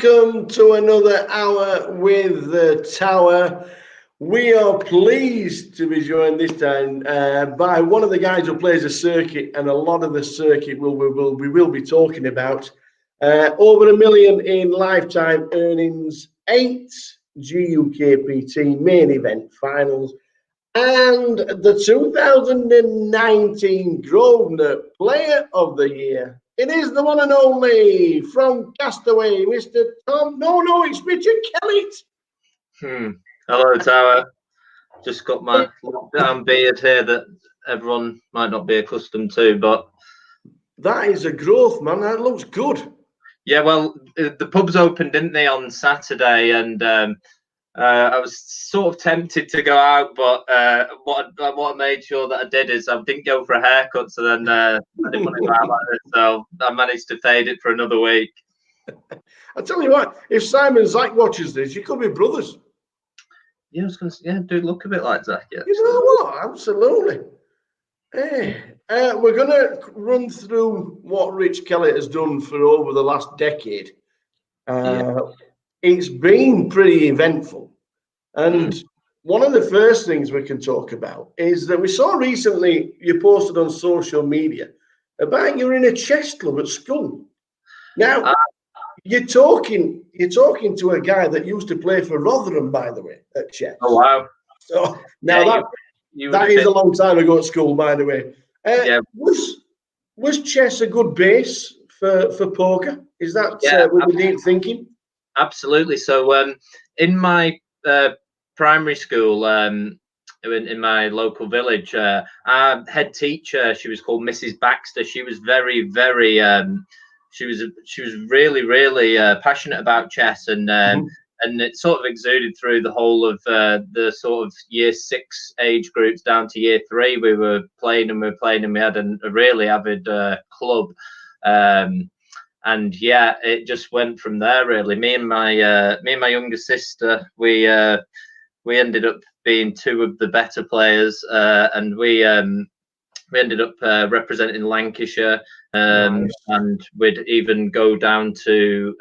welcome to another hour with the Tower. We are pleased to be joined this time by one of the guys who plays a circuit, and a lot of the circuit we will be talking about. Over $1 million in lifetime earnings, 8 GUKPT main event finals, and the 2019 Grosvenor Player of the Year. It is the one and only from Castaway, Mr. Tom. No, it's Richard Kellett. Hello, Tower. Just got my lockdown beard here that everyone might not be accustomed to, but that is a growth, man. That looks good. Yeah, well, the pubs opened, didn't they, on Saturday, and I was sort of tempted to go out, but what I made sure that I did is I didn't go for a haircut, so then I didn't want to go out like this, so I managed to fade it for another week. I tell you what, if Simon Zach watches this, you could be brothers. Yeah, I was going to say, yeah, do look a bit like Zach. Yeah. You know what? Absolutely. Hey, we're going to run through what Rich Kellett has done for over the last decade. It's been pretty eventful. And one of the first things we can talk about is that we saw recently you posted on social media about you're in a chess club at school. Now, you're talking to a guy that used to play for Rotherham, by the way, at chess. Oh, wow. So now that is a long time ago at school, by the way. Was chess a good base for poker? Is that what you deep thinking? Absolutely. So in my primary school, in my local village, our head teacher, she was called Mrs. Baxter. She was very, very she was really, really passionate about chess, and it sort of exuded through the whole of the sort of year 6 age groups down to year 3. We were playing and we had a really avid club. And yeah, it just went from there, really. Me and my younger sister, we ended up being 2 of the better players, and we ended up representing Lancashire, nice. And we'd even go down to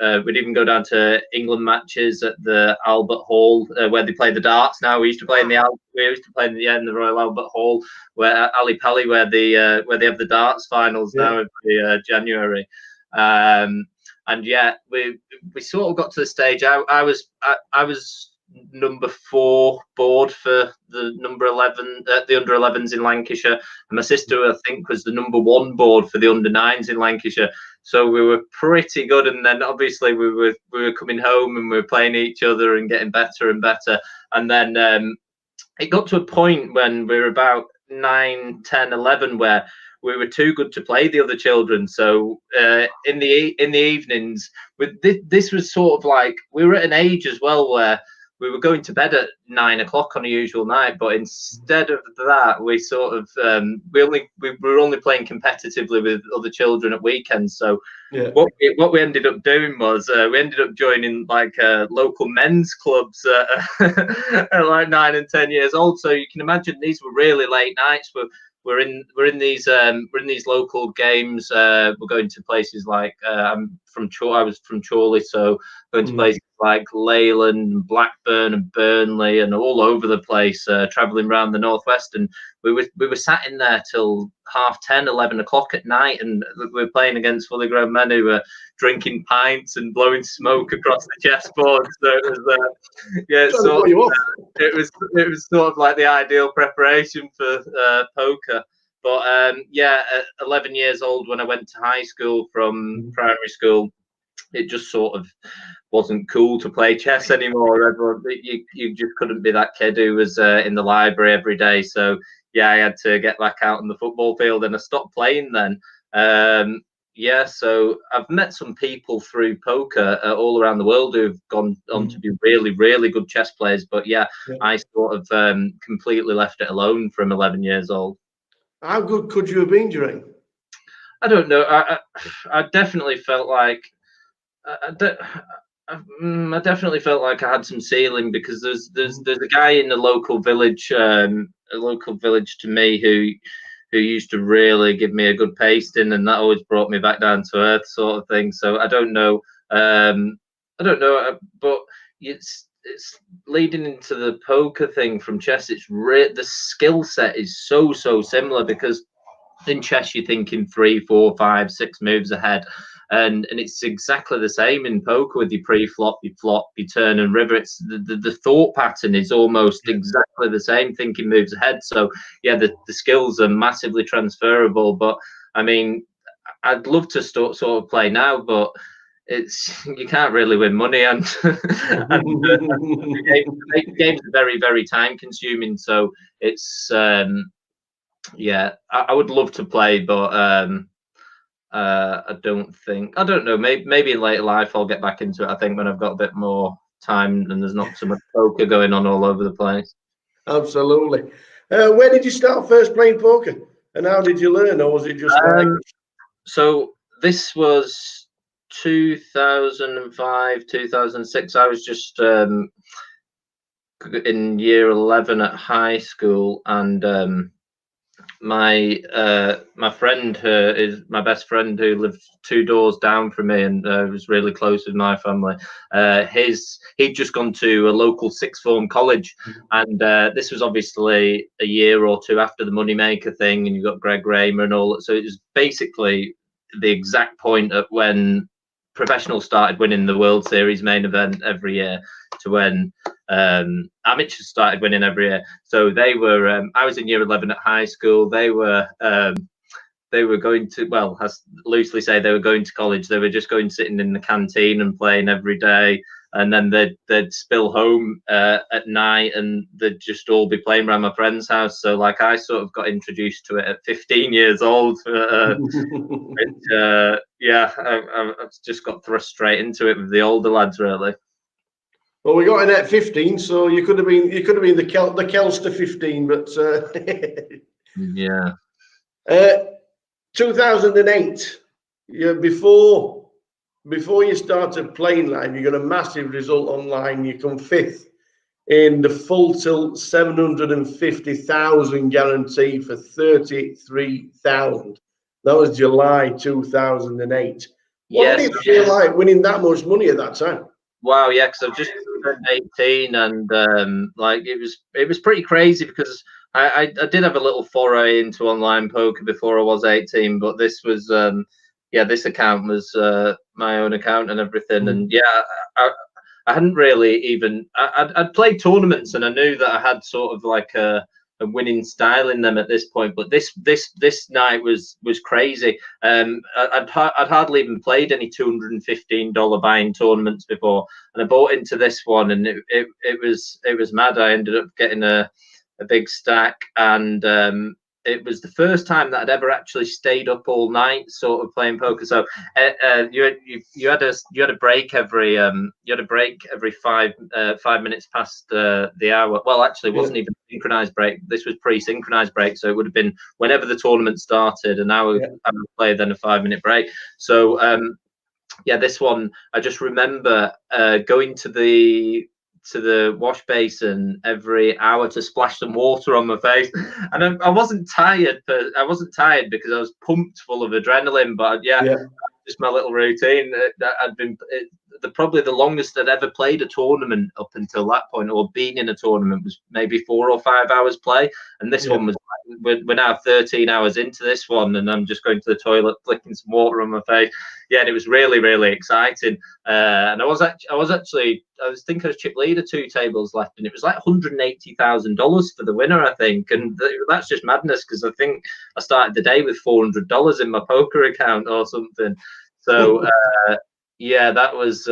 England matches at the Albert Hall, where they play the darts. Now we used to play in the Royal Albert Hall, where Ali Pali, where they have the darts finals now every January. And yeah, we sort of got to the stage. I was number 4 board for the number 11, the under 11s in Lancashire, and my sister, I think, was the number 1 board for the under 9s in Lancashire. So we were pretty good, and then obviously we were coming home and we were playing each other and getting better and better. And then it got to a point when we were about 9, 10, 11 where we were too good to play the other children. So in the evenings, this was sort of like, we were at an age as well where we were going to bed at 9 o'clock on a usual night, but instead of that, we sort of we were only playing competitively with other children at weekends. So what we ended up doing was we ended up joining like local men's clubs at like 9 and 10 years old. So you can imagine these were really late nights. We're in these local games. We're going to places like I was from Chorley, so going to places like Leyland, Blackburn, and Burnley, and all over the place, travelling around the northwest. And we were sat in there till 10:30, 11 o'clock at night, and we were playing against fully grown men who were drinking pints and blowing smoke across the chessboard. So it was it was sort of like the ideal preparation for poker. But at 11 years old, when I went to high school from primary school, it just sort of wasn't cool to play chess anymore. Everyone, you just couldn't be that kid who was in the library every day. So yeah, I had to get back out on the football field, and I stopped playing then. So I've met some people through poker all around the world who've gone on to be really, really good chess players. But I sort of completely left it alone from 11 years old. How good could you have been, Jerry? I don't know. I definitely felt like I definitely felt like I had some ceiling, because there's a guy in the local village to me who used to really give me a good pasting, and that always brought me back down to earth, sort of thing. So I don't know. I don't know, but it's leading into the poker thing from chess. The skill set is so similar, because in chess you're thinking 3, 4, 5, 6 moves ahead, and it's exactly the same in poker with your pre-flop, your flop, your turn and river. It's the thought pattern is almost exactly the same, thinking moves ahead. So yeah, the skills are massively transferable. But I mean, I'd love to sort of play now, but it's you can't really win money, and, the games are very time consuming. So it's yeah, I would love to play, but I don't know. Maybe in later life I'll get back into it. I think when I've got a bit more time and there's not so much poker going on all over the place. Absolutely. Where did you start first playing poker, and how did you learn, or was it just like? So this was 2005, 2006. I was just in year 11 at high school, and my friend is my best friend, who lived 2 doors down from me, and was really close with my family. He'd just gone to a local sixth form college, and this was obviously a year or two after the Moneymaker thing, and you've got Greg Raymer and all that. So it was basically the exact point at when professionals started winning the World Series main event every year, to when amateurs started winning every year. So they were. I was in year 11 at high school. They were going to, well, as loosely say, they were going to college. They were just going sitting in the canteen and playing every day, and then they'd spill home at night, and they'd just all be playing around my friend's house. So like I sort of got introduced to it at 15 years old. Yeah, I've just got thrust straight into it with the older lads, really. Well, we got in at 15, so you could have been the Kelster 15, but yeah. 2008, before you started playing live, you got a massive result online. You come 5th in the full tilt 750,000 guarantee for 33,000. That was July 2008. What did it feel like winning that much money at that time? Wow, yeah, because I've just turned 18, and like it was pretty crazy, because I did have a little foray into online poker before I was 18, but this was this account was my own account and everything, and yeah, I hadn't really even I'd played tournaments, and I knew that I had sort of like a winning style in them at this point, but this night was crazy. I'd hardly even played any $215 buy-in tournaments before, and I bought into this one, and it was mad. I ended up getting a big stack, and it was the first time that I'd ever actually stayed up all night, sort of playing poker. So you had a break every 5 minutes past the hour. Well, actually, it wasn't even a synchronized break. This was pre-synchronized break, so it would have been whenever the tournament started, an hour play, then a 5-minute break. So this one, I just remember going to the wash basin every hour to splash some water on my face, and I wasn't tired, but I wasn't tired because I was pumped full of adrenaline. But just my little routine. I'd been probably the longest I'd ever played a tournament up until that point, or been in a tournament, was maybe 4 or 5 hours play, and this one was. We're now 13 hours into this one, and I'm just going to the toilet, flicking some water on my face. Yeah, and it was really exciting. And I was thinking I was chip leader 2 tables left, and it was like $180,000 for the winner, I think. And that's just madness, because I think I started the day with $400 in my poker account or something. So that was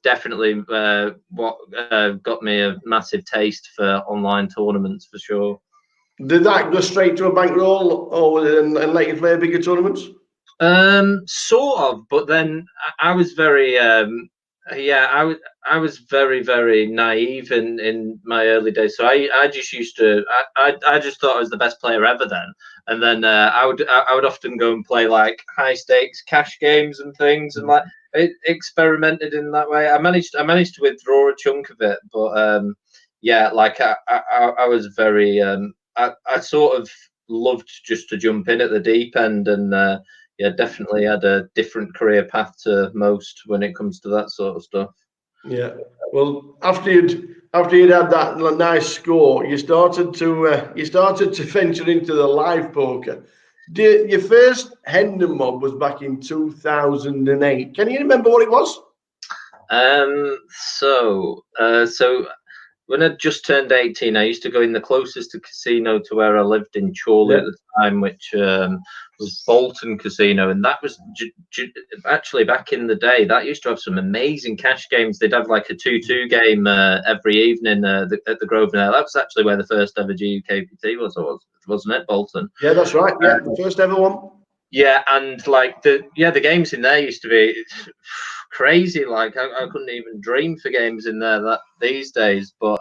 definitely what got me a massive taste for online tournaments, for sure. Did that go straight to a bankroll, or and let you play bigger tournaments? Sort of, but then I was very I was very naive in my early days. So I just used to I just thought I was the best player ever then, and then I would often go and play like high stakes cash games and things, and like experimented in that way. I managed to withdraw a chunk of it, but like I was very I sort of loved just to jump in at the deep end, and yeah, definitely had a different career path to most when it comes to that sort of stuff. Yeah. Well, after you'd had that nice score, you started to venture into the live poker. Your first Hendon mob was back in 2008. Can you remember what it was? So when I just turned 18, I used to go in the closest to casino to where I lived in Chorley at the time, which was Bolton Casino, and that was actually back in the day. That used to have some amazing cash games. They'd have like a 2-2 game every evening at the Grosvenor. That was actually where the first ever GUKPT was, wasn't it, Bolton? Yeah, that's right. Yeah, the first ever one. Yeah, and like the games in there used to be crazy. Like I couldn't even dream for games in there that these days. But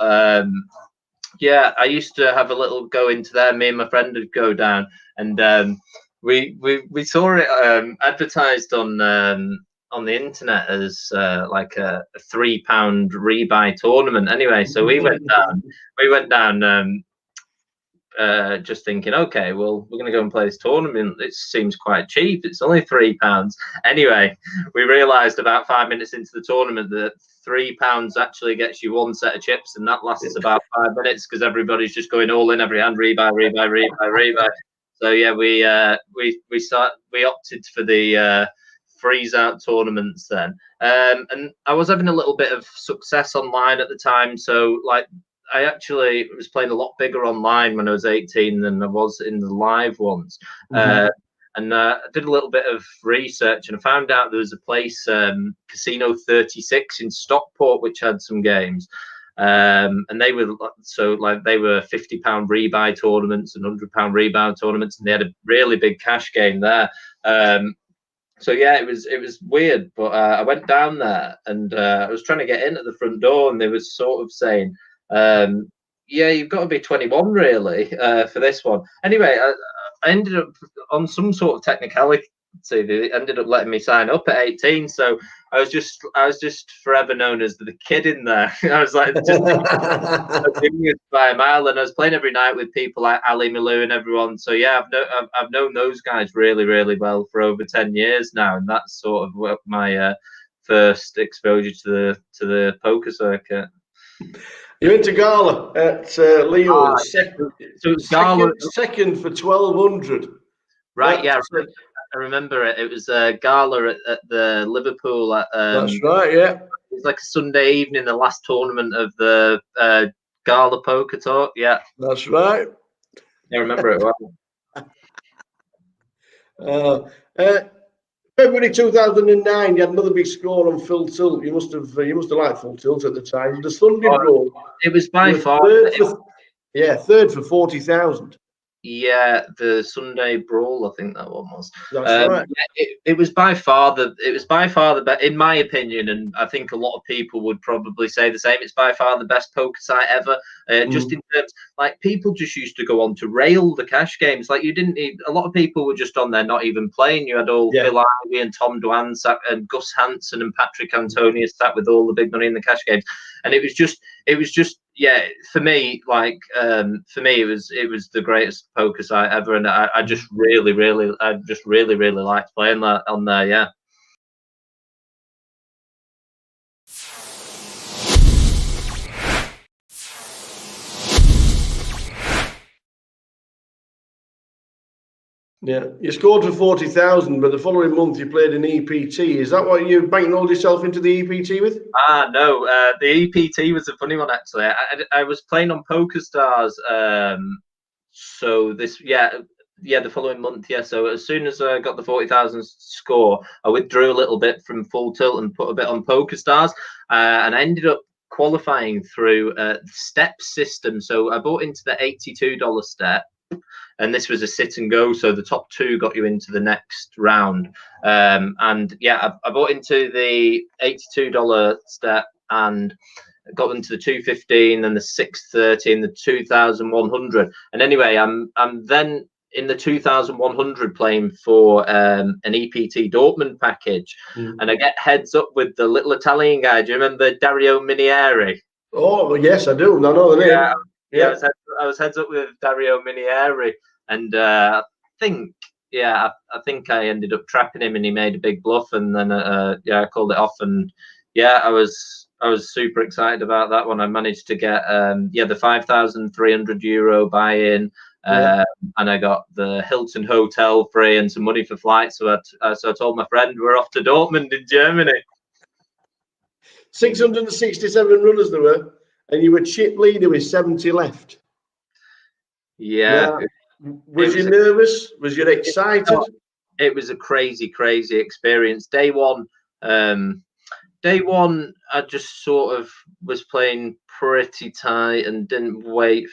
yeah, I used to have a little go into there. Me and my friend would go down, and we saw it advertised on the internet as like a £3 rebuy tournament. Anyway, so we went down. Just thinking, okay, well, we're going to go and play this tournament. It seems quite cheap. It's only £3. Anyway, we realised about 5 minutes into the tournament that £3 actually gets you one set of chips, and that lasts about 5 minutes because everybody's just going all in, every hand, rebuy. So yeah, we opted for the freeze out tournaments then, and I was having a little bit of success online at the time. So like, I actually was playing a lot bigger online when I was 18 than I was in the live ones. And I did a little bit of research, and I found out there was a place, Casino 36 in Stockport, which had some games. And they were they were £50 rebuy tournaments and £100 rebound tournaments, and they had a really big cash game there. So yeah, it was weird, but I went down there, and I was trying to get in at the front door, and they were sort of saying, yeah, you've got to be 21 really for this one. Anyway, I ended up on some sort of technicality. They ended up letting me sign up at 18, so I was just forever known as the kid in there. I was like just by a mile, and I was playing every night with people like Ali Milou and everyone. So yeah, I've known those guys really, really well for over 10 years now, and that's sort of what my first exposure to the poker circuit. You went to Gala at Leo's. So Gala second for 1200. Right, yeah, I remember it. It was Gala at the Liverpool. That's right, yeah. It was like a Sunday evening, the last tournament of the Gala Poker Tour. Yeah, that's right. I remember it well. February 2009, you had another big score on Full Tilt. You must have liked Full Tilt at the time. The Sunday Brawl. It was by far third for 40,000. Yeah, the Sunday Brawl, I think that one was. That's right. Yeah, it was by far the best, in my opinion, and I think a lot of people would probably say the same. It's by far the best poker site ever. Just in terms, like, people just used to go on to rail the cash games. Like, you didn't need, a lot of people were just on there not even playing. You had all Phil Ivey and Tom Dwan sat, and Gus Hansen and Patrick Antonius sat with all the big money in the cash games, and it was just yeah, for me, like it was the greatest poker site ever, and I just really liked playing that on there. Yeah. Yeah, you scored for 40,000, but the following month you played an EPT. Is that what you bankrolled yourself into the EPT with? No, the EPT was a funny one actually. I was playing on PokerStars, so this the following month, yeah. So as soon as I got the 40,000 score, I withdrew a little bit from Full Tilt and put a bit on PokerStars, and I ended up qualifying through the step system. So I bought into the $82 step, and this was a sit and go. So the top two got you into the next round. And yeah, I bought into the $82 step and got them to the 215 and the 630 and the 2,100. And anyway, I'm then in the 2,100 playing for an EPT Dortmund package, and I get heads up with the little Italian guy. Do you remember Dario Minieri? Oh, yes, I do. I know the name. Yeah, I was heads up with Dario Minieri, and I think yeah, I think I ended up trapping him, and he made a big bluff, and then yeah, I called it off, and yeah, I was super excited about that one. I managed to get yeah, the €5,300 buy-in, Yeah. and I got the Hilton hotel free and some money for flights. So I told my friend we're off to Dortmund in Germany. 667 runners there were, and you were chip leader with 70 left. Yeah. Now, was you nervous? Was you excited? It was a crazy experience. Day one, I just sort of was playing pretty tight and didn't wait.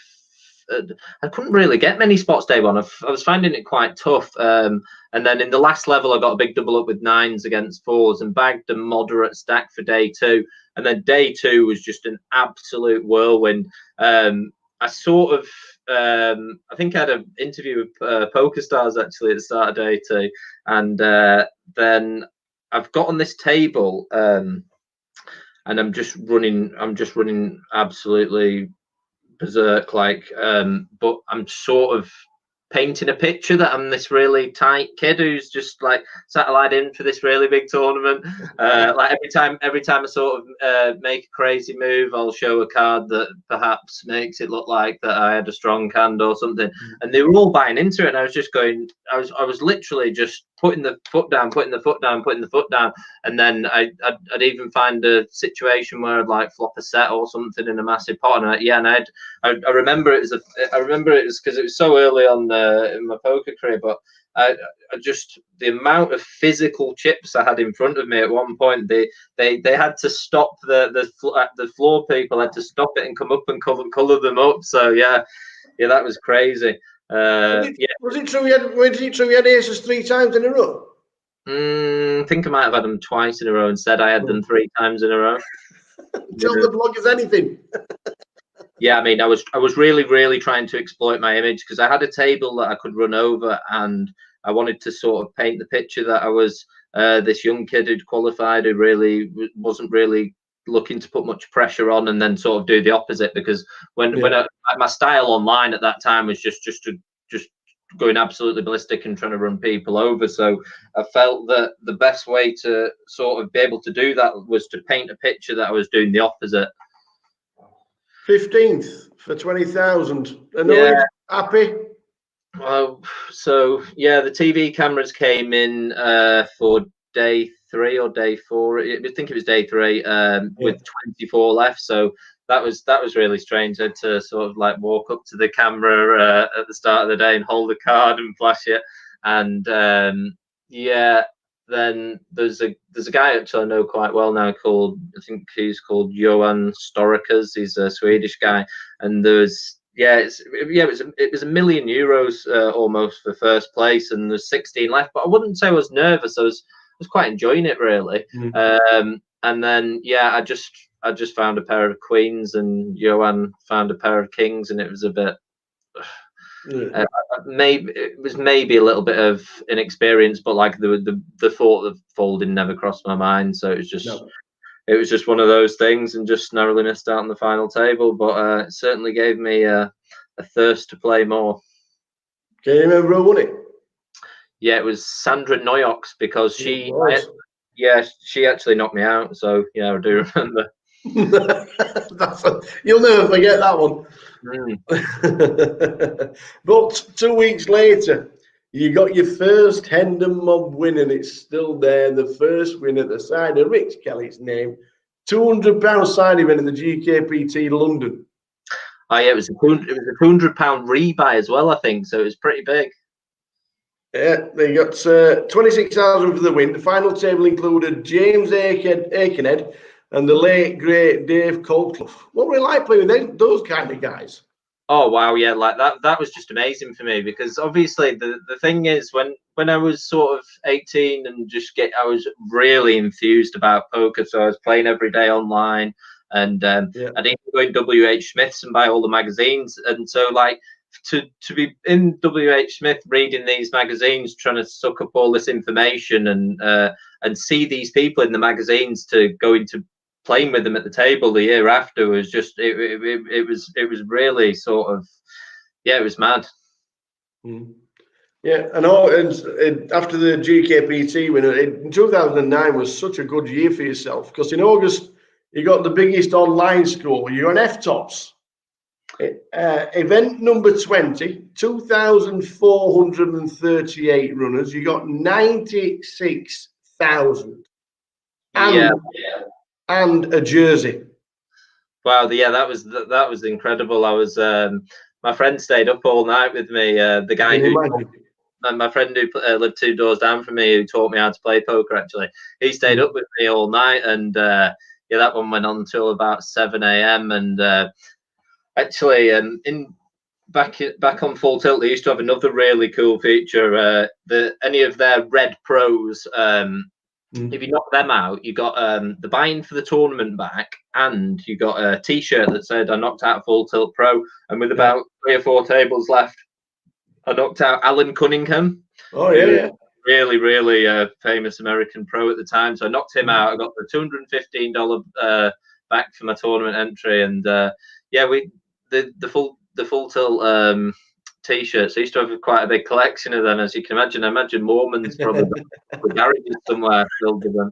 I couldn't really get many spots day one. I was finding it quite tough. And then in the last level, I got a big double up with 9s against 4s and bagged a moderate stack for day two. And then day two was just an absolute whirlwind. I sort of, I think I had an interview with Poker Stars actually at the start of day two. And then I've got on this table, and I'm just running absolutely berserk, like, but I'm sort of painting a picture that I'm this really tight kid who's just like satellite in for this really big tournament. Like every time I sort of make a crazy move, I'll show a card that perhaps makes it look like that I had a strong hand or something. And they were all buying into it, and I was just going, I was literally just putting the foot down, putting the foot down, and then I'd even find a situation where I'd like flop a set or something in a massive pot, and I remember it was because it was so early on in my poker career, but I just, the amount of physical chips I had in front of me at one point, they had to stop the floor people had to stop it and come up and color them up. So yeah, that was crazy. Was it true you had aces 3 times in a row? I think I might have had them twice in a row and said I had them 3 times in a row. Tell the bloggers anything. Yeah, I mean, I was really trying to exploit my image because I had a table that I could run over, and I wanted to sort of paint the picture that I was this young kid who'd qualified, who really wasn't really looking to put much pressure on, and then sort of do the opposite, because when my style online at that time was just going absolutely ballistic and trying to run people over. So I felt that the best way to sort of be able to do that was to paint a picture that I was doing the opposite. 15th for 20,000. Yeah. Happy? Well, so yeah, the TV cameras came in for day 3 or day 4. I think it was day 3, with 24 left. So that was really strange. I had to sort of like walk up to the camera at the start of the day and hold the card and flash it. And yeah, then there's a guy actually I know quite well now called, I think he's called Johan Storakas. He's a Swedish guy, and there's it was €1 million almost for first place, and there's 16 left. But I wouldn't say I was nervous. I was quite enjoying it really. And then I just found a pair of queens, and Johan found a pair of kings, and it was a bit. Maybe it was maybe a little bit of inexperience, but like the thought of folding never crossed my mind. So it was just one of those things, and just narrowly missed out on the final table. But it certainly gave me a thirst to play more. Can you remember who won it? Yeah, it was Sandra Noyox, because she actually knocked me out. So yeah, I do remember. You'll never forget that one. But 2 weeks later, you got your first Hendon Mob win, and it's still there. The first win at the side of Rich Kelly's name. £200 side event in the GUKPT London. Oh yeah, it was a £200 rebuy as well, I think. So it was pretty big. Yeah, they got 26,000 for the win. The final table included James Aikenhead and the late great Dave Colclough. What were it like playing with those kind of guys? Oh wow, yeah, like that was just amazing for me, because obviously the thing is, when I was sort of 18 and I was really enthused about poker, so I was playing every day online, and I'd even go in WH Smith's and buy all the magazines, and so like to be in WH Smith reading these magazines, trying to suck up all this information, and see these people in the magazines to go into playing with them at the table the year after was just it was really sort of, it was mad. Yeah, and after the GKPT win in 2009 was such a good year for yourself because in August you got the biggest online score. You're on F-tops. Event number 20, 2,438 runners. You got 96,000 Yeah, and a jersey. wow, yeah, that was incredible. I was my friend stayed up all night with me. The guy who my friend who lived 2 doors down from me, who taught me how to play poker, actually, he stayed up with me all night, and yeah, that one went on until about 7 a.m. And actually, back on Full Tilt, they used to have another really cool feature. Any of their red pros, if you knock them out, you got the buy-in for the tournament back, and you got a T-shirt that said "I knocked out Full Tilt Pro." And with about 3 or 4 tables left, I knocked out Alan Cunningham. Oh yeah. Really, really famous American pro at the time. So I knocked him out. I got the $215 back for my tournament entry, and yeah, the Full Tilt T-shirts. I used to have quite a big collection of them, as you can imagine. I imagine Mormons probably got garages somewhere filled with them.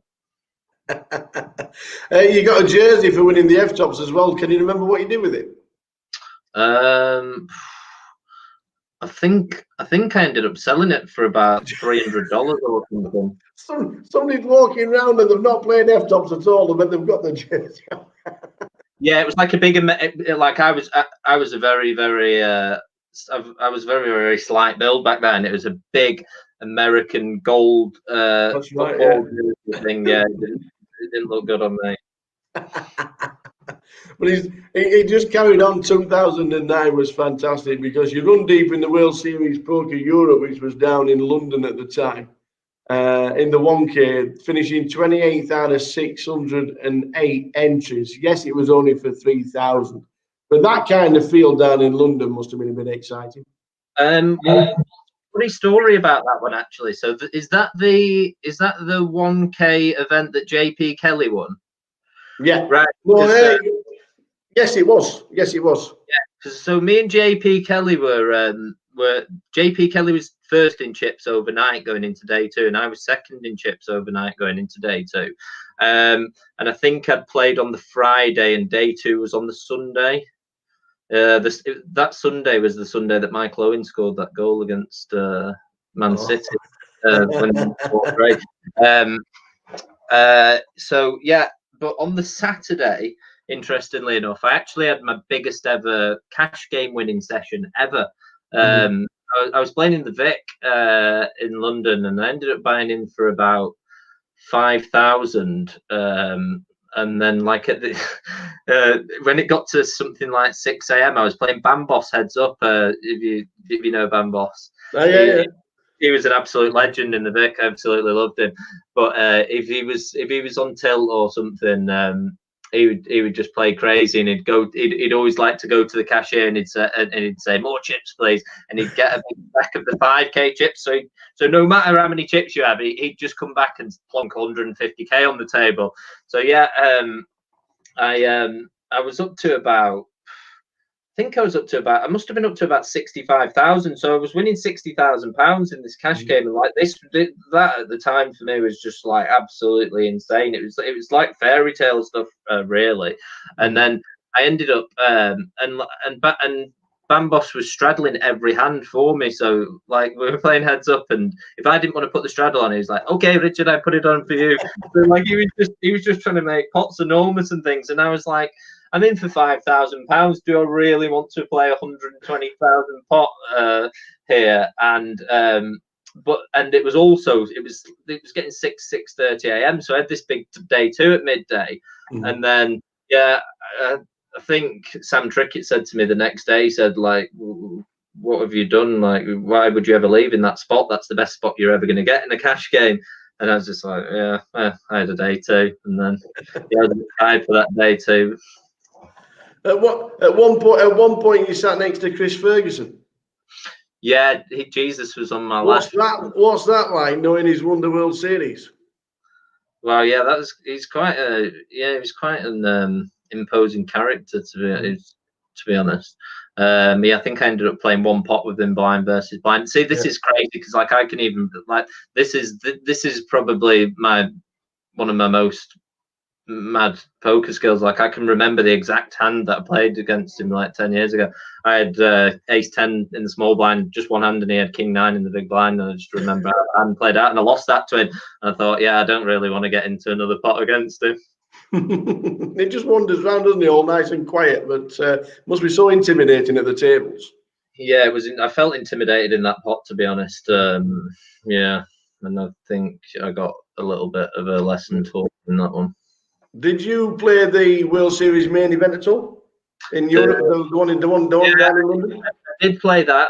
You got a jersey for winning the F-tops as well. Can you remember what you did with it? I think I ended up selling it for about $300 or something. Somebody's walking around and they've not played F-tops at all, but they've got the jersey. Yeah, it was like a big, like I was a very, very, I was very, very slight build back then. It was a big American gold football thing. Yeah, it didn't look good on me. But he just carried on. 2009 was fantastic because you run deep in the World Series Poker Europe, which was down in London at the time, in the 1K, finishing 28th out of 608 entries. Yes, it was only for 3,000, but that kind of field down in London must have been a bit exciting. Funny story about that one, actually. So is that the 1K event that JP Kelly won? Yeah. Right. Well, yes, it was. Yes, it was. Yeah. So me and JP Kelly were JP Kelly was first in chips overnight going into day 2, and I was second in chips overnight going into day 2. And I think I'd played on the Friday, and day 2 was on the Sunday. That Sunday was the Sunday that Michael Owen scored that goal against Man City. So yeah, but on the Saturday, interestingly enough, I actually had my biggest ever cash game winning session ever. I was playing in the Vic in London, and I ended up buying in for about 5,000. And then, like at the when it got to something like 6 a.m., I was playing Bamboss heads up. If you know Bamboss, he was an absolute legend in the Vic. I absolutely loved him. But if he was on tilt or something, he would just play crazy, and he'd always like to go to the cashier, and he'd say more chips, please, and he'd get a big stack of the 5K chips. So no matter how many chips you have, he'd just come back and plonk 150K on the table. So yeah, I was up to about. I must have been up to about 65,000. So I was winning £60,000 in this cash game, and like that at the time for me was just like absolutely insane. It was like fairy tale stuff, really. And then I ended up and Bamboss was straddling every hand for me. So like we were playing heads up, and if I didn't want to put the straddle on, he was like, "Okay, Richard, I put it on for you." So like he was just trying to make pots enormous and things, and I was like, I'm in for £5,000. Do I really want to play 120,000 pot here? And it was getting 6:30 a.m. So I had this big day 2 at midday, and then I think Sam Trickett said to me the next day. He said, like, "What have you done? Like, why would you ever leave in that spot? That's the best spot you're ever going to get in a cash game." And I was just like, "Yeah, I had a day 2, and then I was excited for that day 2." At one point, you sat next to Chris Ferguson. Yeah, Jesus was on my left. What's that like, knowing he's won the World Series? Well, yeah, he's quite an imposing character to be honest. Yeah, I think I ended up playing one pot with him, blind versus blind. See, this is crazy because like I can even like this is probably one of my most mad poker skills. Like I can remember the exact hand that I played against him like 10 years ago. I had ace 10 in the small blind, just one hand, and he had king 9 in the big blind, and I just remember I hadn't played out and I lost that to him, and I thought, yeah, I don't really want to get into another pot against him. It just wanders around, doesn't it, all nice and quiet, but must be so intimidating at the tables. Yeah, it was. I felt intimidated in that pot, to be honest. Yeah, and I think I got a little bit of a lesson taught in that one. Did you play the World Series main event at all in Europe? The one down in London. I did play that.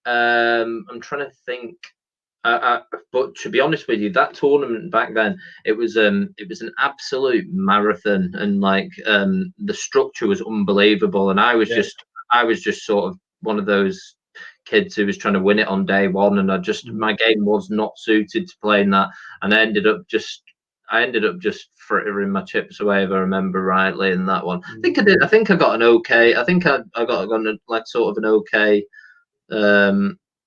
I'm trying to think. But to be honest with you, that tournament back then, it was an absolute marathon, and like the structure was unbelievable, and I was just sort of one of those kids who was trying to win it on day one, and my game was not suited to playing that, and I ended up just frittering my chips away, if I remember rightly, in that one. I think I did. I think I got an okay. I think I got like sort of an okay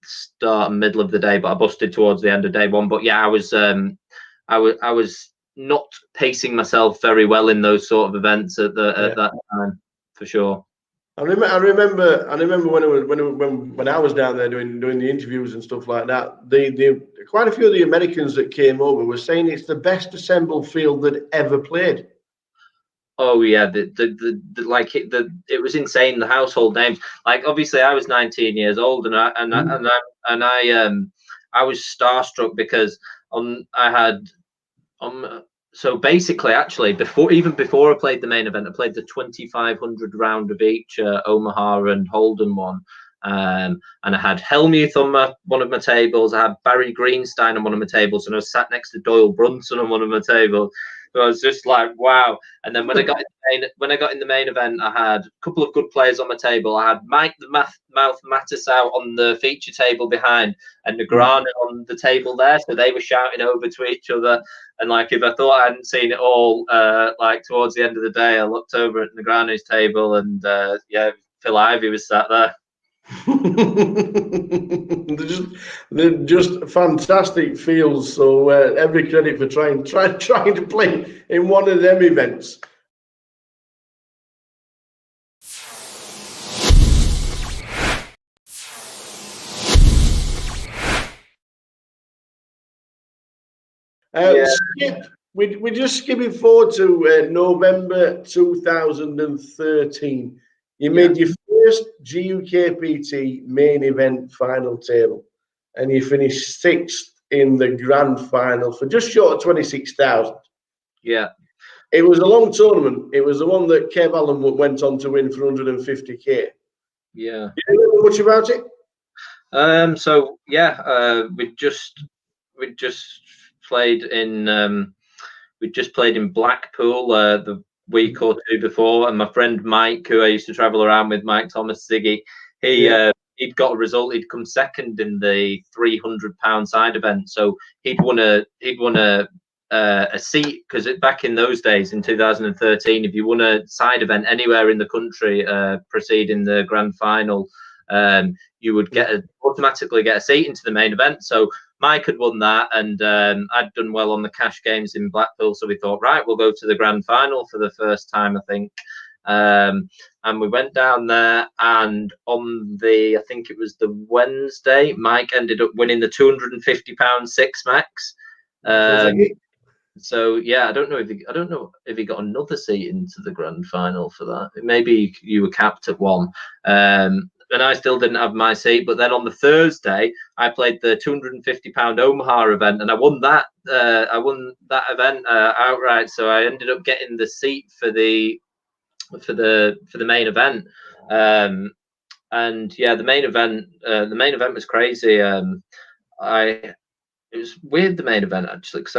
start and middle of the day, but I busted towards the end of day one. But yeah, I was not pacing myself very well in those sort of events at that time, for sure. I remember when I was down there doing the interviews and stuff like that. The quite a few of the Americans that came over were saying it's the best assembled field that ever played. Oh yeah, it was insane. The household names, like obviously I was 19 years old, and I was starstruck because so basically, actually, before I played the main event, I played the 2500 round of each Omaha and Holden one. And I had Helmuth on one of my tables. I had Barry Greenstein on one of my tables, and I was sat next to Doyle Brunson on one of my tables. So I was just like, wow. And then when I got in the main event, I had a couple of good players on my table. I had Mike the Mouth Mattis out on the feature table behind, and Negrano on the table there. So they were shouting over to each other. And like, if I thought I hadn't seen it all, like towards the end of the day, I looked over at Negrano's table, and Phil Ivey was sat there. they're just fantastic fields. So every credit for trying to play in one of them events. We're just skipping forward to November 2013. You made your first GUKPT main event final table, and you finished 6th in the grand final for just short of 26,000. Yeah. It was a long tournament. It was the one that Kev Allen went on to win for 150k. Yeah. Do you know much about it? So yeah, we just played in Blackpool the week or two before, and my friend Mike, who I used to travel around with, Mike Thomas Ziggy, he'd got a result. He'd come second in the £300 side event, so he'd won a seat, because back in those days in 2013, if you won a side event anywhere in the country preceding the grand final, you would automatically get a seat into the main event. So Mike had won that, and I'd done well on the cash games in Blackpool, so we thought, right, we'll go to the grand final for the first time, I think. And we went down there, and on I think it was the Wednesday, Mike ended up winning the £250 six max. So yeah, I don't know if he got another seat into the grand final for that. Maybe you were capped at one. And I still didn't have my seat. But then on the Thursday, I played the £250 Omaha event, and I won that. I won that event outright. So I ended up getting the seat for the main event. And yeah, the main event was crazy. It was weird, the main event, actually, because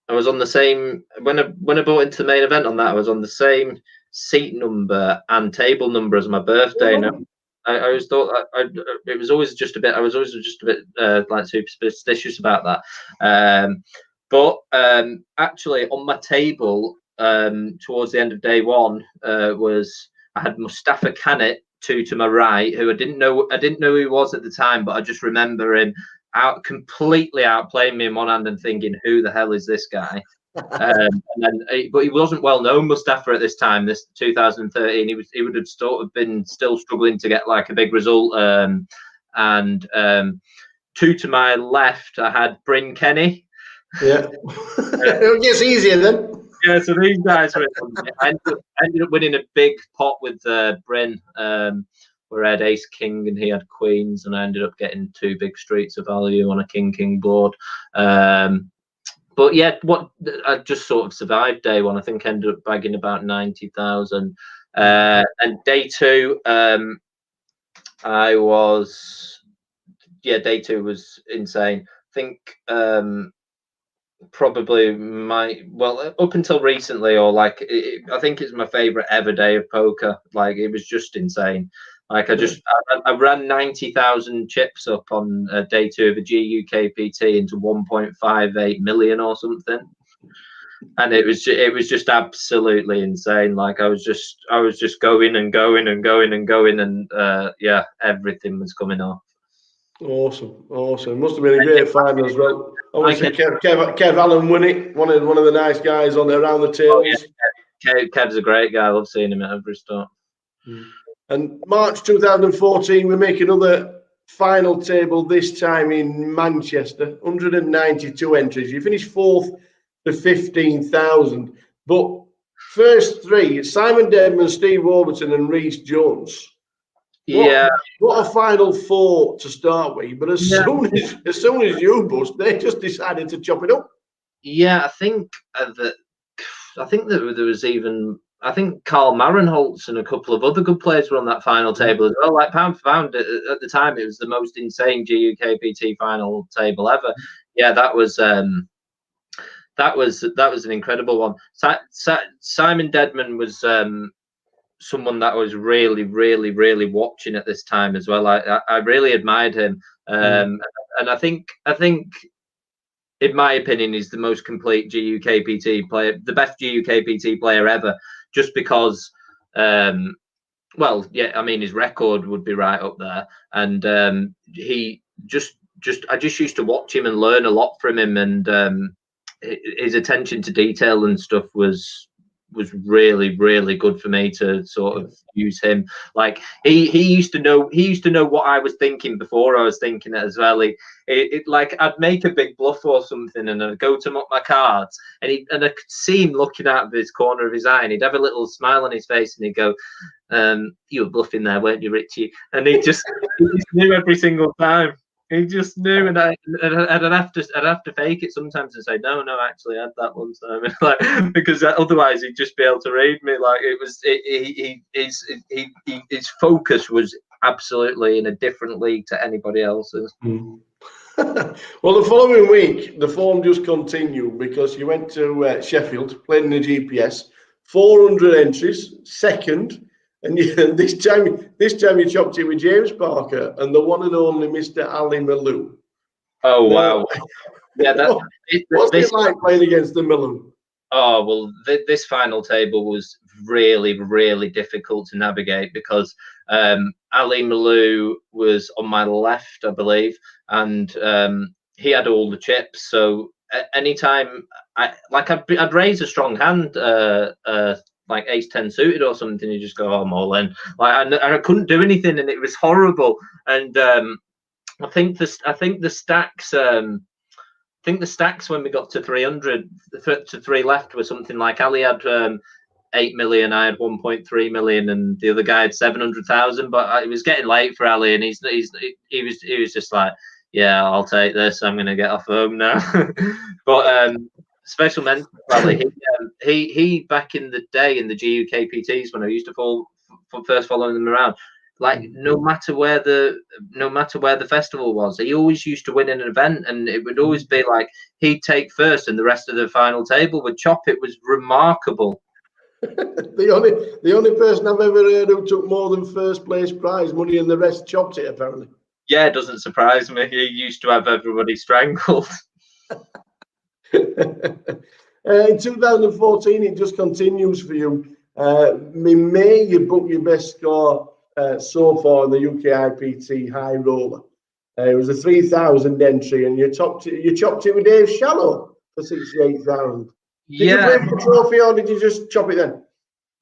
I was on the same when I bought into the main event on that. I was on the same seat number and table number as my birthday. And I always thought it was always just a bit. I was always just a bit like superstitious about that. But actually, on my table towards the end of day one was I had Mustafa Kanat, 2 to my right, who I didn't know who he was at the time, but I just remember him completely outplaying me in one hand and thinking, who the hell is this guy? But he wasn't well known, Mustafa, at this time. This 2013, he would have sort of been still struggling to get like a big result. 2 to my left, I had Bryn Kenny. Yeah, it gets easier then. Yeah, so these guys were. I ended up winning a big pot with Bryn, where I had Ace King and he had Queens, and I ended up getting 2 big streets of value on a King board. But yeah, I just sort of survived day one. I think I ended up bagging about 90,000. And day 2, day 2 was insane. I think probably up until recently, or like I think it's my favorite ever day of poker. Like, it was just insane. Like, I ran 90,000 chips up on day 2 of a GUKPT into 1.58 million or something, and it was just absolutely insane. Like, I was just going and going and going and going, and yeah, everything was coming off. Awesome. Must have been a great final as well. Obviously, Kev Allen won it. One of the nice guys around the tables. Oh, yeah. Kev's a great guy. I love seeing him at every start. And March 2014, we make another final table, this time in Manchester. 192 entries. You finished 4th to 15,000. But first 3, Simon Dedman, Steve Warburton and Rhys Jones. What a final 4 to start with. But as soon as you bust, they just decided to chop it up. Yeah, I think that there was even, I think Carl Marenholtz and a couple of other good players were on that final table as well. Like, pound for pound, at the time, it was the most insane GUKPT final table ever. Yeah, that was an incredible one. Simon Dedman was someone that I was really, really, really watching at this time as well. I really admired him, and I think, in my opinion, he's the most complete GUKPT player, the best GUKPT player ever. Just because, I mean, his record would be right up there, and I just used to watch him and learn a lot from him, and his attention to detail and stuff was really, really good for me to sort of use him. Like, he used to know what I was thinking before I was thinking it as well. Like, I'd make a big bluff or something, and I'd go to mock my cards, and I could see him looking out of his corner of his eye, and he'd have a little smile on his face, and he'd go, "You were bluffing there, weren't you, Richie?" And he just knew every single time. He just knew, and I'd have to fake it sometimes and say, no, actually, I had that one time, like, because otherwise he'd just be able to read me. Like, his focus was absolutely in a different league to anybody else's. Well, the following week, the form just continued because you went to Sheffield, played in the GPS, 400 entries, second. And this time you chopped it with James Parker and the one and only Mr. Ali Malou. Oh, wow. Yeah, what's it like playing against the Malou? Oh, well, this final table was really, really difficult to navigate because Ali Malou was on my left, I believe, and he had all the chips. So anytime I'd raise a strong hand, like ace 10 suited or something, you just go, oh, I'm all in. Like, I couldn't do anything, and it was horrible. And I think the stacks when we got to 300 to 3 left were something like Ali had 8 million, I had 1.3 million, and the other guy had 700,000. But it was getting late for Ali, and he was just like, yeah, I'll take this. I'm gonna get off home now. But special mention, probably he back in the day in the GUKPTs when I used to first following them around, like, no matter where the festival was, he always used to win an event, and it would always be like he'd take first and the rest of the final table would chop. It was remarkable. the only person I've ever heard who took more than first place prize money and the rest chopped it, apparently. Yeah, it doesn't surprise me. He used to have everybody strangled. In 2014, it just continues for you. In May, you booked your best score so far in the UKIPT high roller. It was a 3,000 entry, and you chopped it with Dave Shallow for 68,000. Did you play for the trophy, or did you just chop it then?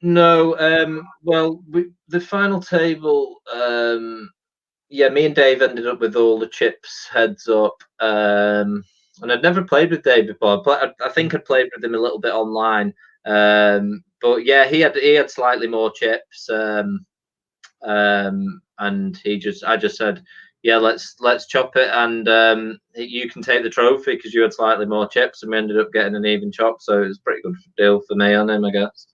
No, well, the final table, yeah, me and Dave ended up with all the chips heads up. And I'd never played with Dave before. I think I'd played with him a little bit online. But yeah, he had slightly more chips. And I just said, yeah, let's chop it, and you can take the trophy because you had slightly more chips, and we ended up getting an even chop. So it was a pretty good deal for me on him, I guess.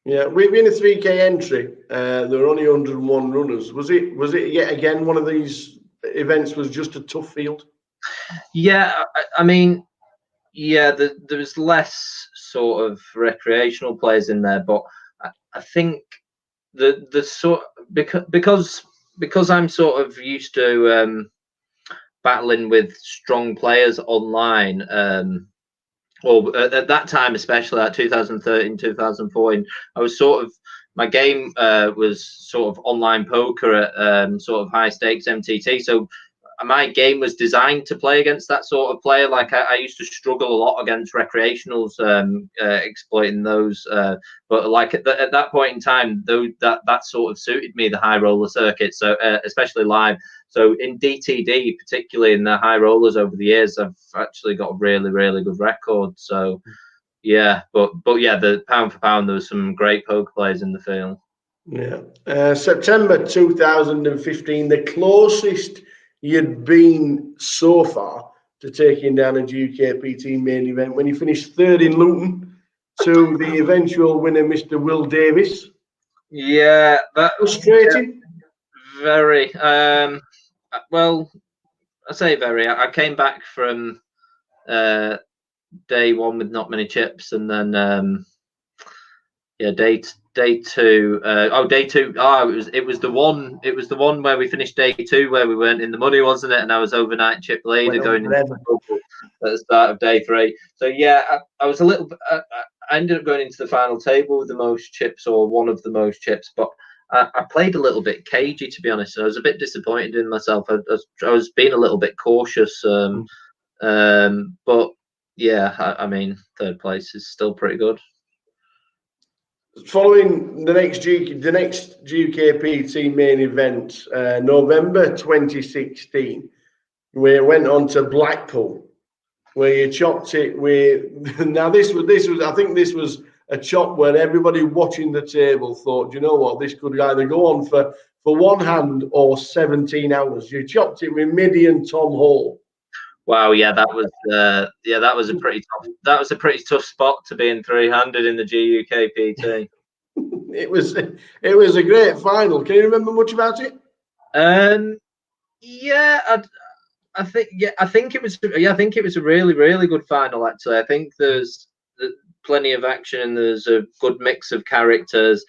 Yeah, we've been a 3K entry. There were only 101 runners. Was it yet again one of these events was just a tough field? Yeah, I mean, yeah, there was less sort of recreational players in there, but I think the sort because I'm sort of used to battling with strong players online. Or at that time, especially like 2013, 2014, I was sort of my game was sort of online poker at sort of high stakes MTT. So my game was designed to play against that sort of player. Like I used to struggle a lot against recreationals, exploiting those. But like at that point in time, though, that sort of suited me, the high roller circuit. So especially live. So in DTD, particularly in the high rollers over the years, I've actually got a really, really good record. So yeah, but yeah, the pound for pound, there was some great poker players in the field. Yeah, September 2015, the closest you'd been so far to taking down a GUKPT main event when you finished third in Luton to the eventual winner, Mr. Will Davis. Yeah, that frustrating. Yeah, very. Well, I say very. I came back from day one with not many chips, and then yeah, day two. Day two. Oh, it was the one where we finished day two where we weren't in the money, wasn't it? And I was overnight chip leader going into the at the start of day three. So yeah, I was a little. I ended up going into the final table with the most chips, or one of the most chips, but I played a little bit cagey, to be honest. I was a bit disappointed in myself. I was being a little bit cautious, but yeah, I mean, third place is still pretty good. Following the next GUKPT main event, November 2016, we went on to Blackpool, where you chopped it with. Now this was I think this was a chop where everybody watching the table thought, you know what, this could either go on for one hand or 17 hours. You chopped it with Midi and Tom Hall. Wow, yeah, that was a pretty tough spot to be in 300 in the GUKPT. It was a great final. Can you remember much about it? Yeah, I think it was a really, really good final, actually. I think there's plenty of action and there's a good mix of characters.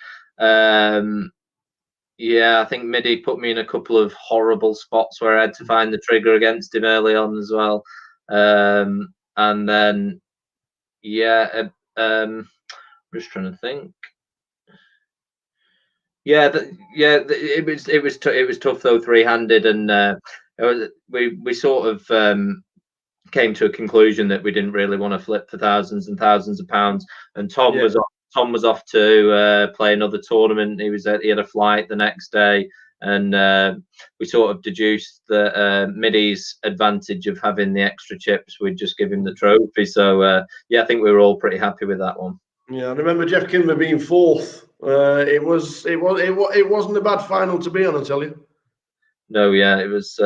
Yeah, I think Midi put me in a couple of horrible spots where I had to find the trigger against him early on as well. And then yeah, I'm just trying to think. Yeah, it was tough though, three-handed, and we sort of came to a conclusion that we didn't really want to flip for thousands and thousands of pounds. And Tom was off to play another tournament. He had a flight the next day, and we sort of deduced that Midi's advantage of having the extra chips, we'd just give him the trophy. So yeah, I think we were all pretty happy with that one. Yeah, I remember Jeff Kimber being fourth. It wasn't a bad final to be on, I tell you. No, yeah, it was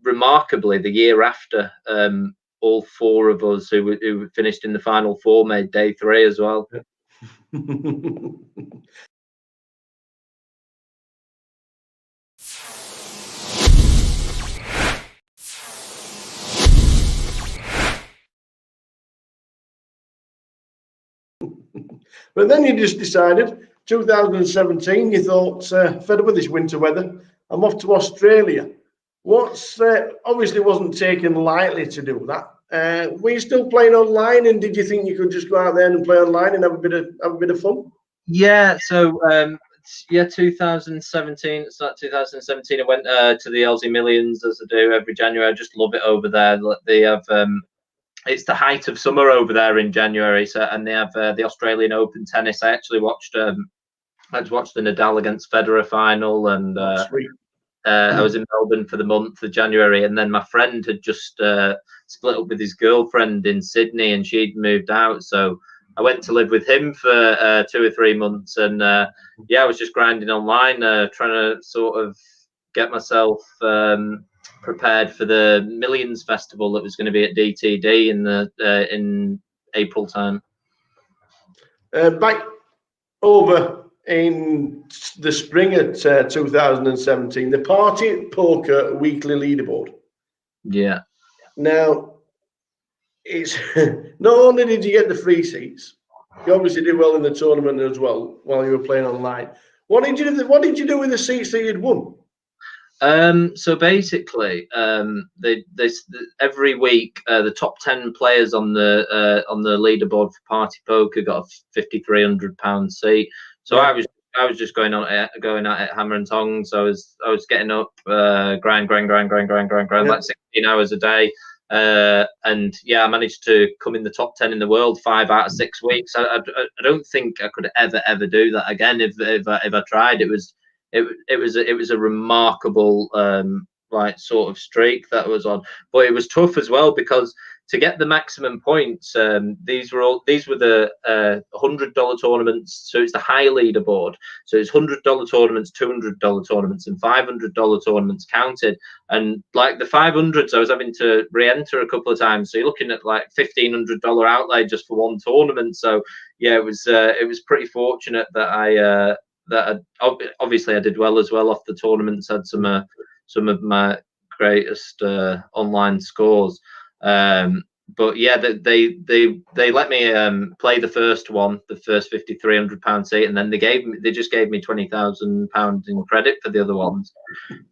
remarkably the year after. All four of us who finished in the final four made day three as well. Yeah. But then you just decided, 2017, you thought, fed up with this winter weather, I'm off to Australia. What's obviously wasn't taken lightly to do that. Were you still playing online, and did you think you could just go out there and play online and have a bit of fun? Yeah, so 2017. It's not 2017. I went to the Aussie Millions as I do every January. I just love it over there. They have it's the height of summer over there in January. So and they have the Australian Open tennis. I actually watched the Nadal against Federer final, and I was in Melbourne for the month of January, and then my friend had just split up with his girlfriend in Sydney, and she'd moved out. So I went to live with him for 2 or 3 months, and yeah, I was just grinding online, trying to sort of get myself prepared for the Millions Festival that was going to be at DTD in April time. Back over in the spring of 2017, the Party Poker Weekly Leaderboard. Yeah. Now, it's not only did you get the free seats, you obviously did well in the tournament as well while you were playing online. What did you do? What did you do with the seats that you'd won? So basically, every week the top 10 players on the leaderboard for Party Poker got a £5,300 seat. So yeah. I was just going at it hammer and tongs. I was getting up, grind, yeah. Like 16 hours a day. And yeah, I managed to come in the top 10 in the world 5 out of 6 weeks. I don't think I could ever do that again if I tried. It was a remarkable like sort of streak that was on, but it was tough as well because to get the maximum points, these were the $100 tournaments, so it's the high leaderboard. So it's $100 tournaments, $200 tournaments, and $500 tournaments counted. And like the 500s, I was having to re-enter a couple of times. So you're looking at like $1,500 outlay just for one tournament. So yeah, it was pretty fortunate that obviously I did well as well off the tournaments. Had some of my greatest online scores. But yeah, they let me play the first one, the first £5,300 seat, and then they just gave me £20,000 in credit for the other ones.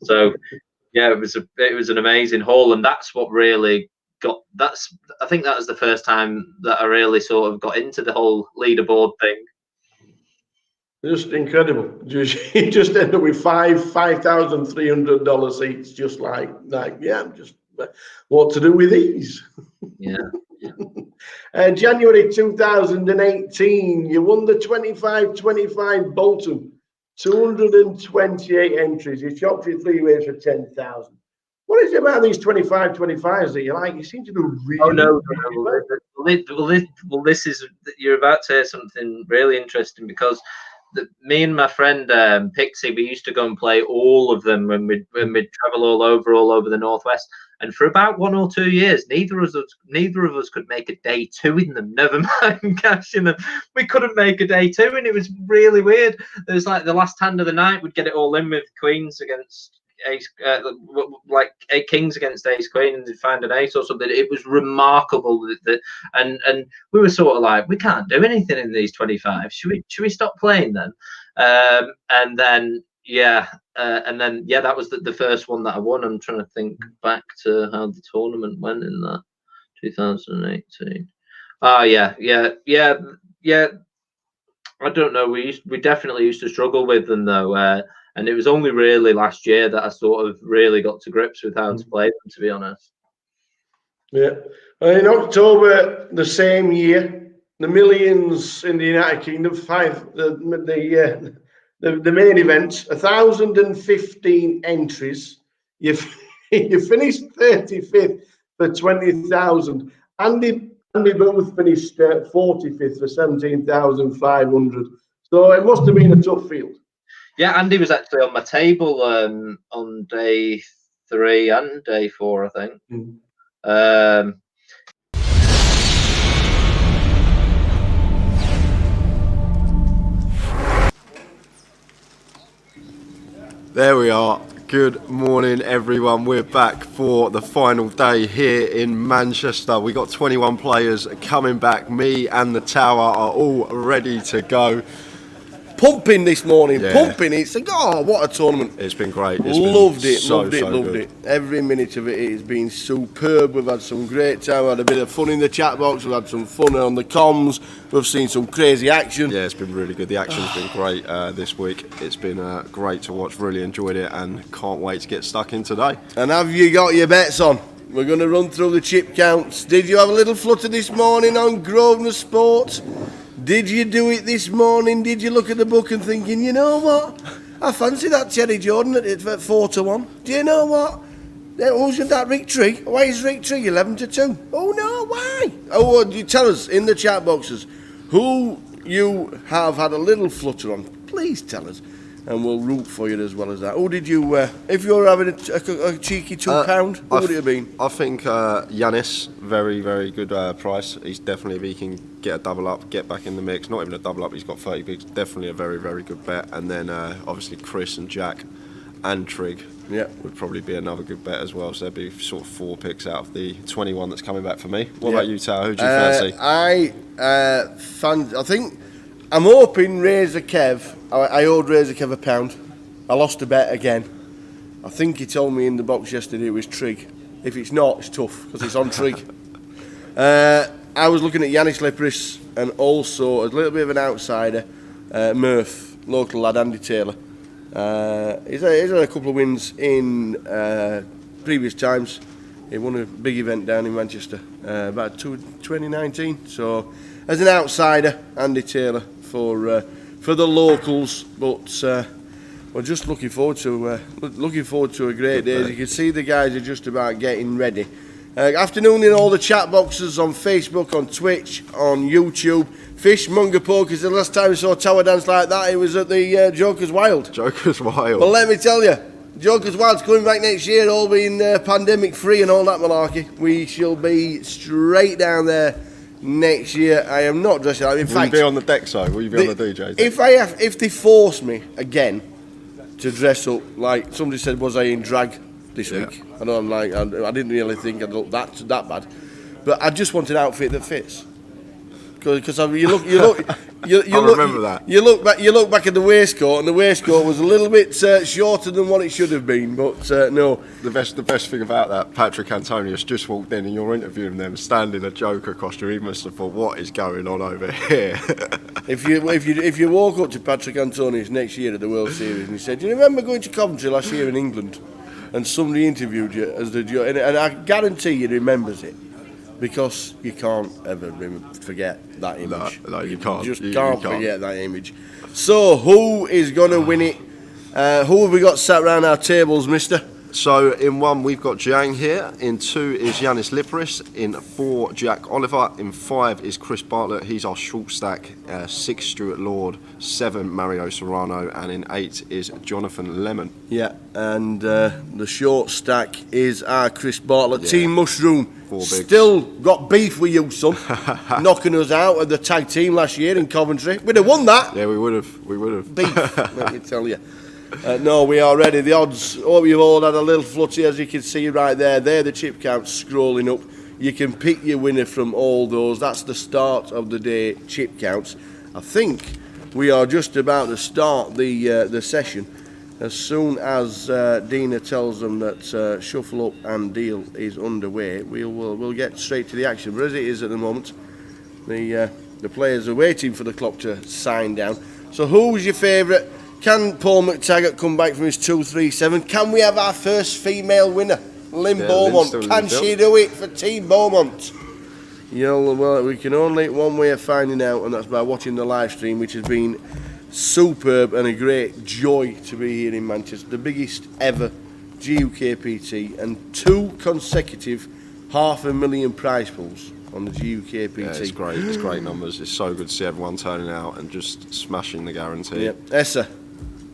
So yeah, it was an amazing haul, and that's what really I think that was the first time that I really sort of got into the whole leaderboard thing. Just incredible. You just end up with $5,300 seats, just like yeah, just what to do with these? Yeah. January 2018, you won the 25-25 Bolton, 228 entries. You chopped your 3 ways for 10,000. What is it about these 25-25s that you like? You seem to do really. Oh no! Well, this is you're about to say something really interesting because. Me and my friend Pixie, we used to go and play all of them when we'd travel all over the Northwest. And for about 1 or 2 years, neither of us could make a day 2 in them. Never mind cashing them. We couldn't make a day 2, and it was really weird. It was like the last hand of the night, we'd get it all in with queens against ace, like 8 kings against ace queen, and they'd find an ace or something. It was remarkable and we were sort of like, we can't do anything in these 25. Should we stop playing then? And then that was the first one that I won. I'm trying to think back to how the tournament went in that 2018. Oh yeah. I don't know. We definitely used to struggle with them though. And it was only really last year that I sort of really got to grips with how to play them, to be honest. Yeah. In October the same year, the Millions in the United Kingdom, the main event, 1,015 entries. You finished 35th for 20,000. Andy both finished 45th for 17,500. So it must have been a tough field. Yeah, Andy was actually on my table on day 3 and day 4, I think. There we are. Good morning, everyone. We're back for the final day here in Manchester. We got 21 players coming back. Me and the tower are all ready to go. pumping this morning, Yeah. pumping. It's like, oh, what a tournament. It's been great. Loved it. Loved It. Every minute of it has been superb. We've had some great time. We had a bit of fun in the chat box. We've had some fun on the comms. We've seen some crazy action. Yeah, it's been really good. The action's been great this week. It's been great to watch. Really enjoyed it and can't wait to get stuck in today. And have you got your bets on? We're going to run through the chip counts. Did you have a little flutter this morning on Grosvenor Sport? Did you do it this morning? Did you look at the book and thinking, you know what? I fancy that Terry Jordan at 4-1. Do you know what? Wasn't that Rick Trigg? Why is Rick Trigg 11-2? Oh no, why? Oh, you tell us in the chat boxes who you have had a little flutter on. Please tell us, and we'll root for you as well as that. Who did you? If you were having a cheeky £2, who would it have been? I think Yanis, very, very good price. He's definitely, if he can get a double up, get back in the mix. Not even a double up, he's got 30 bigs. Definitely a very, very good bet. And then obviously Chris and Jack and Trigg would probably be another good bet as well. So there'd be sort of 4 picks out of the 21 that's coming back for me. What about you, Tao? Who do you fancy? I think I'm hoping Razor Kev. I owed Razor Kev £1. I lost a bet again. I think he told me in the box yesterday it was Trigg. If it's not, it's tough because it's on Trigg. I was looking at Yanis Lipris and also a little bit of an outsider, Murph, local lad Andy Taylor. He's had a couple of wins in previous times. He won a big event down in Manchester about 2019. So, as an outsider, Andy Taylor for the locals. But we're just looking forward to a great day. As you can see, the guys are just about getting ready. Afternoon in all the chat boxes on Facebook, on Twitch, on YouTube. Fishmonger Pokers, the last time I saw Tower dance like that, it was at the Joker's Wild. Joker's Wild. Well, let me tell you, Joker's Wild's coming back next year, all being pandemic free and all that malarkey. We shall be straight down there next year. I am not dressing up. In fact, will you be on the deck, so? Will you be on the DJ? If they force me again to dress up, like somebody said, was I in drag this week? I know I'm like, I didn't really think I'd look that bad, but I just want an outfit that fits. Because you look back at the waistcoat, and the waistcoat was a little bit shorter than what it should have been. But no, the best thing about that, Patrick Antonius just walked in, and you're interviewing them, standing in a Joker costume. He must have thought, what is going on over here? if you walk up to Patrick Antonius next year at the World Series and he said, "Do you remember going to Coventry last year in England?" and somebody interviewed you as the and I guarantee he remembers it. Because you can't ever forget that image. No, you can't. You can't forget that image. So, who is going to win it? Who have we got sat around our tables, mister? So, in 1, we've got Jiang here. In 2 is Yanis Lipris. In 4, Jack Oliver. In 5 is Chris Bartlett. He's our short stack. 6, Stuart Lord. 7, Mario Serrano. And in 8 is Jonathan Lemon. Yeah, and the short stack is our Chris Bartlett. Yeah. Team Mushroom. 4 bigs. Still got beef with you, son. Knocking us out of the tag team last year in Coventry. We'd have won that. Yeah, we would have. Beef, let me tell you. No, we are ready. The odds, hope you've all had a little flutty, as you can see right there. They're the chip counts scrolling up. You can pick your winner from all those. That's the start of the day chip counts. I think we are just about to start the session. As soon as Dina tells them that Shuffle Up and Deal is underway, we'll get straight to the action. But as it is at the moment, the players are waiting for the clock to sign down. So who's your favourite? Can Paul McTaggart come back from his 2-3-7? Can we have our first female winner? Lynn Beaumont. Can she do it for Team Beaumont? You know, well, we can only one way of finding out, and that's by watching the live stream, which has been superb and a great joy to be here in Manchester. The biggest ever GUKPT and 2 consecutive $500,000 prize pools on the GUKPT. Yeah, it's great. It's great numbers. It's so good to see everyone turning out and just smashing the guarantee. Yep. Essa.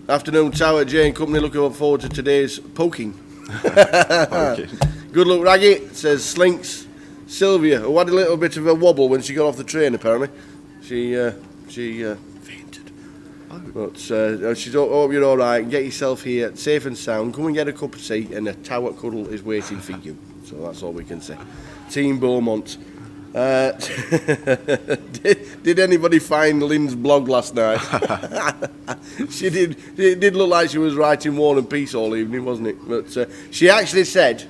Afternoon, Tower J and Company. Looking forward to today's poking. Good luck, Raggy, says Slinks. Sylvia, who had a little bit of a wobble when she got off the train, apparently. She fainted. But she's hope you're all right. Get yourself here, safe and sound. Come and get a cup of tea, and a Tower cuddle is waiting for you. So that's all we can say. Team Beaumont. Did anybody find Lynn's blog last night? She did. It did look like she was writing War and Peace all evening, wasn't it? But she actually said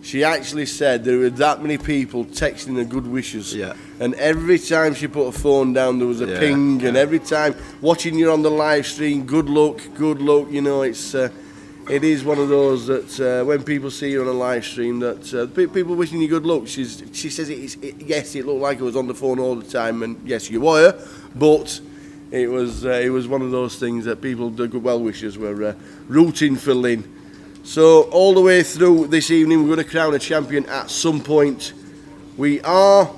there were that many people texting her good wishes. Yeah. And every time she put her phone down, there was a ping. And every time watching you on the live stream, good luck. You know, it is one of those that when people see you on a live stream, that people wishing you good luck. She says yes, it looked like I was on the phone all the time, and yes, you were, but it was one of those things that people, the good well wishers, were rooting for Lynn. So all the way through this evening, we're going to crown a champion at some point. We are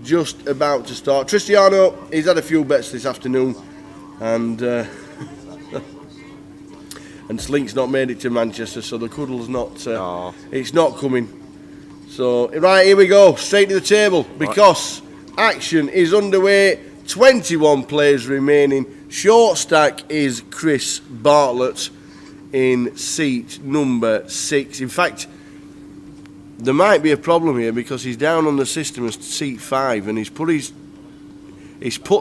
just about to start. Cristiano, he's had a few bets this afternoon, and. And Slink's not made it to Manchester, so the cuddle's not. It's not coming. So right, here we go, straight to the table, because action is underway. 21 players remaining. Short stack is Chris Bartlett in seat number 6. In fact, there might be a problem here because he's down on the system as seat 5, and he's put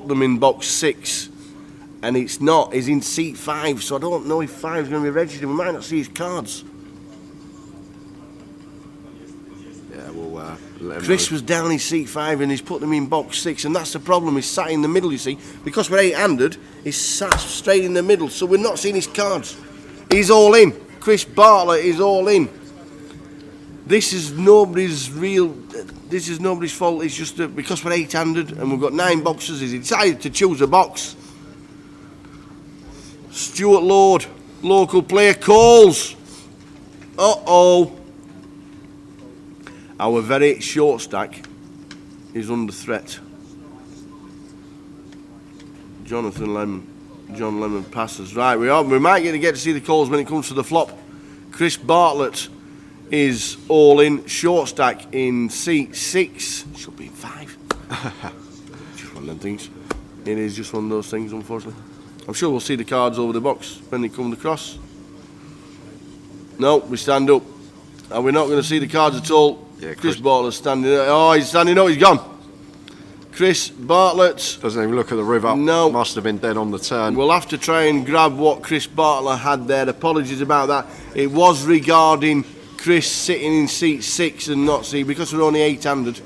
them in box 6. And he's in seat 5, so I don't know if 5 is going to be registered. We might not see his cards. Yeah, we'll let him Chris know. was down in seat 5 and he's put them in box 6, and that's the problem. He's sat in the middle, you see. Because we're 8-handed, he's sat straight in the middle, so we're not seeing his cards. He's all in. Chris Bartlett is all in. This is nobody's fault. It's just that because we're 8-handed and we've got 9 boxes, he's decided to choose a box. Stuart Lord, local player, calls. Uh-oh. Our very short stack is under threat. John Lemon passes. Right, we might get to see the calls when it comes to the flop. Chris Bartlett is all in. Short stack in seat 6. Should be in 5. Just one of them things. It is just one of those things, unfortunately. I'm sure we'll see the cards over the box when they come across. No, we stand up. Are we not going to see the cards at all? Yeah, Chris Bartlett's standing up. Oh, he's standing up, he's gone. Chris Bartlett. Doesn't even look at the river. No. Must have been dead on the turn. We'll have to try and grab what Chris Bartlett had there. Apologies about that. It was regarding Chris sitting in seat 6 and not see, because we're only 8-handed.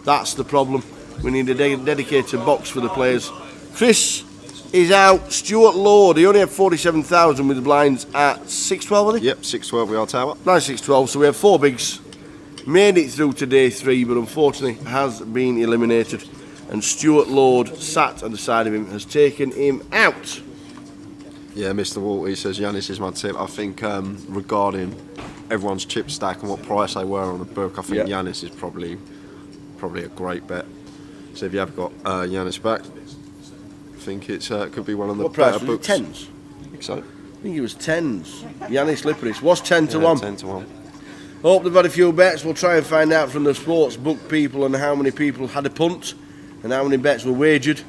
That's the problem. We need a dedicated box for the players. Chris is out. Stuart Lord, he only had 47,000 with the blinds at 6-12, was he? Yep, 6-12 we are tower. Nice 6-12, so we have 4 bigs. Made it through to day 3, but unfortunately has been eliminated. And Stuart Lord, sat on the side of him, has taken him out. Yeah, Mr. Walt, he says Yanis is my tip. I think regarding everyone's chip stack and what price they were on the book, I think Yanis is probably a great bet. So if you have got Yanis back, I think it could be one of the better books. What price was it? 10s? I think so. I think it was 10s. Yanis Liparis was 10 to 1. 10 to 1. Hope they've had a few bets. We'll try and find out from the sports book people and how many people had a punt and how many bets were wagered.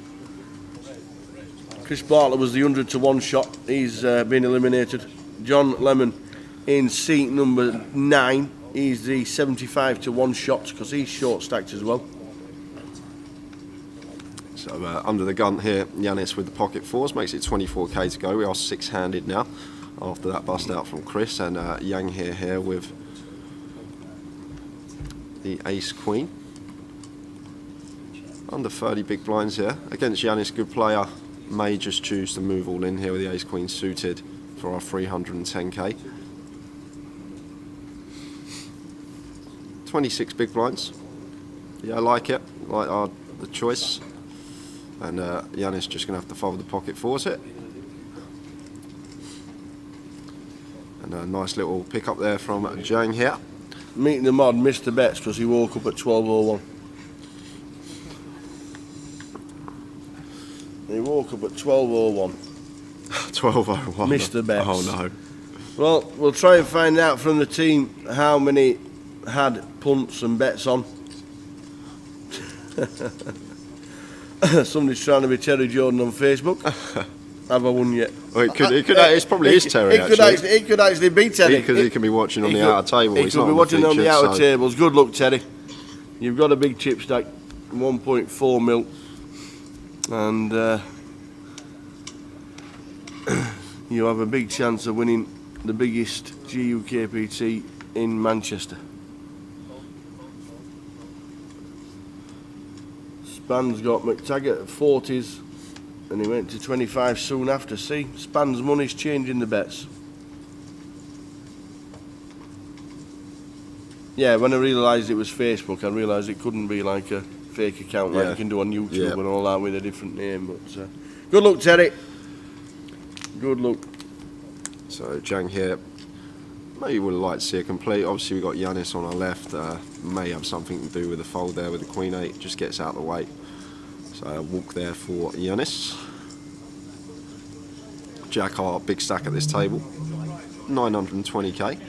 Chris Bartlett was the 100 to 1 shot. He's been eliminated. John Lemon in seat number 9. He's the 75 to 1 shot because he's short stacked as well. So under the gun here, Yanis with the pocket 4s makes it 24k to go. We are 6-handed now after that bust out from Chris, and Yang here with the ace queen. Under 30 big blinds here. Against Yanis, good player, may just choose to move all in here with the ace queen suited for our 310k. 26 big blinds. Yeah, I like it. Like the choice. And Yanis just going to have to follow the pocket 4s here. And a nice little pick up there from Jang here. Meeting the mod missed the bets because he woke up at 12:01. He woke up at 12:01. 12:01. Missed the bets. Oh no. Well, we'll try and find out from the team how many had punts and bets on. Somebody's trying to be Terry Jordan on Facebook. Have I won yet? Well, it's probably his Terry, actually. It could actually be Terry. Because he can be watching on the outer table. He could be watching on the outer tables. Good luck, Terry. You've got a big chip stack. 1.4 mil, and you have a big chance of winning the biggest GUKPT in Manchester. Span's got McTaggart at 40s, and he went to 25 soon after. See, Span's money's changing the bets. Yeah, when I realised it was Facebook, I realised it couldn't be like a fake account like you can do on YouTube and all that with a different name. But good luck, Terry. Good luck. So Jang here. Maybe would like to see a complete. Obviously we've got Giannis on our left. May have something to do with the fold there with the Queen 8. Just gets out of the way. So a walk there for Giannis. Jack, our big stack at this table. 920k.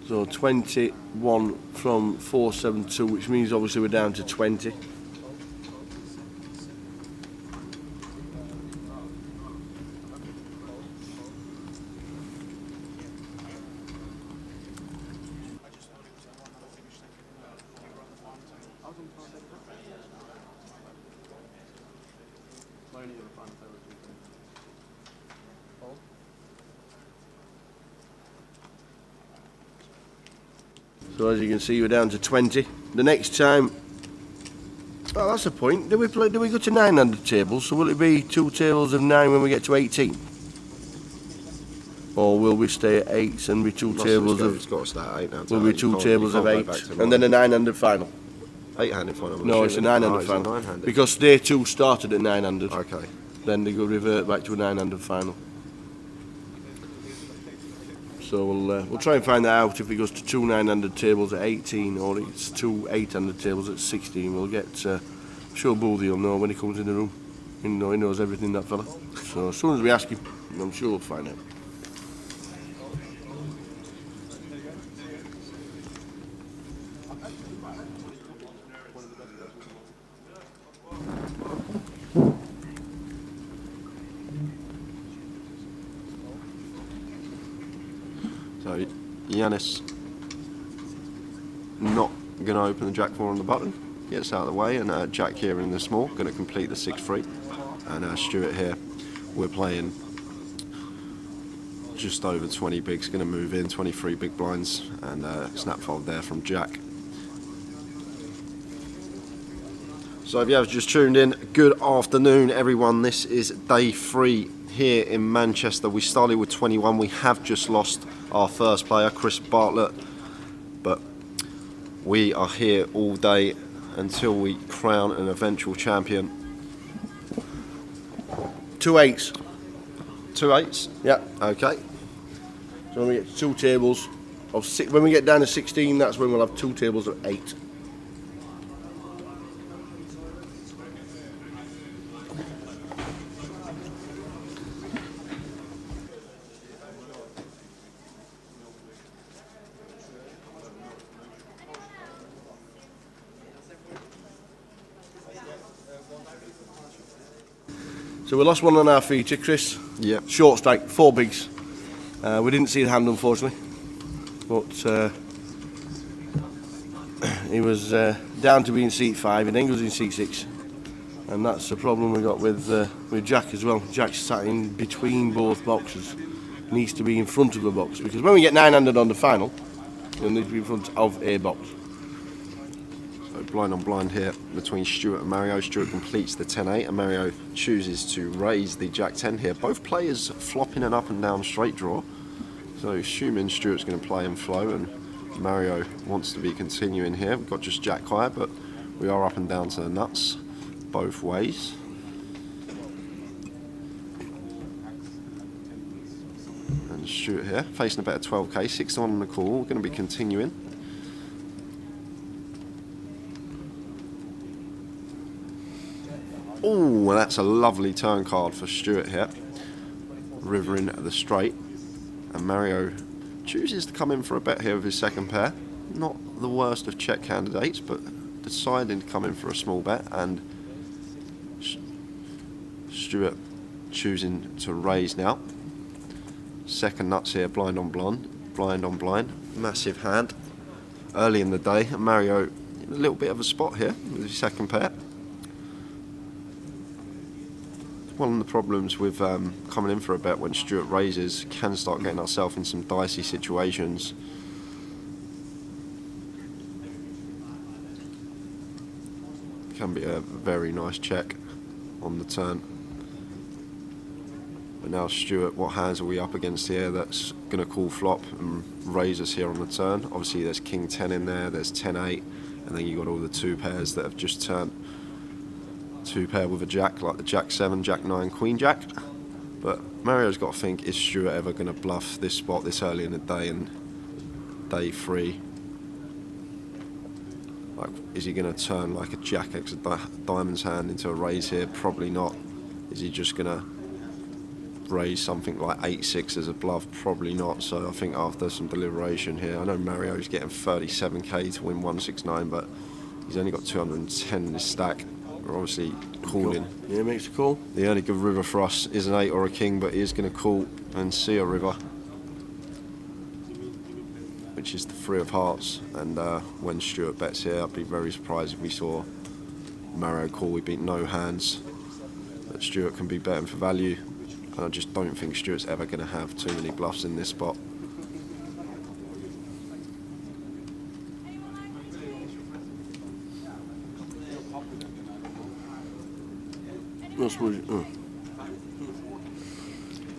So 21 from 472, which means obviously we're down to 20. So as you can see, we're down to 20. The next time, well, that's a point. Do we go to 900 tables? So will it be 2 tables of 9 when we get to 18? Or will we stay at 8 and be 2 tables of? It's got to stay at 8 now. Will be 2 tables of 8 and then a 900 final? 8-handed final. No, it's a 900 final. Because day 2 started at 900. Okay. Then they go revert back to a 900 final. So we'll try and find that out if it goes to 2 900 tables at 18 or it's 2 800 tables at 16. We'll get, I'm sure Boothie will know when he comes in the room. He knows everything, that fella. So as soon as we ask him, I'm sure we'll find out. So Giannis not going to open the Jack 4 on the button, gets out of the way, and Jack here in the small going to complete the 6-3, and Stuart here, we're playing just over 20 bigs, going to move in 23 big blinds, and snap fold there from Jack. So if you have just tuned in, good afternoon everyone. This is day 3 here in Manchester. We started with 21. We have just lost our first player, Chris Bartlett, but we are here all day until we crown an eventual champion. 2 8s. 2 8s? Yeah. Okay. So when we get to 2 tables of 6, when we get down to 16, that's when we'll have 2 tables of 8. So we lost one on our feature, Chris. Yeah. Short strike, 4 bigs. We didn't see the hand, unfortunately, but he was down to being seat 5, and then goes in seat 6, and that's the problem we got with Jack as well. Jack's sat in between both boxes. Needs to be in front of the box, because when we get 900 on the final, he'll need to be in front of a box. So blind on blind here between Stuart and Mario. Stuart completes the 10-8 and Mario chooses to raise the Jack 10 here. Both players flopping an up and down straight draw. So assuming Stuart's going to play and flow, and Mario wants to be continuing here. We've got just Jack high, but we are up and down to the nuts both ways. And Stuart here facing a bet of 12k, 6-1 on the call. We're going to be continuing. Oh, that's a lovely turn card for Stuart here. Rivering the straight. And Mario chooses to come in for a bet here with his second pair. not the worst of check candidates, but deciding to come in for a small bet, and Stuart choosing to raise now. Second nuts here, blind on blind, massive hand. Early in the day, Mario in a little bit of a spot here with his second pair. One of the problems with coming in for a bet when Stuart raises, can start getting ourselves in some dicey situations. Can be a very nice check on the turn. But now Stuart, what hands are we up against here that's going to call flop and raise us here on the turn? Obviously there's King 10 in there, there's 10-8, and then you've got all the 2 pairs that have just turned 2 pair with a jack, like the Jack 7, Jack 9, Queen Jack. But Mario's got to think, is Stuart ever going to bluff this spot this early in the day and day 3? Like, is he going to turn like a Jack X of diamonds hand into a raise here? Probably not. Is he just going to raise something like 8-6 as a bluff? Probably not. So I think after some deliberation here, I know Mario's getting 37k to win 169, but he's only got 210 in his stack. We're obviously calling. Yeah, makes a call. The only good river for us is an 8 or a king, but he is going to call and see a river, which is the 3 of hearts. And when Stuart bets here, I'd be very surprised if we saw Mario call. We beat no hands that Stuart can be betting for value, and I just don't think Stuart's ever going to have too many bluffs in this spot.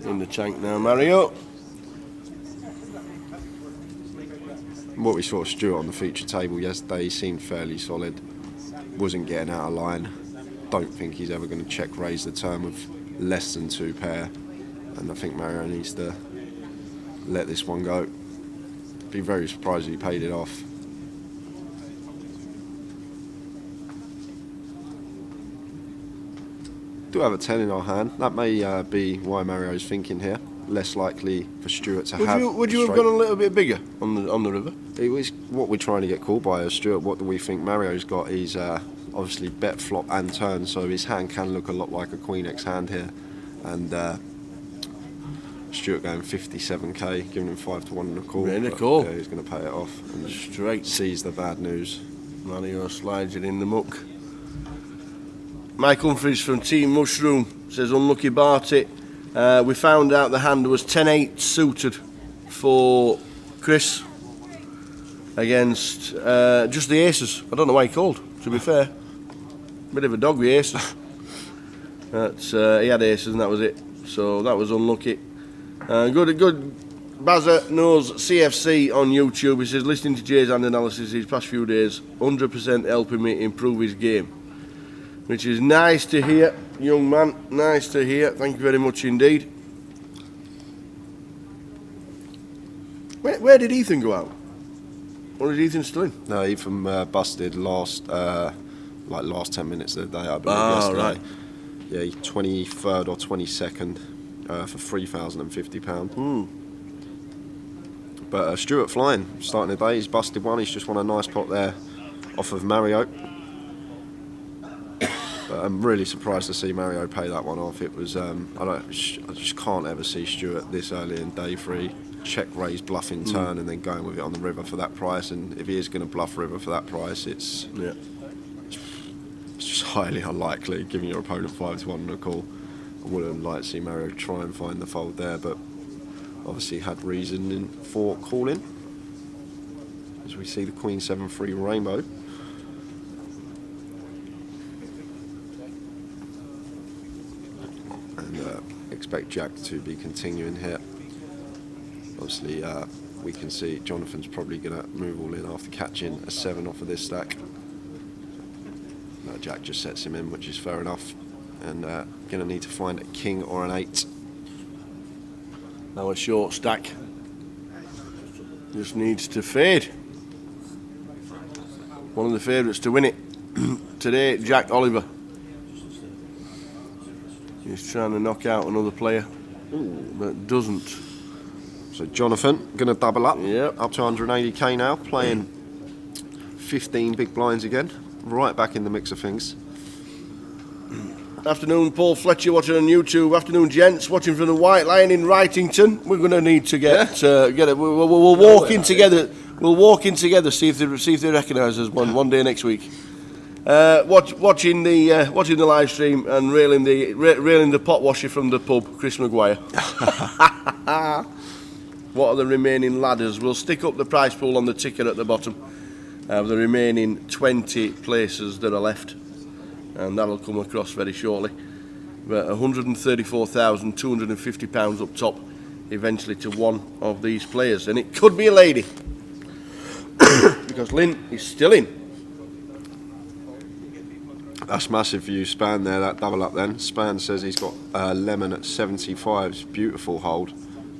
In the tank now, Mario. What we saw Stuart on the feature table yesterday, he seemed fairly solid, wasn't getting out of line. Don't think he's ever going to check raise the turn with less than 2 pair, and I think Mario needs to let this one go. Be very surprised if he paid it off. Do have a 10 in our hand. That may be why Mario's thinking here. Less likely for Stuart to have. Would you have gone a little bit bigger on the river? It was what we're trying to get called by. Stuart, what do we think Mario's got? He's obviously bet flop and turn, so his hand can look a lot like a Queen X hand here. And Stuart going 57k, giving him 5 to 1 and a call. Really call. Yeah, he's going to pay it off and Straight. sees the bad news. Mario slides it in the muck. Mike Humphries from Team Mushroom says, unlucky Barty. We found out the hand was 10-8 suited for Chris against just the aces. I don't know why he called, to be fair. Bit of a dog with aces. He had aces and that was it. So that was unlucky. Good. Bazza knows CFC on YouTube. He says, listening to Jay's hand analysis these past few days, 100% helping me improve his game. Which is nice to hear, young man. Nice to hear. Thank you very much indeed. Where did Ethan go out? Or is Ethan still in? No, Ethan busted last 10 minutes of the day, I believe, yesterday. Right. Yeah, 23rd or 22nd for £3,050. But Stuart flying, starting the day. He's busted one. He's just won a nice pot there off of Mario. But I'm really surprised to see Mario pay that one off. It was I just can't ever see Stuart this early in day 3 check raise bluffing turn and then going with it on the river for that price. And if he is going to bluff river for that price, it's just highly unlikely, giving your opponent 5 to 1 and a call. I wouldn't like to see Mario try and find the fold there, but obviously had reason for calling. As we see the Queen 7-3 rainbow. Expect Jack to be continuing here. Obviously we can see Jonathan's probably going to move all in after catching a 7 off of this stack. Jack just sets him in, which is fair enough, and going to need to find a king or an 8. Now a short stack. Just needs to fade. One of the favourites to win it today, Jack Oliver. He's trying to knock out another player, but doesn't. So Jonathan going to double up, Yep. up to 180k now, playing 15 big blinds again, right back in the mix of things. Afternoon, Paul Fletcher watching on YouTube. Afternoon, gents watching from the White Lion in Wrightington. We're going to need to get it. We'll walk in together. We'll walk in together. See if they recognise us one day next week. Watching the live stream and railing the pot washer from the pub, Chris Maguire. What are the remaining ladders? We'll stick up the prize pool on the ticker at the bottom of the remaining 20 places that are left, and that'll come across very shortly. But £134,250 up top, eventually to one of these players, and it could be a lady because Lynn is still in. That's massive for you, Span, there, that double up then. Span says he's got Lemon at 75, it's beautiful hold.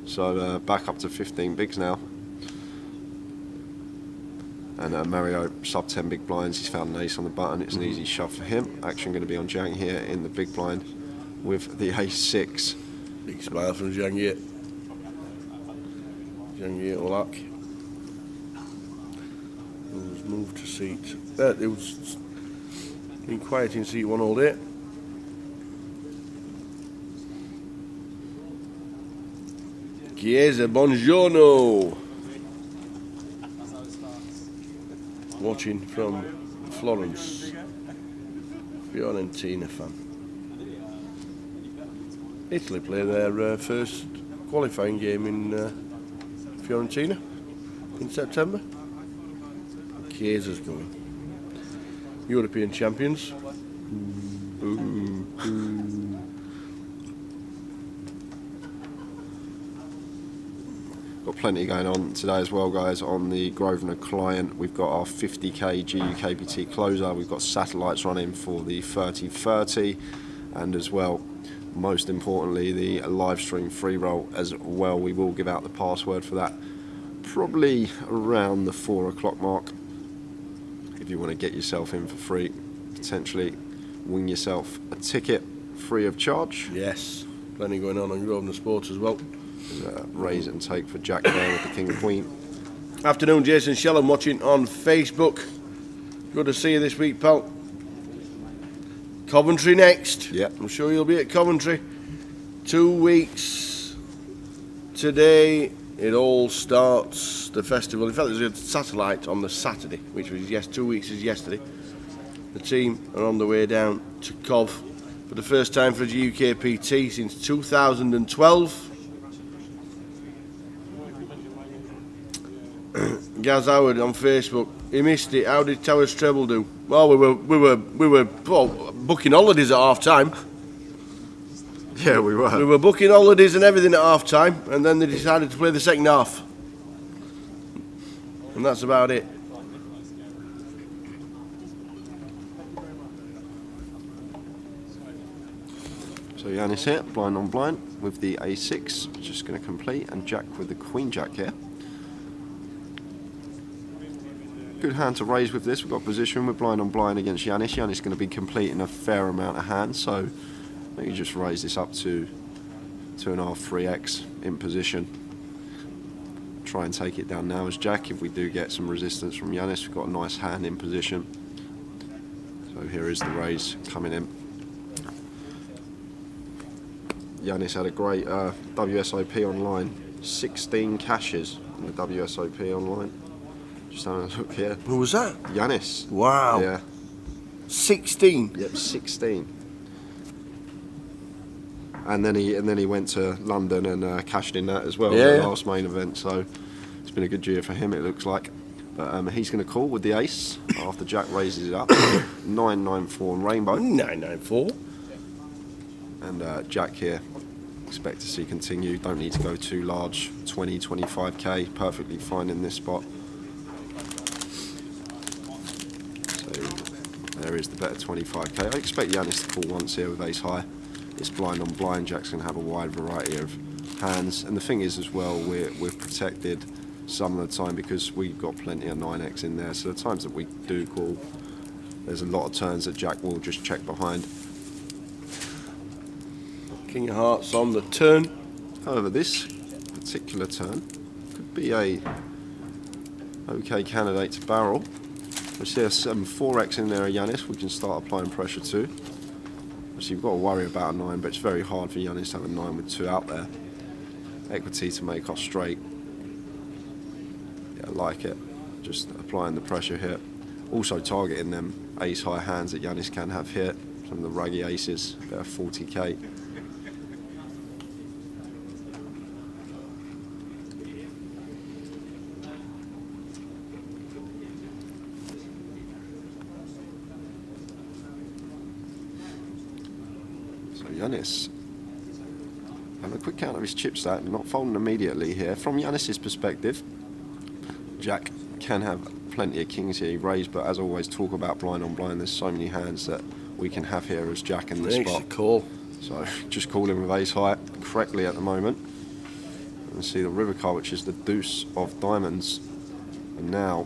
So back up to 15 bigs now. And Mario sub 10 big blinds, he's found an ace on the button, it's an easy shove for him. Action going to be on Jang here in the big blind with the ace 6. Big smile from Jangir. Jangir Olak. Who's moved to seat. It was been quiet in seat 1 all day. Chiesa, buongiorno. Watching from Florence. Fiorentina fan. Italy play their first qualifying game in Fiorentina in September. Chiesa's going. European champions. Got plenty going on today as well, guys. On the Grosvenor client, we've got our 50k GUKPT closer. We've got satellites running for the 30-30, and as well, most importantly, the live stream free roll as well. We will give out the password for that probably around the 4 o'clock mark. If you want to get yourself in for free, potentially win yourself a ticket free of charge. Yes, plenty going on Grosvenor Sports as well. Raise it and take for Jack there with the King and Queen. Afternoon, Jason Shellham watching on Facebook. Good to see you this week, pal. Coventry next. Yeah, I'm sure you'll be at Coventry. 2 weeks today. It all starts, the festival. In fact, there's a satellite on the Saturday, which was 2 weeks is yesterday. The team are on the way down to Cov for the first time for GUKPT since 2012. Gaz Howard on Facebook. He missed it. How did Towers Treble do? Well, we were booking holidays at half time. Yeah, we were. We were booking holidays and everything at half time, and then they decided to play the second half, and that's about it. So Yanis here, blind on blind with the A6, just going to complete, and Jack with the Queen Jack here. Good hand to raise with this. We've got position. We're blind on blind against Yanis. Yanis going to be completing a fair amount of hands, so maybe just raise this up to 2.5, 3x in position. Try and take it down now as Jack. If we do get some resistance from Yanis, we've got a nice hand in position. So here is the raise coming in. Yanis had a great WSOP online. 16 cashes in the WSOP online. Just having a look here. Who was that? Yanis. Wow. Yeah. 16. Yep, 16. And then he went to London and cashed in that as well. Yeah. The last main event. So it's been a good year for him, it looks like. But he's going to call with the ace after Jack raises it up. 994 on rainbow. 994. And Jack here. Expect to see continue. Don't need to go too large. 20, 25k. Perfectly fine in this spot. There is the better 25k. I expect Yanis to call once here with ace high. It's blind on blind. Jack's going to have a wide variety of hands. And the thing is as well, we've protected some of the time because we've got plenty of 9x in there. So the times that we do call, there's a lot of turns that Jack will just check behind. King of Hearts on the turn. However, this particular turn could be a okay candidate to barrel. We see a 4x in there, Yanis. We can start applying pressure too. Obviously, you've got to worry about a 9, but it's very hard for Yanis to have a 9 with 2 out there. Equity to make off straight. Yeah, I like it. Just applying the pressure here. Also targeting them ace high hands that Yanis can have here. Some of the raggy aces, about 40k. Yanis, having a quick count of his chip stack, not folding immediately here. From Yanis's perspective, Jack can have plenty of kings here. He raised, but as always, talk about blind on blind. There's so many hands that we can have here as Jack in the spot. Call. So just call him with ace high correctly at the moment. And see the river card, which is the deuce of diamonds. And now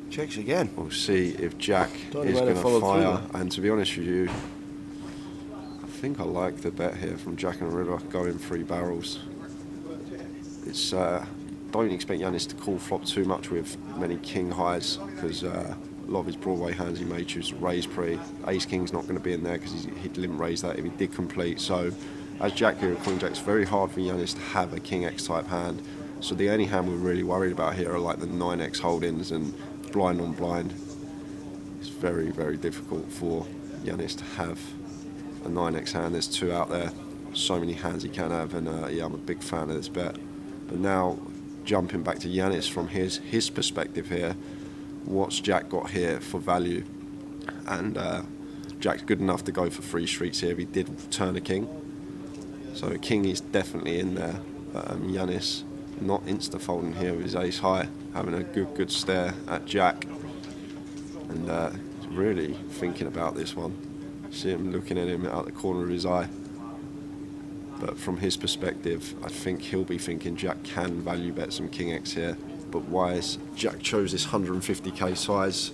checks again. We'll see if Jack is going to fire. And to be honest with you, I think I like the bet here from Jack and River, going 3 barrels. It's don't expect Yanis to call flop too much with many king highs, because a lot of his Broadway hands he may choose to raise pre. Ace king's not going to be in there because he didn't raise that if he did complete. So as Jack here at Queen Jack, it's very hard for Yanis to have a king X type hand. So the only hand we're really worried about here are like the 9x holdings and blind on blind. It's very, very difficult for Yanis to have a 9x hand. There's 2 out there, so many hands he can have, and yeah, I'm a big fan of this bet. But now jumping back to Yanis from his perspective here, what's Jack got here for value? And Jack's good enough to go for 3 streets here if he did turn a king. So king is definitely in there. Yanis not insta folding here with his ace high, having a good stare at Jack, and really thinking about this one. See him looking at him out the corner of his eye. But from his perspective, I think he'll be thinking Jack can value bet some king X here. But why is Jack chose this 150k size?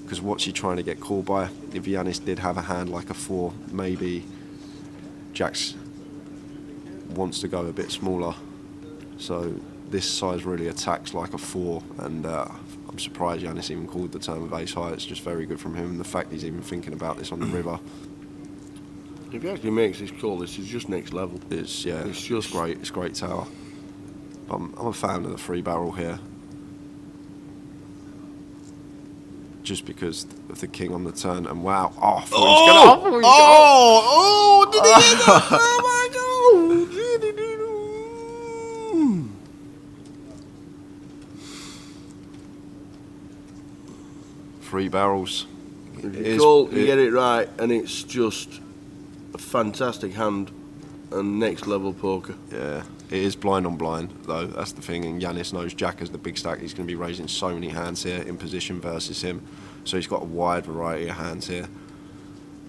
Because what's he trying to get called by? If Yanis did have a hand like a 4, maybe Jack's wants to go a bit smaller. So this size really attacks like a 4, and I'm surprised Yanis even called the turn with ace high. It's just very good from him, and the fact he's even thinking about this on the river. If he actually makes this call, this is just next level. It's just great. It's great tower. I'm a fan of the 3 barrel here, just because of the king on the turn. And wow, did he hit that? Oh my God! 3 barrels. You get it right, and it's just a fantastic hand and next level poker. Yeah, it is blind on blind though. That's the thing. And Yanis knows Jack as the big stack. He's going to be raising so many hands here in position versus him. So he's got a wide variety of hands here.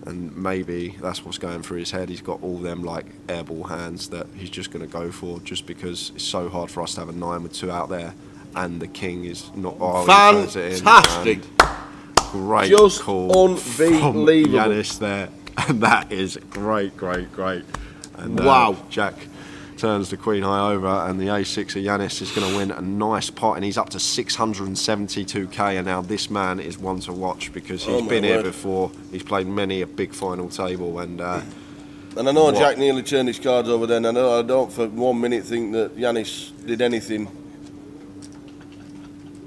And maybe that's what's going through his head. He's got all them like airball hands that he's just going to go for, just because it's so hard for us to have a 9 with 2 out there, and the king is not. Oh, fantastic! Great just call, unbelievable. From Yanis there, and that is great. And wow, Jack turns the queen high over, and the a6 of Yanis is going to win a nice pot, and he's up to 672k. And now this man is one to watch, because he's been here before. He's played many a big final table, and I know Jack nearly turned his cards over then. I don't for 1 minute think that Yanis did anything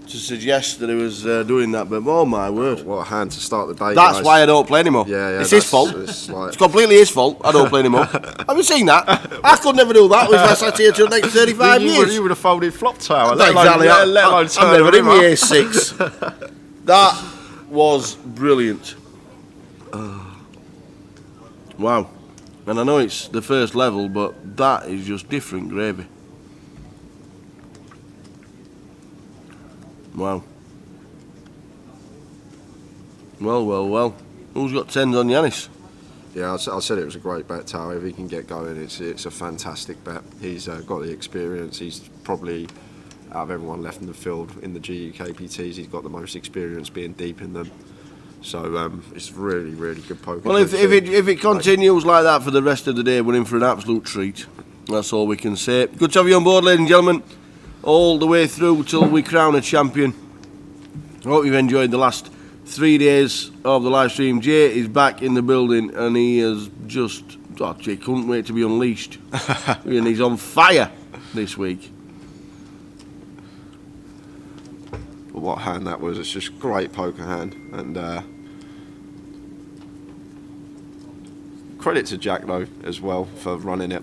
to suggest that he was doing that, but oh my word. What a hand to start the day, That's guys. why I don't play anymore. Yeah, it's his fault. It's completely his fault. I don't play anymore. Have you seen that? I could never do that if I sat here till the next 35 years. You would have folded flop tower. Exactly. I'm never in the A6. That was brilliant. Wow. And I know it's the first level, but that is just different gravy. Wow. Well. Who's got 10s on Yanis? Yeah, I said it was a great bet, Tower. If he can get going, it's a fantastic bet. He's got the experience. He's probably, out of everyone left in the field in the GUKPTs, he's got the most experience being deep in them. So it's really good poker. Well, if it continues like that for the rest of the day, we're in for an absolute treat. That's all we can say. Good to have you on board, ladies and gentlemen, all the way through till we crown a champion. I hope you've enjoyed the last 3 days of the live stream. Jay is back in the building and he is just, oh, Jay couldn't wait to be unleashed. And he's on fire this week. But what hand that was, it's just great poker hand. And credit to Jack though as well for running it.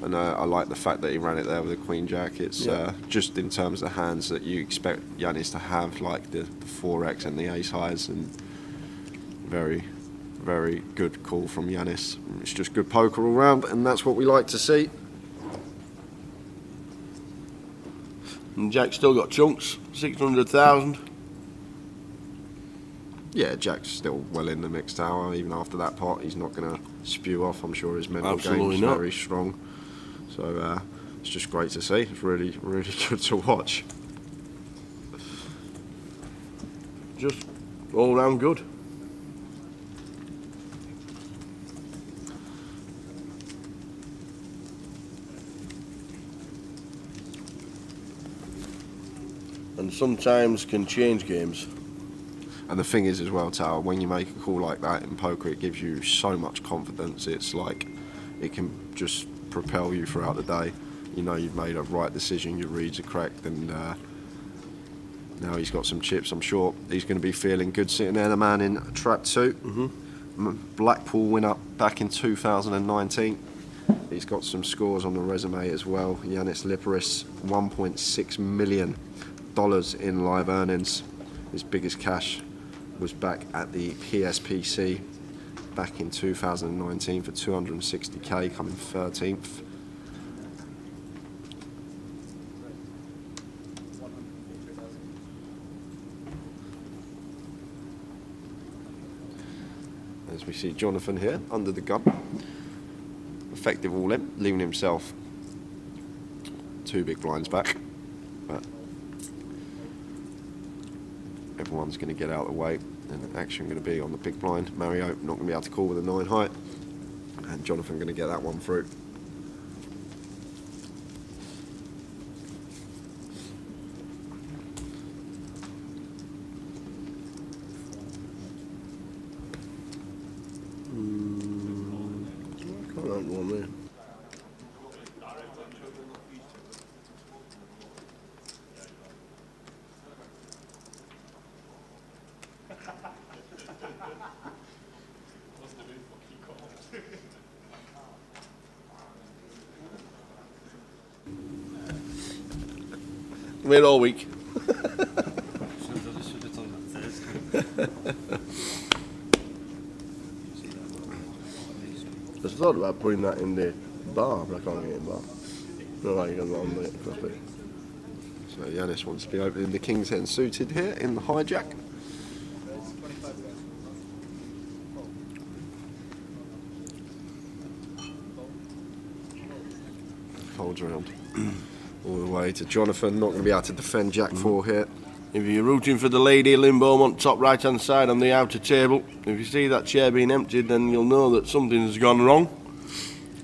And I like the fact that he ran it there with a Queen Jack. It's just in terms of hands that you expect Yanis to have, like the 4x and the ace highs, and very, very good call from Yanis. It's just good poker all round, and that's what we like to see. And Jack's still got chunks, 600,000. Yeah, Jack's still well in the mixed tower. Even after that pot, he's not going to spew off. I'm sure his mental game is very strong. So it's just great to see. It's really, really good to watch. Just all round good. And sometimes can change games. And the thing is as well, Tower, when you make a call like that in poker, it gives you so much confidence. It's like it can just propel you throughout the day. You know you've made a right decision, your reads are correct, and now he's got some chips. I'm sure he's going to be feeling good sitting there, the man in trap 2. Blackpool winner back in 2019. He's got some scores on the resume as well. Yanis Liparis, $1.6 million in live earnings. His biggest cash was back at the PSPC back in 2019 for 260k, coming 13th. As we see Jonathan here under the gun, effective all in, leaving himself 2 big blinds back, but everyone's going to get out of the way, and action going to be on the big blind. Mario not going to be able to call with a 9 high, and Jonathan going to get that one through. Can't have one there. Wait all week. I thought about putting that in the bar, but I can't get it in the bar. No, like you're on the crossbit. So Yanis wants to be opening the King's Head suited here in the hijack. Folds around all the way to Jonathan, not going to be able to defend Jack 4 here. If you're rooting for the lady, Lynn Beaumont, top right hand side on the outer table. If you see that chair being emptied, then you'll know that something has gone wrong.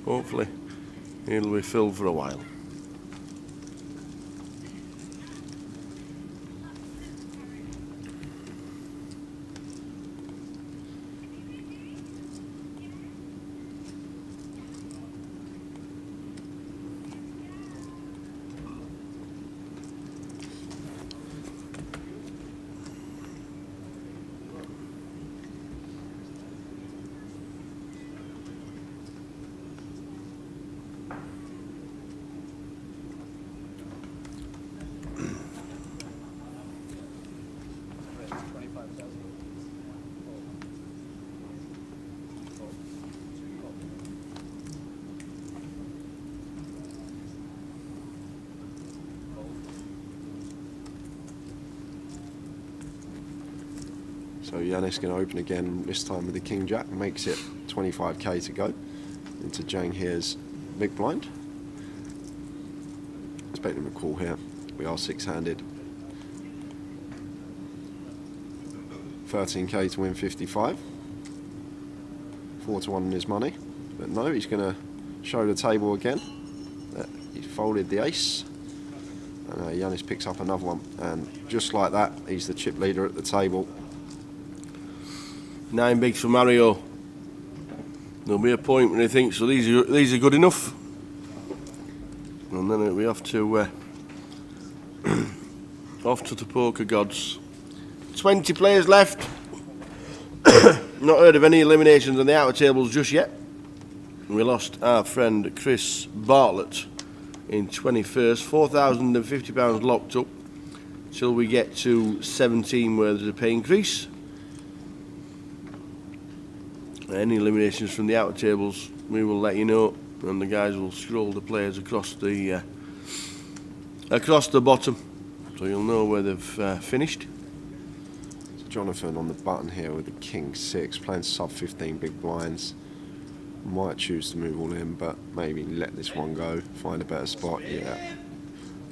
Hopefully it'll be filled for a while. So Yanis going to open again, this time with the King Jack, makes it 25k to go into Jang here's big blind. Expecting him a call here. We are 6-handed. 13k to win 55. 4 to 1 in his money. But no, he's going to show the table again. He's folded the ace. And Yanis picks up another one, and just like that, he's the chip leader at the table. 9 bigs for Mario. There'll be a point when he thinks, so these are good enough. And then we off to off to the poker gods. 20 players left. Not heard of any eliminations on the outer tables just yet. We lost our friend Chris Bartlett in 21st. £4,050 locked up till we get to 17 where there's a pay increase. Any eliminations from the outer tables, we will let you know, and the guys will scroll the players across the bottom, so you'll know where they've finished. So Jonathan on the button here with the King 6, playing sub 15 big blinds. Might choose to move all in, but maybe let this one go, find a better spot. Yeah,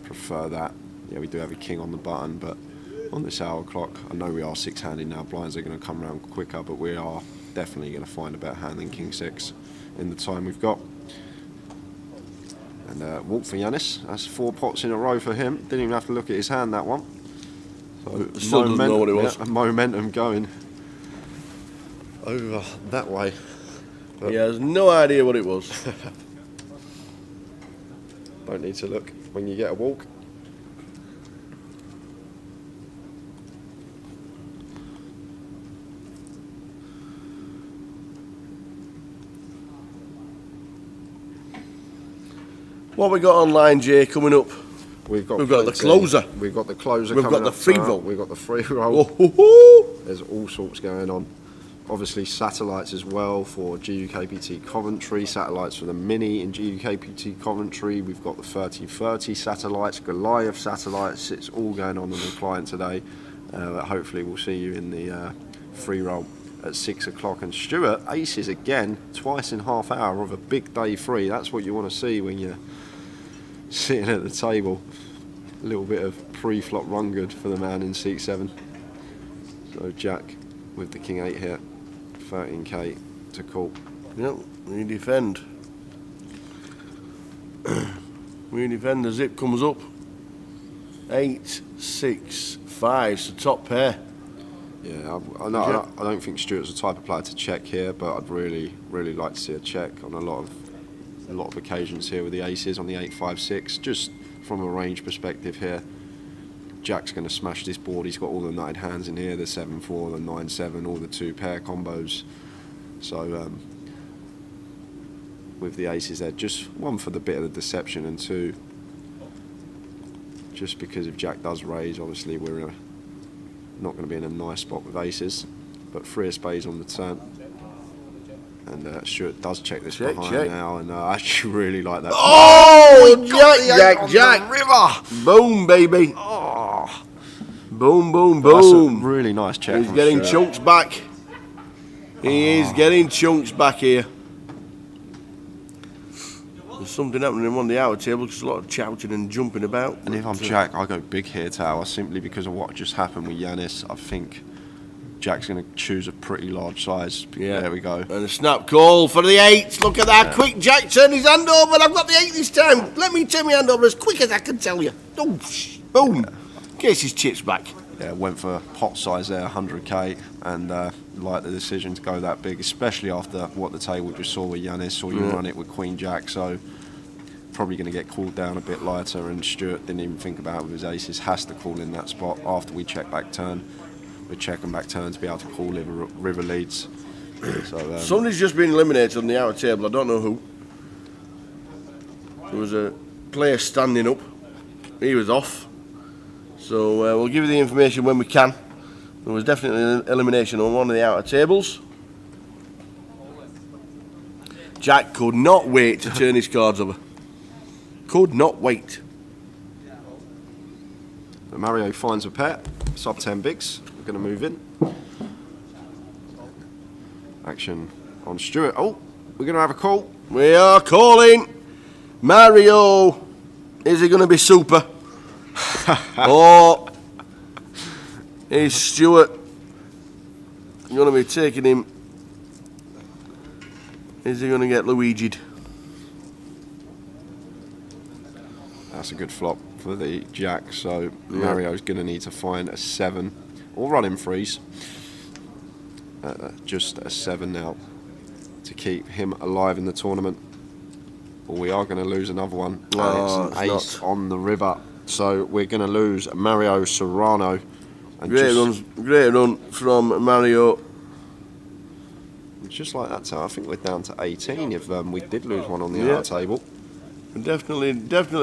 prefer that. Yeah, we do have a king on the button, but on this hour clock, I know we are 6-handed now. Blinds are going to come around quicker, but we are definitely going to find a better hand than King 6 in the time we've got. And walk for Yanis. That's 4 pots in a row for him. Didn't even have to look at his hand, that one. So still doesn't know what it was. Yeah, momentum going over that way. But he has no idea what it was. Don't need to look when you get a walk. What we got online, Jay, coming up? We've got the closer. We've got the closer. We've got coming the up free tonight. roll. We've got the free roll. Oh, There's all sorts going on. Obviously satellites as well for GUKPT Coventry, satellites for the Mini in GUKPT Coventry. We've got the 1330 satellites, Goliath satellites. It's all going on the client today. Hopefully we'll see you in the free roll at 6 o'clock. And Stuart, aces again, twice in half hour of a big day free. That's what you want to see when you're sitting at the table. A little bit of pre-flop run good for the man in seat 7. So Jack with the King 8 here, 13k to call. yep, we defend. We defend, the zip comes up. 8, 6, 5, it's the top pair. Yeah, I don't think Stuart's the type of player to check here, but I'd really like to see a check on a lot of occasions here with the aces on the 8-5-6. Just from a range perspective here, Jack's going to smash this board. He's got all the nutted hands in here, the 7-4, the 9-7, all the 2-pair combos. So with the aces there, just 1 for the bit of the deception, and 2, just because if Jack does raise, obviously we're not going to be in a nice spot with aces. But 3 of spades on the turn. And Stuart does check this behind now, and I actually really like that. Oh, Jack! River! Boom, baby! Oh, boom, boom, that's boom! a really nice check. He's getting Stuart. chunks back. He is getting chunks back here. There's something happening on the outer table. There's a lot of shouting and jumping about. And if I'm Jack, I go big here, Tower, simply because of what just happened with Yanis. I think Jack's going to choose a pretty large size. Yeah. There we go. And a snap call for the 8. Look at that. Yeah. Quick, Jack turned his hand over. I've got the 8 this time. Let me turn my hand over as quick as I can tell you. Oh, boom. In case his chips back. Yeah, went for pot size there, 100k, and like the decision to go that big, especially after what the table just saw with Yanis, saw you run it with Queen Jack, so probably going to get called down a bit lighter, and Stuart didn't even think about it with his aces, has to call in that spot after we check back turn. We check and back turn to be able to call river leads. So somebody's just been eliminated on the outer table, I don't know who. There was a player standing up, he was off. So we'll give you the information when we can. There was definitely an elimination on one of the outer tables. Jack could not wait to turn his cards over. Could not wait. Mario finds a pair, sub 10 bigs. We're going to move in. Action on Stuart. Oh, we're going to have a call. We are calling. Mario, is he going to be super? Or is Stuart going to be taking him? Is he going to get Luigi'd? That's a good flop for the jack, so Mario's going to need to find a 7 or running freeze. Just a 7 now to keep him alive in the tournament. Or we are going to lose another one. And it's an ace on the river. So we're going to lose Mario Serrano. And great run from Mario. Just like that, I think we're down to 18 if we did lose one on the outer table. We definitely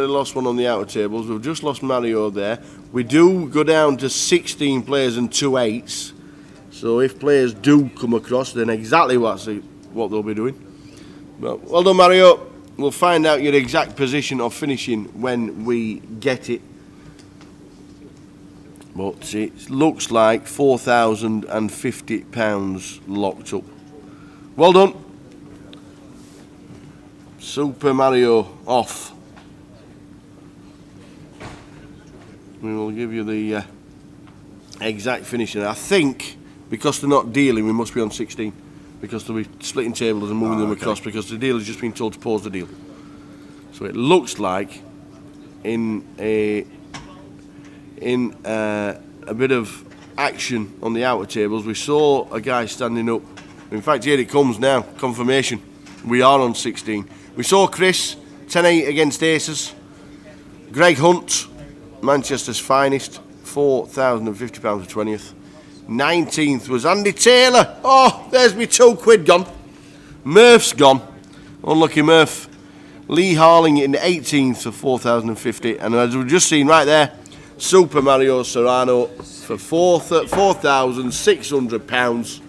lost one on the outer tables. We've just lost Mario there. We do go down to 16 players and 2 8s. So if players do come across, then exactly what they'll be doing. But well done, Mario. We'll find out your exact position of finishing when we get it. But it looks like £4,050 locked up. Well done. Super Mario off. We will give you the exact finishing. I think because they're not dealing, we must be on 16. Because they'll be splitting tables and moving them across because the dealer's just been told to pause the deal. So it looks like in a bit of action on the outer tables, we saw a guy standing up. In fact, here it comes now, confirmation. We are on 16. We saw Chris, 10-8 against Aces. Greg Hunt, Manchester's finest, £4,050 for 20th. 19th was Andy Taylor. Oh, there's me £2 gone. Murph's gone. Unlucky Murph. Lee Harling in 18th for £4,050. And as we've just seen right there, Super Mario Serrano for £4,600.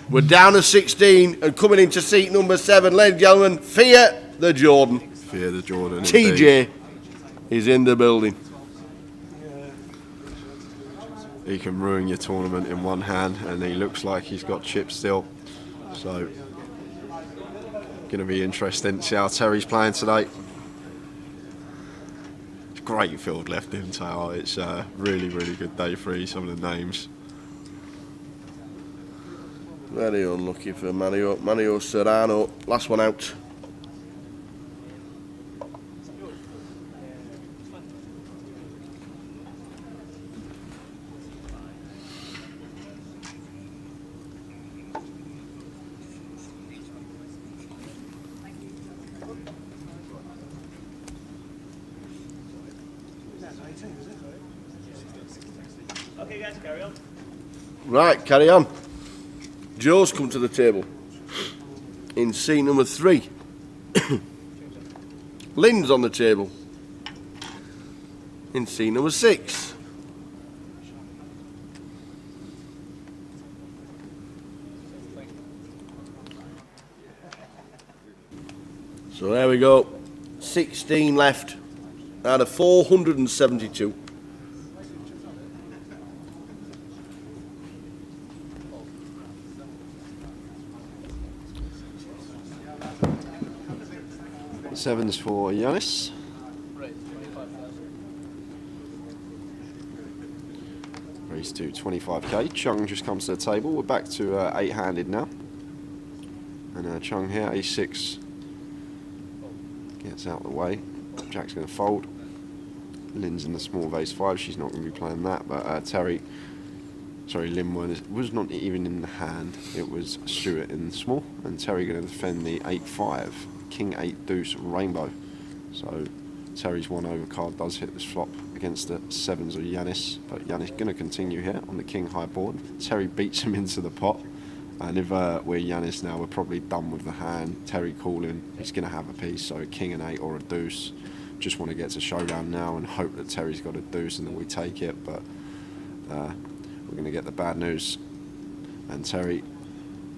We're down to 16 and coming into seat number 7. Ladies and gentlemen, Fear the Jordan. Fear the Jordan. TJ is in the building. He can ruin your tournament in one hand, and he looks like he's got chips still. So, going to be interesting to see how Terry's playing today. It's great field left in Tower. It's a really, really good day for some of the names. Very unlucky for Mario Serrano. Last one out. Okay, guys, carry on. Right, carry on. Joe's come to the table in seat number 3. Lynn's on the table in seat number 6. So there we go. 16 left out of 472. Sevens for Giannis. Raise to 25k. Chung just comes to the table. We're back to 8-handed now. And Chung here, a6, gets out of the way. Jack's going to fold. Lynn's in the small vase 5. She's not going to be playing that. But Lynn was not even in the hand. It was Stuart in the small. And Terry going to defend the 8-5. King 8 deuce rainbow. So Terry's 1 over card does hit this flop against the 7s of Giannis, but Giannis going to continue here on the king high board. Terry beats him into the pot, and if we're Giannis now, we're probably done with the hand. Terry calling, he's going to have a piece, so a king and 8 or a deuce. Just want to get to showdown now and hope that Terry's got a deuce and then we take it, but we're going to get the bad news. And Terry,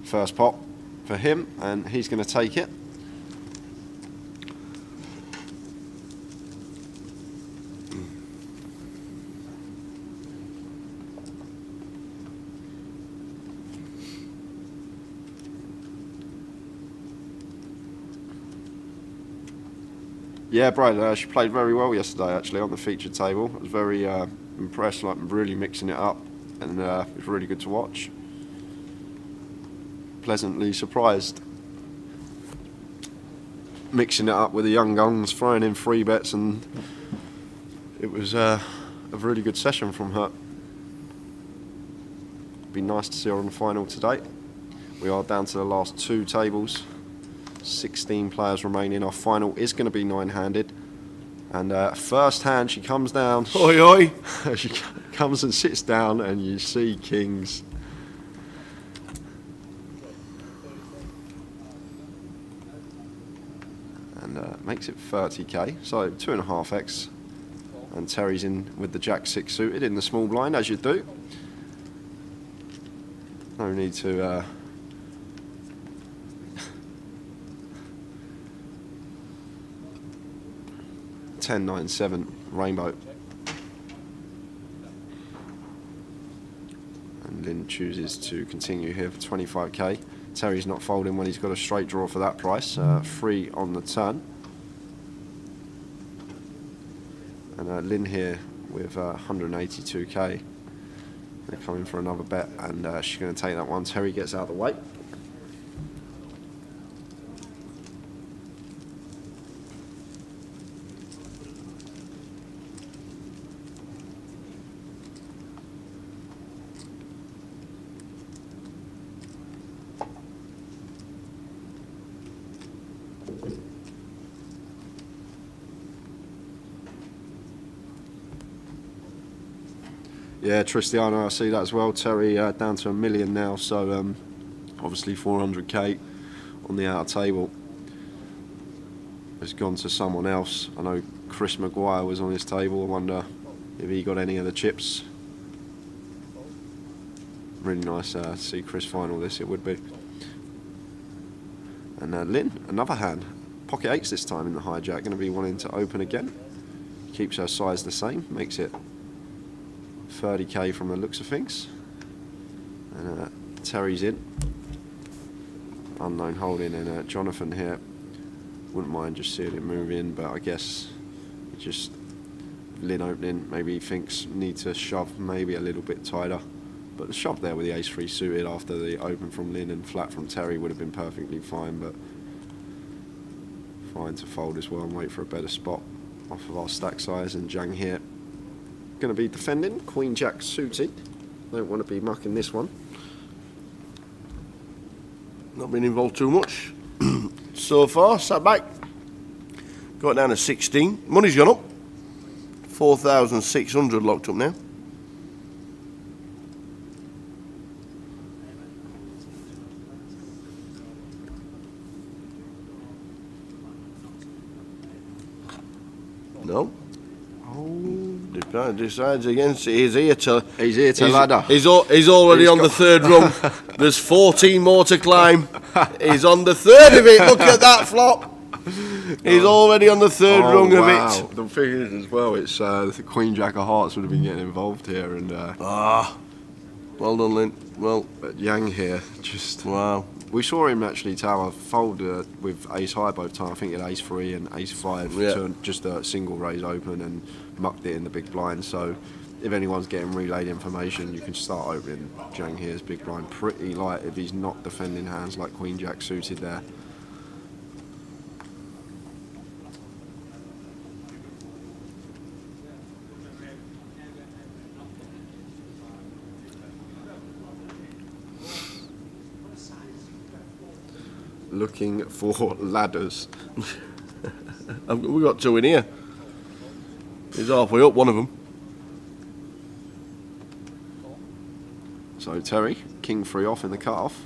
first pot for him, and he's going to take it. Yeah, Brad, she played very well yesterday, actually, on the featured table. I was very impressed, like really mixing it up, and it was really good to watch. Pleasantly surprised. Mixing it up with the young guns, throwing in free bets, and it was a really good session from her. Be nice to see her on the final today. We are down to the last 2 tables. 16 players remaining. Our final is going to be 9-handed. And first hand, she comes down. Oi, oi. She comes and sits down, and you see kings. And makes it 30k, so 2.5x. And Terry's in with the Jack 6 suited in the small blind, as you do. No need to 10-9-7 rainbow. And Lynn chooses to continue here for 25k. Terry's not folding when he's got a straight draw for that price. 3 on the turn. And Lynn here with 182k. They're coming for another bet, and she's going to take that one. Terry gets out of the way. Yeah, Tristiano, I see that as well. Terry down to $1 million now, so obviously 400k on the outer table has gone to someone else. I know Chris Maguire was on his table. I wonder if he got any of the chips. Really nice to see Chris final this, it would be. And Lynn, another hand. Pocket 8s this time in the hijack, going to be wanting to open again. Keeps her size the same, makes it 30k from the looks of things. And Terry's in. Unknown holding, and Jonathan here. Wouldn't mind just seeing him move in, but I guess just Lynn opening, maybe he thinks need to shove maybe a little bit tighter. But the shove there with the ace-3 suited after the open from Lynn and flat from Terry would have been perfectly fine, but fine to fold as well and wait for a better spot off of our stack size. And Zhang here going to be defending, Queen Jack suited. Don't want to be mucking this one. Not been involved too much so far. Sat back. Got it down to 16. Money's gone up. 4,600 locked up now. No. Decides against it. He's here to ladder. He's already on the 3rd rung. There's 14 more to climb. He's on the 3rd of it. Look at that flop. He's already on the 3rd rung of it. The thing is as well, it's the Queen Jack of Hearts would have been getting involved here, and well done, Lynn. Well, but Yang here, just wow. We saw him actually tower fold with ace high both times. I think he had ace-3 and ace-5 to just a single raise open and mucked it in the big blind. So if anyone's getting relayed information, you can start opening Zhang here's big blind pretty light if he's not defending hands like Queen Jack suited there. Looking for ladders. We got 2 in here. He's halfway up, one of them. So Terry, king 3 off in the cut-off.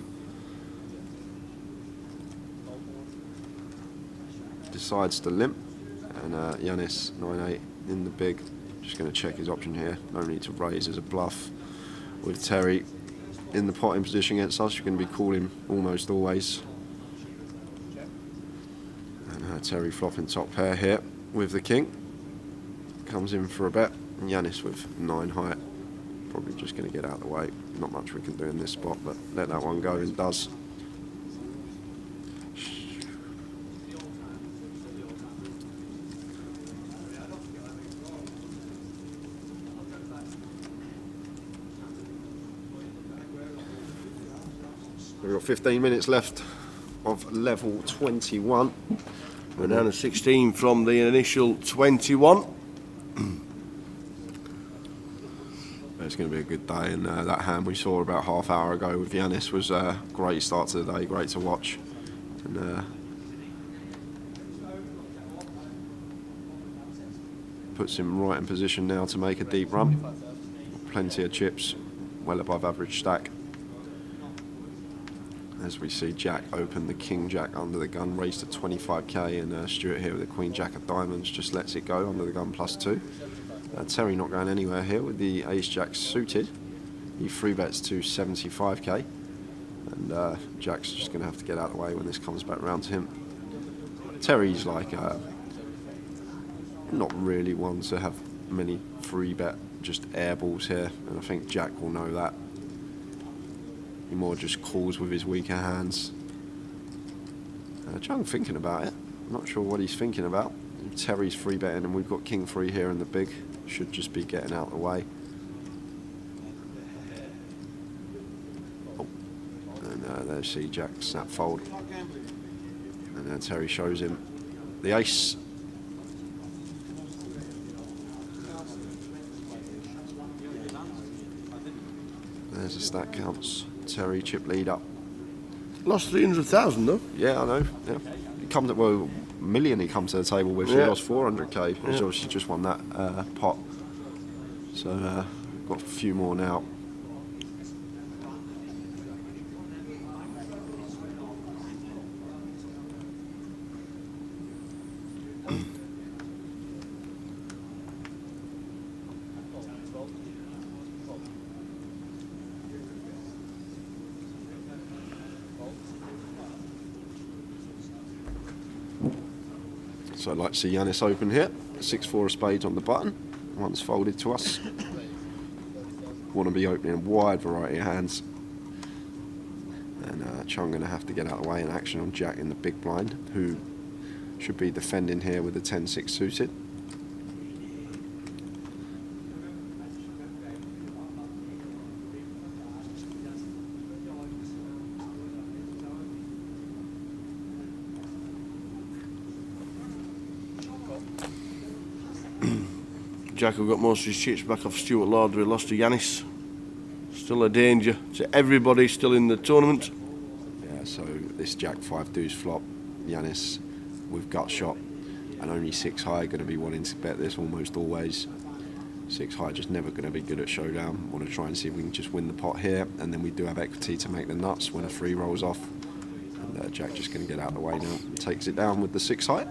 Decides to limp. And Yanis, 9-8 in the big. Just going to check his option here. No need to raise as a bluff. With Terry in the potting position against us, you're going to be calling almost always. Terry flopping top pair here with the king. Comes in for a bet. And Yanis with 9 height. Probably just going to get out of the way. Not much we can do in this spot, but let that one go and does. We've got 15 minutes left of level 21. We're down to 16 from the initial 21. it's going to be a good day, and that hand we saw about half hour ago with Yanis was a great start to the day, great to watch. And puts him right in position now to make a deep run. Plenty of chips, well above average stack. As we see Jack open the King Jack under the gun, raised to 25k, and Stuart here with the Queen Jack of Diamonds just lets it go under the gun +2. Terry not going anywhere here with the Ace Jack suited. He free bets to 75k, and Jack's just going to have to get out of the way when this comes back round to him. Terry's like not really one to have many free bet, just air balls here, and I think Jack will know that. He more just calls with his weaker hands. Chung thinking about it. I'm not sure what he's thinking about. Terry's free betting, and we've got King 3 here in the big. Should just be getting out of the way. Oh. And there you see Jack snap fold. And then Terry shows him the ace. There's the stack counts. Terry chip lead up. Lost 300,000 though. Yeah, I know. Yeah, he comes at $1 million. He comes to the table with. So he lost 400k. He's obviously just won that pot. So got a few more now. So I'd like to see Yanis open here. 6-4 of spades on the button. Once folded to us. Want to be opening a wide variety of hands. And Chung going to have to get out of the way in action on Jack in the big blind, who should be defending here with the 10-6 suited. Jack have got most of his chips back off Stuart Lord. We lost to Yanis. Still a danger to everybody still in the tournament. Yeah, so this Jack 5 deuce flop, Yanis with gut shot and only 6 high, going to be wanting to bet this almost always. 6 high just never going to be good at showdown. Want to try and see if we can just win the pot here, and then we do have equity to make the nuts when a 3 rolls off. And Jack just going to get out of the way now and takes it down with the 6 high.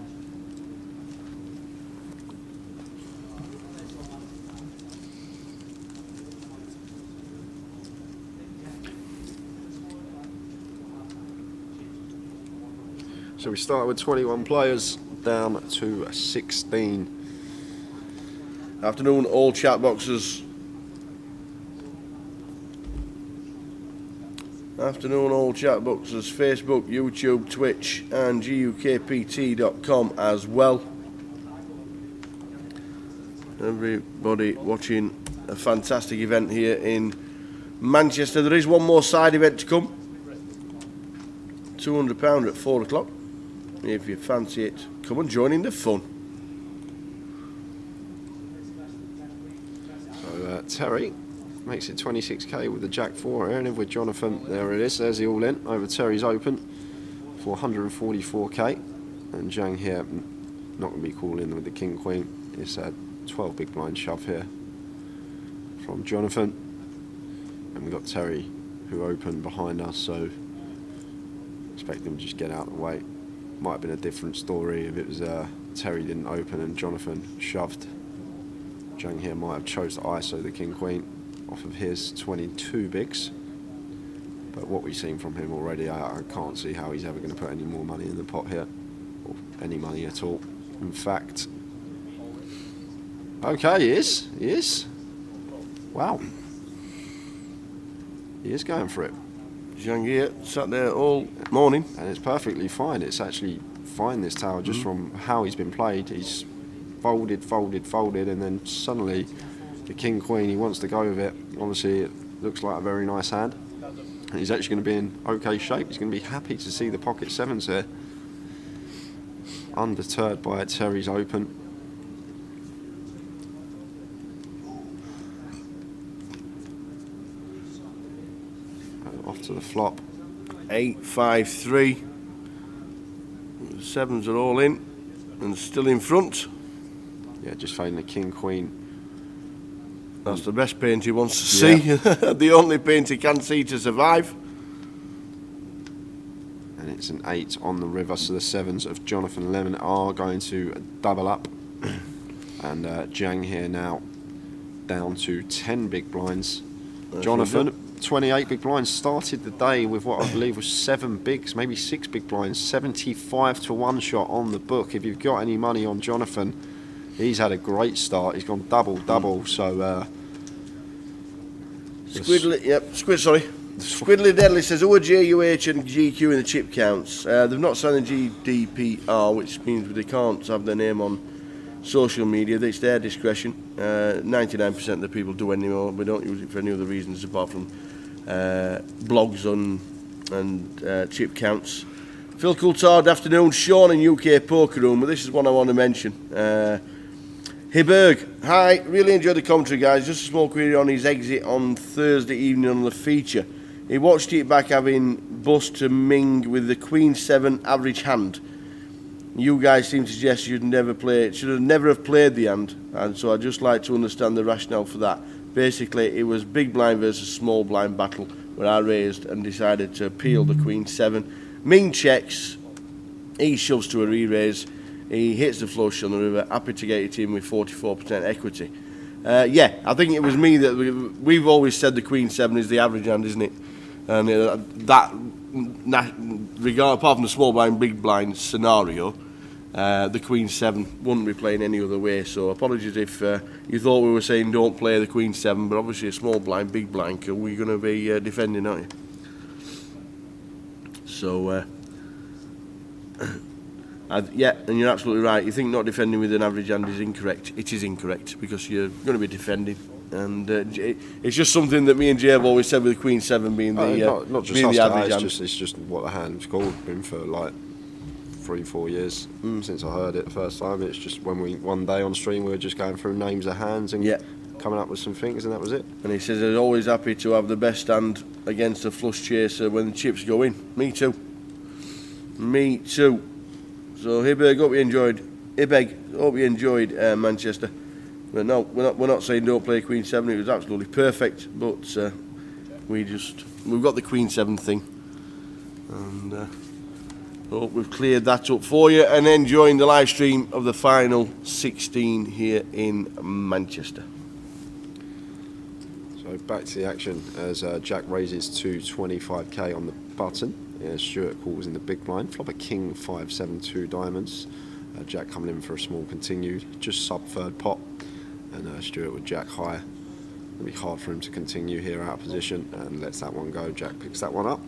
So we start with 21 players, down to 16. Afternoon, all chat boxes. Afternoon, all chat boxes. Facebook, YouTube, Twitch, and GUKPT.com as well. Everybody watching a fantastic event here in Manchester. There is one more side event to come. £200 at 4 o'clock. If you fancy it, come and join in the fun. So Terry makes it 26k with the Jack 4 here, and with Jonathan, there it is, there's the all in over Terry's open for 144k. And Zhang here, not going to be calling with the King Queen. It's a 12 big blind shove here from Jonathan. And we've got Terry who opened behind us, so expect him to just get out of the way. Might have been a different story if it was Terry didn't open and Jonathan shoved. Zhang here might have chose to ISO the King Queen off of his 22 bigs. But what we've seen from him already, I can't see how he's ever going to put any more money in the pot here, or any money at all. In fact, okay, he is. Wow. He is going for it. Zhang here sat there all morning. And it's perfectly fine. It's actually fine, this tower, just from how he's been played. He's folded, and then suddenly the King Queen, he wants to go with it. Obviously, it looks like a very nice hand. And he's actually going to be in okay shape. He's going to be happy to see the pocket sevens here. Undeterred by Terry's open. Off to the flop. 8-5-3. The sevens are all in and still in front. Yeah, just fading the king, queen. That's the best paint he wants to see. The only paint he can see to survive. And it's an 8 on the river, so the sevens of Jonathan Lemon are going to double up. And Jang here now down to 10 big blinds. Jonathan, 28 big blinds, started the day with what I believe was 7 bigs, maybe 6 big blinds, 75 to 1 shot on the book. If you've got any money on Jonathan, he's had a great start. He's gone double, so... Squiddly Deadly says, who are JUH and GQ in the chip counts? They've not signed the GDPR, which means they can't have their name on social media. It's their discretion. 99% of the people do anymore. We don't use it for any other reasons apart from blogs and chip counts. Phil Coulthard, afternoon. Sean in UK Poker Room. But this is one I want to mention. Hiberg, hi. Really enjoyed the commentary, guys. Just a small query on his exit on Thursday evening on the feature. He watched it back having bust to Ming with the Queen 7 average hand. You guys seem to suggest should have never have played the hand, and so I'd just like to understand the rationale for that. Basically, it was big blind versus small blind battle where I raised and decided to appeal the Queen 7. Ming checks, he shoves to a re-raise, he hits the flush on the river, happy to get it in with 44% equity. Yeah, I think it was me that we've always said the Queen 7 is the average hand, isn't it? And apart from the small blind, big blind scenario, the Queen 7 wouldn't be playing any other way. So apologies if you thought we were saying don't play the Queen 7, but obviously a small blind, big blind, we're going to be defending, aren't you? So, yeah, and you're absolutely right. You think not defending with an average hand is incorrect. It is incorrect because you're going to be defending. And it's just something that me and Jay have always said with the Queen 7 being not just being us the average guys, hand. it's just what the hand's called. Been for like 3-4 years since I heard it the first time. It's just when one day on stream we were just going through names of hands and coming up with some things, and that was it. And he says he's always happy to have the best hand against a flush chaser when the chips go in. Me too. So Hibbeg, hope you enjoyed Manchester. But no, we're not saying don't play Queen 7. It was absolutely perfect, but we've got the Queen 7 thing, and hope we've cleared that up for you and enjoying the live stream of the final 16 here in Manchester. So back to the action as Jack raises to 25k on the button. Stuart calls in the big blind. Flop a king 5-7-2 diamonds. Jack coming in for a small continued, just sub third pot. And Stuart with Jack high. It'll be hard for him to continue here out of position and lets that one go. Jack picks that one up.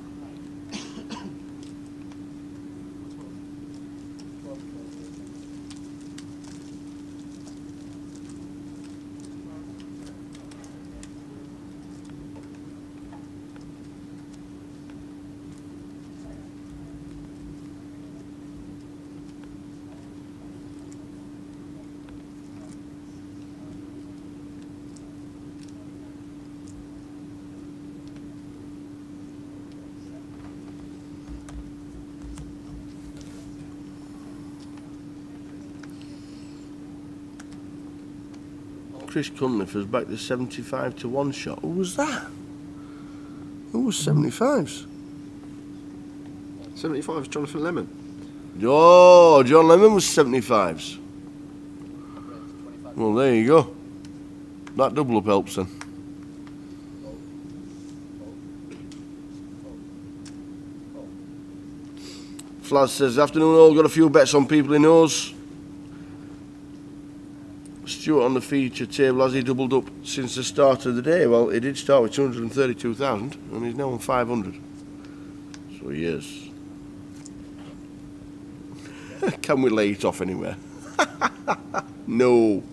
Chris Cunliffe has backed the 75 to 1 shot. Who was that? Who was 75s? 75 is Jonathan Lemon. Oh, John Lemon was 75s. Well, there you go. That double up helps then. Flaz says, afternoon all, got a few bets on people he knows. Stuart on the feature table, has he doubled up since the start of the day? Well, he did start with 232,000 and he's now on 500. So he is. Can we lay it off anywhere? No.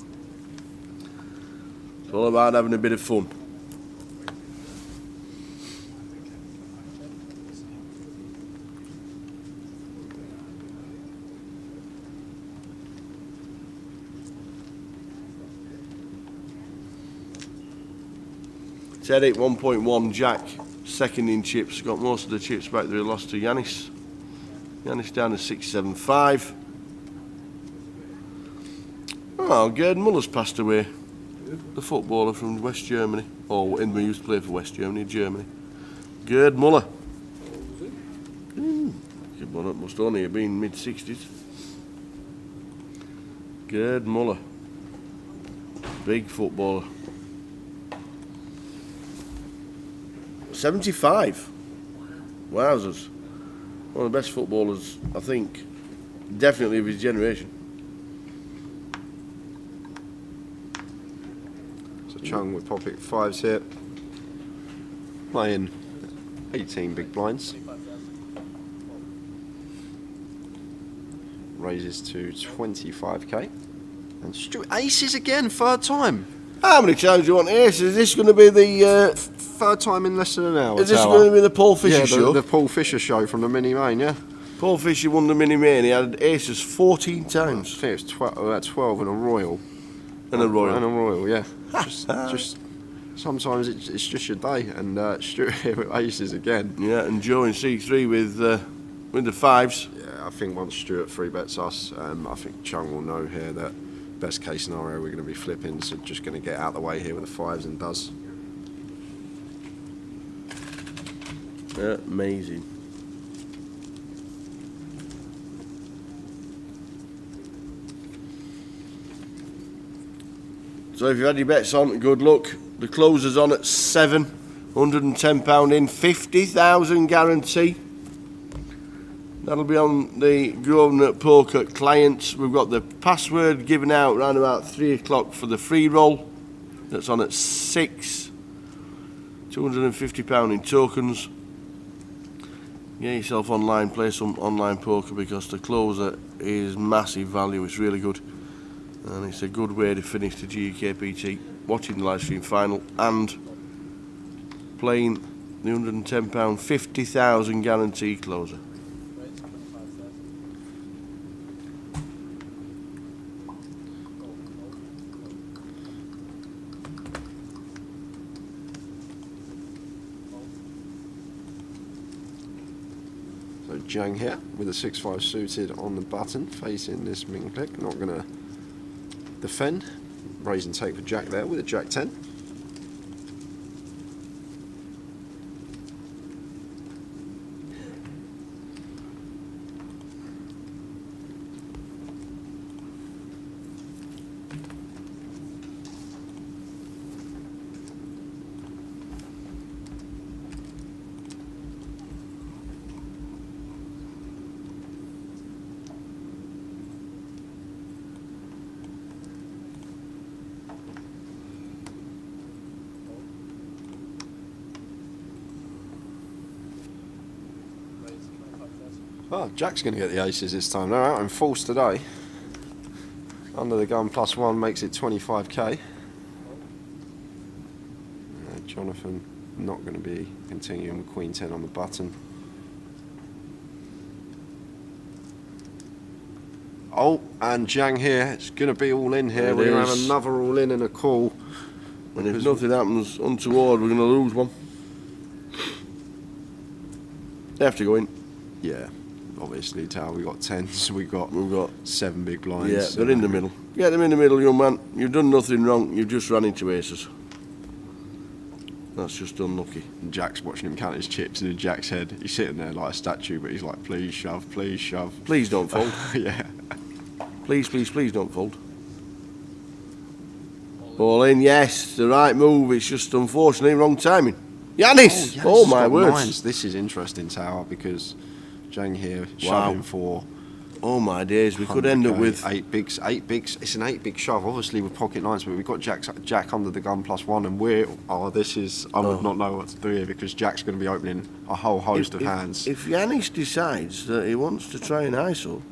It's all about having a bit of fun. Ted 1.1 Jack second in chips, got most of the chips back that he lost to Yanis. Yanis down to 675. Oh, Gerd Muller's passed away. The footballer from West Germany. Oh, and we used to play for West Germany, Germany. Gerd Muller. Well, it must only have been mid-60s. Gerd Muller. Big footballer. 75. Wowzers. One of the best footballers, I think, definitely of his generation. So Chung with pocket fives here. Playing 18 big blinds. Raises to 25k. And Stuart aces again, third time. How many times do you want ace? Is this going to be the... Third time in less than an hour. is this going to be the Paul Fisher yeah, show? The Paul Fisher show from the Mini Main, yeah. Paul Fisher won the Mini Main. He had aces 14 I times. think it was 12 and a royal. And a royal. And a royal, yeah. just sometimes it's just your day. And Stuart here with aces again. Yeah, and Joe in C3 with the fives. Yeah, I think once Stuart free bets us, I think Chung will know here that best case scenario we're going to be flipping, so just going to get out of the way here with the fives and does. Amazing. So if you've had your bets on, good luck. The closer's on at 7, £110 in, 50,000 guarantee. That'll be on the Grosvenor Poker clients. We've got the password given out around about 3 o'clock for the free roll. That's on at 6, £250 in tokens. Get yourself online, play some online poker because the closer is massive value. It's really good. And it's a good way to finish the GUKPT, watching the live stream final and playing the £110 50,000 guarantee closer. So Jang here with a 6-5 suited on the button, facing this Ming click, not going to defend. Raise and take for Jack there with a Jack 10. Oh, Jack's going to get the aces this time. They're out in false today. Under the gun +1 makes it 25k. Jonathan not going to be continuing with Queen 10 on the button. Oh, and Jang here. It's going to be all in here. We're going to have another all in and a call. And if nothing happens untoward, we're going to lose one. They have to go in. Yeah. Obviously, Tao, we got 10s, we've got 7 big blinds. Yeah, they're in the middle. Get them in the middle, young man. You've done nothing wrong, you've just run into aces. That's just unlucky. And Jack's watching him count his chips, and in Jack's head, he's sitting there like a statue, but he's like, please shove, please shove. Please don't fold. Yeah. Please, please, please don't fold. All in, yes, the right move, it's just unfortunately wrong timing. Yanis! Oh my words. Nines. This is interesting, Tower, because Jang here shoving for. Oh my days, we could end up with 8 bigs. It's an 8 big shove, obviously with pocket nines, but we've got Jack under the gun +1, and I would not know what to do here because Jack's going to be opening a whole host of hands. If Yanis decides that he wants to try an ISO,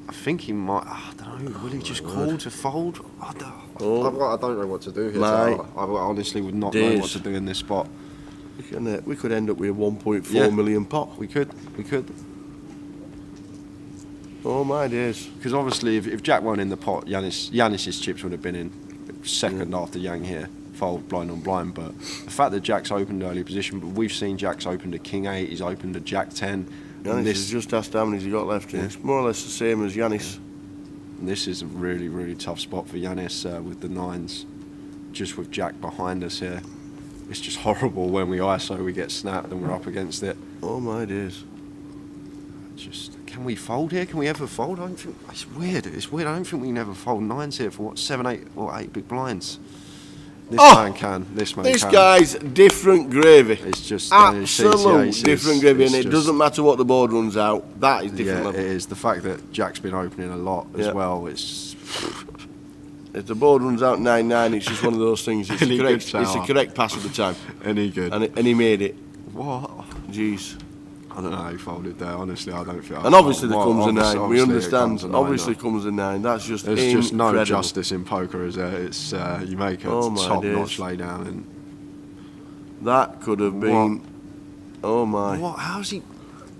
I think he might. I don't know. Will he just call to fold? I don't know what to do here. I honestly would not know what to do in this spot. We could end up with a 1.4 million pot. We could. Oh my days. Because obviously, if Jack weren't in the pot, Yanis's chips would have been in second after Yang here. fold blind on blind. But the fact that Jack's opened early position, but we've seen Jack's opened a king 8, he's opened a jack 10. Yanis has just asked how many he's got left. Yeah. It's more or less the same as Yanis. And this is a really, really tough spot for Yanis with the 9s, just with Jack behind us here. It's just horrible when we ISO, we get snapped and we're up against it. Oh my days. Can we fold here? Can we ever fold? I don't think, it's weird. It's weird. I don't think we can ever fold 9s here for what, 7, 8 or 8 big blinds. This man can. This guy's different gravy. It's just absolute different gravy, and it doesn't matter what the board runs out. That is different level. It is. The fact that Jack's been opening a lot as well. It's if the board runs out 9-9, it's just one of those things. It's a correct pass at the time. Any good. And he made it. What? Jeez. I don't know how he folded there. Honestly, I don't feel. And obviously there comes a 9. We understand. Obviously comes a 9. That's just there's just no justice in poker, is there? It's you make a top-notch laydown, and that could have been. What? Oh my! What? How's he?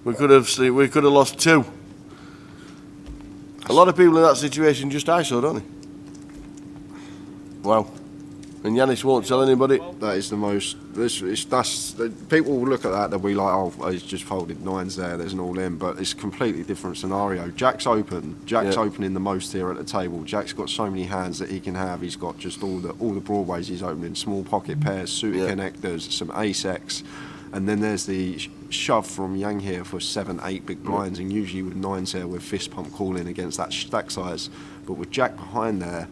We could have lost 2. A lot of people in that situation just ISO, don't they? Wow. And Yanis won't tell anybody. That is the most. People will look at that. They'll be like, "Oh, he's just folded 9s there. There's an all-in." But it's a completely different scenario. Jack's open. Jack's opening the most here at the table. Jack's got so many hands that he can have. He's got just all the broadways he's opening. Small pocket pairs, suited connectors, some ace X, and then there's the shove from Yang here for 7, 8 big blinds. And usually with 9s here, we're fist pump calling against that stack size. But with Jack behind there,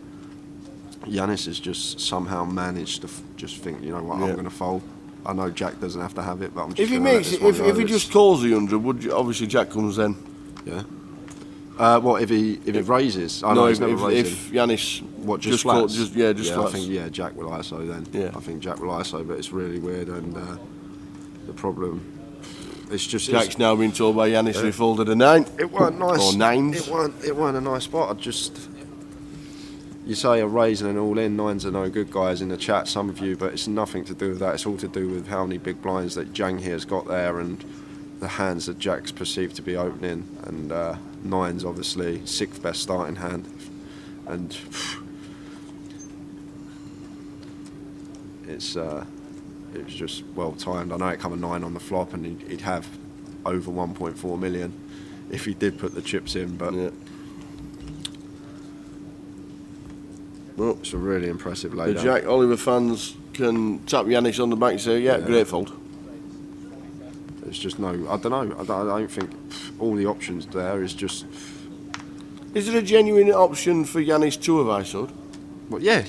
Yanis has just somehow managed to just think, you know what, I'm going to fold. I know Jack doesn't have to have it, but I'm just. If he makes it, if he just calls the 100, would you, obviously Jack comes then. Yeah. What if it raises? No, if Yanis just flats? Just flats. I think Jack will ISO then. Yeah. I think Jack will ISO, but it's really weird, and the problem. It's just Jack's now been told by Yanis he folded a 9. It weren't nice. Or 9s. It weren't a nice spot. You say a raise and an all-in, 9s are no good, guys, in the chat, some of you, but it's nothing to do with that. It's all to do with how many big blinds that Jang here's got there and the hands that Jack's perceived to be opening. And 9s, obviously, 6th best starting hand. And it was just well timed. I know it come a 9 on the flop and he'd have over 1.4 million if he did put the chips in, but... Yeah. Well, it's a really impressive laydown. The Jack Oliver fans can tap Yanis on the back and say, great fold. It's just I don't know. I don't think all the options there is just... Is there a genuine option for Yanis to have ISO'd? Well, yeah,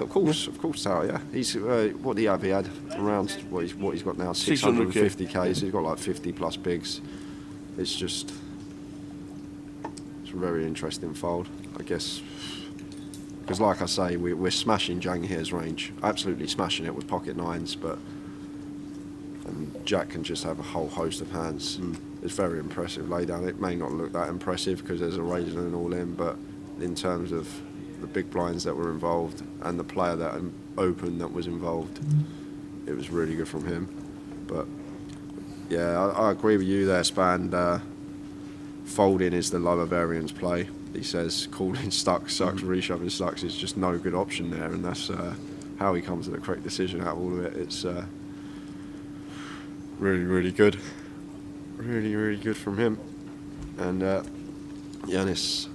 of course, Sal, yeah. He's, what do he have? He had around, what he's got now, 650k, so he's got like 50 plus bigs. It's just... It's a very interesting fold, I guess. Because like I say, we're smashing Jang here's range, absolutely smashing it with pocket 9s, but and Jack can just have a whole host of hands. It's very impressive laydown. It may not look that impressive because there's a raise and an all-in, but in terms of the big blinds that were involved and the player that opened that was involved, it was really good from him. But yeah, I agree with you there, Span. Folding is the lower variance play. He says calling sucks, reshoving sucks is just no good option there, and that's how he comes to the correct decision out of all of it. It's really, really good. Really, really good from him. And Yanis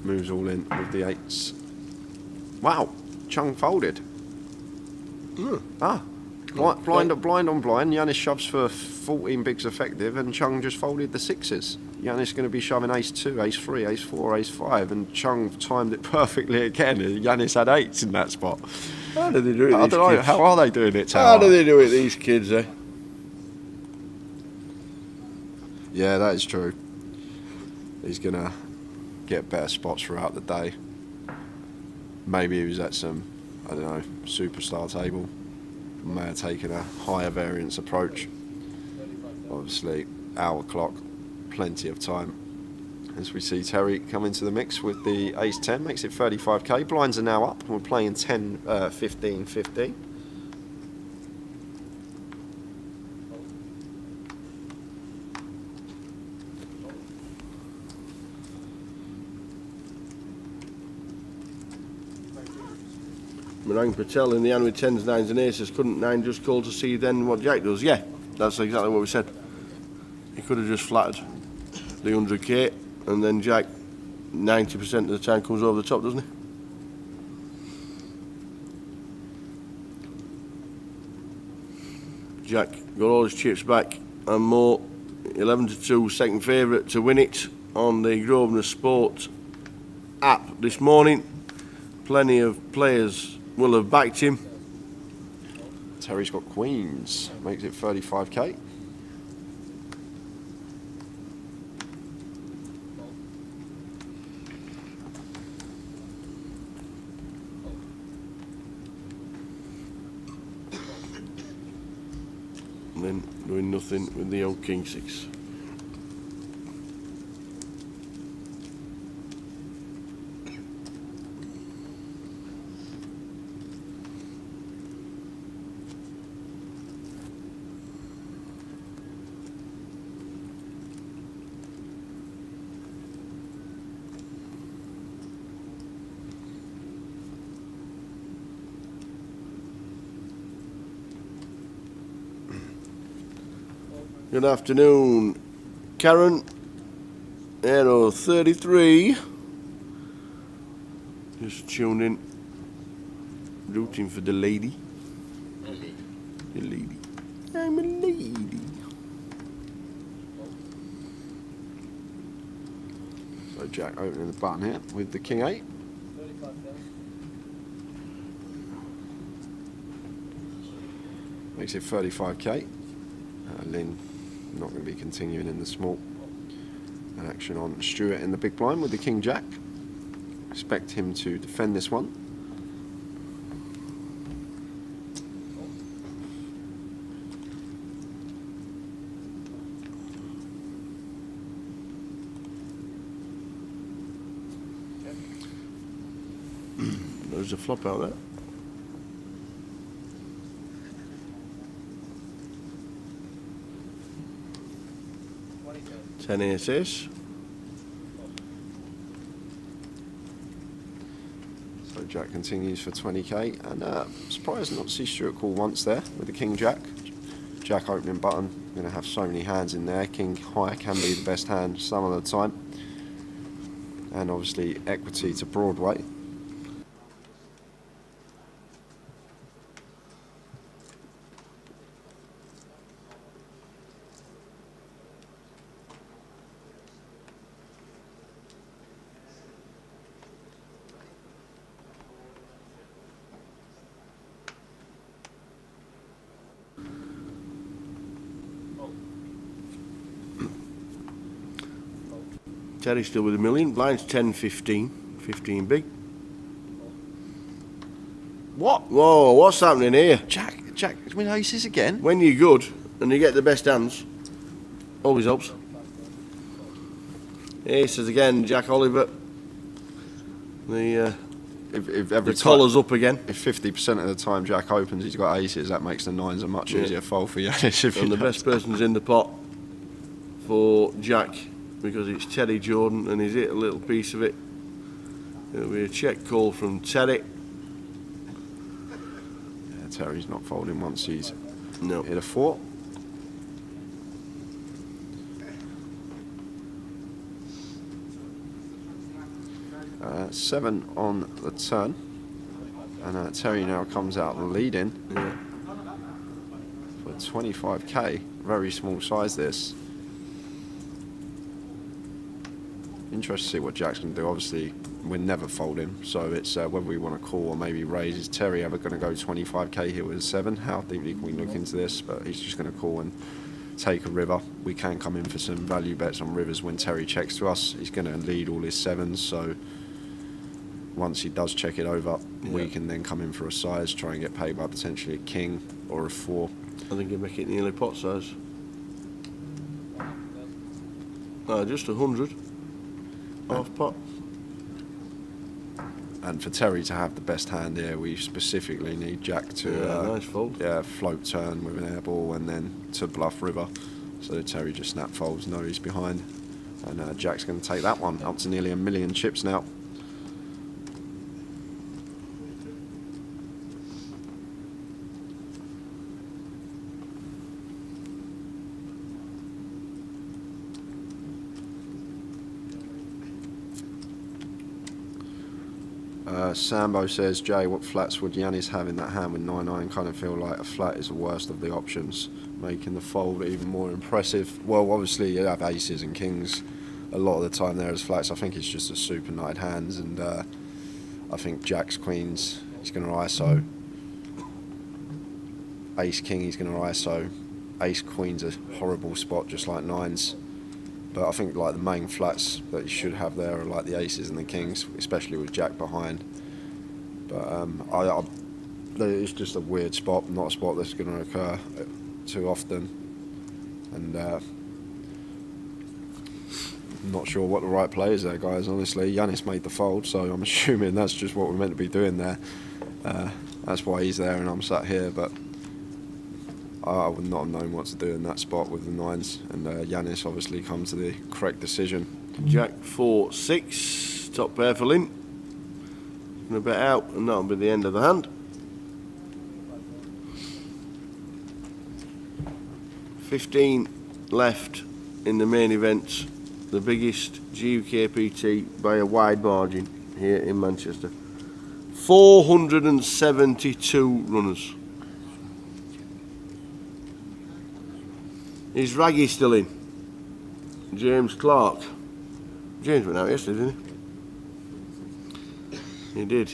moves all in with the 8s. Wow, Chung folded. Blind on blind. Yanis shoves for 14 bigs effective, and Chung just folded the 6s. Yanis going to be shoving ace 2, ace 3, ace 4, ace 5, and Chung timed it perfectly again. Yanis had 8s in that spot. How do they do it? I don't know. How are they doing it, Tower? How do they do it, these kids, eh? Yeah, that is true. He's going to get better spots throughout the day. Maybe he was at some, I don't know, superstar table. May have taken a higher variance approach. Obviously, hour clock, plenty of time. As we see Terry come into the mix with the ace 10, makes it 35k. Blinds are now up. We're playing 10, 15, 15. rang Patel in the hand with 10s, 9s and aces. Couldn't 9 just call to see then what Jack does? Yeah, that's exactly what we said. He could have just flattered the 100k, and then Jack 90% of the time comes over the top, doesn't he? Jack got all his chips back and more. 11-2, second favourite to win it on the Grosvenor Sport app this morning. Plenty of players will have backed him. Terry's got queens, makes it 35k. And then doing nothing with the old King 6. Good afternoon, Karen. Aero 33. Just tuned in, rooting for the lady. The lady. I'm a lady. So Jack opening the button here with the King 8. Makes it 35k. Lynn not going to be continuing in the small. An action on Stuart in the big blind with the King Jack. Expect him to defend this one. There's a flop out there. Ten aces. So Jack continues for 20k, and surprised not to see Stuart call once there with the King Jack. Jack opening button, going to have so many hands in there. King high can be the best hand some of the time, and obviously equity to Broadway. Terry's still with a million. Blind's 10, 15. 15 big. What? Whoa, what's happening here? Jack, win aces again? When you're good and you get the best hands, always helps. Aces again, Jack Oliver. The collar's up again. If 50% of the time Jack opens, he's got aces, that makes the nines a much easier fold for Yanis. And the best person's in the pot for Jack, because it's Terry Jordan and he's hit a little piece of it. It'll be a check call from Terry. Yeah, Terry's not folding once he's hit a 4. Seven on the turn, and Terry now comes out leading for 25k. Very small size this. Interesting to see what Jack's going to do. Obviously, we're never folding, so it's whether we want to call or maybe raise. Is Terry ever going to go 25k here with a 7? How deeply can we look into this? But he's just going to call and take a river. We can come in for some value bets on rivers when Terry checks to us. He's going to lead all his 7s, so once he does check it over, we can then come in for a size, try and get paid by potentially a king or a 4. I think he'll make it nearly pot size. Just 100. Half pot. And for Terry to have the best hand here, we specifically need Jack to nice fold. Float turn with an air ball and then to bluff river. So Terry just snap folds, knows he's behind. And Jack's going to take that one up to nearly 1 million chips now. Sambo says, Jay, what flats would Yanis have in that hand with 9-9? Kind of feel like a flat is the worst of the options, making the fold even more impressive. Well, obviously you have aces and kings a lot of the time there as flats. I think it's just a super knight hands, and I think jacks, queens, he's going to ISO. Ace king, he's going to ISO. Ace queen's a horrible spot, just like nines. But I think like the main flats that you should have there are like the aces and the kings, especially with jack behind. But it's just a weird spot, not a spot that's going to occur too often. And I'm not sure what the right play is there, guys, honestly. Yanis made the fold, so I'm assuming that's just what we're meant to be doing there. That's why he's there and I'm sat here, but I would not have known what to do in that spot with the nines, and Yanis obviously comes to the correct decision. Jack 4-6, top pair for Lynn. Gonna bet out, and that'll be the end of the hand. 15 left in the main events, the biggest GUKPT by a wide margin here in Manchester. 472 runners. Is Raggy still in? James Clark. James went out yesterday, didn't he? He did.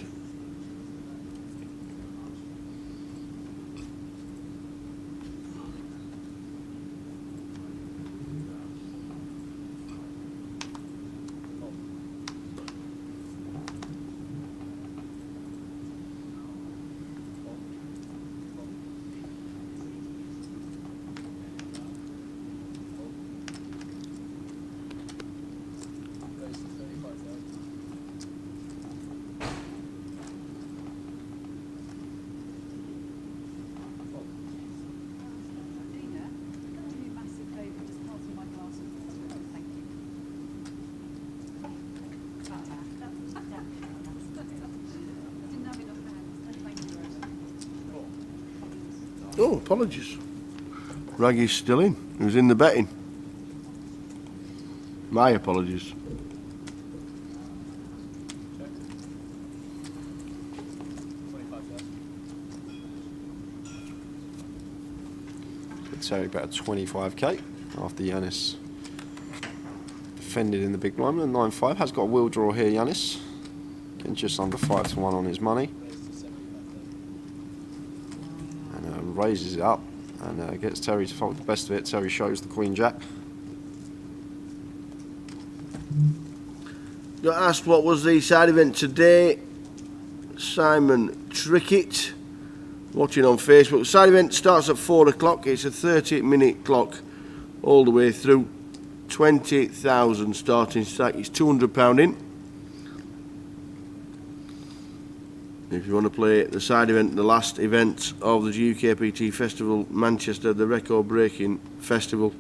Oh, apologies. Raggy's still in. He was in the betting. My apologies. Terry about 25k after Yanis defended in the big blind. And 9-5 has got a wheel draw here, Yanis. Getting just under 5-1 on his money. And raises it up and gets Terry to fold the best of it. Terry shows the Queen Jack. Got asked what was the side event today. Simon Trickett, watching on Facebook. Side event starts at 4 o'clock. It's a 30-minute clock all the way through. 20,000 starting stack. It's £200 in. If you want to play the side event, the last event of the GUKPT Festival Manchester, the record-breaking festival.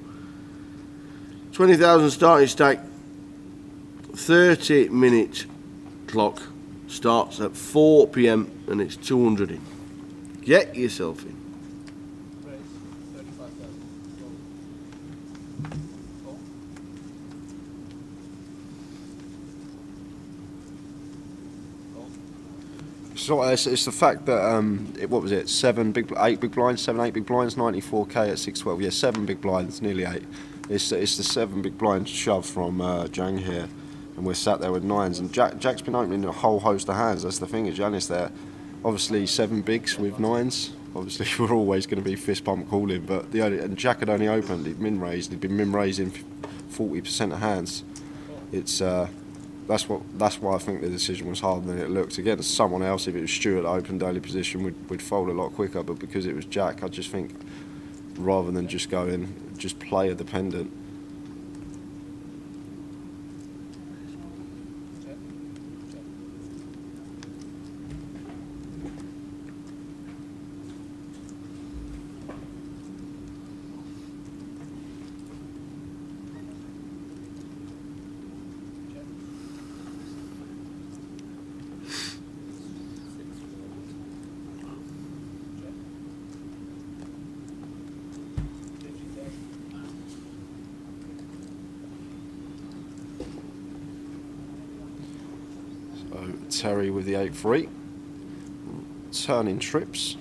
20,000 starting stack. 30-minute clock starts at 4 p.m. and it's 200 in. Get yourself in. So it's the fact that what was it? 8 big blinds, 8 big blinds, 94k at 612. Yeah, 7 big blinds, nearly 8. It's the 7 big blind shove from Jang here, and we're sat there with nines. And Jack's been opening a whole host of hands. That's the thing, is Janis there. Obviously 7 bigs with nines. Obviously we're always going to be fist pump calling, but and Jack had only opened. He'd min raised. He'd been min raising 40% of hands. It's that's why I think the decision was harder than it looked. Against someone else, if it was Stuart that opened early position, we'd fold a lot quicker. But because it was Jack, I just think rather than just go in, just player dependent. Terry with the 8-3. Turning trips.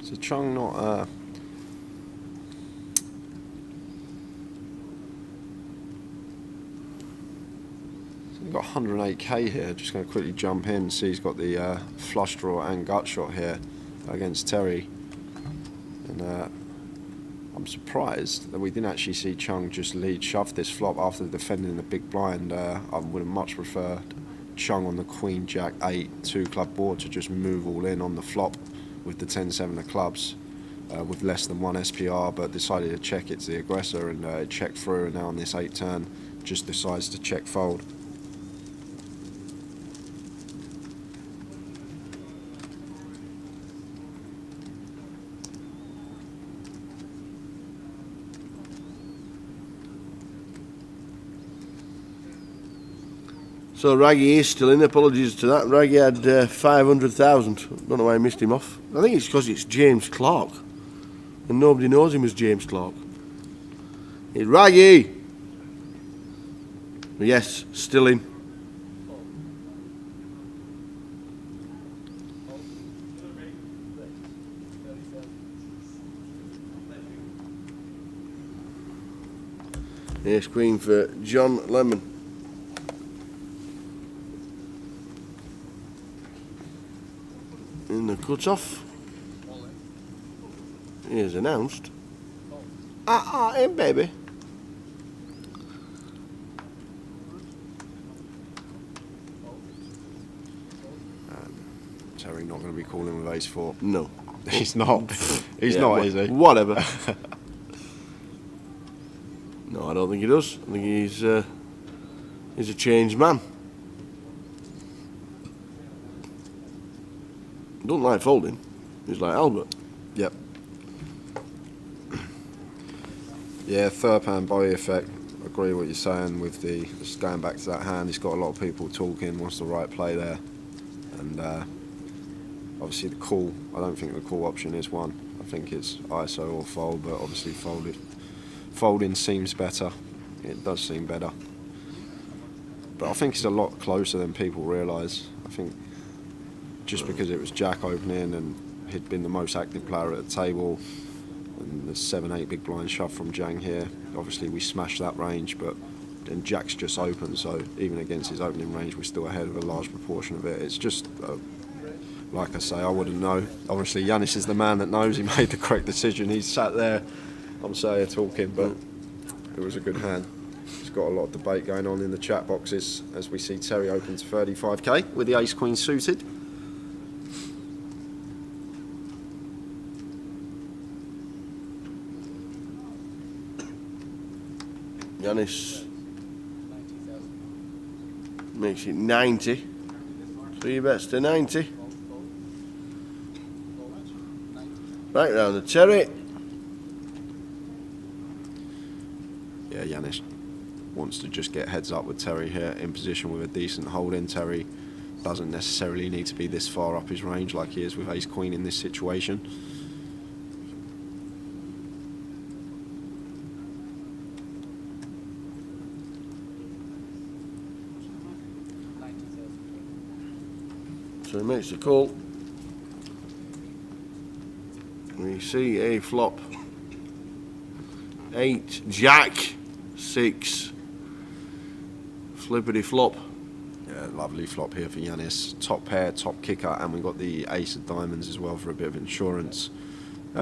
So Chung not we've got 108k here. Just going to quickly jump in and see he's got the flush draw and gut shot here against Terry. And I'm surprised that we didn't actually see Chung just lead shove this flop after defending the big blind. I would have much preferred Chung on the Queen Jack 8 2-club board to just move all in on the flop with the 10-7 of clubs with less than 1 SPR, but decided to check it to the aggressor and check through, and now on this 8 turn just decides to check fold. So Raggy is still in. Apologies to that. Raggy had 500,000. Don't know why I missed him off. I think it's because it's James Clark, and nobody knows him as James Clark. It's Raggy. Yes, still in. Ace Queen for John Lemon. In the cut-off. He is announced. In baby. Terry not going to be calling with Ace-4. No. He's not. He's not, is he? Whatever. No, I don't think he does. I think he's a changed man. Don't like folding. He's like Albert. Yep. Yeah, third hand body effect. Agree with what you're saying with the just going back to that hand. He's got a lot of people talking. What's the right play there? And obviously the call. I don't think the call option is one. I think it's ISO or fold, but obviously folding seems better. It does seem better. But I think it's a lot closer than people realise. I think just because it was Jack opening and he'd been the most active player at the table, and the 7-8 big blind shove from Jang here, obviously we smashed that range, but then Jack's just open, so even against his opening range we're still ahead of a large proportion of it. It's just like I say, I wouldn't know. Obviously Yanis is the man that knows. He made the correct decision. He's sat there, I'm saying, talking, but it was a good hand. There's got a lot of debate going on in the chat boxes as we see Terry open to 35k with the ace queen suited. Yanis makes it 90. 3 bets to 90. Back round to Terry. Yeah, Yanis wants to just get heads up with Terry here in position with a decent hold in. Terry doesn't necessarily need to be this far up his range like he is with ace queen in this situation. So he makes the call. We see a flop. 8, Jack, 6. Flippity flop. Yeah, lovely flop here for Yanis. Top pair, top kicker, and we've got the ace of diamonds as well for a bit of insurance.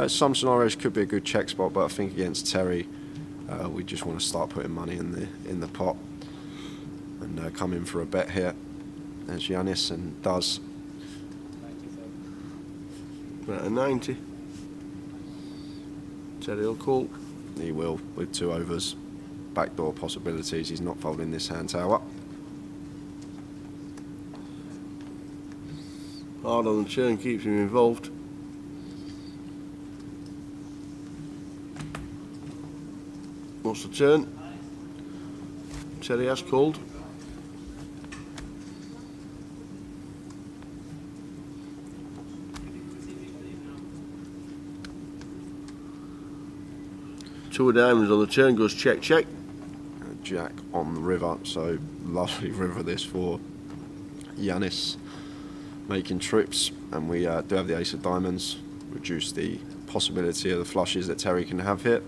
Some scenarios could be a good check spot, but I think against Terry, we just want to start putting money in the pot and come in for a bet here. There's Yanis and does. About a 90. Terry will call. He will with 2 overs. Backdoor possibilities. He's not folding this hand tower. Hard on the turn keeps him involved. What's the turn? Terry has called. Two of diamonds on the turn, goes check, check. Jack on the river, so lovely river this for Yanis making trips, and we do have the ace of diamonds, reduce the possibility of the flushes that Terry can have here.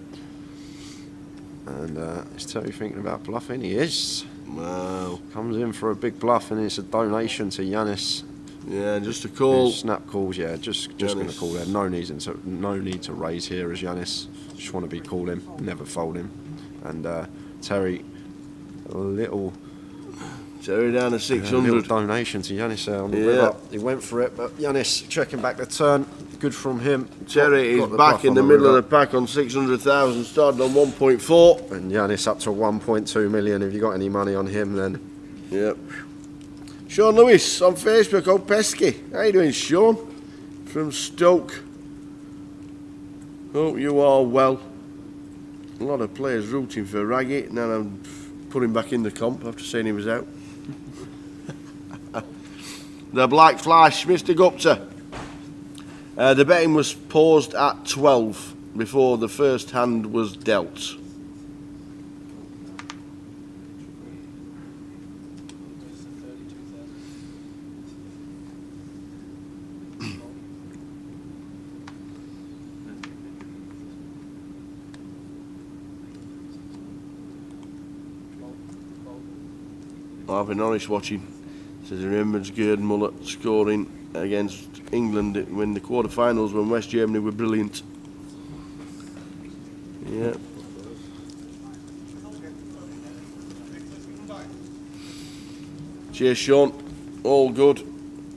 And is Terry thinking about bluffing? He is. Wow. Comes in for a big bluff, and it's a donation to Yanis. Yeah, just a call. Snap calls, yeah, just going to call there. No need to raise here as Yanis. Just want to be calling, never folding. And Terry, a little Terry down to 600. little donation to Yanis there on the river. He went for it, but Yanis checking back the turn. Good from him. Terry is back in the middle of the pack on 600,000, started on 1.4. And Yanis up to 1.2 million. If you got any money on him, then. Yep. Sean Lewis on Facebook. Oh, pesky. How you doing, Sean? From Stoke. Hope you are well. A lot of players rooting for Raggy. Now I'm putting him back in the comp after saying he was out. The Black Flash, Mr. Gupta. The betting was paused at 12 before the first hand was dealt. I've been honest watching. Says he remembers Gerd Muller scoring against England when the quarterfinals when West Germany were brilliant. Yeah. Cheers, Sean. All good.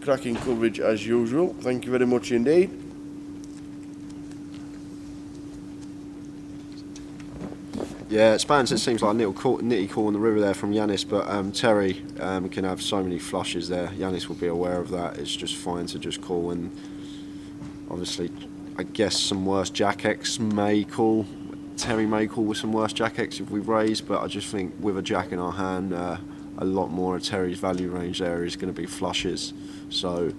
Cracking coverage as usual. Thank you very much indeed. Yeah, Spans, it seems like a little nitty call on the river there from Yanis, but Terry can have so many flushes there. Yanis will be aware of that. It's just fine to just call, and obviously, I guess some worse Jack X may call. Terry may call with some worse Jack X if we raise, but I just think with a Jack in our hand, a lot more of Terry's value range there is going to be flushes. So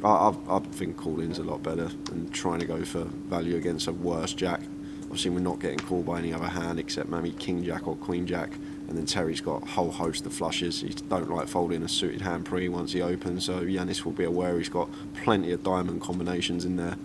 I think calling's a lot better than trying to go for value against a worse Jack. Obviously, we're not getting called by any other hand except maybe King Jack or Queen Jack, and then Terry's got a whole host of flushes. He don't like folding a suited hand pre once he opens, so Yanis will be aware he's got plenty of diamond combinations in there.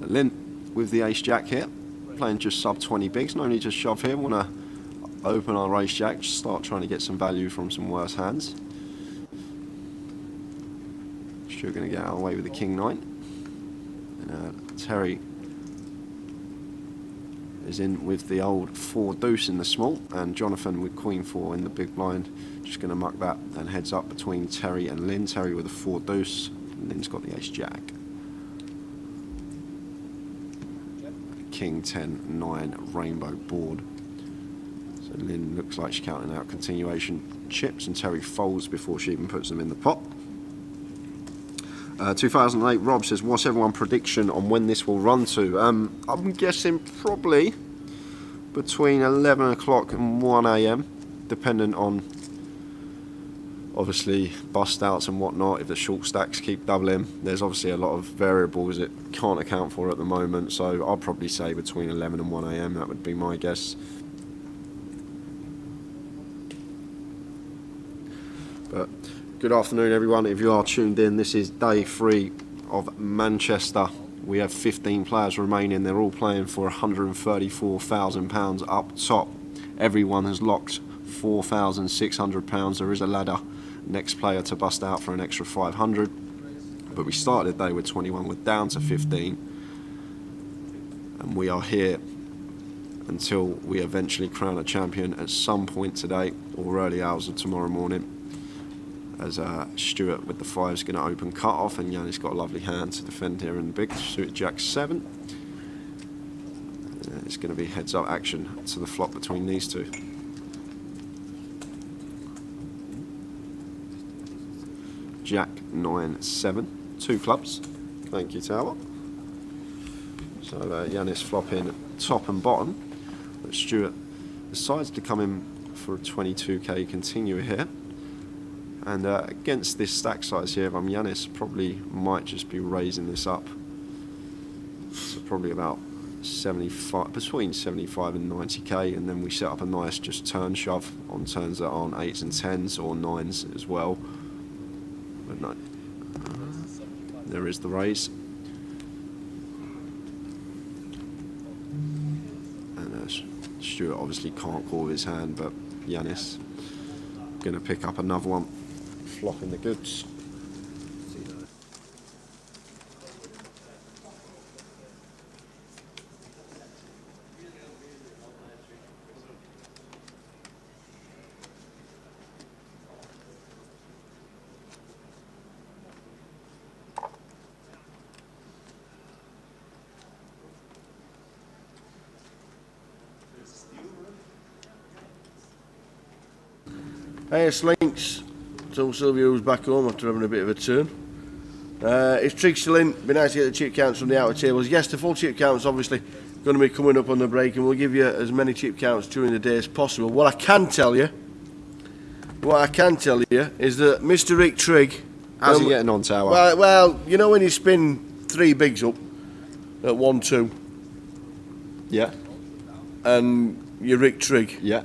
Lynn with the ace jack here, playing just sub 20 bigs. No need to shove here. Want to open our ace jack, just start trying to get some value from some worse hands. Still going to get out of the way with the king nine. And Terry is in with the old 4 deuce in the small, and Jonathan with queen 4 in the big blind. Just going to muck that and heads up between Terry and Lynn. Terry with a 4 deuce, and Lynn's got the ace jack. King 10 9 rainbow board. So Lynn looks like she's counting out continuation chips, and Terry folds before she even puts them in the pot. 2008 Rob says, what's everyone's prediction on when this will run to? I'm guessing probably between 11 o'clock and 1 AM, dependent on obviously bust outs and whatnot. If the short stacks keep doubling, there's obviously a lot of variables it can't account for at the moment, so I'll probably say between 11 and 1 AM, that would be my guess. But good afternoon everyone. If you are tuned in, this is day 3 of Manchester. We have 15 players remaining. They're all playing for £134,000 up top. Everyone has locked £4,600. There is a ladder. Next player to bust out for an extra 500. But we started the day with 21. We're down to 15. And we are here until we eventually crown a champion at some point today or early hours of tomorrow morning. As Stuart with the 5 is going to open cut off, and Yannis got a lovely hand to defend here in the big. Stuart Jack 7. It's going to be heads up action to the flop between these two. Jack 9 7. 2 clubs. Thank you, Tower. So Yannis flopping top and bottom. But Stuart decides to come in for a 22k continuer here. And against this stack size here, if I'm Yannis, probably might just be raising this up. So probably about 75, between 75 and 90k, and then we set up a nice just turn shove on turns that aren't 8s and 10s or 9s as well. But no, there is the raise. And Stuart obviously can't call his hand, but Yannis going to pick up another one. Flopping the goods. Hey, Slinks. So Sylvia was back home after having a bit of a turn. It's Trig still in. Be nice to get the chip counts from the outer tables. Yes, the full chip counts obviously going to be coming up on the break, and we'll give you as many chip counts during the day as possible. What I can tell you is that Mr. Rick Trigg. How's he getting on, Tower? Well, you know when you spin 3 bigs up at 1-2. Yeah. And you're Rick Trigg. Yeah.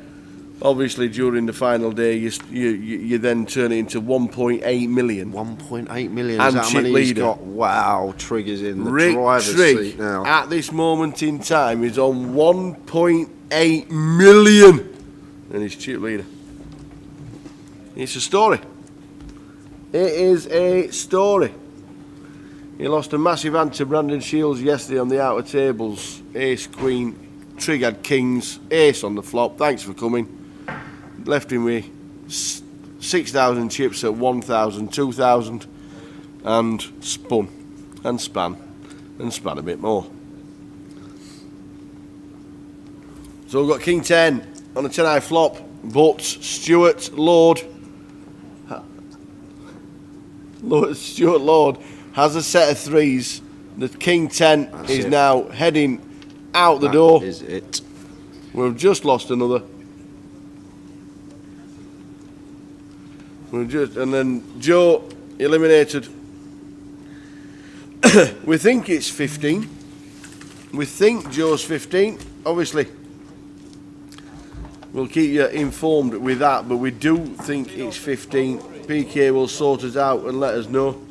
Obviously, during the final day, you then turn it into 1.8 million. 1.8 million. And is how chip many leader. he's got? Wow, Trigger's in the Rick driver's Trigg, seat now. at this moment in time, is on 1.8 million. And he's chip leader. It's a story. It is a story. He lost a massive hand to Brandon Shields yesterday on the outer tables. Ace, Queen, Trig had Kings, Ace on the flop. Thanks for coming. Left him with 6,000 chips at 1,000, 2,000, and spun and span and span a bit more. So we've got King 10 on a 10-eye flop, but Stuart Lord has a set of 3s. The King 10 is now heading out the door. That is it. We've just lost another. And then Joe eliminated. We think it's 15. We think Joe's 15. Obviously, we'll keep you informed with that, but we do think it's 15. PK will sort us out and let us know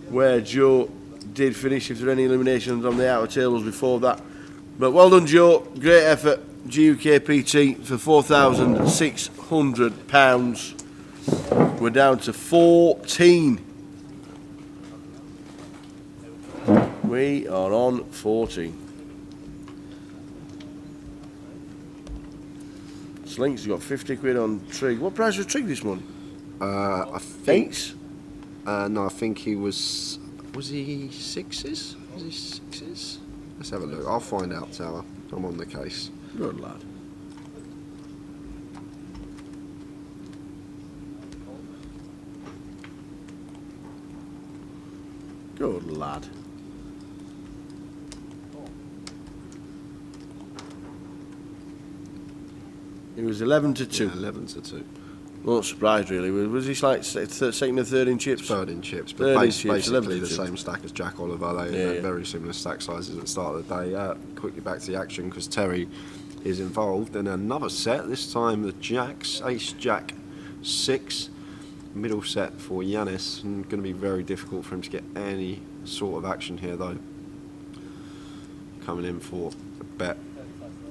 where Joe did finish, if there are any eliminations on the outer tables before that. But well done, Joe. Great effort. GUKPT for £4,600. We're down to 14. We are on 14. Slinks has got 50 quid on Trig. What price was Trig this morning? I think. 8s? No, I think he was. Was he 6s? Was he 6s? Let's have a look. I'll find out, Tower. I'm on the case. Good lad. Good lad. It was 11 to 2. Yeah, 11 to 2. Not surprised really. Was he like second or third in chips? Third in chips, Third but in chips, basically 11 the chips. same stack as Jack Oliver. They had very similar stack sizes at the start of the day. Quickly back to the action because Terry is involved in another set. This time the Jacks, Ace Jack 6, middle set for Yanis, and going to be very difficult for him to get any sort of action here though. Coming in for a bet,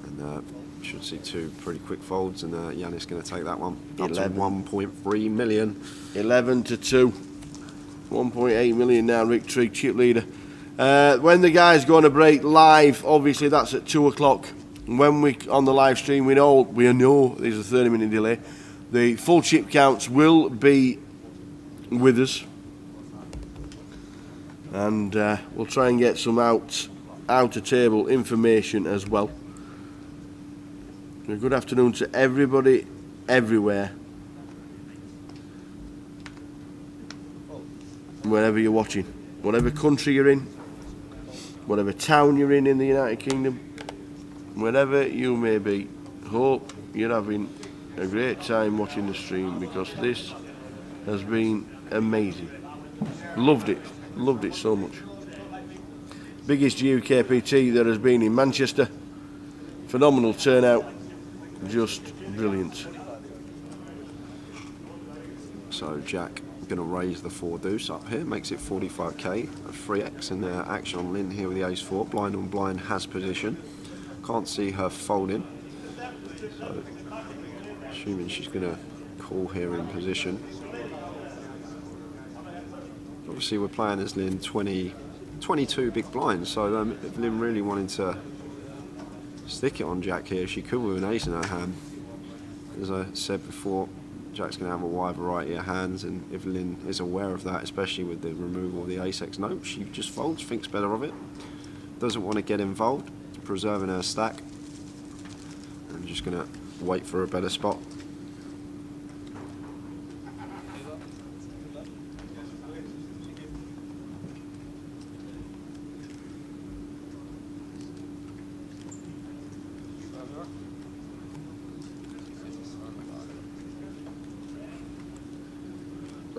and should see two pretty quick folds, and Yanis going to take that one up to 1.3 million. 11-2. 1.8 million now, Rick Trigg, chip leader. When the guys go on a break live, obviously that's at 2 o'clock. When we on the live stream, we know there's a 30-minute delay. The full chip counts will be with us, and we'll try and get some outer table information as well. A good afternoon to everybody, everywhere, wherever you're watching, whatever country you're in, whatever town you're in the United Kingdom, wherever you may be. Hope you're having a great time watching the stream, because this has been amazing. Loved it so much. Biggest GUKPT there has been in Manchester. Phenomenal turnout, just brilliant. So Jack going to raise the 4 deuce up here, makes it 45k, a 3x, and action on Lynn here with the ace 4. Blind on blind has position. Can't see her folding, so assuming she's going to call here in position. Obviously we're playing as Lynn 22 big blinds, so if Lynn really wanted to stick it on Jack here, she could with an ace in her hand. As I said before, Jack's going to have a wide variety of hands, and if Lynn is aware of that, especially with the removal of the ace-x note, she just folds, thinks better of it, doesn't want to get involved, preserving her stack, and just going to wait for a better spot.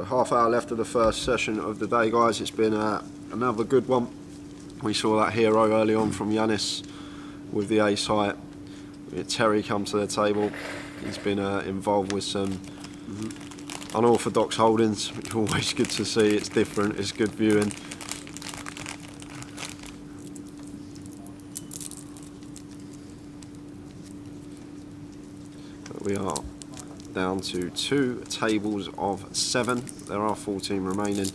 Half hour left of the first session of the day, guys. It's been another good one. We saw that hero early on from Yanis with the ace high. We had Terry come to the table. He's been involved with some unorthodox holdings, which is always good to see. It's different, it's good viewing. But we are down to 2 tables of 7. There are 14 remaining.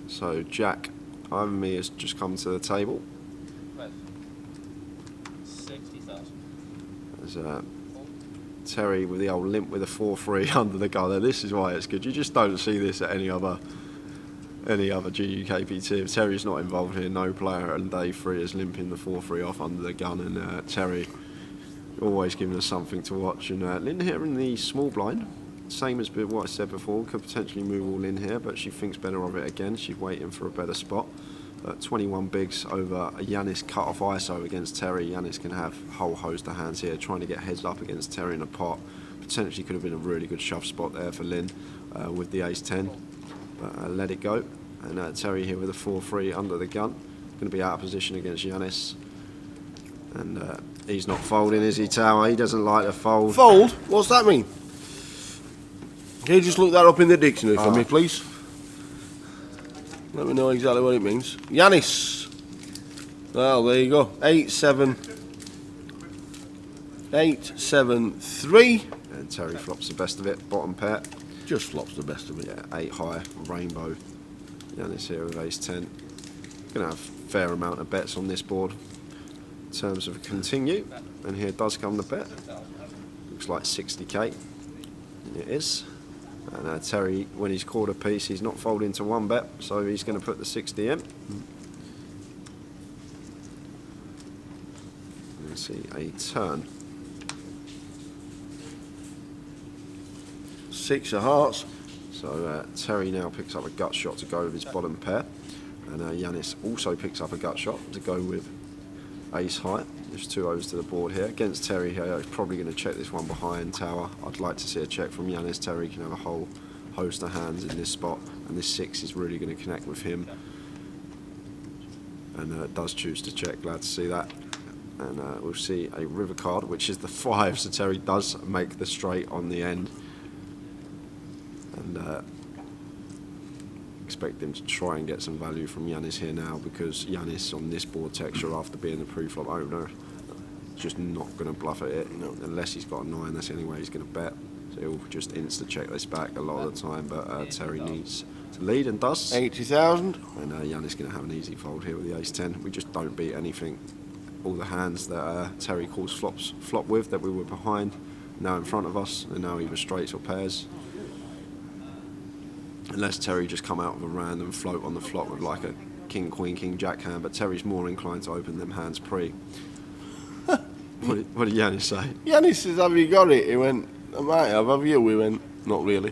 So Jack over me has just come to the table. 60,000. There's Terry with the old limp with a 4-3 under the gun. This is why it's good. You just don't see this at any other GUKPT. If Terry's not involved here, no player on day 3 is limping the 4-3 off under the gun, and Terry always giving us something to watch. And Lynn here in the small blind, same as what I said before, could potentially move all in here, but she thinks better of it again. She's waiting for a better spot. 21 bigs over a Yanis cut-off ISO against Terry. Yanis can have a whole host of hands here, trying to get heads up against Terry in a pot. Potentially could have been a really good shove spot there for Lynn with the ace-10, but let it go. And Terry here with a 4-3 under the gun. Going to be out of position against Yanis. And he's not folding, is he, Tower? He doesn't like to fold. Fold? What's that mean? Can you just look that up in the dictionary for me, please? Let me know exactly what it means. Yanis. Well, there you go. 8-7. 8-7-3. And Terry flops the best of it. Bottom pair. Just flops the best of it. Yeah, 8 high, rainbow. Yanis here with ace-10. Going to have a fair amount of bets on this board in terms of continue. And here does come the bet. Looks like 60k. And it is. And Terry, when he's called a piece, he's not folding to 1 bet, so he's going to put the 60 in. Let's see, a turn. 6 of hearts. So Terry now picks up a gut shot to go with his bottom pair, and Yanis also picks up a gut shot to go with ace high. There's 2 overs to the board here. Against Terry here, he's probably going to check this one behind Tower. I'd like to see a check from Yanis. Terry can have a whole host of hands in this spot, and this 6 is really going to connect with him. And does choose to check, glad to see that. And we'll see a river card, which is the 5, so Terry does make the straight on the end. And expect him to try and get some value from Yanis here now, because Yanis on this board texture, after being the pre-flop owner, just not going to bluff at it. No, unless he's got a 9, that's the only way he's going to bet. So he'll just insta-check this back a lot of the time, but Terry needs to lead and does. 80,000. And Yanis going to have an easy fold here with the ace-10. We just don't beat anything. All the hands that Terry calls flop with, that we were behind, now in front of us, and now either straights or pairs. Unless Terry just come out with a random float on the flop with like a king, queen, king, jack hand, but Terry's more inclined to open them hands pre. What did Yanis say? Yanis says, have you got it? He went, I might have you? We went, not really.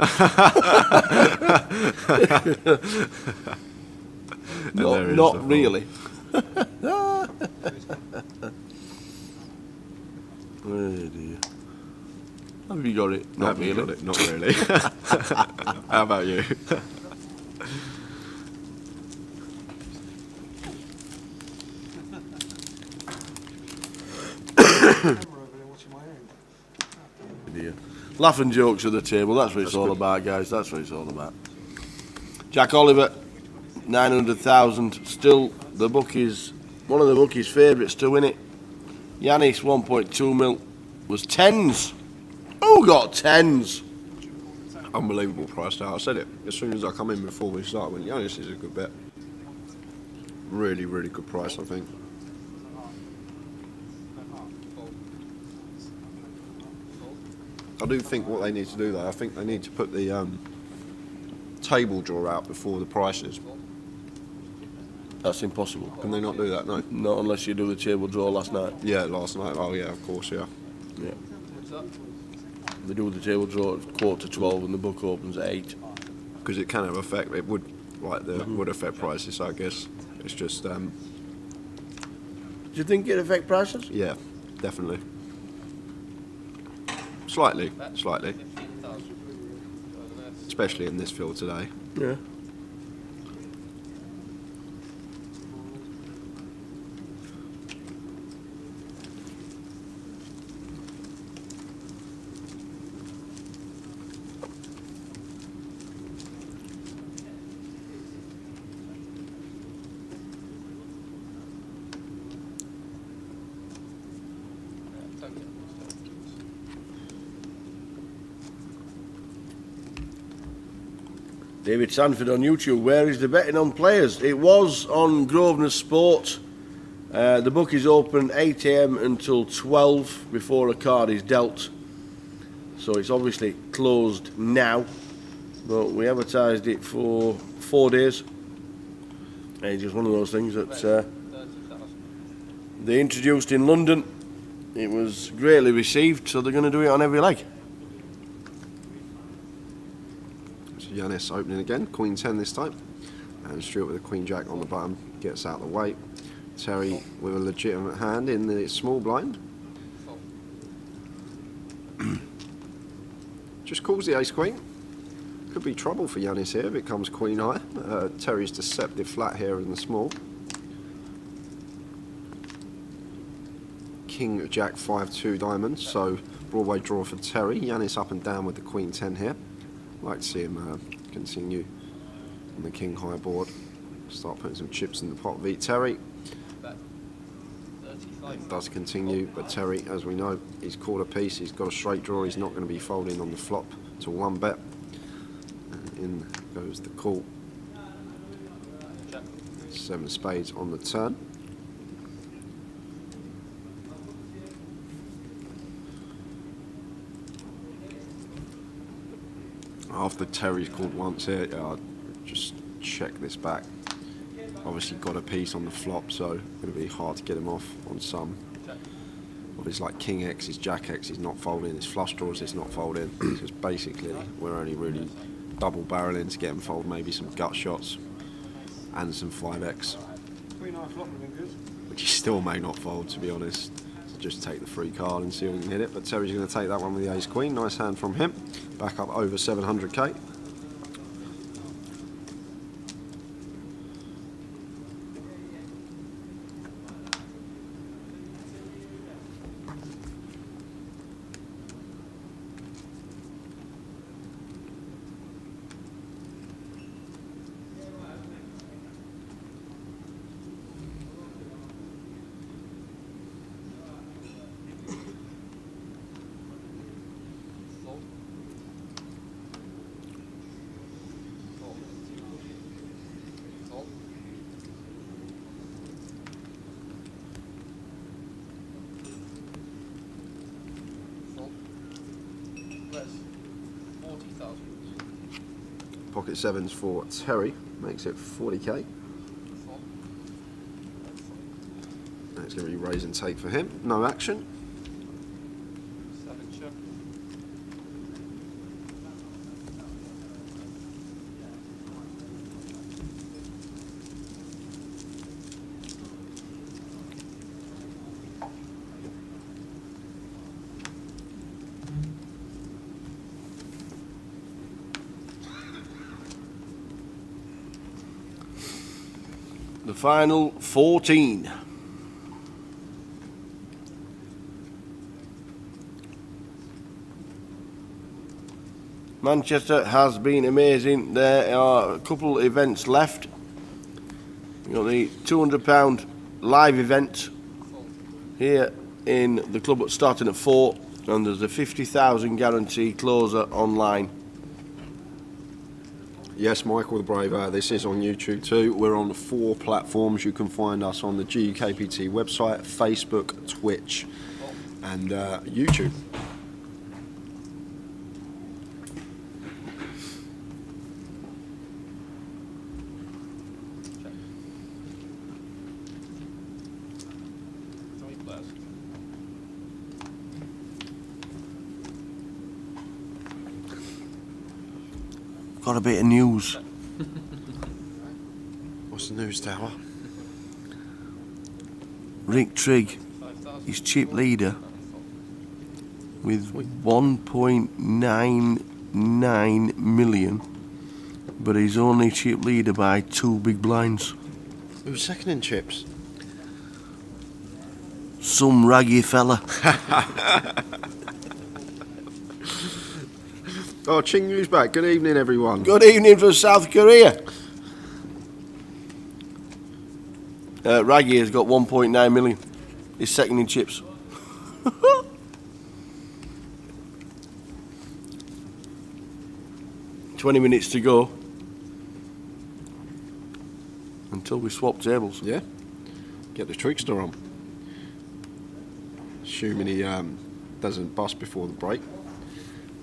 not really. Oh dear. Have you got it? Not really. Got it? Not really. How about you? Dear. Laughing jokes at the table, that's what it's all about, guys. That's what it's all about. Jack Oliver, 900,000. Still the bookies, one of the bookies' favourites to win it. Yanis, 1.2 mil, was 10s. Who got 10s? Unbelievable price now. I said it as soon as I come in before we start. I went, yeah, this is a good bet. Really, really good price, I think. I do think what they need to do, though, I think they need to put the table draw out before the prices. That's impossible. Can they not do that? No. Not unless you do the table draw last night. Yeah, last night. Oh yeah, of course, yeah. Yeah. They do the table draw at 11:45 and the book opens at 8. Because it can have effect. It would, like would affect prices. I guess it's just. Do you think it affect prices? Yeah, definitely. Slightly. Especially in this field today. Yeah. David Sanford on YouTube, where is the betting on players? It was on Grosvenor Sport. The book is open 8 AM until 12 before a card is dealt. So it's obviously closed now. But we advertised it for 4 days. And it's just one of those things that they introduced in London. It was greatly received, so they're going to do it on every leg. Yanis opening again, Queen 10 this time, and Stuart with a Queen Jack on the button gets out of the way. Terry with a legitimate hand in the small blind. Just calls the Ace Queen. Could be trouble for Yanis here if it comes Queen High. Terry's deceptive flat here in the small. King Jack 5-2 diamonds, so Broadway draw for Terry. Yanis up and down with the Queen 10 here. Like to see him continue on the King High board. Start putting some chips in the pot. V Terry. It does continue, but Terry, as we know, he's called a piece. He's got a straight draw. He's not going to be folding on the flop to 1 bet. And in goes the call. 7 spades on the turn. After Terry's called once here, I'll just check this back. Obviously got a piece on the flop, so going to be hard to get him off on some. Obviously like King X, his Jack X is not folding, his flush draws is not folding. So it's basically we're only really double barreling to get him fold, maybe some gut shots and some 5X. Which he still may not fold, to be honest. So just take the free card and see if we can hit it. But Terry's going to take that one with the Ace Queen. Nice hand from him. Back up over 700k. Pocket sevens for Terry, makes it 40k. That's going to be raise and take for him. No action. The final 14. Manchester has been amazing. There are a couple events left. We've got the £200 live event here in the club starting at 4, and there's a 50,000 guarantee closer online. Yes, Michael the Brave, this is on YouTube too. We're on 4 platforms. You can find us on the GUKPT website, Facebook, Twitch and YouTube. Got a bit of news. What's the news, Tower? Rick Trigg is chip leader with 1.99 million, but he's only chip leader by 2 big blinds. Who's second in chips? Some raggy fella. Oh, Ching Yu's back. Good evening, everyone. Good evening from South Korea. Raggy has got 1.9 million. He's second in chips. 20 minutes to go until we swap tables. Yeah. Get the trickster on. Assuming he doesn't bust before the break,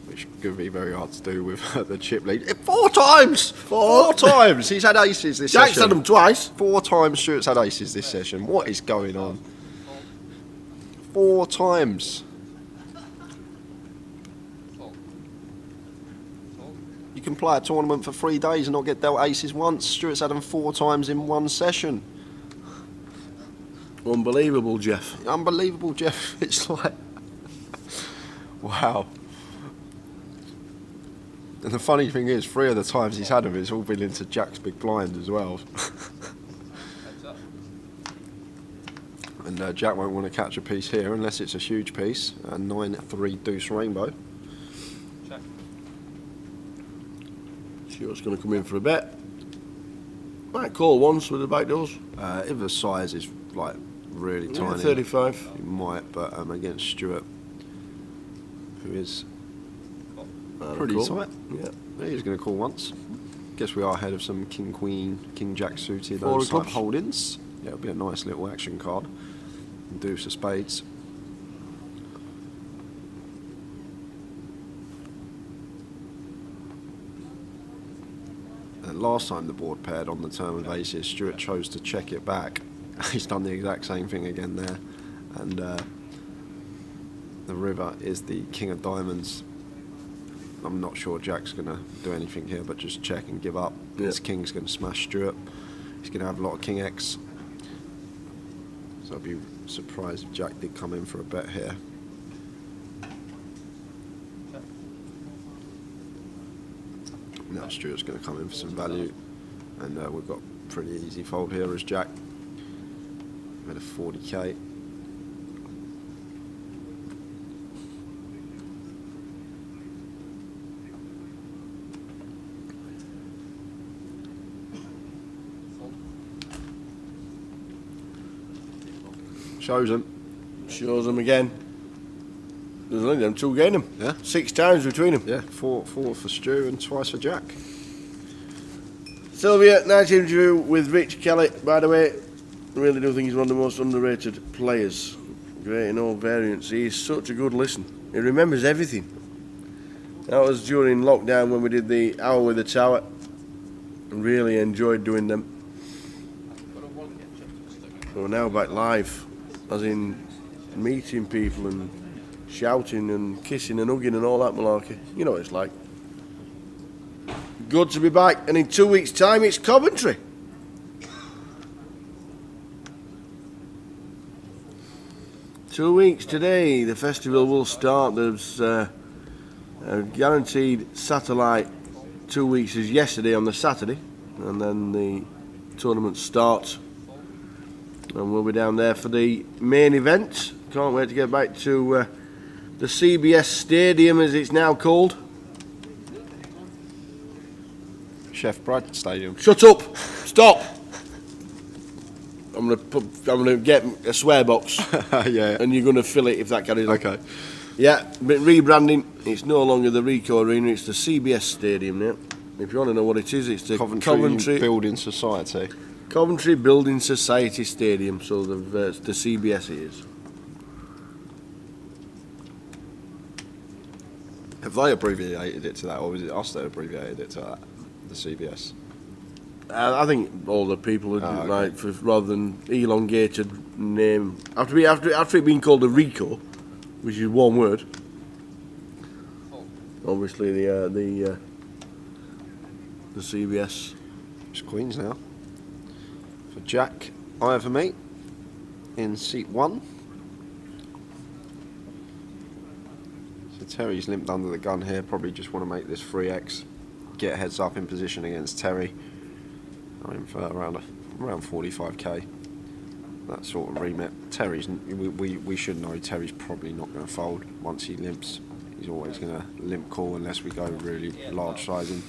which could be very hard to do with the chip lead. 4 times! 4 times! He's had aces this Jack's session. had them twice. 4 times Stuart's had aces this session. What is going on? 4 times. You can play a tournament for 3 days and not get dealt aces once. Stuart's had them 4 times in 1 session. Unbelievable, Jeff. Unbelievable, Jeff. It's like... wow. And the funny thing is, 3 of the times he's had them, it's all been into Jack's big blind as well. And Jack won't want to catch a piece here unless it's a huge piece. 9-3 deuce rainbow. Stuart's going to come in for a bet. Might call once with the back doors. If the size is like really tiny, 35. he might, but against Stuart, who is pretty tight. Yeah. He's going to call once. Guess we are ahead of some King Queen, King Jack suited, 4 those type clubs. holdings. Yeah, it'll be a nice little action card. Deuce of spades. And last time the board paired on the turn of aces, Stuart chose to check it back. He's done the exact same thing again there. And the river is the King of Diamonds. I'm not sure Jack's going to do anything here, but just check and give up. Yeah. This King's going to smash Stuart. He's going to have a lot of King X. So I'd be surprised if Jack did come in for a bet here. Now Stuart's going to come in for some value, and we've got pretty easy fold here as Jack. Made a 40k. Shows him. Shows them again. There's only them 2 getting them. Yeah. 6 times between them. Yeah, 4 for Stu and twice for Jack. Sylvia, nice interview with Rich Kelly, by the way. I really do think he's one of the most underrated players. Great in all variants. He's such a good listen. He remembers everything. That was during lockdown when we did the hour with the tower. Really enjoyed doing them. We're now back live, as in meeting people and shouting and kissing and hugging and all that malarkey. You know what it's like. Good to be back, and in 2 weeks' time it's Coventry. Two weeks today, the festival will start. There's a guaranteed satellite. 2 weeks is yesterday on the Saturday, and then the tournament starts. And we'll be down there for the main event. Can't wait to get back to the CBS Stadium, as it's now called. Chef Brad Stadium. Shut up! Stop! I'm gonna get a swear box, Yeah. and you're gonna fill it if that carries on. Okay. Yeah, but rebranding. It's no longer the Rico Arena. It's the CBS Stadium now. If you want to know what it is, it's the Coventry Building Society. Coventry Building Society Stadium. So the CBS is. Have they abbreviated it to that, or was it us that abbreviated it to that? The CBS. I think all the people would okay. like, rather than elongated name, after it being called the Rico, which is one word. Obviously the CBS. It's Queens now. For Jack Ivermeet in seat 1. So Terry's limped under the gun here. Probably just want to make this 3x. Get heads up in position against Terry. I'm for around 45k. That sort of remit. Terry's we should know Terry's probably not going to fold once he limps. He's always going to limp call unless we go really large sizing.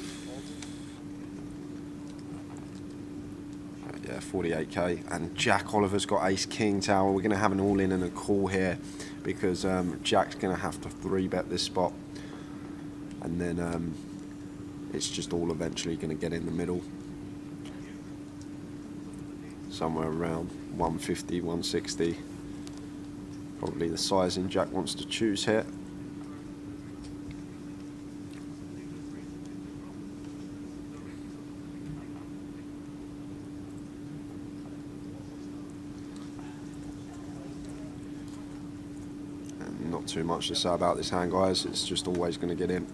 Yeah, 48k. And Jack Oliver's got ace king tower. We're going to have an all in and a call here because Jack's going to have to 3-bet this spot, and then it's just all eventually going to get in the middle. Somewhere around 150, 160. Probably the sizing Jack wants to choose here. And not too much to say about this hand, guys. It's just always going to get in.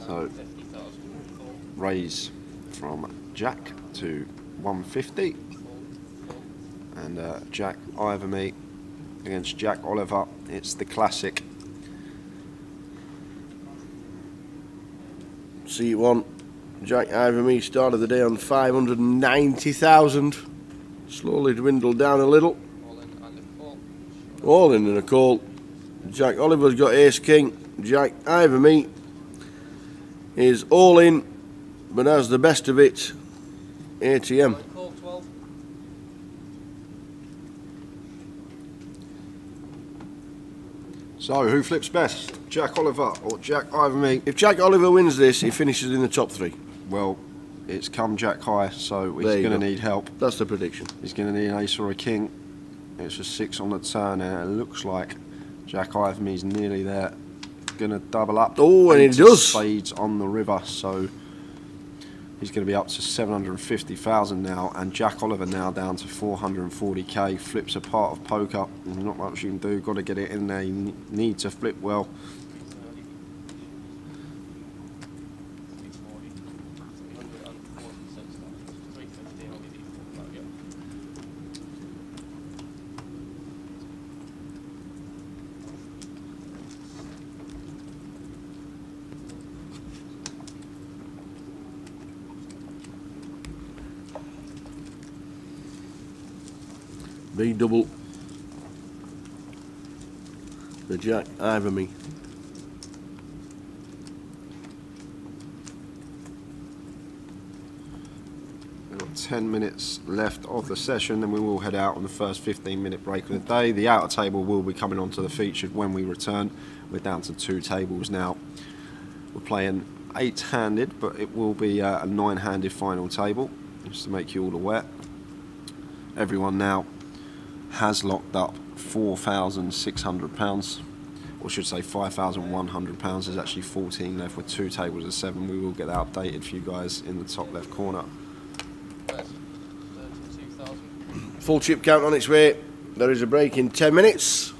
So, raise from Jack to 150, and Jack Ivermeet against Jack Oliver. It's the classic. Seat 1, Jack Ivermeet started the day on 590,000. Slowly dwindled down a little. All in and a call. Jack Oliver's got ace king. Jack Ivermeet is all in, but has the best of it. ATM. So, who flips best? Jack Oliver or Jack Ivermeet? If Jack Oliver wins this, he finishes in the top 3. Well, it's come Jack high, so he's There you going to go. need help. That's the prediction. He's going to need an ace or a king. It's a 6 on the turn, and it looks like Jack Ivermeet's nearly there. Going to double up. Oh, and he into does. Spades on the river, so he's going to be up to 750,000 now, and Jack Oliver now down to 440k. Flips a part of poker. There's not much you can do. Got to get it in there. You need to flip well. B double. The Jack Ivermeet. We've got 10 minutes left of the session, then we will head out on the first 15-minute break of the day. The outer table will be coming onto the featured when we return. We're down to 2 tables now. We're playing 8-handed, but it will be a 9-handed final table, just to make you all aware. everyone now has locked up £4,600, or should say £5,100. There's actually 14 left with 2 tables of 7. We will get that updated for you guys in the top left corner. Full chip count on its way. There is a break in 10 minutes.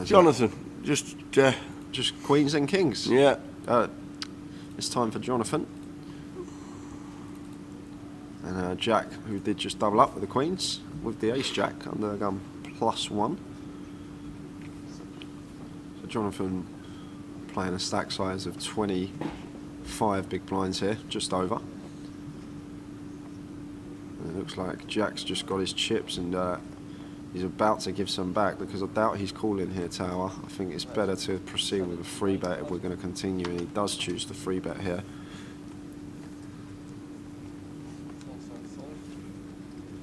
Jonathan, just queens and kings. Yeah. It's time for Jonathan. And Jack, who did just double up with the queens, with the ace jack under the gun +1. So Jonathan playing a stack size of 25 big blinds here, just over. And it looks like Jack's just got his chips and he's about to give some back, because I doubt he's calling here tower. I think it's better to proceed with a free bet if we're going to continue, and he does choose the free bet here.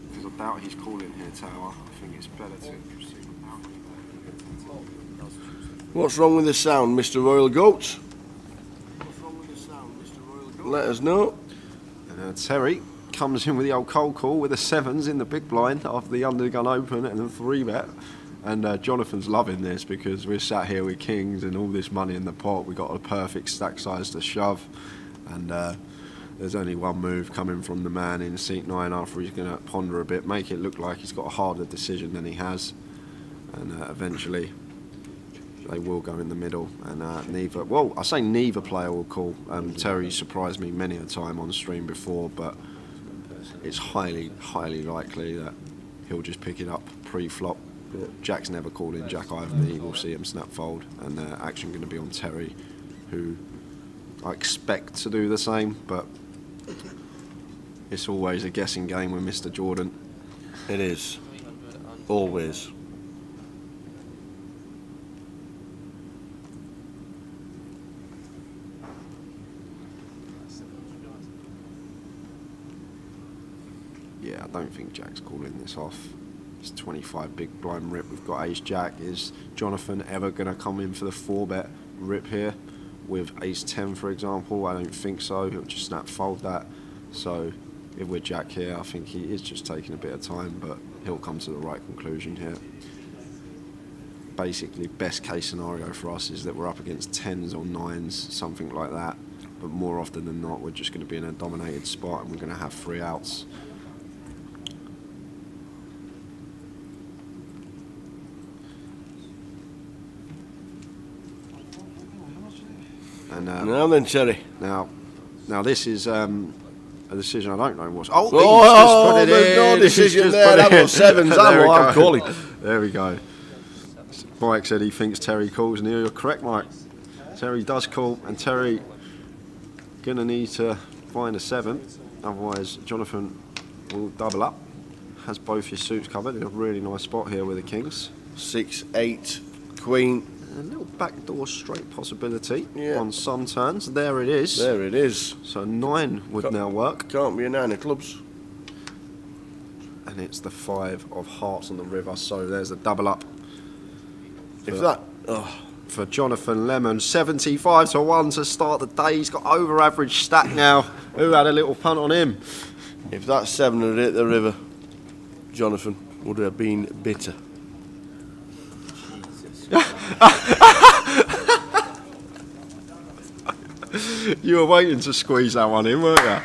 Because I doubt he's calling here tower. I think it's better to proceed without. What's wrong with the sound, Mr. Royal Goat? What's wrong with the sound, Mr. Royal Goat? Let us know. And Terry comes in with the old cold call with the 7s in the big blind after the undergun open and the 3 bet. And Jonathan's loving this, because we're sat here with kings and all this money in the pot. We got a perfect stack size to shove, and there's only one move coming from the man in seat 9 after he's going to ponder a bit, make it look like he's got a harder decision than he has, and eventually they will go in the middle. And neither, well, I say neither player will call. Terry surprised me many a time on stream before, but it's highly likely that he'll just pick it up pre-flop. Jack's never calling Jack either. We'll see him snap fold, and action going to be on Terry, who I expect to do the same, but it's always a guessing game with Mr. Jordan. It is. Always. Yeah, I don't think Jack's calling this off. It's 25 big blind rip. We've got ace jack. Is Jonathan ever going to come in for the 4 bet rip here with ace 10, for example? I don't think so. He'll just snap fold that. So if we're jack here, I think he is just taking a bit of time, but he'll come to the right conclusion here. Basically, best case scenario for us is that we're up against 10s or 9s, something like that. But more often than not, we're just going to be in a dominated spot and we're going to have 3 outs. And now then, Terry. Now this is a decision I don't know what's. Oh, he's just put it there's in. no decision He's just there. put That it was in. 7s. There we I'm go. calling. There we go. Mike said he thinks Terry calls, and you're correct, Mike. Terry does call, and Terry gonna need to find a 7, otherwise Jonathan will double up. Has both his suits covered in a really nice spot here with the kings. 6, 8, queen. A little backdoor straight possibility Yeah. on some turns. There it is. There it is. So 9 would now work. Can't be a 9 of clubs. And it's the 5 of hearts on the river. So there's a double up. For Jonathan Lemon, 75 to 1 to start the day. He's got over average stack now. Who had a little punt on him? If that 7 had hit the river, Jonathan would have been bitter. You were waiting to squeeze that one in, weren't you?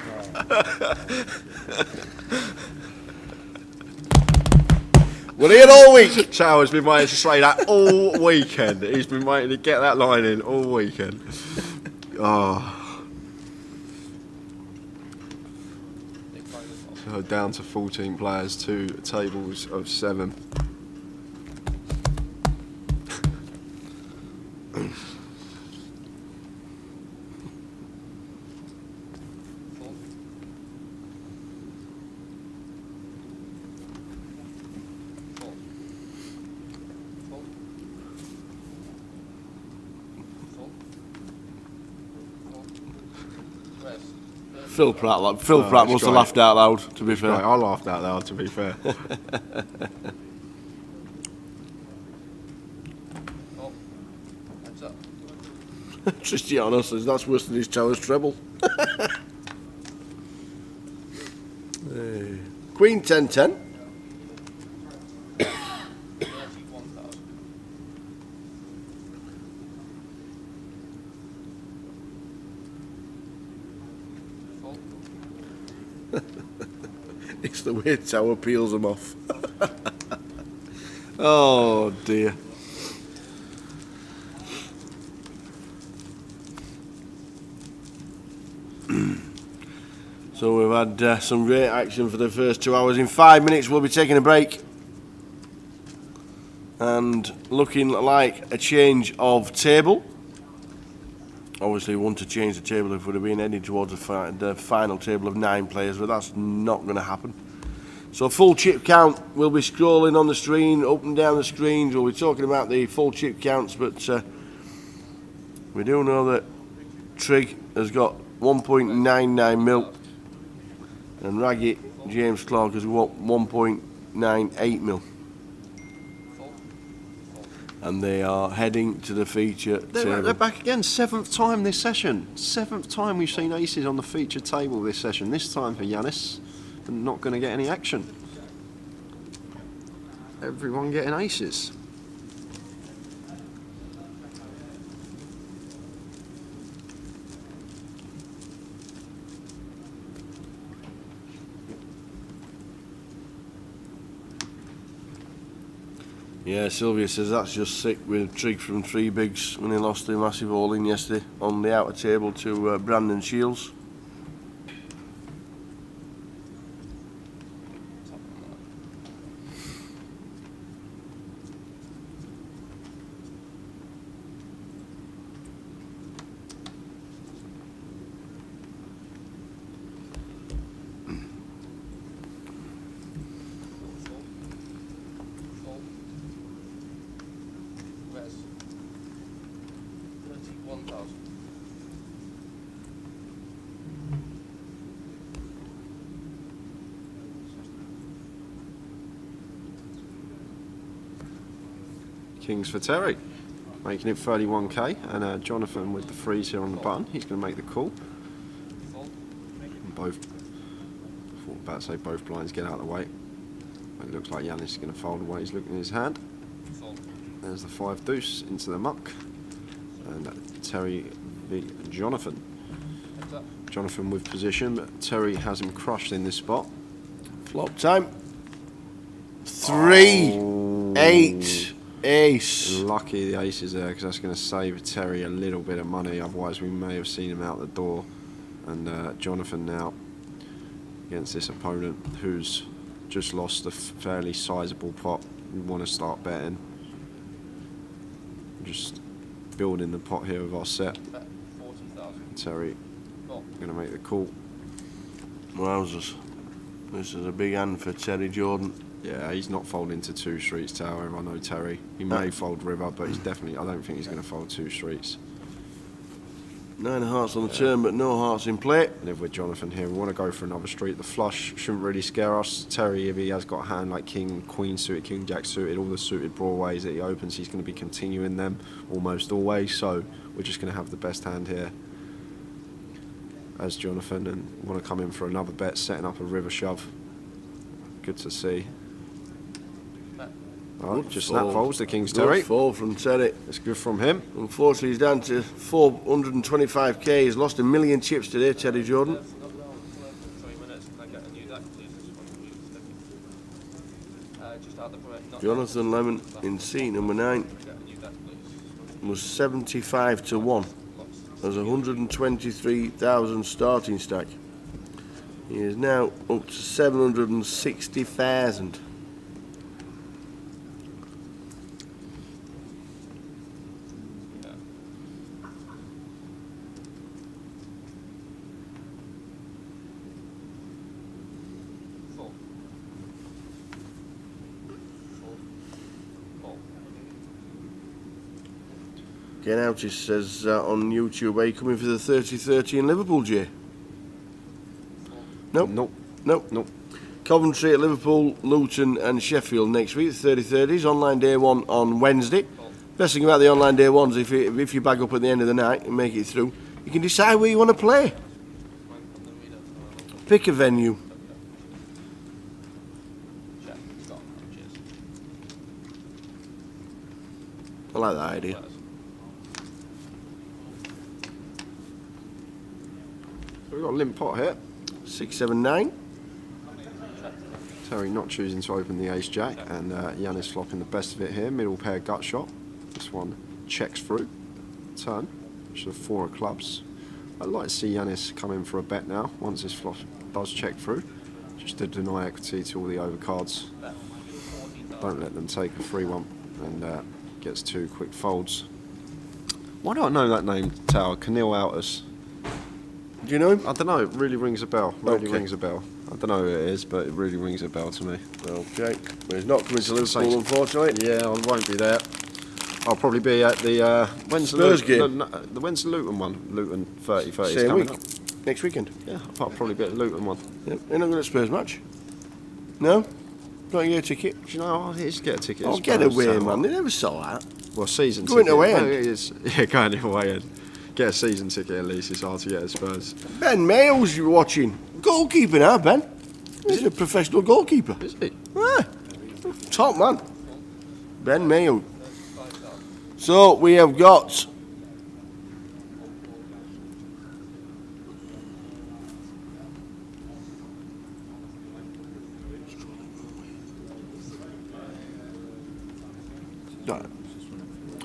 We're here all week. Tower's been waiting to say that all weekend. He's been waiting to get that line in all weekend. Oh. So down to 14 players, 2 tables of 7. Phil Pratt must have laughed out loud, to be fair. Right, I laughed out loud, to be fair. Cristiano says that's worse than his Tower's treble. Queen 10-10. the way Tower peels them off. Oh dear. So we've had some great action for the first 2 hours. In 5 minutes we'll be taking a break and looking like a change of table. Obviously we want to change the table if we'd have been heading towards the final table of 9 players, but that's not going to happen. So full chip count, we'll be scrolling on the screen, up and down the screens, we'll be talking about the full chip counts, but we do know that Trig has got 1.99 mil and Raggett James Clark has got 1.98 mil. And they are heading to the feature table. They're back again, 7th time this session. 7th time we've seen aces on the feature table this session. This time for Yanis, but not going to get any action. Everyone getting aces. Yeah, Sylvia says that's just sick with Trig from 3 bigs when he lost the massive all-in yesterday on the outer table to Brandon Shields. Kings for Terry, making it 31k, and Jonathan with the freeze here on the button. He's going to make the call. And both, I thought about to say both blinds get out of the way. It looks like Yanis is going to fold away. He's looking at his hand. There's the 5 deuce into the muck, and Terry v Jonathan. Jonathan with position, but Terry has him crushed in this spot. Flop time. 3, 8. Ace. Lucky the ace is there, because that's going to save Terry a little bit of money, otherwise we may have seen him out the door. And Jonathan now against this opponent who's just lost a fairly sizable pot. We want to start betting. Just building the pot here with our set. Terry going to make the call. Wowzers. This is a big hand for Terry Jordan. Yeah, he's not folding to 2 streets tower. I know Terry. He may fold river, but he's definitely, I don't think he's going to fold 2 streets. 9 hearts on the turn, but no hearts in play. Live with Jonathan here. We want to go for another street. The flush shouldn't really scare us. Terry, if he has got a hand like king, queen suited, king, jack suited, all the suited broadways that he opens, he's going to be continuing them almost always. So we're just going to have the best hand here as Jonathan, and want to come in for another bet, setting up a river shove. Good to see. Oh, just snap folds the King's Terry. Good fold from Terry. It's good from him. Unfortunately, he's down to 425k. He's lost 1 million chips today, Terry Jordan. Jonathan Lemon in seat number 9 was 75 to 1. There's 123,000 starting stack. He is now up to 760,000. Again, Outis says on YouTube, are you coming for the 30-30 in Liverpool, Jay? Nope. Nope. Nope. Nope. Coventry at Liverpool, Luton and Sheffield next week, 30-30s. Online day 1 on Wednesday. Best thing about the online day 1s, if you bag up at the end of the night and make it through, you can decide where you want to play. Pick a venue. I like that idea. We've got a limp pot here. 6, 7, 9. Terry not choosing to open the ace jack, and Yanis flopping the best of it here. Middle pair gut shot. This one checks through. Turn, which is a 4 of clubs. I'd like to see Yanis come in for a bet now once this flop does check through, just to deny equity to all the overcards. Don't let them take a 3-1 and gets 2 quick folds. Why do I know that name, Tower? Camille Altus. Do you know him? I don't know, it really rings a bell. Really Okay. rings a bell. I don't know who it is, but it really rings a bell to me. Okay. But he's not coming to Liverpool, unfortunately. Yeah, I won't be there. I'll probably be at the when's Spurs the game. when's the Luton one? Luton 30-30 is Same coming week. up. Next weekend. Yeah, I'll probably be at the Luton one. Yep. You're not going to Spurs match? No? Not get a ticket? Do you know, I'll just get a ticket. Oh, at get Spurs, away, so man. They never sell that. Well, season Going ticket. away No, end. it is, yeah, going away end. Get a season ticket at least. It's hard to get at Spurs. Ben Mayles, you're watching. Goalkeeper now, Ben. He's a professional goalkeeper. Is he? Yeah. Top man. Ben Mayo. So we have got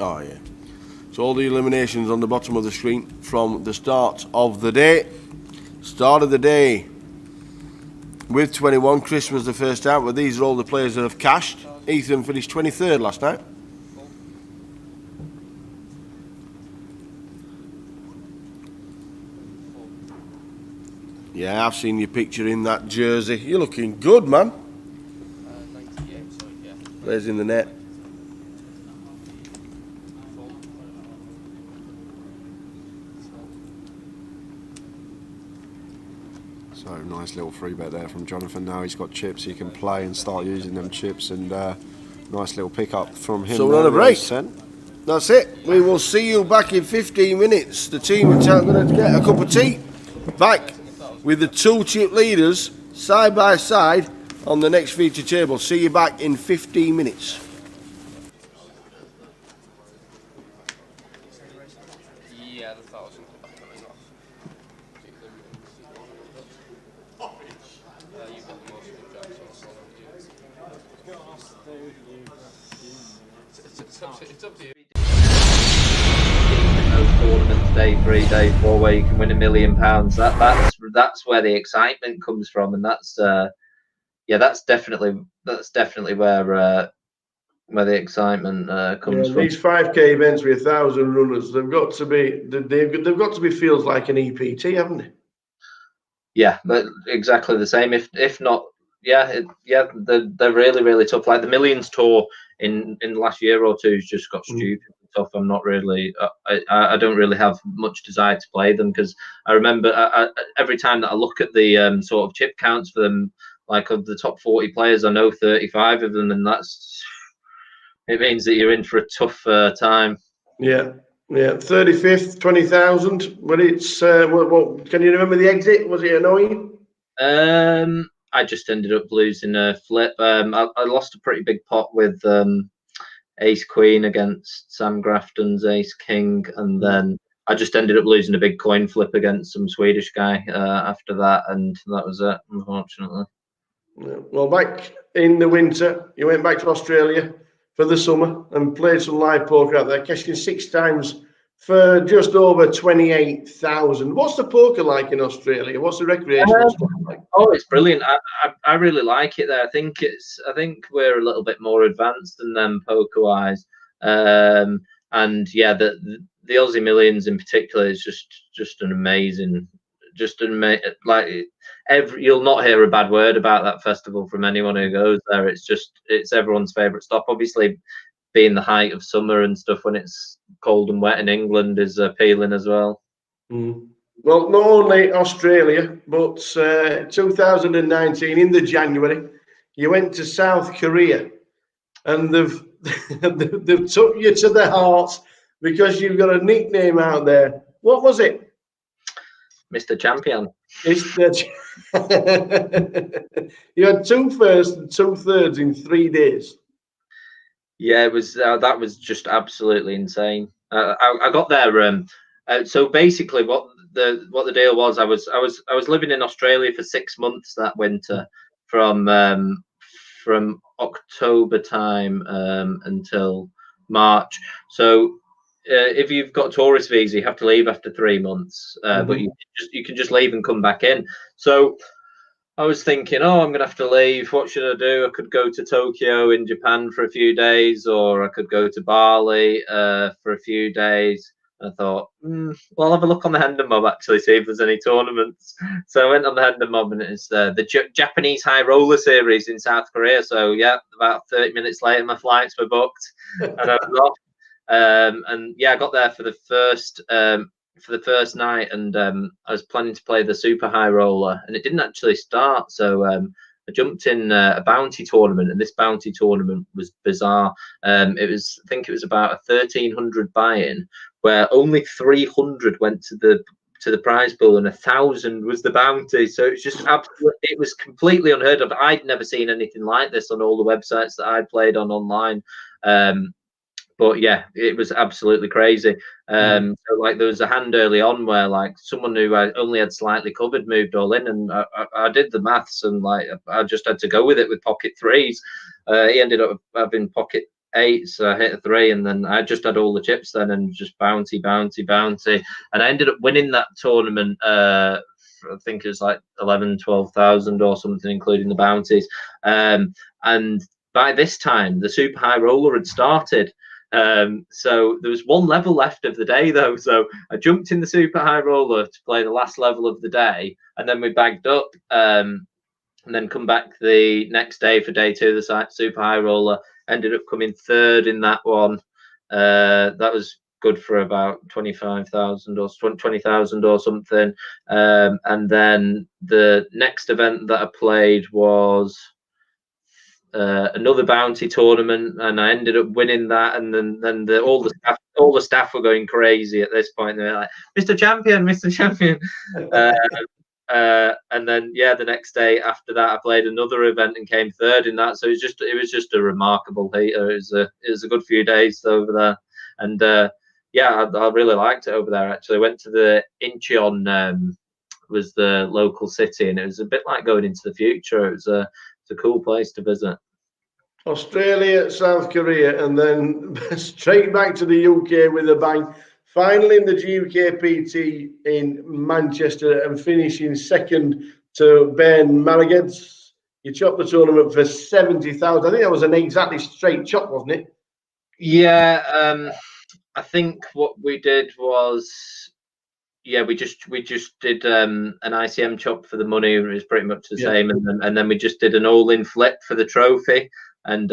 oh yeah. So all the eliminations on the bottom of the screen from the start of the day. Start of the day with 21. Chris was the first out, but these are all the players that have cashed. Ethan finished 23rd last night. Yeah, I've seen your picture in that jersey. You're looking good, man. 98, so yeah. Players in the net. So nice little free bet there from Jonathan. Now he's got chips, he can play and start using them chips, and nice little pickup from him. So we're on a break. Sent. That's it. We will see you back in 15 minutes. The team are going to get a cup of tea. Back with the 2 chip leaders side by side on the next feature table. See you back in 15 minutes. Yeah, the 1,000 coming off. You've got the most good jobs on It's up to you. In those tournaments, day 3, day 4, where you can win £1 million. That's where the excitement comes from, and that's definitely where the excitement comes from. These 5k events with 1,000 runners, they've got to be feels like an EPT, haven't they? Yeah, but exactly the same. If not, they're really, really tough. Like the Millions Tour in the last year or two has just got stupid tough. I'm not really, I don't really have much desire to play them, because I remember every time that I look at the sort of chip counts for them, like of the top 40 players, I know 35 of them, and it means that you're in for a tough time. Yeah. 35th, 20,000. But it's what can you remember the exit? Was it annoying? I just ended up losing a flip. I lost a pretty big pot with Ace Queen against Sam Grafton's Ace King, and then I just ended up losing a big coin flip against some Swedish guy after that, and that was it, unfortunately. Well, back in the winter, you went back to Australia for the summer and played some live poker out there, cashing 6 times for just over 28,000. What's the poker like in Australia? What's the recreational stuff like? Oh, it's brilliant. I really like it there. I think we're a little bit more advanced than them poker wise. And yeah, the Aussie Millions in particular is just an amazing, you'll not hear a bad word about that festival from anyone who goes there. It's everyone's favourite stop. Obviously, being the height of summer and stuff when it's cold and wet in England is appealing as well. Well, not only Australia, but 2019 in the January, you went to South Korea, and they've they've took you to their hearts because you've got a nickname out there. What was it? Mr. Champion. It's you had 2 firsts and 2 thirds in 3 days. Yeah, it was that was just absolutely insane. I got there. So basically, what the deal was, I was living in Australia for 6 months that winter, from from October time until March. So if you've got a tourist visa, you have to leave after 3 months, but you can just leave and come back in. So I was thinking, oh, I'm gonna have to leave. What should I do? I could go to Tokyo in Japan for a few days, or I could go to Bali for a few days. I thought, well, I'll have a look on the Hendon Mob actually, see if there's any tournaments. So I went on the Hendon Mob, and it's the Japanese High Roller Series in South Korea. So yeah, about 30 minutes later, my flights were booked, and I was off. And yeah, I got there for the first night, and I was planning to play the Super High Roller, and it didn't actually start. So I jumped in a bounty tournament, and this bounty tournament was bizarre. I think it was about a 1,300 buy-in, where only 300 went to the prize pool, and 1,000 was the bounty. So it's just absolutely, it was completely unheard of. I'd never seen anything like this on all the websites that I played on online. But yeah, it was absolutely crazy. So like there was a hand early on where like someone who I only had slightly covered moved all in, and I did the maths, and like I just had to go with it with pocket threes. He ended up having pocket eights, so I hit a 3, and then I just had all the chips then, and just bounty, and I ended up winning that tournament. I think it was like 11,000-12,000 or something, including the bounties. And by this time, the Super High Roller had started. So there was one level left of the day though, so I jumped in the Super High Roller to play the last level of the day, and then we bagged up, and then come back the next day for day 2 of the Super High Roller. Ended up coming 3rd in that one. That was good for about 25,000 or 20,000 or something. And then the next event that I played was another bounty tournament, and I ended up winning that. And then all the staff were going crazy at this point. They were like, "Mr. Champion, Mr. Champion." And then yeah, the next day after that, I played another event and came 3rd in that. So it was just a remarkable heat. It was a good few days over there, and yeah, I really liked it over there. Actually, I went to the Incheon, was the local city, and it was a bit like going into the future. It's a cool place to visit. Australia, South Korea, and then straight back to the UK with a bang. Finally in the GUKPT in Manchester and finishing 2nd to Ben Marageds. You chopped the tournament for 70,000. I think that was an exactly straight chop, wasn't it? Yeah, I think what we did was, yeah, we just did an ICM chop for the money. It was pretty much the same, and then we just did an all-in flip for the trophy. And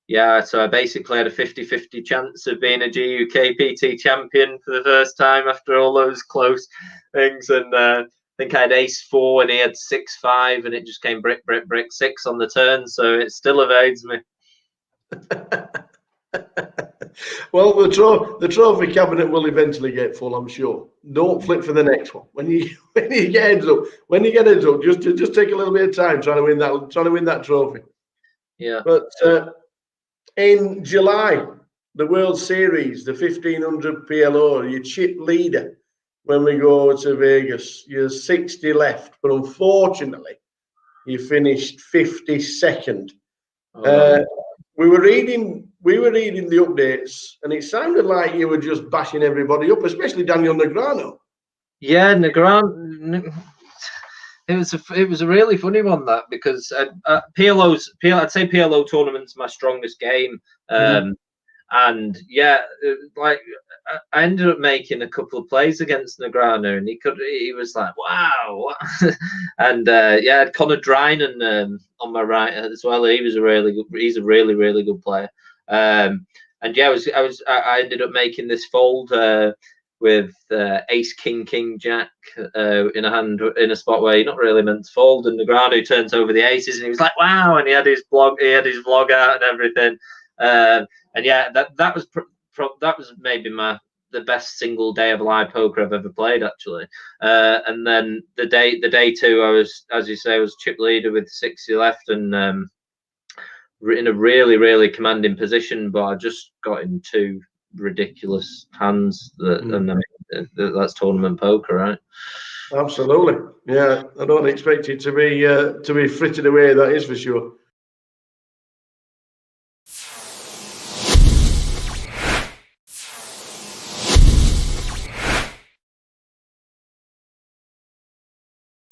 yeah, so I basically had a 50-50 chance of being a GUKPT champion for the first time after all those close things. And I think I had ace-4 and he had 6-5, and it just came brick 6 on the turn. So it still evades me. Well, the trophy cabinet will eventually get full, I'm sure. Don't flip for the next one. When you get heads up, just take a little bit of time trying to win that trophy. Yeah. But in July, the World Series, the 1500 PLO, your chip leader when we go to Vegas. You're 60 left, but unfortunately, you finished 52nd. We were reading the updates, and it sounded like you were just bashing everybody up, especially Daniel Negreanu. Yeah, Negreanu. It was a really funny one, that, because I'd say PLO tournament's my strongest game. And yeah, like I ended up making a couple of plays against Negreanu, and he was like, wow. And yeah, I had Conor Drynan on my right as well. He's a really, really good player. And yeah, I ended up making this fold with ace king jack in a hand, in a spot where you're not really meant to fold, and Negreanu turns over the aces, and he was like, wow. And he had his vlog out and everything. And yeah, that was maybe the best single day of live poker I've ever played, actually. And then the day 2, I was, as you say, I was chip leader with 60 left, and in a really, really commanding position, but I just got in 2 ridiculous hands. And I mean, that's tournament poker, right? Absolutely. Yeah, I don't expect it to be frittered away. That is for sure.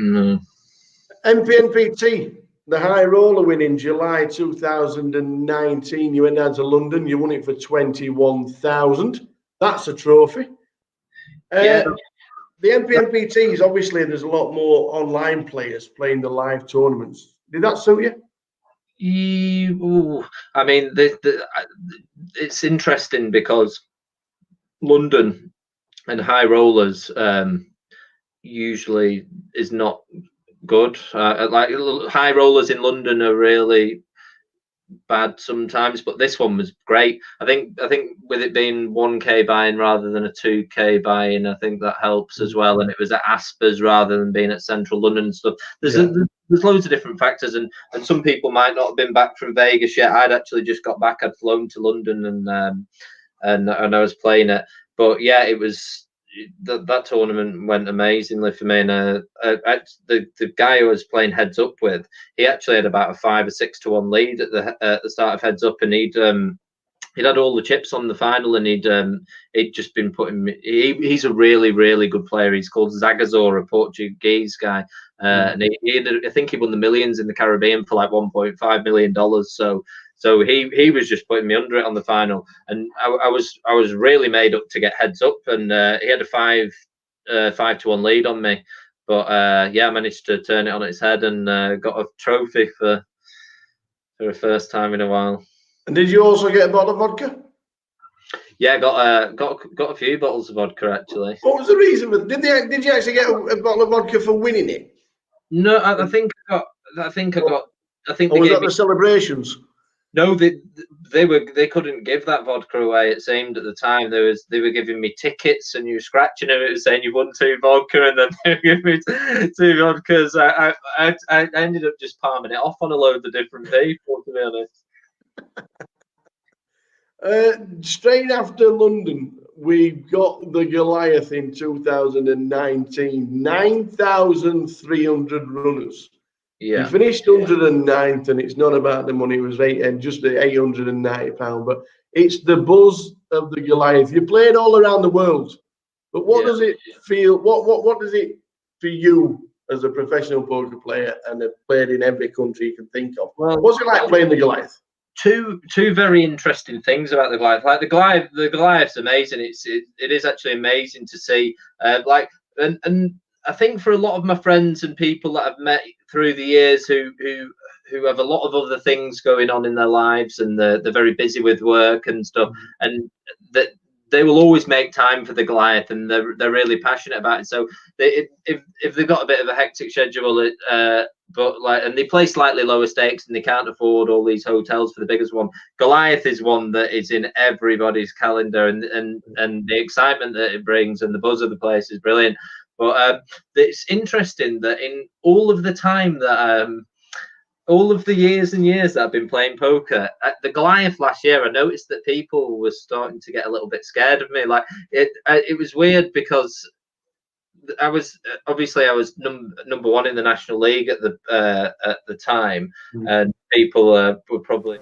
No. MPNPT, the high roller win in July 2019. You went down to London. You won it for 21,000. That's a trophy. Yeah. The MPNPTs, obviously, there's a lot more online players playing the live tournaments. Did that suit you? I mean, it's interesting because London and high rollers usually is not good. Like high rollers in London are really bad sometimes, but this one was great. I think with it being 1K buy-in rather than a 2K buy-in, I think that helps as well. And it was at Aspers rather than being at Central London and stuff. There's loads of different factors, and some people might not have been back from Vegas yet. I'd actually just got back. I'd flown to London and I was playing it. But yeah, it was that tournament went amazingly for me. And the guy who I was playing heads up with, he actually had about a 5 or 6 to 1 lead at the start of heads up, and he'd had all the chips on the final, and he'd just been putting me. He's a really, really good player. He's called Zagazor, a Portuguese guy, and I think he won the Millions in the Caribbean for like $1.5 million. So he was just putting me under it on the final, and I was really made up to get heads up, and he had a 5 to 1 lead on me, but yeah, I managed to turn it on its head and got a trophy for the first time in a while. And did you also get a bottle of vodka? Yeah, got a few bottles of vodka actually. What was the reason for? Did you actually get a bottle of vodka for winning it? No, I think I got. I think Or they was gave that me. the celebrations? No, they couldn't give that vodka away. It seemed at the time they were giving me tickets, and you were scratching them. It was saying you won 2 vodka, and then they were giving me 2 vodkas. I ended up just palming it off on a load of different people, to be honest. Straight after London, we got the Goliath in 2019. 9,300 runners. Yeah. We finished 109th, and it's not about the money. It was just the £890, but it's the buzz of the Goliath. You played all around the world, but what does it feel? What does it for you as a professional poker player and have played in every country you can think of? Well, what's it like playing the Goliath? Two very interesting things about the Goliath. Like the Goliath's amazing. It is actually amazing to see. And I think for a lot of my friends and people that I've met through the years who have a lot of other things going on in their lives, and they're very busy with work and stuff, and that they will always make time for the Goliath, and they're really passionate about it. So if they've got a bit of a hectic schedule, and they play slightly lower stakes and they can't afford all these hotels for the biggest one, Goliath is one that is in everybody's calendar, and the excitement that it brings and the buzz of the place is brilliant. But it's interesting that in all of the time that all of the years and years that I've been playing poker, at the Goliath last year, I noticed that people were starting to get a little bit scared of me. Like it was weird because I was number one in the National League at the time, and people were probably.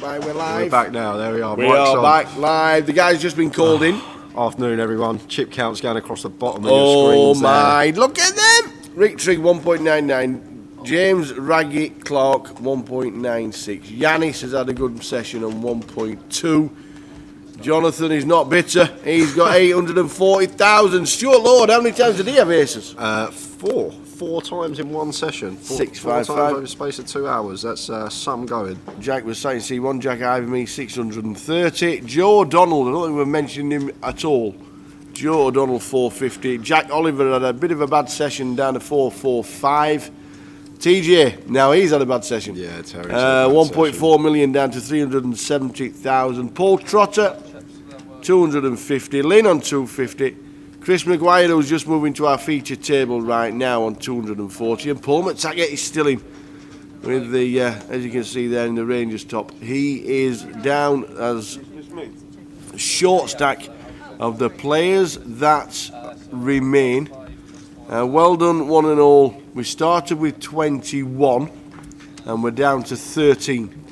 We're live. We're back now. There we are. We Mike's are on. back live. The guy's just been called in. Afternoon, everyone. Chip counts going across the bottom of your screens. Oh my! Look at them. Rick Trigg 1.99. James Raggy Clark 1.96. Yanis has had a good session on 1.2. Jonathan is not bitter. He's got 840,000. Stuart Lord, how many times did he have aces? 4 times in one session. 4 times 655. over the space of 2 hours. That's some going. Jack was saying C1. Jack Iverme 630. Joe O'Donnell, I don't think we're mentioning him at all. Joe O'Donnell 450. Jack Oliver had a bit of a bad session down to 445. TJ, now he's had a bad session. Yeah, Terry. 1.4 million down to 370,000. Paul Trotter 250. Lynn on 250. Chris Maguire, who's just moving to our feature table right now, on 240. And Paul McTaggart is still in with the, as you can see there in the Rangers top. He is down as short stack of the players that remain. Well done, one and all. We started with 21 and we're down to 13.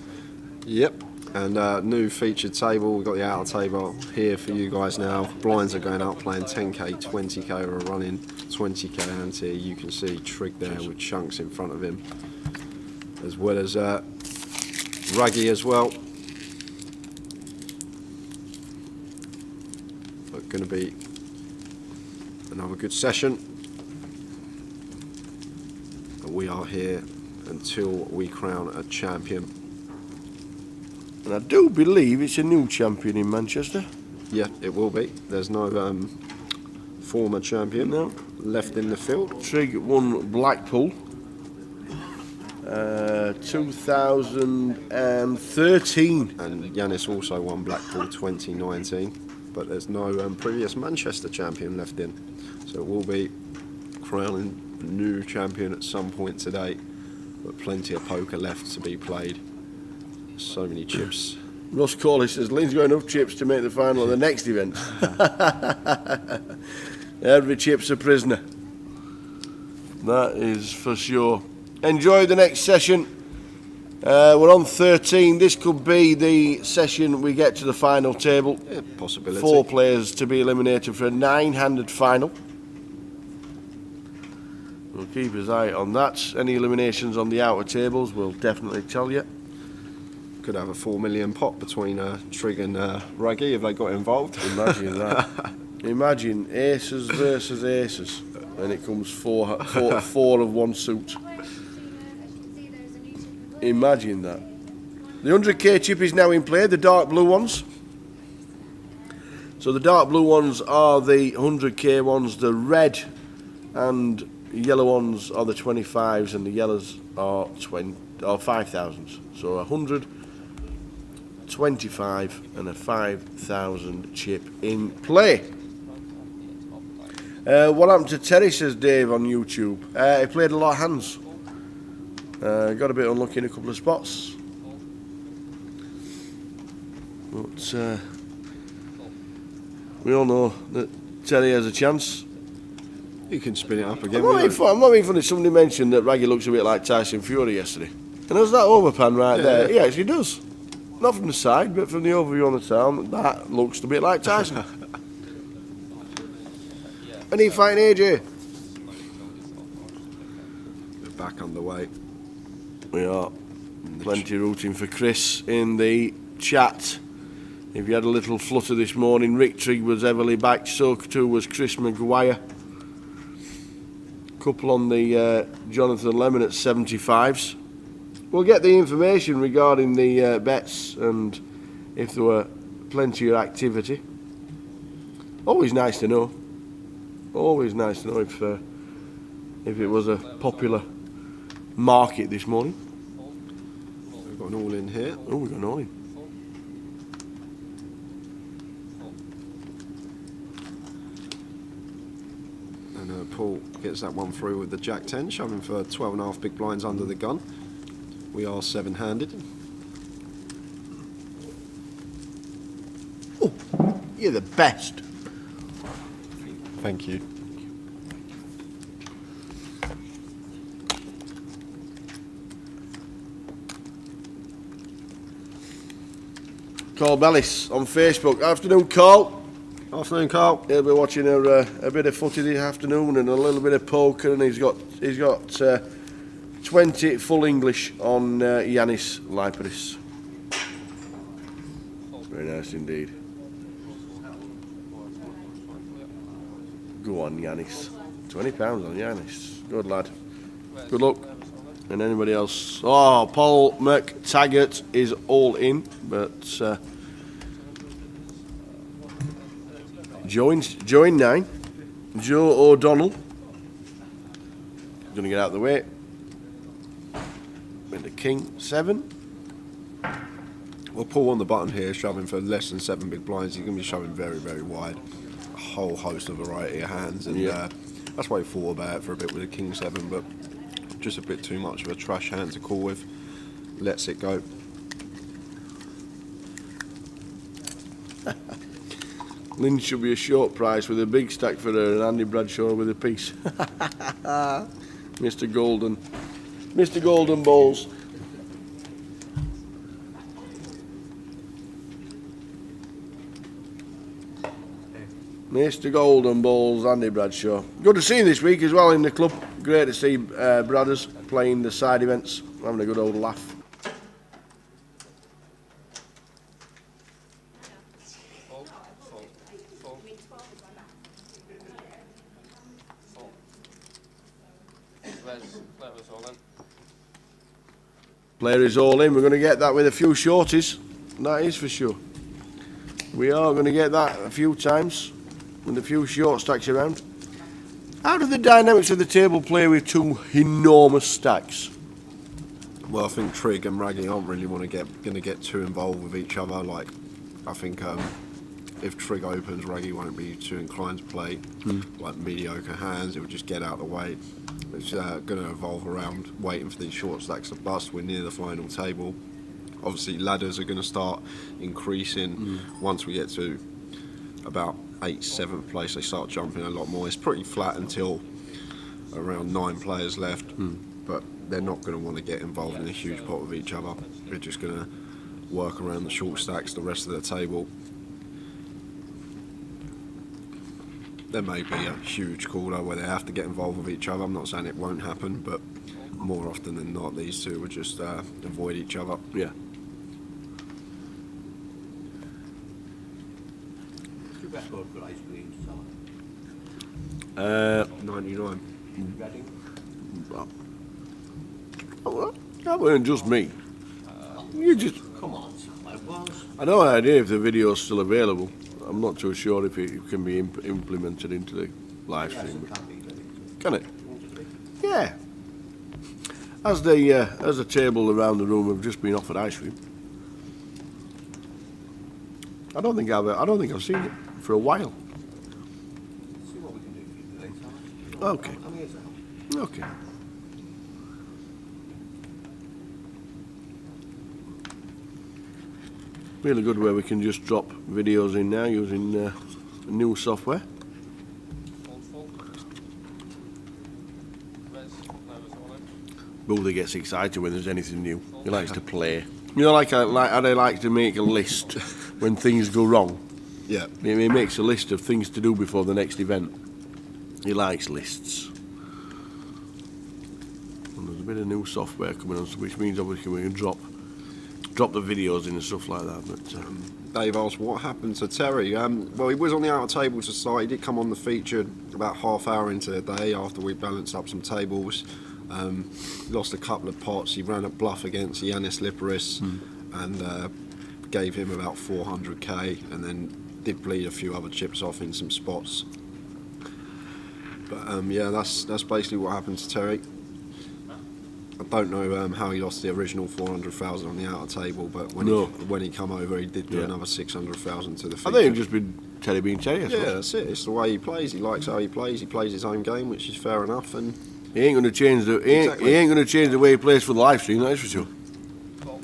Yep. And new featured table, we've got the outer table here for you guys now. Blinds are going up, playing 10k, 20k, or running 20k hands here. You can see Trig there with chunks in front of him, as well as Ruggy as well. But going to be another good session. But we are here until we crown a champion. And I do believe it's a new champion in Manchester. Yeah, it will be. There's no former champion left in the field. Trig won Blackpool 2013. And Yanis also won Blackpool 2019. But there's no previous Manchester champion left in. So it will be crowning a new champion at some point today. But plenty of poker left to be played. So many chips. Ross Corley says Lynn's got enough chips to make the final of the next event. Every chip's a prisoner. That is for sure. Enjoy the next session. We're on 13. This could be the session we get to the final table. Yeah, possibility. 4 players to be eliminated for a 9-handed final. We'll keep his eye on that. Any eliminations on the outer tables, we'll definitely tell you. Could have a 4 million pot between Trig and Ruggy if they got involved. Imagine that. Imagine aces versus aces, and it comes four of one suit. Imagine that. The 100k chip is now in play, the dark blue ones. So the dark blue ones are the 100k ones, the red and yellow ones are the 25s, and the yellows are 5,000s. So 100, 25 and a 5,000 chip in play. What happened to Terry, says Dave on YouTube? He played a lot of hands. Got a bit unlucky in a couple of spots. But we all know that Terry has a chance. You can spin it up again. I'm not being funny. Somebody mentioned that Raggy looks a bit like Tyson Fury yesterday. And there's that overpan right there. He actually does. Not from the side, but from the overview on the town, that looks a bit like Tyson. And he fighting AJ. We're back underway. We are. Plenty rooting for Chris in the chat. If you had a little flutter this morning, Rick Trigg was heavily backed, so too was Chris Maguire. Couple on the Jonathan Lemon at 75s. We'll get the information regarding the bets and if there were plenty of activity. Always nice to know. Always nice to know if it was a popular market this morning. We've got an all in here. Oh, we've got an all in. And Paul gets that one through with the Jack 10, shoving for 12.5 big blinds under the gun. We are 7-handed. Oh, you're the best. Thank you. Carl Bellis on Facebook. Afternoon, Carl. Afternoon, Carl. He'll be watching a bit of footy this afternoon and a little bit of poker, and he's got 20 full English on Yanis Liparis. Very nice indeed. Go on, Yanis. £20 on Yanis. Good lad. Good luck. And anybody else? Oh, Paul McTaggart is all in, but join 9. Joe O'Donnell. Going to get out of the way. With the King 7. Well, Paul on the button here, shoving for less than 7 big blinds. He's going to be shoving very, very wide. A whole host of variety of hands, and that's why he thought about it for a bit with the King 7, but just a bit too much of a trash hand to call with. Lets it go. Lynn should be a short price with a big stack for her, and Andy Bradshaw with a piece. Mr. Golden Balls. Mr. Golden Balls, Andy Bradshaw. Good to see you this week as well in the club. Great to see Bradders playing the side events, having a good old laugh. Full, full, full. Full. Let us all in. Player is all in. We're going to get that with a few shorties. That is for sure. We are going to get that a few times with a few short stacks around. How do the dynamics of the table play with two enormous stacks? Well, I think Trig and Raggy aren't really going to get too involved with each other. Like, I think if Trig opens, Raggy won't be too inclined to play like mediocre hands. It will just get out of the way. It's going to evolve around waiting for these short stacks to bust. We're near the final table. Obviously, ladders are going to start increasing once we get to about 8th, 7th place. They start jumping a lot more. It's pretty flat until around 9 players left, but they're not going to want to get involved in a huge pot with each other. They're just going to work around the short stacks the rest of the table. There may be a huge caller where they have to get involved with each other. I'm not saying it won't happen, but more often than not, these two will just avoid each other. Yeah. Record for ice cream, so 99. That weren't just me. You just. come on, Sam, I was. I know an idea if the video's still available. I'm not too sure if it can be implemented into the live Yes, stream. it can be, can it? Can it? Yeah. As the table around the room have just been offered ice cream. I don't think I've seen it for a while. See what we can do for you today, Sam. Okay. I'm here to help. Okay. Really good where we can just drop videos in now using new software. Full. Let us all in. Bully gets excited when there's anything new. He likes to play. You know, like how they like to make a list when things go wrong. Yeah. He makes a list of things to do before the next event. He likes lists. And there's a bit of new software coming on, which means obviously we can drop the videos in and stuff like that. But Dave asked what happened to Terry. Well, he was on the outer tables to start. He did come on the feature about half hour into the day after we balanced up some tables. Lost a couple of pots. He ran a bluff against Yanis Liparis and gave him about 400k, and then did bleed a few other chips off in some spots. But yeah, that's basically what happened to Terry. I don't know how he lost the original 400,000 on the outer table, but when he come over, he did do another 600,000 to the feature. I think it's just been Terry being Terry. Yeah, that's it. It's the way he plays. He likes how he plays. He plays his own game, which is fair enough. And He ain't going to change the Exactly. he ain't going to change the way he plays for the live stream. That's for sure. Full.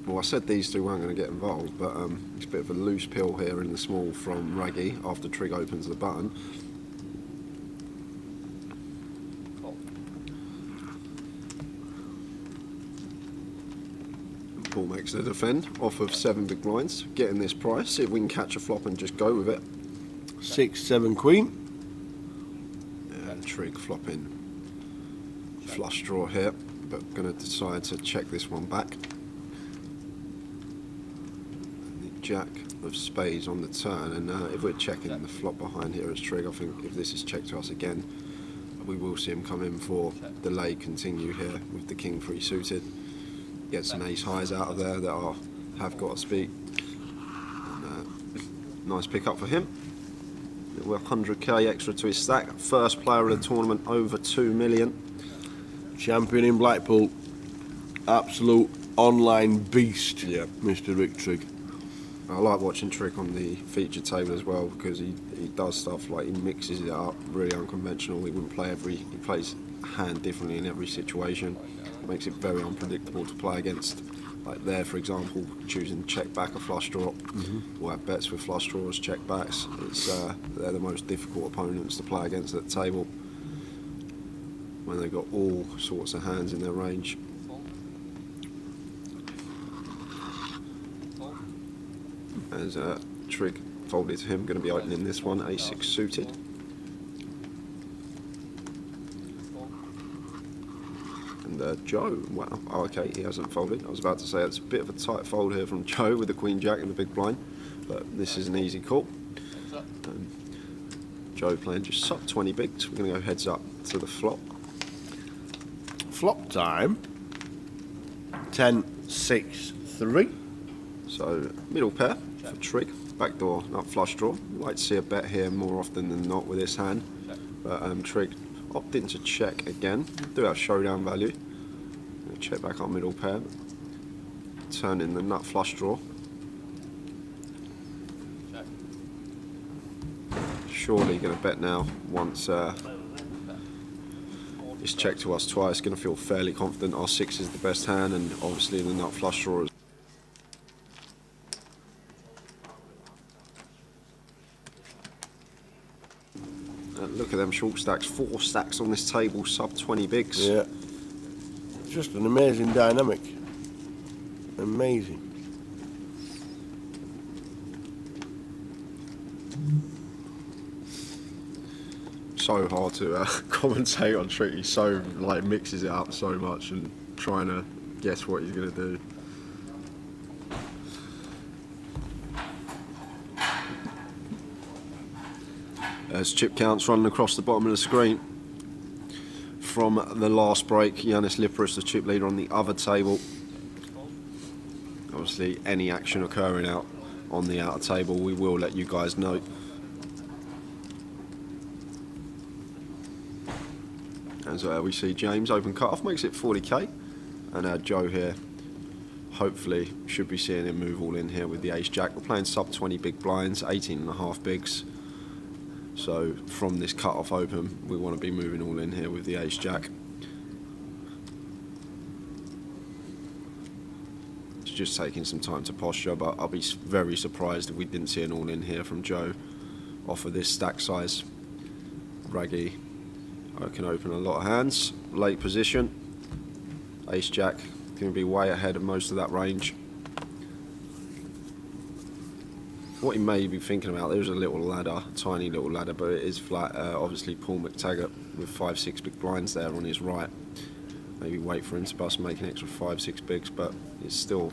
well, I said these two weren't going to get involved, but it's a bit of a loose pill here in the small from Raggy after Trig opens the button. Full. Paul makes the defend off of 7 big blinds, getting this price. See if we can catch a flop and just go with it. 6-7 queen. And Trig flopping flush draw here, but going to decide to check this one back. The Jack of spades on the turn, and if we're checking the flop behind here as Trig, I think if this is checked to us again, we will see him come in for delay continue here with the king 3 suited. Get some ace highs out of there that have got to speak. And, nice pick up for him. We're 100k extra to his stack. First player of the tournament over 2 million. Champion in Blackpool. Absolute online beast. Yeah. Mr. Rick Trigg. I like watching Trig on the feature table as well, because he does stuff like he mixes it up, really unconventional. He wouldn't play he plays a hand differently in every situation. Makes it very unpredictable to play against. Like there, for example, choosing check back a flush draw, or have bets with flush draws, check backs. They're the most difficult opponents to play against at the table when they've got all sorts of hands in their range. Full. Full. As Trig folded to him, going to be opening this one, ace-6 suited. And Joe, wow, oh, okay, he hasn't folded. I was about to say it's a bit of a tight fold here from Joe with the Queen Jack in the big blind, but this is an easy call. Joe playing just sub 20 bigs. We're going to go heads up to the flop. Flop time. 10, 6, 3. So middle pair for Trig, backdoor nut flush draw. We like to see a bet here more often than not with this hand, but Trig opted to check again. Do have showdown value. Check back our middle pair. Turn in the nut flush draw. Surely going to bet now once it's checked to us twice. Going to feel fairly confident our 6 is the best hand, and obviously the nut flush draw is. Look at them short stacks, 4 stacks on this table, sub 20 bigs. Yeah. Just an amazing dynamic. Amazing. So hard to commentate on Trig. He so like mixes it up so much and trying to guess what he's going to do. As chip counts running across the bottom of the screen from the last break, Yanis Liparis, the chip leader on the other table. Obviously, any action occurring out on the outer table, we will let you guys know. As we see James open cut-off, makes it 40k, and Joe here hopefully should be seeing him move all in here with the ace-jack. We're playing sub 20 big blinds, 18.5 bigs. So from this cut-off open, we want to be moving all in here with the ace-jack. It's just taking some time to posture, but I'll be very surprised if we didn't see an all-in here from Joe off of this stack size. Raggy, I can open a lot of hands. Late position, ace-jack, going to be way ahead of most of that range. What he may be thinking about, there's a little ladder, tiny little ladder, but it is flat. Obviously Paul McTaggart with 5-6 big blinds there on his right. Maybe wait for him to bust, make an extra 5-6 bigs, but it's still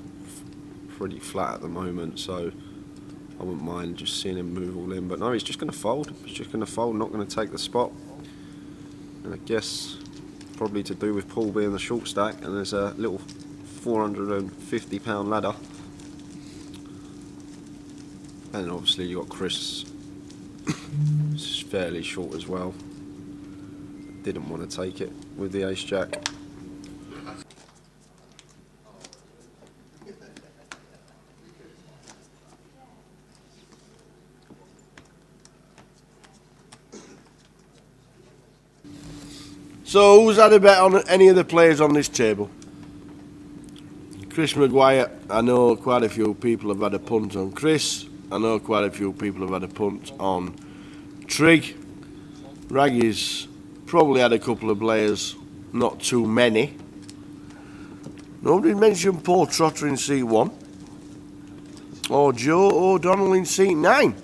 pretty flat at the moment, so I wouldn't mind just seeing him move all in. But no, he's just going to fold. He's just going to fold, not going to take the spot. And I guess probably to do with Paul being the short stack, and there's a little £450 ladder. And obviously you got Chris, fairly short as well. Didn't want to take it with the ace-jack. So who's had a bet on any of the players on this table? Chris Maguire, I know quite a few people have had a punt on Chris. I know quite a few people have had a punt on Trig. Raggy's probably had a couple of players, not too many. Nobody mentioned Paul Trotter in seat 1 or Joe O'Donnell in seat 9.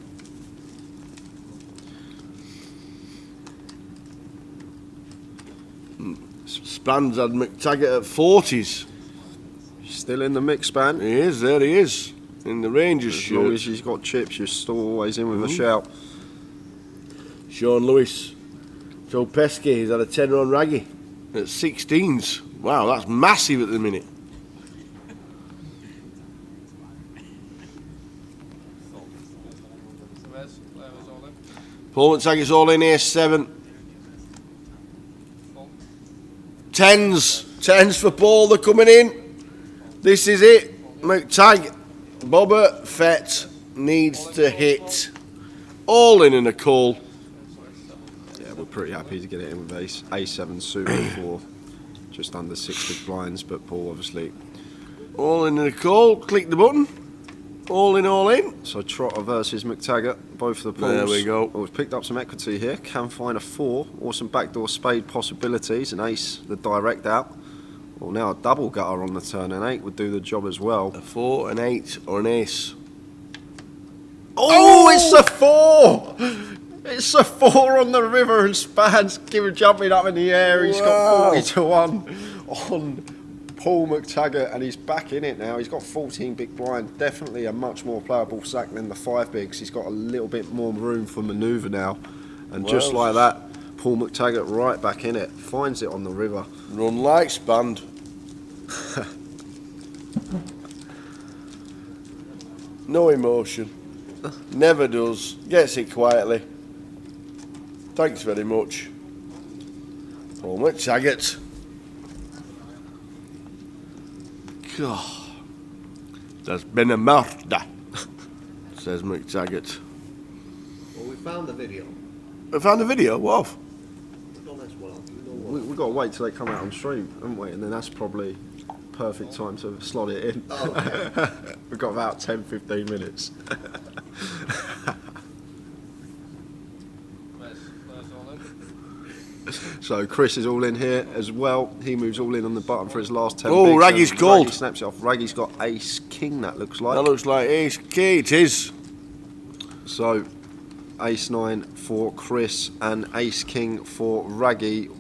Span's had McTaggart at 40s. Still in the mix, Span. He is, there he is. In the Rangers shirt. As long as he's got chips, you're still always in with a shout. Sean Lewis. Joe Pesky, he's had a 10-run Raggy at 16s. Wow, that's massive at the minute. Paul McTaggart's all in, ace-7. 10s for Paul, they're coming in. This is it. McTaggart. Bobber Fett needs to hit all in a call. Yeah, we're pretty happy to get it in with A7 suited for just under 6 big blinds, but Paul obviously. All in a call, click the button. All in. So Trotter versus McTaggart, both of the pools. There we go. Well, we've picked up some equity here, can find a 4 or some backdoor spade possibilities, an ace, the direct out. Well, now a double gutter on the turn, an 8 would do the job as well. A 4, an 8 or an ace. Oh, it's a 4! It's a 4 on the river, and Span's jumping up in the air. He's got 40 to 1 on Paul McTaggart, and he's back in it now. He's got 14 big blind. Definitely a much more playable sack than the 5 bigs. He's got a little bit more room for manoeuvre now. And just like that, Paul McTaggart right back in it. Finds it on the river. Run like Spand. No emotion. Never does. Gets it quietly. Thanks very much. Paul McTaggart. God. There's been a murder, says McTaggart. Well, we found the video. I found a video? What of? Don't as well. You know what? We've got to wait till they come out on stream, haven't we? And then that's probably perfect time to slot it in. Oh, okay. We've got about 10-15 minutes. There's all in. So Chris is all in here as well. He moves all in on the button for his last 10 Oh, bigs, Raggy's and called. Raggy snaps it off. Raggy's got ace king, that looks like. That looks like ace key. It is. So ace 9 for Chris and ace king for Raggy.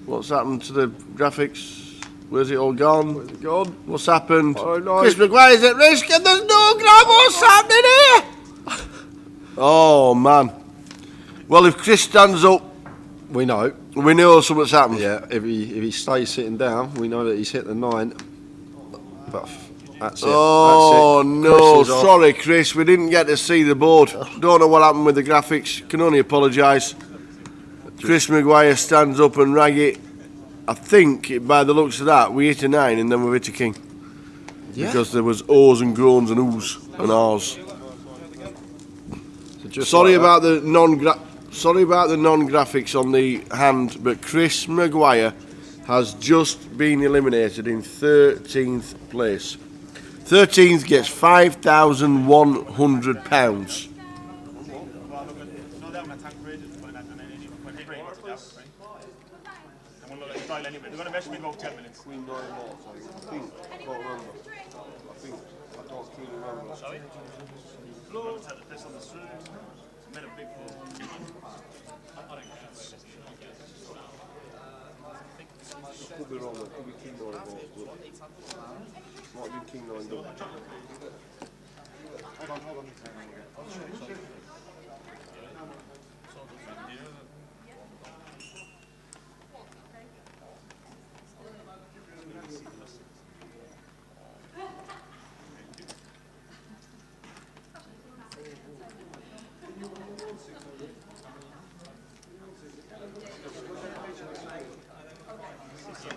What's happened to the graphics? Where's it all gone? Where's it gone? What's happened? Oh, no. Chris McGuire's at risk and there's no grab. What's happening here? Oh, man. Well, if Chris stands up, We know. we know something's happened. Yeah, if he stays sitting down, we know that he's hit the 9. But that's it. Oh, that's it. no. Chris is off. Sorry, Chris. We didn't get to see the board. Don't know what happened with the graphics. Can only apologise. Chris McGuire stands up and Raggy. I think, by the looks of that, we hit a 9 and then we hit a king. Yeah. Because there was O's and groans and oohs and ahs. So just Sorry like about the non-graphics on the hand, but Chris McGuire has just been eliminated in 13th place. 13th gets £5,100. No, that one attack rated, and then when they break, what's that? And we'll look at the style anyway. They're going to measure me go 10 minutes. I don't remember. Sorry? Blow, tell the piss on the street. Made a big blow. Could be wrong, it could be king 9 balls, but might be king 9 double. Hold on.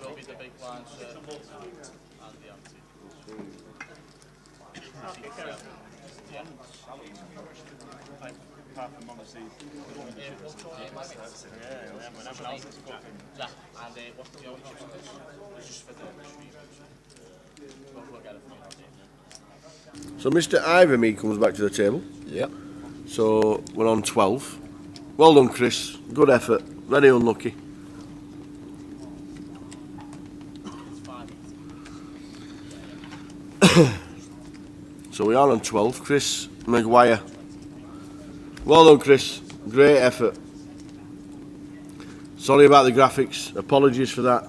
Will be the big blind shirt and the ante. Apart from obviously, Yeah, when everyone else is cooking. and what's the only chips? It's just for the street. We'll get it from you. So Mr. Iverme comes back to the table. Yep. So we're on 12. Well done, Chris. Good effort. Very unlucky. So we are on 12. Chris McGuire. Well done, Chris. Great effort. Sorry about the graphics. Apologies for that.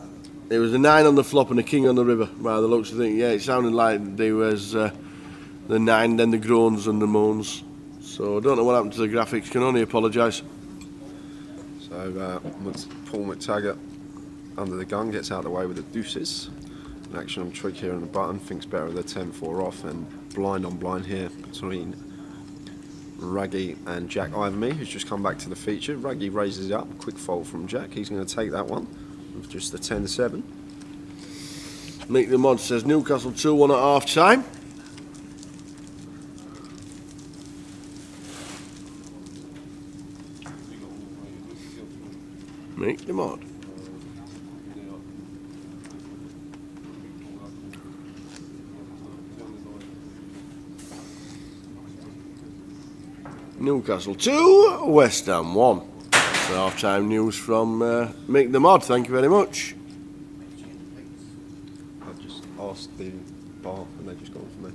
It was a 9 on the flop and a king on the river, by the looks of things. Yeah, it sounded like there was the 9, then the groans and the moans. So I don't know what happened to the graphics. Can only apologise. So Paul McTaggart under the gun gets out of the way with the deuces. An action on trick here on the button. Thinks better of the 10-4 off, and blind on blind here between Raggy and Jack Iverme, who's just come back to the feature. Raggy raises it up, quick fold from Jack. He's going to take that one with just the 10-7. Nick the Mod says Newcastle 2-1 at half time. Nick the Mod. Newcastle 2, West Ham 1. So half-time news from Mick the Mod. Thank you very much. I've just asked the bar and they've just gone for me.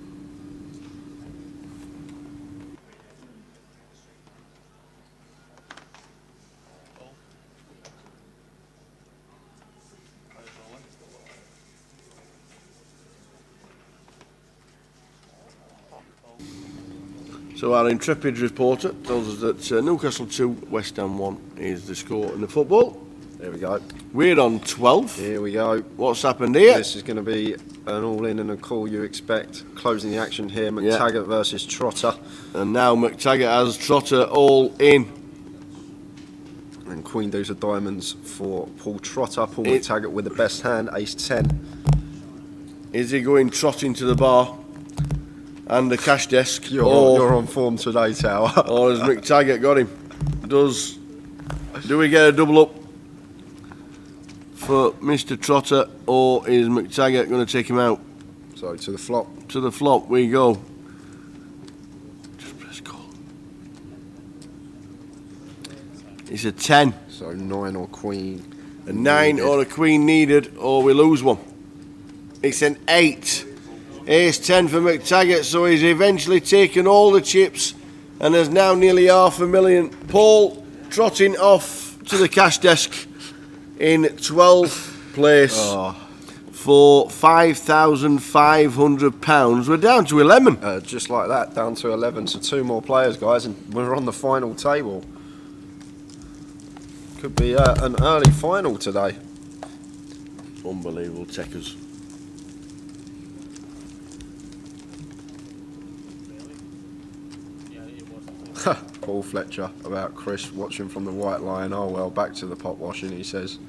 So our intrepid reporter tells us that Newcastle 2, West Ham 1 is the score in the football. There we go. We're on 12. Here we go. What's happened here? This is going to be an all-in and a call you expect. Closing the action here, McTaggart versus Trotter. And now McTaggart has Trotter all in. And Queen Deuce of Diamonds for Paul Trotter. Paul McTaggart with the best hand, ace 10. Is he going trotting to the bar and the cash desk? You're on form today, Tower. Or has McTaggart got him? Do we get a double up for Mr. Trotter, or is McTaggart going to take him out? So to the flop. To the flop we go. Just press call. It's a 10. So 9 or Queen. A 9 or a Queen needed, or we lose one. It's an 8. Ace 10 for McTaggart, so he's eventually taken all the chips and has now nearly $500,000. Paul trotting off to the cash desk in 12th place for £5,500. We're down to 11. Just like that, down to 11. So 2 more players, guys, and we're on the final table. Could be an early final today. Unbelievable techers. Paul Fletcher about Chris watching from the White Lion. Oh well, back to the pot washing, he says.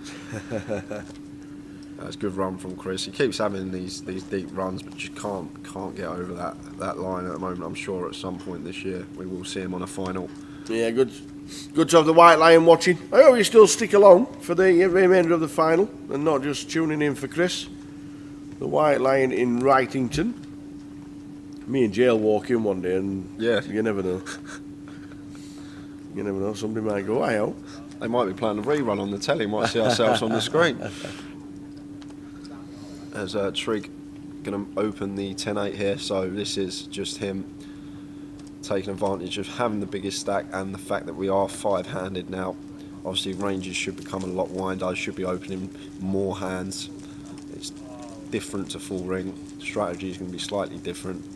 That's a good run from Chris. He keeps having these deep runs, but just can't get over that line at the moment. I'm sure at some point this year we will see him on a final. Yeah, good to have the White Lion watching. I hope you still stick along for the remainder of the final and not just tuning in for Chris. The White Lion in Wrightington. Me and Jay will walk in one day, and you never know. You never know, somebody might go, I hope. They might be playing a rerun on the telly, might see ourselves on the screen. As Trig going to open the 10-8 here, so this is just him taking advantage of having the biggest stack and the fact that we are 5-handed now. Obviously ranges should become a lot wider, should be opening more hands. It's different to full ring, strategy is going to be slightly different.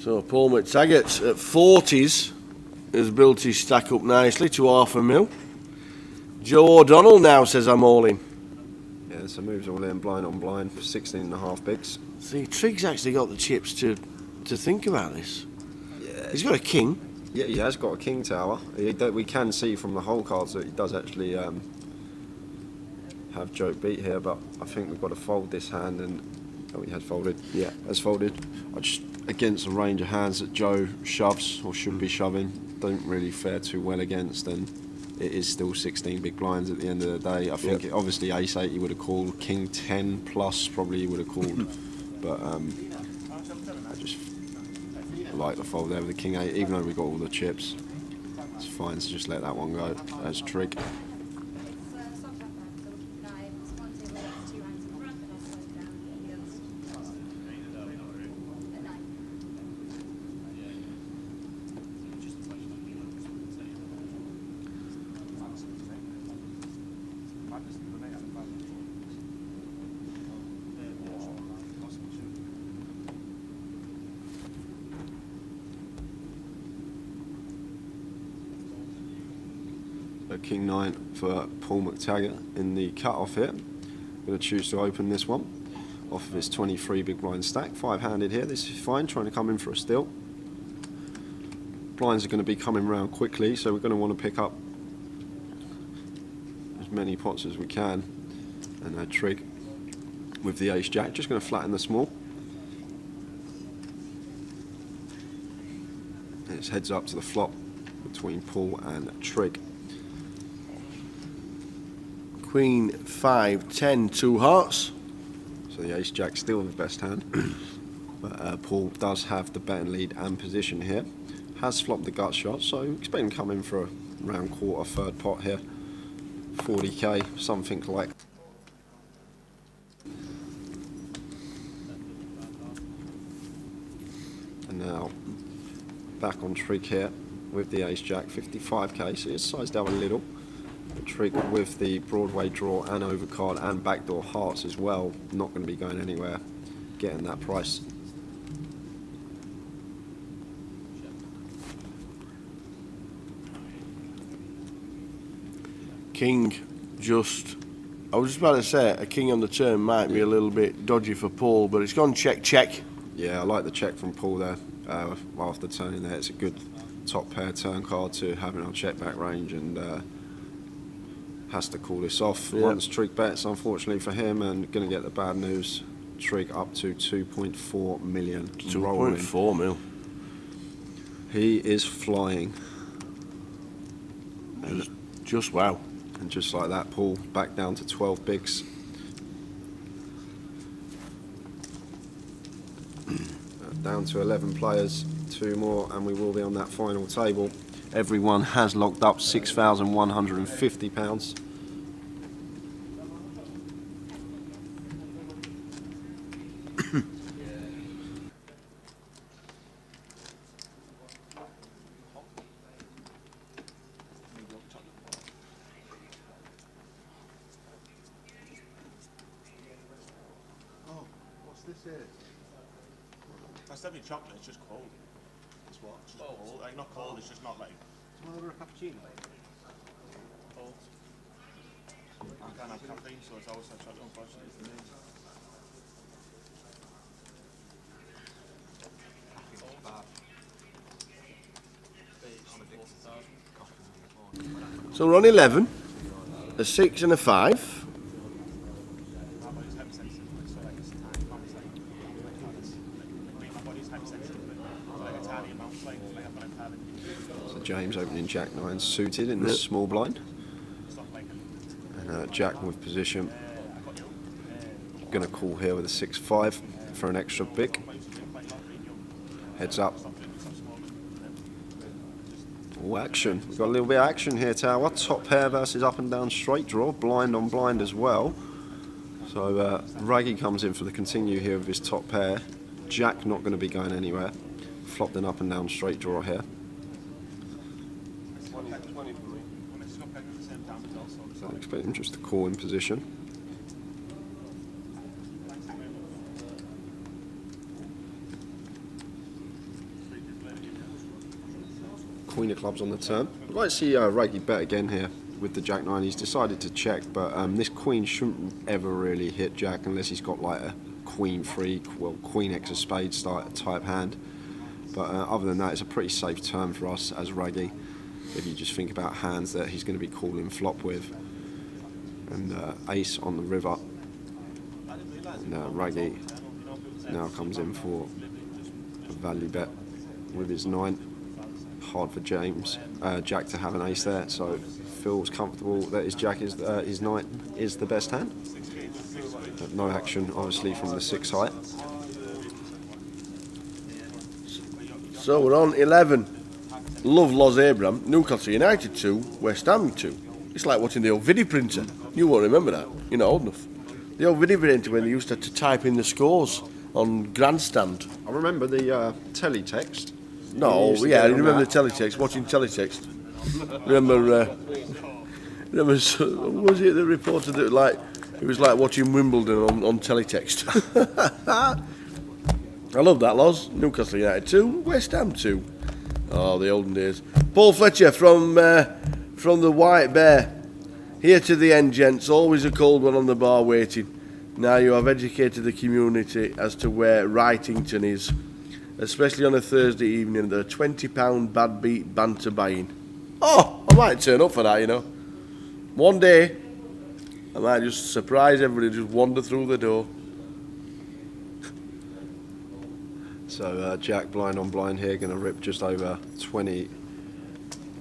So Paul McTaggart at 40s has built his stack up nicely to $500,000. Joe O'Donnell now says I'm all in. Yeah, so moves all in, blind on blind, 16.5 bigs. See, Trig's actually got the chips to think about this. Yeah, he's got a king. Yeah, he has got a king tower. We can see from the whole cards that he does actually have Joe beat here, but I think we've got to fold this hand, and he has folded. Yeah, has folded. I just against a range of hands that Joe shoves or should be shoving, don't really fare too well against, and it is still 16 big blinds at the end of the day. I think obviously ace 8 he would have called, king 10 plus probably he would have called, but I just like the fold there with the king 8, even though we got all the chips. It's fine to just let that one go as Trig. King 9 for Paul McTaggart in the cut-off here. Going to choose to open this one off of his 23 big blind stack. 5-handed here, this is fine, trying to come in for a steal. Blinds are going to be coming around quickly, so we're going to want to pick up as many pots as we can. And Trig with the ace jack, just going to flatten the small. And it's heads up to the flop between Paul and Trig. Queen, 5, 10, 2 hearts. So the ace jack still the best hand. But Paul does have the betting lead and position here. Has flopped the gut shot, so expect him coming for a round quarter, third pot here. 40k, something like. And now back on trig here with the ace jack, 55k, so it's sized down a little. The trig with the Broadway draw and overcard and backdoor hearts as well, not going to be going anywhere, getting that price. King, just, I was just about to say, a king on the turn might be a little bit dodgy for Paul, but it's gone check, check. Yeah, I like the check from Paul there. After turning there, it's a good top pair turn card to have in our check back range, and has to call this off. Yeah. Once trig bets, unfortunately for him, and going to get the bad news. Trig up to 2.4 million. 2.4 mil. He is flying. Just wow. And just like that, Paul back down to 12 bigs. Down to 11 players, 2 more, and we will be on that final table. Everyone has locked up £6,150. That's definitely chocolate, it's just cold. It's what? It's just cold. Like, not cold, it's just not like. Do you want to order a cappuccino? Cold. I can't have caffeine, so it's always had chocolate, unfortunately. For me. So we're on 11, a 6 and a 5. My body's hypersensitive, so like it's tiny amounts, like my body's hypersensitive, so like a tiny amounts, like when I'm having. So James opening Jack 9 suited in this small blind. And Jack with position. Going to call here with a 6-5 for an extra big. Heads up. Oh, action. We've got a little bit of action here, Tower. Top pair versus up and down straight draw. Blind on blind as well. So Raggy comes in for the continue here with his top pair. Jack not going to be going anywhere. Flopped an up and down straight draw here. So I expect him just to call in position. Queen of clubs on the turn. I'd like to see Raggy bet again here with the Jack 9. He's decided to check, but this Queen shouldn't ever really hit Jack unless he's got like a Queen 3, well, Queen X of spades type hand. But other than that, it's a pretty safe turn for us as Raggy. If you just think about hands that he's going to be calling flop with. And ace on the river. And Raggy now comes in for a value bet with his 9. Hard for James, Jack to have an ace there, so feels comfortable that his Jack is his 9 is the best hand. But no action, obviously, from the 6 height. So we're on 11. Love Los Abraham, Newcastle United 2, West Ham 2. It's like watching the old video printer. You won't remember that. You're not old enough. The old video printer when they used to type in the scores on grandstand. I remember the teletext. No, yeah, I remember the teletext, watching teletext. remember, was it the reporter that like, it was like watching Wimbledon on teletext. I love that, Loz. Newcastle United 2, West Ham 2. Oh, the olden days. Paul Fletcher from the White Bear. Here to the end, gents. Always a cold one on the bar waiting. Now you have educated the community as to where Wrightington is. Especially on a Thursday evening, the £20 bad beat banter buying. Oh, I might turn up for that, you know. One day, I might just surprise everybody, just wander through the door. So Jack blind on blind here, going to rip just over 20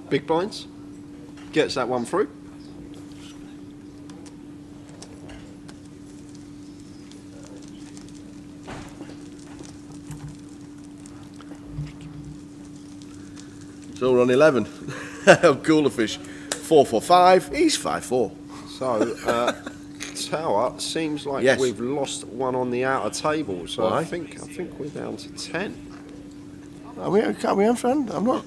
big blinds. Gets that one through. So we're on 11. Cooler fish. 445. He's 5'4". So, Tower seems like Yes. we've lost one on the outer table. So Why? I think we're down to 10. Are we on, friend? I'm not.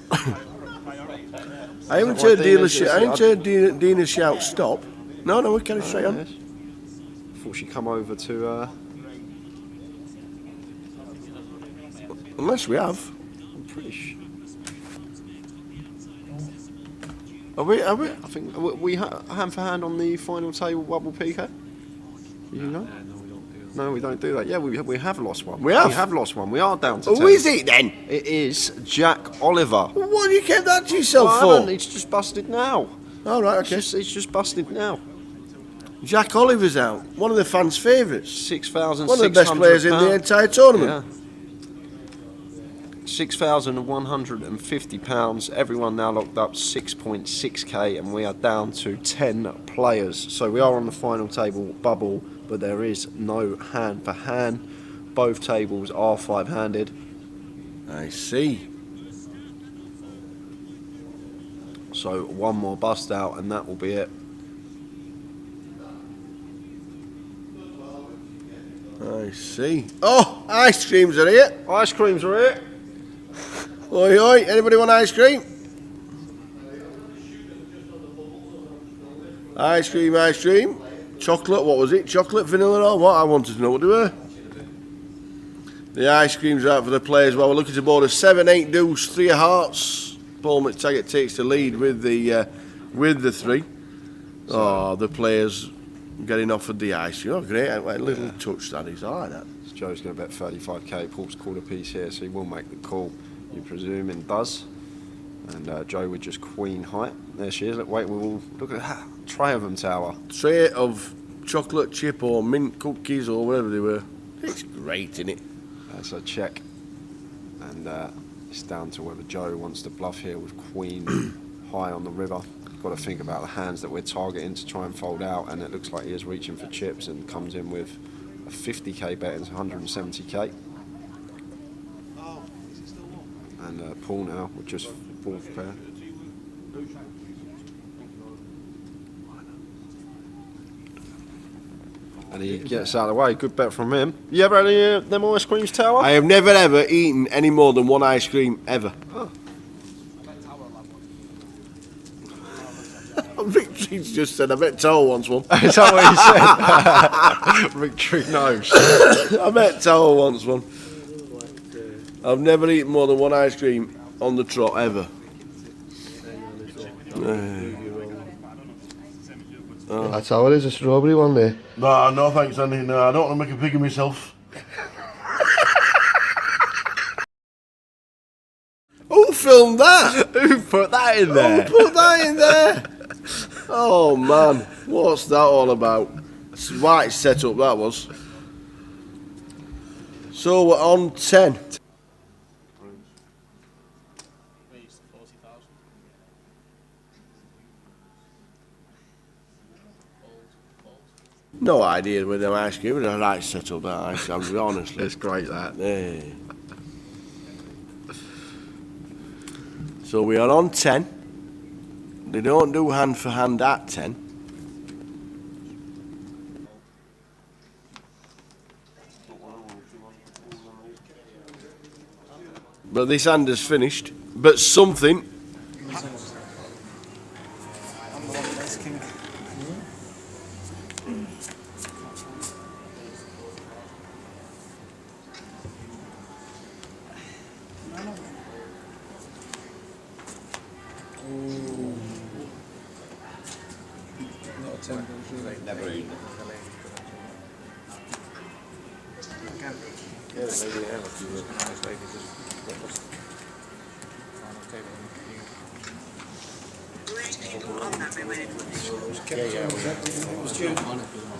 I haven't what heard Dean dealer is? shout. I haven't heard Dina shout stop. No, we're carrying straight on. Yes. Thought she'd come over to. Unless we have. I'm pretty sure. Are we? I think we hand for hand on the final table bubble PK. You know? No, we don't do that. Yeah, we have lost one. We have? We have lost one. We are down to 10. Who is it then? It is Jack Oliver. What have you kept that to yourself Well, I for? haven't, it's just busted now. All right, okay. It's just busted now. Jack Oliver's out. One of the fans' favourites. 6,600. One of the best players in the entire tournament. Yeah. £6,150. Everyone now locked up 6.6k, and we are down to 10 players. So we are on the final table bubble, but there is no hand for hand. Both tables are 5-handed. I see. So one more bust out, and that will be it. I see. Oh, ice creams are here. Ice creams are here. Oi, oi. Anybody want ice cream? Ice cream, ice cream. Chocolate, what was it? Chocolate, vanilla, or what? I wanted to know what they were. The ice cream's out for the players. Well, we're looking to board a 7-8 deuce, 3 of hearts. Paul McTaggart takes the lead with the 3. Oh, the players getting offered the ice cream. Oh, great. A little touch that is. I like that. Joe's going to bet 35k. Paul's called a piece here, so he will make the call. You presume and does. And Joe with just queen height. There she is. Wait, we will look at that tray of them, Tower. Tray of chocolate chip or mint cookies or whatever they were. It's great, isn't it? That's a check. And it's down to whether Joe wants to bluff here with queen high on the river. Got to think about the hands that we're targeting to try and fold out, and it looks like he is reaching for chips and comes in with a 50k bet into 170k. And Paul now with just 4th pair. And he gets out of the way. Good bet from him. You ever had any them ice creams, Tower? I have never ever eaten any more than one ice cream ever. Oh. Victory's just said, I bet Tower wants one. Is that what he said? Victory knows. I bet Tower wants one. I've never eaten more than one ice cream on the trot ever. That's how it is, a strawberry one there. No thanks, Andy. No, I don't want to make a pig of myself. Who filmed that? Who put that in Who there? put that in there? Oh man, what's that all about? It's right set up that was. So we're on 10. Raised 40,000. No idea with them ice cream, but I right set up that ice cream, honestly. It's great that. Yeah. So we are on 10. They don't do hand for hand at 10. But this hand is finished. But something.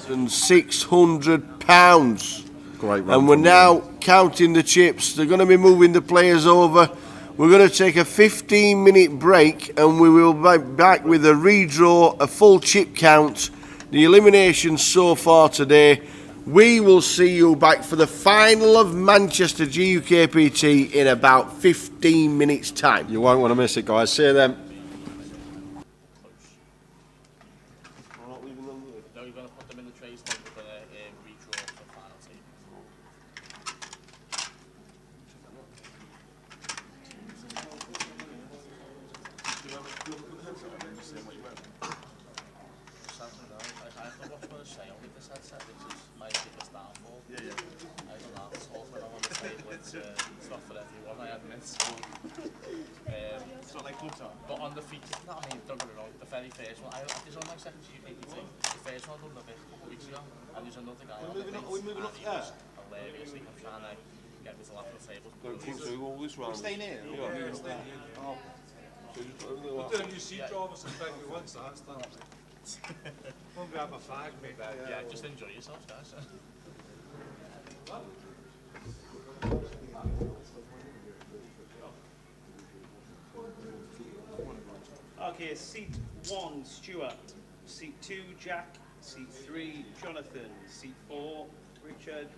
And £600. Great run. And we're from now counting the chips. They're going to be moving the players over. We're going to take a 15-minute break, and we will be back with a redraw, a full chip count. The eliminations so far today: We will see you back for the final of Manchester GUKPT in about 15 minutes' time. You won't want to miss it, guys. See you then. No, you're going to put them in the trays when we're going to redraw for the final table. I don't know what you're going to say. Only this headset, this is my biggest downfall. I don't know. It's all when I'm on the table. It's not for everyone, I admit. It's not like club time. But on the feet, no, I mean, don't get me wrong, the very first one, it's on my second GUKPT. The first one I done a bit a couple of weeks ago, and there's another guy on the feet. Are we moving up there? Hilariously, I'm trying to get me to laugh at the table. Going through all this round. Staying here? Yeah, moving up there. Oh. So just put a little We'll do a new seat driver sometime we want that. Won't be have a fag, mate. Yeah, just enjoy yourselves, guys. Okay, seat 1, Stuart. Seat 2, Jack. Seat 3, Jonathan. Seat 4, Richard.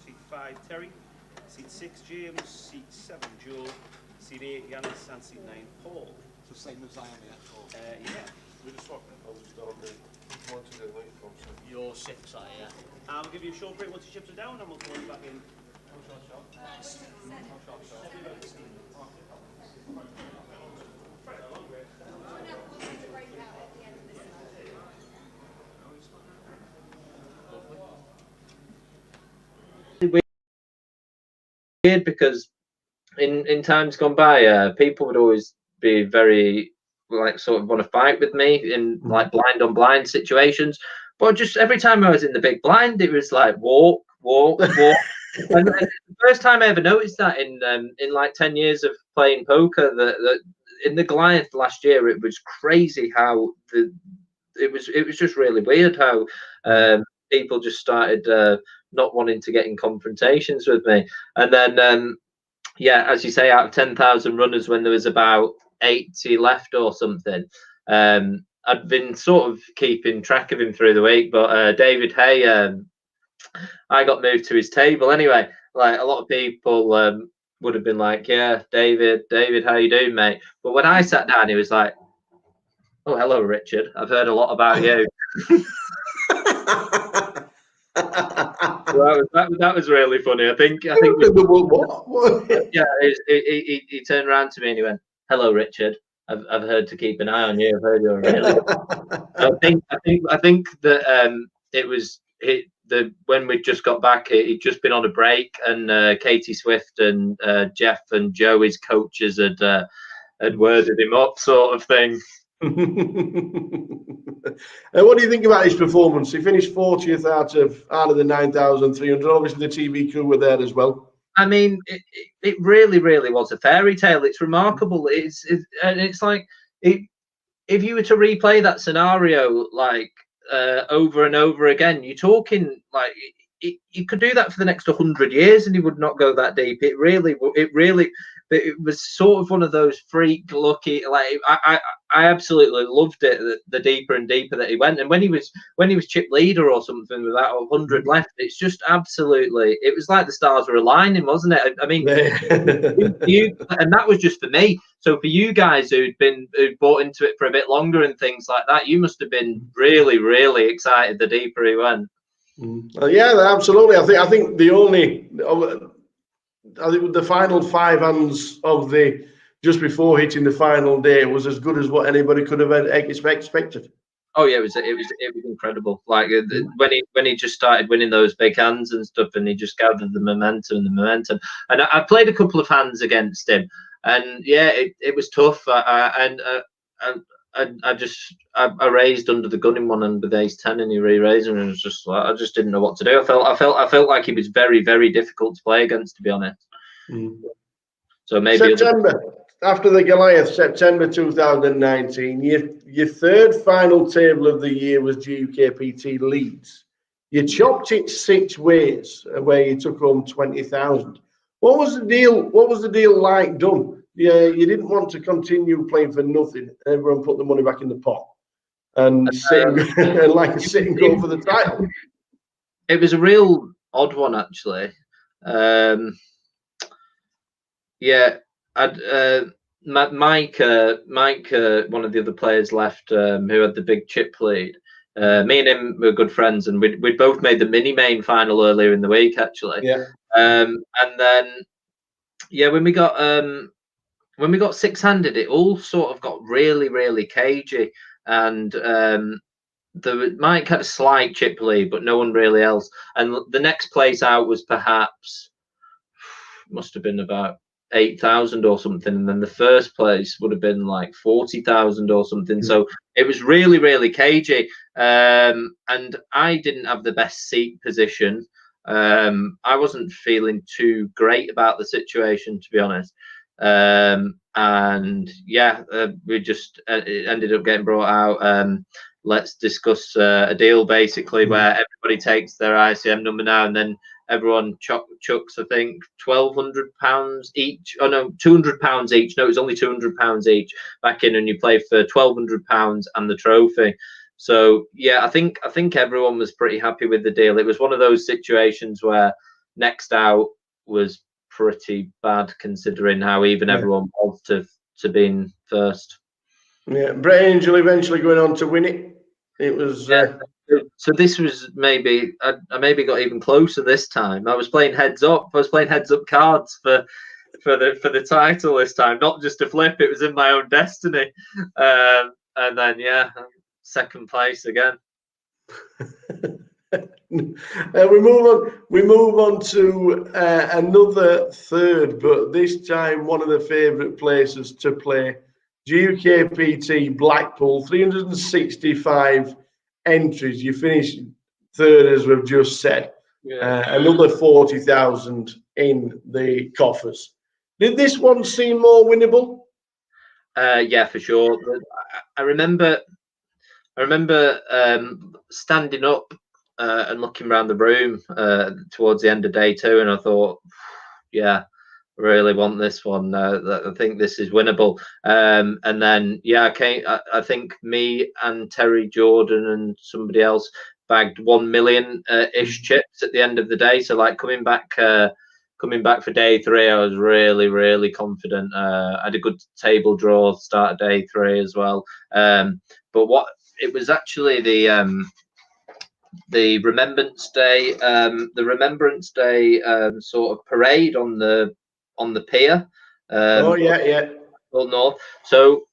Seat 5, Terry. Seat 6, James. Seat 7, Joe. Seat 8, Yanis. And seat 9, Paul. So same as I am here. Yeah. We just swap it. I'll just go on the one to the late from. You're 6, are you? I'll give you a short break once your chips are down and we'll go back in. Weird because in times gone by, people would always be very like sort of want to fight with me in like blind on blind situations. But just every time I was in the big blind, it was like walk. And the first time I ever noticed that in like 10 years of playing poker, that in the Goliath last year, it was crazy how it was just really weird how people just started not wanting to get in confrontations with me. And then yeah, as you say, out of 10,000 runners, when there was about 80 left or something, I'd been sort of keeping track of him through the week, but David Hay, I got moved to his table anyway. Like a lot of people would have been like, yeah, David, how you doing, mate? But when I sat down, he was like, oh, hello, Richard. I've heard a lot about you. that was really funny. I think yeah, he turned around to me and he went, hello, Richard. I've heard to keep an eye on you. I've heard you're really good. I think that it was when we just got back, he'd just been on a break, and Katie Swift and Jeff and Joe, his coaches, had worded him up, sort of thing. What do you think about his performance? He finished 40th out of the 9,300. Obviously, the TV crew were there as well. I mean, it really, really was a fairy tale. It's remarkable. It's like if you were to replay that scenario like over and over again, you're talking like you could do that for the next 100 years and he would not go that deep. It was sort of one of those freak lucky. Like I absolutely loved it. The deeper and deeper that he went, and when he was chip leader or something with about 100 left, it's just absolutely. It was like the stars were aligning, wasn't it? I mean, you, and that was just for me. So for you guys who'd bought into it for a bit longer and things like that, you must have been really, really excited the deeper he went. Yeah, absolutely. I think the final 5 hands of the just before hitting the final day was as good as what anybody could have expected. Oh yeah, it was incredible. Like when he just started winning those big hands and stuff, and he just gathered the momentum. And I played a couple of hands against him, and yeah, it was tough. I raised under the gun in one and with ace 10 and he re-raised and it was just like I just didn't know what to do. I felt like he was very, very difficult to play against, to be honest. So maybe after the Goliath, September 2019, your third final table of the year was GUKPT Leeds. You chopped it 6 ways, where you took home 20,000. What was the deal? What was the deal like done? Yeah, you didn't want to continue playing for nothing. Everyone put the money back in the pot and sit and go for the title. it was a real odd one actually. Yeah, I'd, Mike, one of the other players left, who had the big chip lead. Me and him were good friends, and we'd both made the mini main final earlier in the week actually. Yeah. And then yeah, when we got six-handed, it all sort of got really, really cagey, and Mike had a slight chip lead, but no one really else. And the next place out was perhaps must have been about 8,000 or something, and then the first place would have been like 40,000 or something. So it was really, really cagey, and I didn't have the best seat position. I wasn't feeling too great about the situation, to be honest. And yeah, we just it ended up getting brought out. Let's discuss a deal basically where everybody takes their ICM number now, and then everyone chucks, I think, £1,200 each. Oh no, £200 each. No, it was only £200 each back in, and you play for £1,200 and the trophy. So yeah, I think everyone was pretty happy with the deal. It was one of those situations where next out was pretty bad considering how even everyone was to being first. Yeah, Brett Angel eventually going on to win it. It was. So this was maybe I maybe got even closer this time. I was playing heads up. I was playing heads up cards for the title this time, not just a flip. It was in my own destiny. And then yeah, second place again. We move on to another third, but this time one of the favourite places to play. GUKPT Blackpool, 365 entries. You finished third, as we've just said. Another 40,000 in the coffers. Did this one seem more winnable? Yeah, for sure. I remember standing up and looking around the room towards the end of day two, and I thought, yeah, really want this one. I think this is winnable. And then yeah, I think me and Terry Jordan and somebody else bagged 1 million ish chips at the end of the day. So like coming back for day three, I was really, really confident. I had a good table draw start of day three as well. But what it was actually the Remembrance Day, sort of parade on the pier. Oh yeah. Up north. So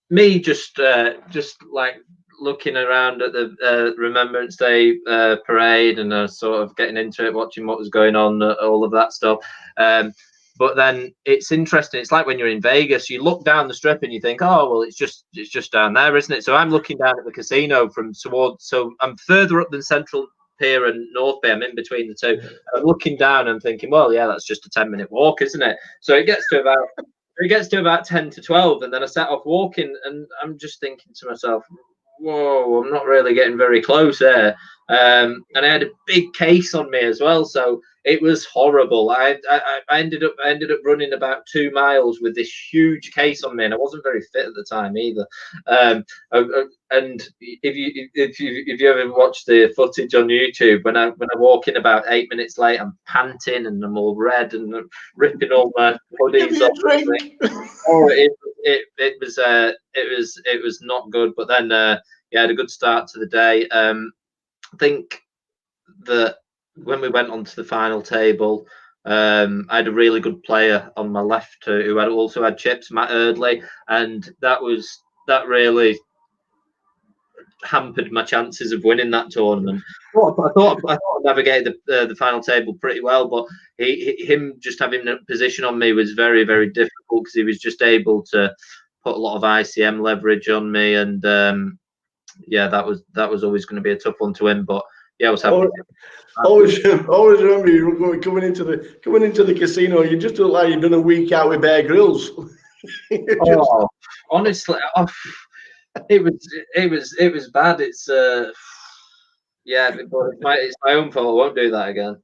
me just like looking around at the Remembrance Day parade, and sort of getting into it, watching what was going on, all of that stuff. But then it's interesting. It's like when you're in Vegas, you look down the strip and you think, oh well, it's just down there, isn't it? So I'm looking down at the casino from towards. So I'm further up than Central Pier and North Bay. I'm in between the two. I'm looking down and thinking, well, yeah, that's just a 10-minute walk, isn't it? So it gets to about 10 to 12, and then I set off walking, and I'm just thinking to myself, whoa, I'm not really getting very close there. And I had a big case on me as well, so it was horrible. I ended up running about 2 miles with this huge case on me, and I wasn't very fit at the time either. And if you ever watch the footage on YouTube, when I walk in about 8 minutes late, I'm panting and I'm all red and I'm ripping all my hoodies off. Oh, it was not good. But then yeah, had a good start to the day. I think that when we went onto the final table, I had a really good player on my left who also had chips, Matt Erdley, and that really hampered my chances of winning that tournament. I thought I navigated the final table pretty well, but him just having a position on me was very, very difficult because he was just able to put a lot of ICM leverage on me, and yeah, that was always going to be a tough one to win. But yeah, I was happy. Always remember you were coming into the casino. You just look like you've done a week out with Bear Grylls. Honestly, it was bad. It's yeah, but it's my own fault. I won't do that again.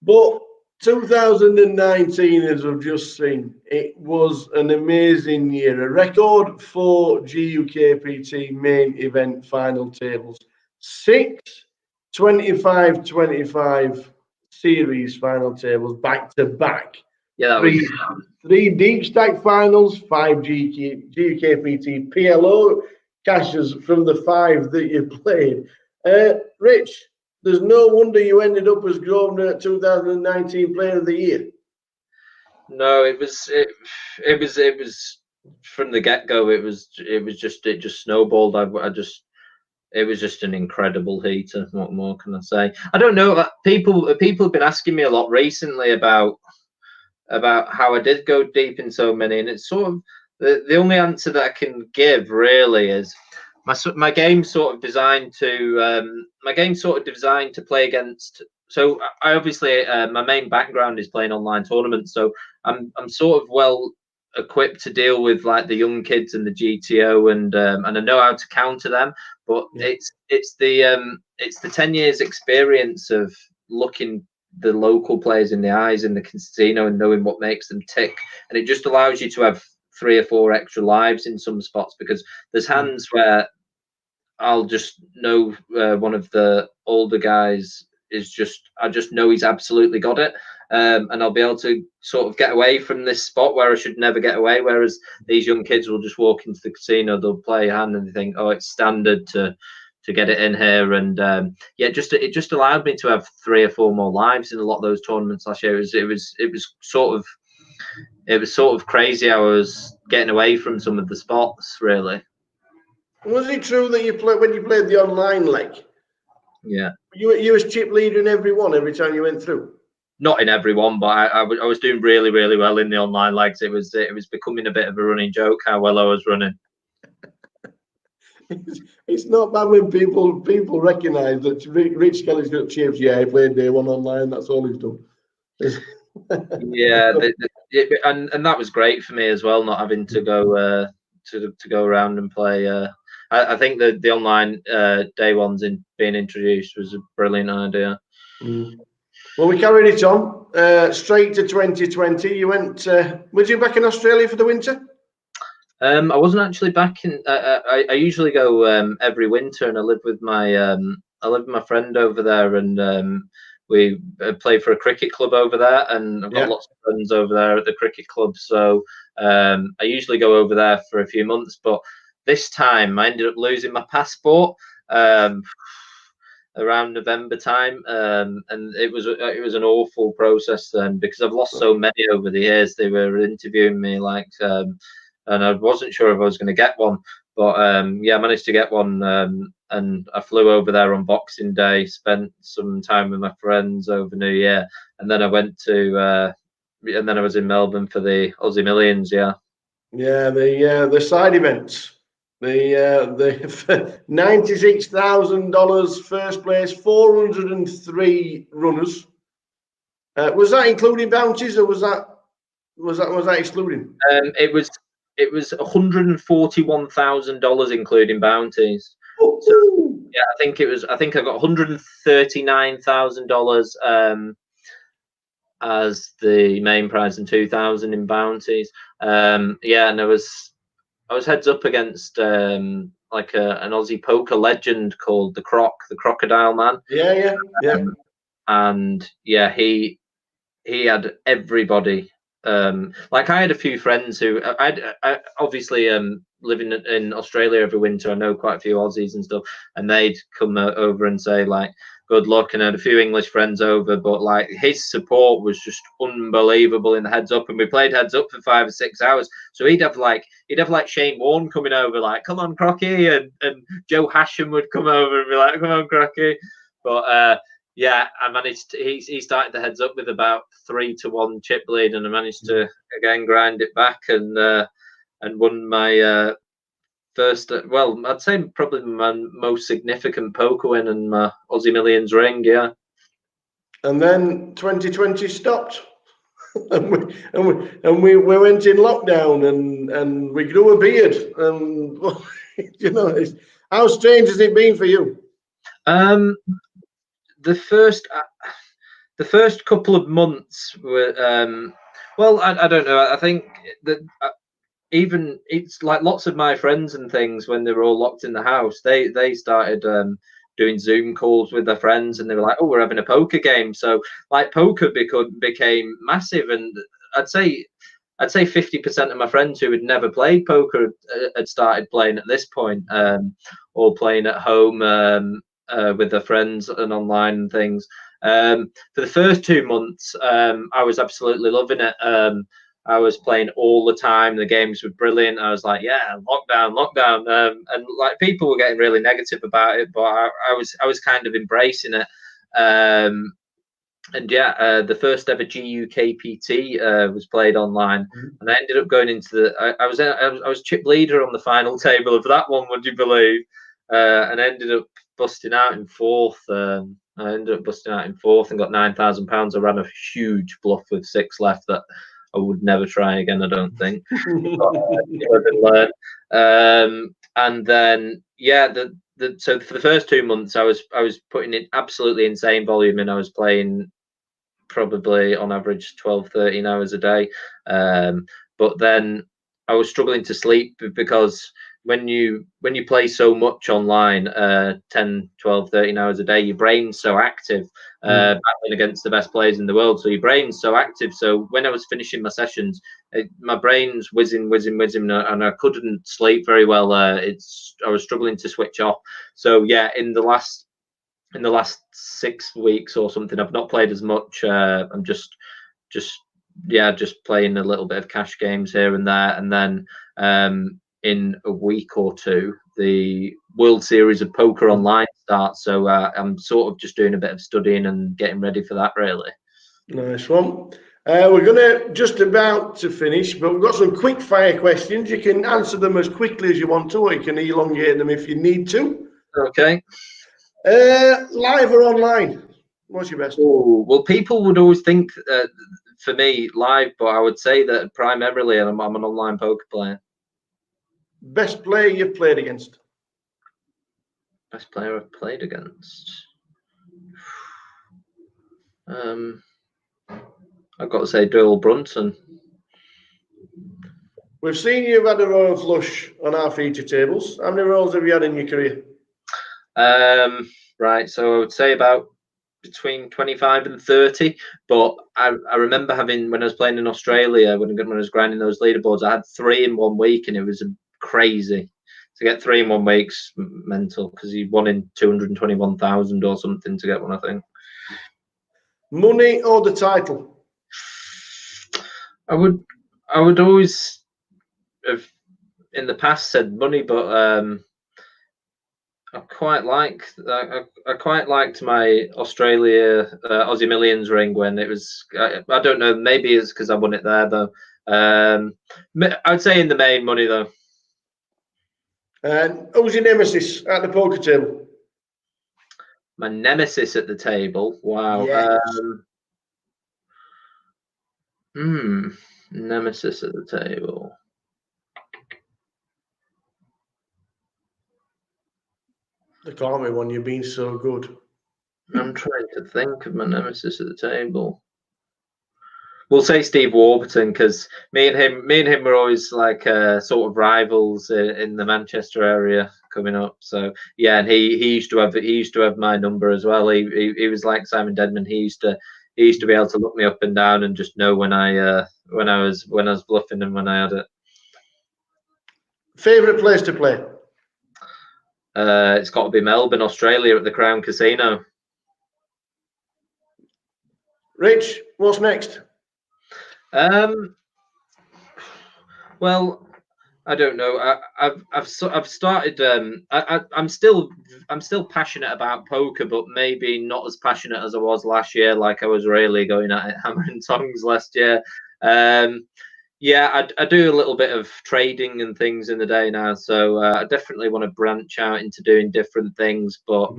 But 2019, as we've just seen, it was an amazing year. A record for GUKPT main event final tables. 6 25-25 series final tables back to back. Yeah, that Three, three deep stack finals, 5 GUKPT PLO cashes from the 5 that you played. Rich, there's no wonder you ended up as Grosvenor 2019 Player of the Year. No, it was from the get go. It just snowballed. It was just an incredible heater. What more can I say? I don't know. People have been asking me a lot recently about how I did go deep in so many, and it's sort of the only answer that I can give really is my game's sort of designed to play against. So I obviously my main background is playing online tournaments, so I'm sort of well equipped to deal with like the young kids and the GTO, and I know how to counter them. But it's the 10 years experience of looking the local players in the eyes in the casino and knowing what makes them tick, and it just allows you to have 3 or 4 extra lives in some spots, because there's hands where I'll just know one of the older guys I just know he's absolutely got it, and I'll be able to sort of get away from this spot where I should never get away, whereas these young kids will just walk into the casino, they'll play a hand and they think, oh, it's standard to get it in here, and it just allowed me to have 3 or 4 more lives in a lot of those tournaments last year. It was sort of crazy how I was getting away from some of the spots, really. Was it true that when you played the online leg? Yeah. You was chip leader in every time you went through? Not in every one, but I was doing really, really well in the online legs. It was becoming a bit of a running joke how well I was running. It's not bad when people recognise that Rich Kelly's got chips. Yeah, he played day 1 online. That's all he's done. Yeah, and that was great for me as well, not having to go to go around and play. I think the online day ones being introduced was a brilliant idea. Well, we carried it on straight to 2020. You went. Was you back in Australia for the winter? I wasn't actually back in. I usually go every winter, and I live with my friend over there, and we play for a cricket club over there, and I've got lots of friends over there at the cricket club. So I usually go over there for a few months, but this time I ended up losing my passport around November time, and it was an awful process then, because I've lost so many over the years. They were interviewing me like, and I wasn't sure if I was going to get one, but I managed to get one, and I flew over there on Boxing Day, spent some time with my friends over New Year, and then I went to and then I was in Melbourne for the Aussie Millions. The side events. The $96,000 first place, 403 runners. Was that including bounties, or was that excluding? It was $141,000 including bounties. Ooh. So yeah, I think I got $139,000 as the main prize and 2,000 in bounties. And I was heads up against like an Aussie poker legend called the Crocodile Man. Yeah. And yeah, he had everybody. Like I had a few friends who I obviously living in Australia every winter. I know quite a few Aussies and stuff, and they'd come over and say like, good luck, and I had a few English friends over, but like his support was just unbelievable in the heads up, and we played heads up for 5 or 6 hours. So he'd have like Shane Warne coming over like, come on Crocky, and Joe Hasham would come over and be like, come on Crocky. But I managed to, he started the heads up with about 3-1 chip lead, and I managed to again grind it back and won my first, I'd say probably my most significant poker win and my Aussie Millions ring, yeah. And then 2020 stopped, and we went in lockdown, and we grew a beard, and how strange has it been for you? The first the first couple of months were well, I don't know. I think that even it's like lots of my friends and things when they were all locked in the house, they started doing Zoom calls with their friends, and they were like, "Oh, we're having a poker game." So like poker became massive, and I'd say 50% of my friends who had never played poker had started playing at this point, or playing at home with their friends and online and things. For the first 2 months, I was absolutely loving it. I was playing all the time. The games were brilliant. I was like, yeah, lockdown. And like people were getting really negative about it, but I was kind of embracing it. And yeah, the first ever GUKPT was played online, and I ended up going into the. I was chip leader on the final table of that one. Would you believe? And I ended up busting out in fourth. I ended up busting out in fourth and got £9,000. I ran a huge bluff with 6 left that I would never try again. I don't think. But, and then yeah, so for the first 2 months, I was putting in absolutely insane volume, and I was playing probably on average 12, 13 hours a day. But then I was struggling to sleep because when you play so much online, 10, 12, 13 hours a day, your brain's so active, battling against the best players in the world. So your brain's so active. So when I was finishing my sessions, my brain's whizzing, and I couldn't sleep very well. I was struggling to switch off. So yeah, in the last 6 weeks or something, I've not played as much. I'm just playing a little bit of cash games here and there, and then in a week or two, the World Series of Poker Online starts. So I'm sort of just doing a bit of studying and getting ready for that, really. Nice one. We're going to just about to finish, but we've got some quick fire questions. You can answer them as quickly as you want to, or you can elongate them if you need to. Okay. Live or online? What's your best? Ooh, well, people would always think for me live, but I would say that primarily I'm an online poker player. Best player you've played against? Best player I've played against. I've got to say Doyle Brunson. We've seen you've had a royal flush on our feature tables. How many rolls have you had in your career? Right, so I would say about between 25 and 30. But I remember having, when I was playing in Australia, when I was grinding those leaderboards, I had 3 in 1 week, and it was crazy. To get 3 in 1 week's mental, because he won in 221,000 or something to get one, I think. Money or the title? I would always have in the past said money, but I quite liked my Australia Aussie Millions ring when it was. I don't know. Maybe it's because I won it there though. I'd say in the main money though. And who's your nemesis at the poker table? My nemesis at the table. Wow. Yes. Nemesis at the table. There can't be one. You've been so good. I'm trying to think of my nemesis at the table. We'll say Steve Warburton, because me and him were always like sort of rivals in the Manchester area coming up. So yeah, and he used to have my number as well. He was like Simon Dedman. He used to be able to look me up and down and just know when I was bluffing and when I had it. Favorite place to play? It's got to be Melbourne, Australia, at the Crown Casino. Rich, what's next? Well, I don't know. I've started. I'm still passionate about poker, but maybe not as passionate as I was last year. Like I was really going at it hammer and tongs last year. Yeah, I do a little bit of trading and things in the day now, so I definitely want to branch out into doing different things. But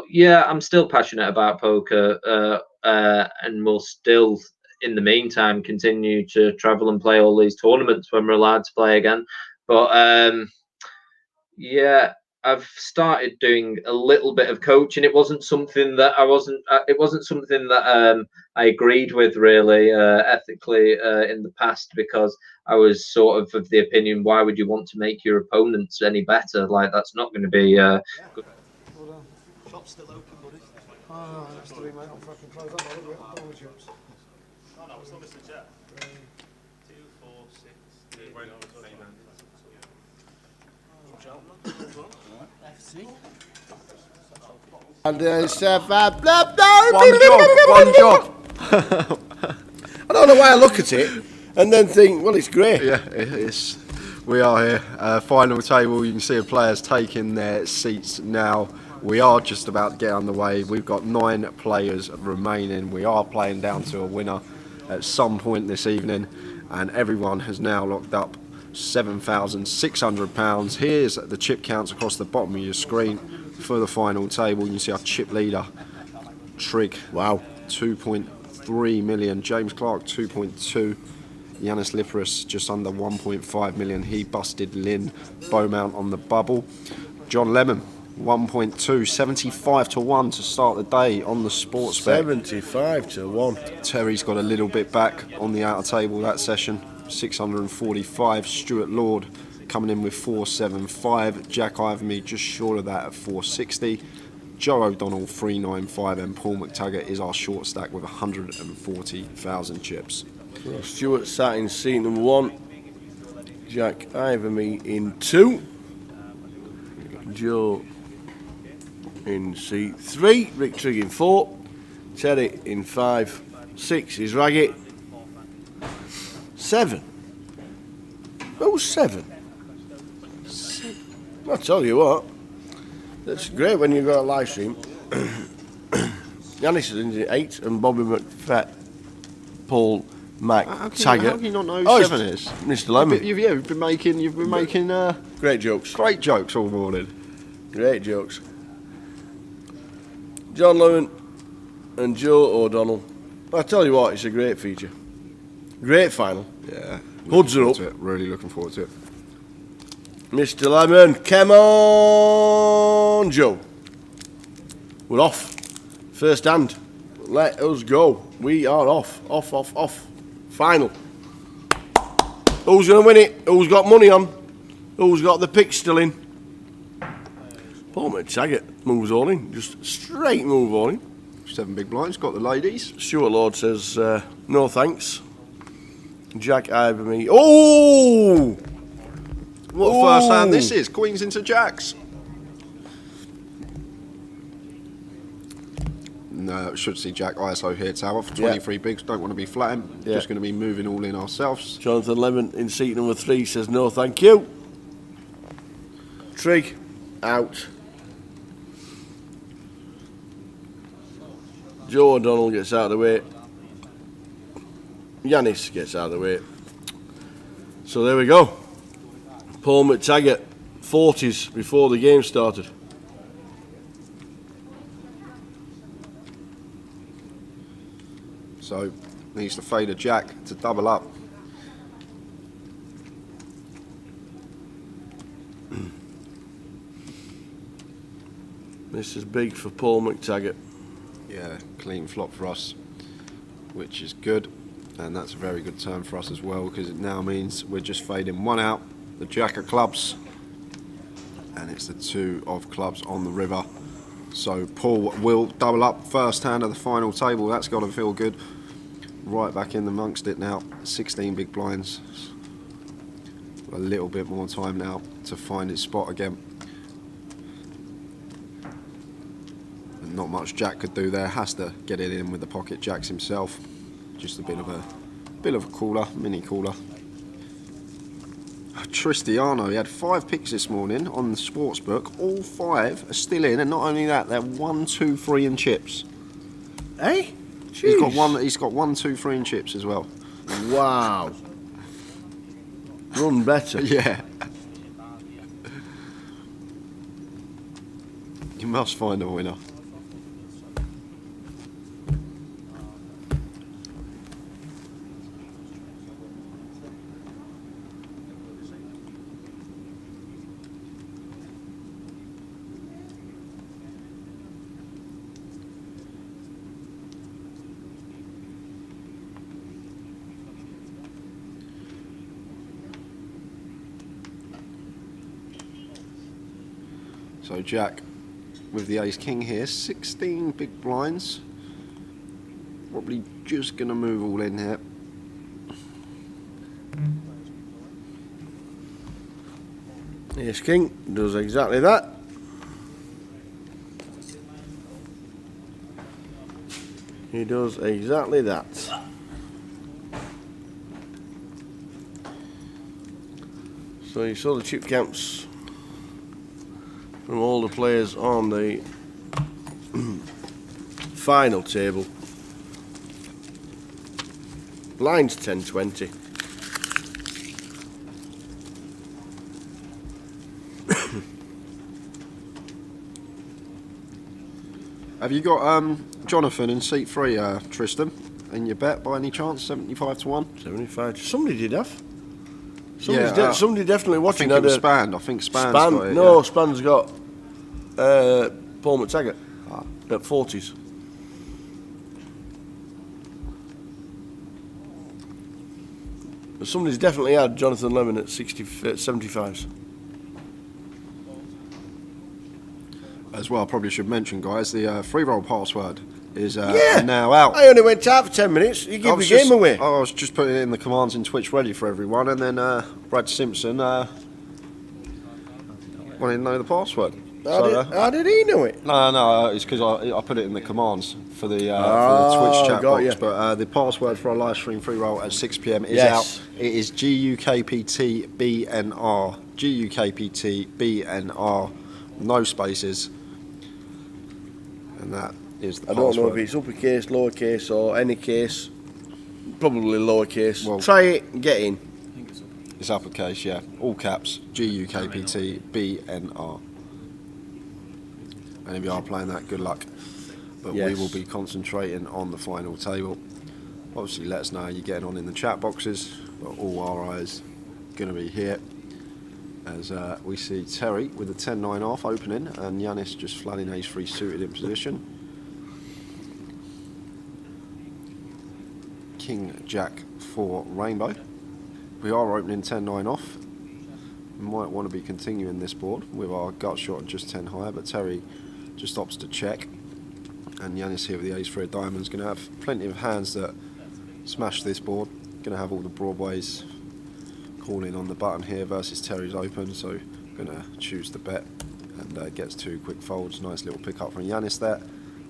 yeah, I'm still passionate about poker, and will still, in the meantime, continue to travel and play all these tournaments when we're allowed to play again. But yeah, I've started doing a little bit of coaching. It wasn't something that it wasn't something that I agreed with really ethically in the past, because I was sort of the opinion, why would you want to make your opponents any better? Like, that's not going to be good. Shop's still open, buddy. Oh, that's the mate. I'm fucking close up. I'll look at all the shops. Oh no, we're still missing a chair. 2, 4, 6, 3. FC. And it's one job. I don't know why I look at it and then think, well, it's great. Yeah, it's. We are here. Final table. You can see the players taking their seats now. We are just about to get underway. We've got 9 players remaining. We are playing down to a winner at some point this evening, and everyone has now locked up £7,600. Here's the chip counts across the bottom of your screen for the final table. You can see our chip leader, Trig. Wow. 2.3 million. James Clark, 2.2. Yanis Liparis, just under 1.5 million. He busted Lynn Beaumont on the bubble. John Lemon, 1.2. 75 to 1 to start the day on the sports bet. 75 to 1. Terry's got a little bit back on the outer table that session. 645. Stuart Lord coming in with 475. Jack Ivermy just short of that at 460. Joe O'Donnell 395, and Paul McTaggart is our short stack with 140,000 chips. So Stuart sat in seat number 1. Jack Ivermy in 2. Joe in seat 3. Rick Trigg in 4. Terry in 5. 6 is Raggett. 7. Who's 7? I'll tell you what. That's great when you've got a live stream. Yanis is in 8, and Bobby McFett, Paul McTaggart. How can you not know who 7 is? Mr. Lemon. You've been making great jokes. Great jokes all morning. Great jokes. John Lemon and Joe O'Donnell. I tell you what, it's a great feature. Great final. Yeah. Hoods are up. Really looking forward to it. Mr. Lemon, come on, Joe. We're off. First hand. Let us go. We are off. Off. Final. Who's going to win it? Who's got money on? Who's got the pick still in? Paul McTaggart moves all in. Just straight move all in. 7 big blinds. Got the ladies. Stuart Lord says, no thanks. Jack Ivermy. Oh! What first hand this is? Queens into jacks. No, should see Jack ISO here tower for 23 bigs. Don't want to be flatting. Just going to be moving all in ourselves. Jonathan Lemon in seat number 3 says no thank you. Trig out. Joe O'Donnell gets out of the way. Yanis gets out of the way. So there we go. Paul McTaggart, 40s before the game started. So needs to fade a jack to double up. This is big for Paul McTaggart. Yeah, clean flop for us, which is good. And that's a very good turn for us as well, because it now means we're just fading 1 out, the jack of clubs, and it's the 2 of clubs on the river. So Paul will double up first hand of the final table. That's got to feel good. Right back in amongst it now. 16 big blinds. A little bit more time now to find his spot again. And not much Jack could do there. Has to get it in with the pocket jacks himself. Just a bit of a cooler, mini cooler. Tristiano, he had 5 picks this morning on the sportsbook. All 5 are still in, and not only that, they're 1, 2, 3 in chips. Hey, he's got 1, 2, 3 in chips as well. Wow. Run better. Yeah. You must find a winner. So Jack with the ace king here, 16 big blinds. Probably just going to move all in here. Ace king does exactly that. He does exactly that. So you saw the chip counts from all the players on the final table. Blinds 10-20. Have you got Jonathan in seat 3, Tristan, in your bet by any chance? 75 to 1? 75. Somebody did have. Somebody definitely I watching. think it was Span. I think Span's got it. No, yeah. Span's got Paul McTaggart at 40s. But somebody's definitely had Jonathan Lemon at 75s. As well, I probably should mention, guys, the free roll password is now out. I only went out for 10 minutes. You give the game away. I was just putting it in the commands in Twitch ready for everyone, and then Brad Simpson wanted to know the password. How did he know it? No, it's because I put it in the commands for the Twitch chat box. You. But the password for our live stream free roll at 6 PM is out. It is GUKPT BNR. GUKPT BNR. No spaces. And that is the password. I don't know if it's uppercase, lowercase, or any case. Probably lowercase. Well, try it and get in. It's uppercase, yeah. All caps. GUKPT BNR. And if you are playing that, good luck. But we will be concentrating on the final table. Obviously, let us know how you're getting on in the chat boxes. But all our eyes going to be here as we see Terry with a 10-9 off opening, and Yanis just flooding ace-3 suited in position. King Jack for Rainbow. We are opening 10-9 off. We might want to be continuing this board with our gut shot and just 10 higher, but Terry just opts to check. And Yanis here with the ace-3 of diamonds, going to have plenty of hands that smash this board. Going to have all the broadways calling on the button here versus Terry's open, so going to choose the bet and gets 2 quick folds. Nice little pick up from Yanis there,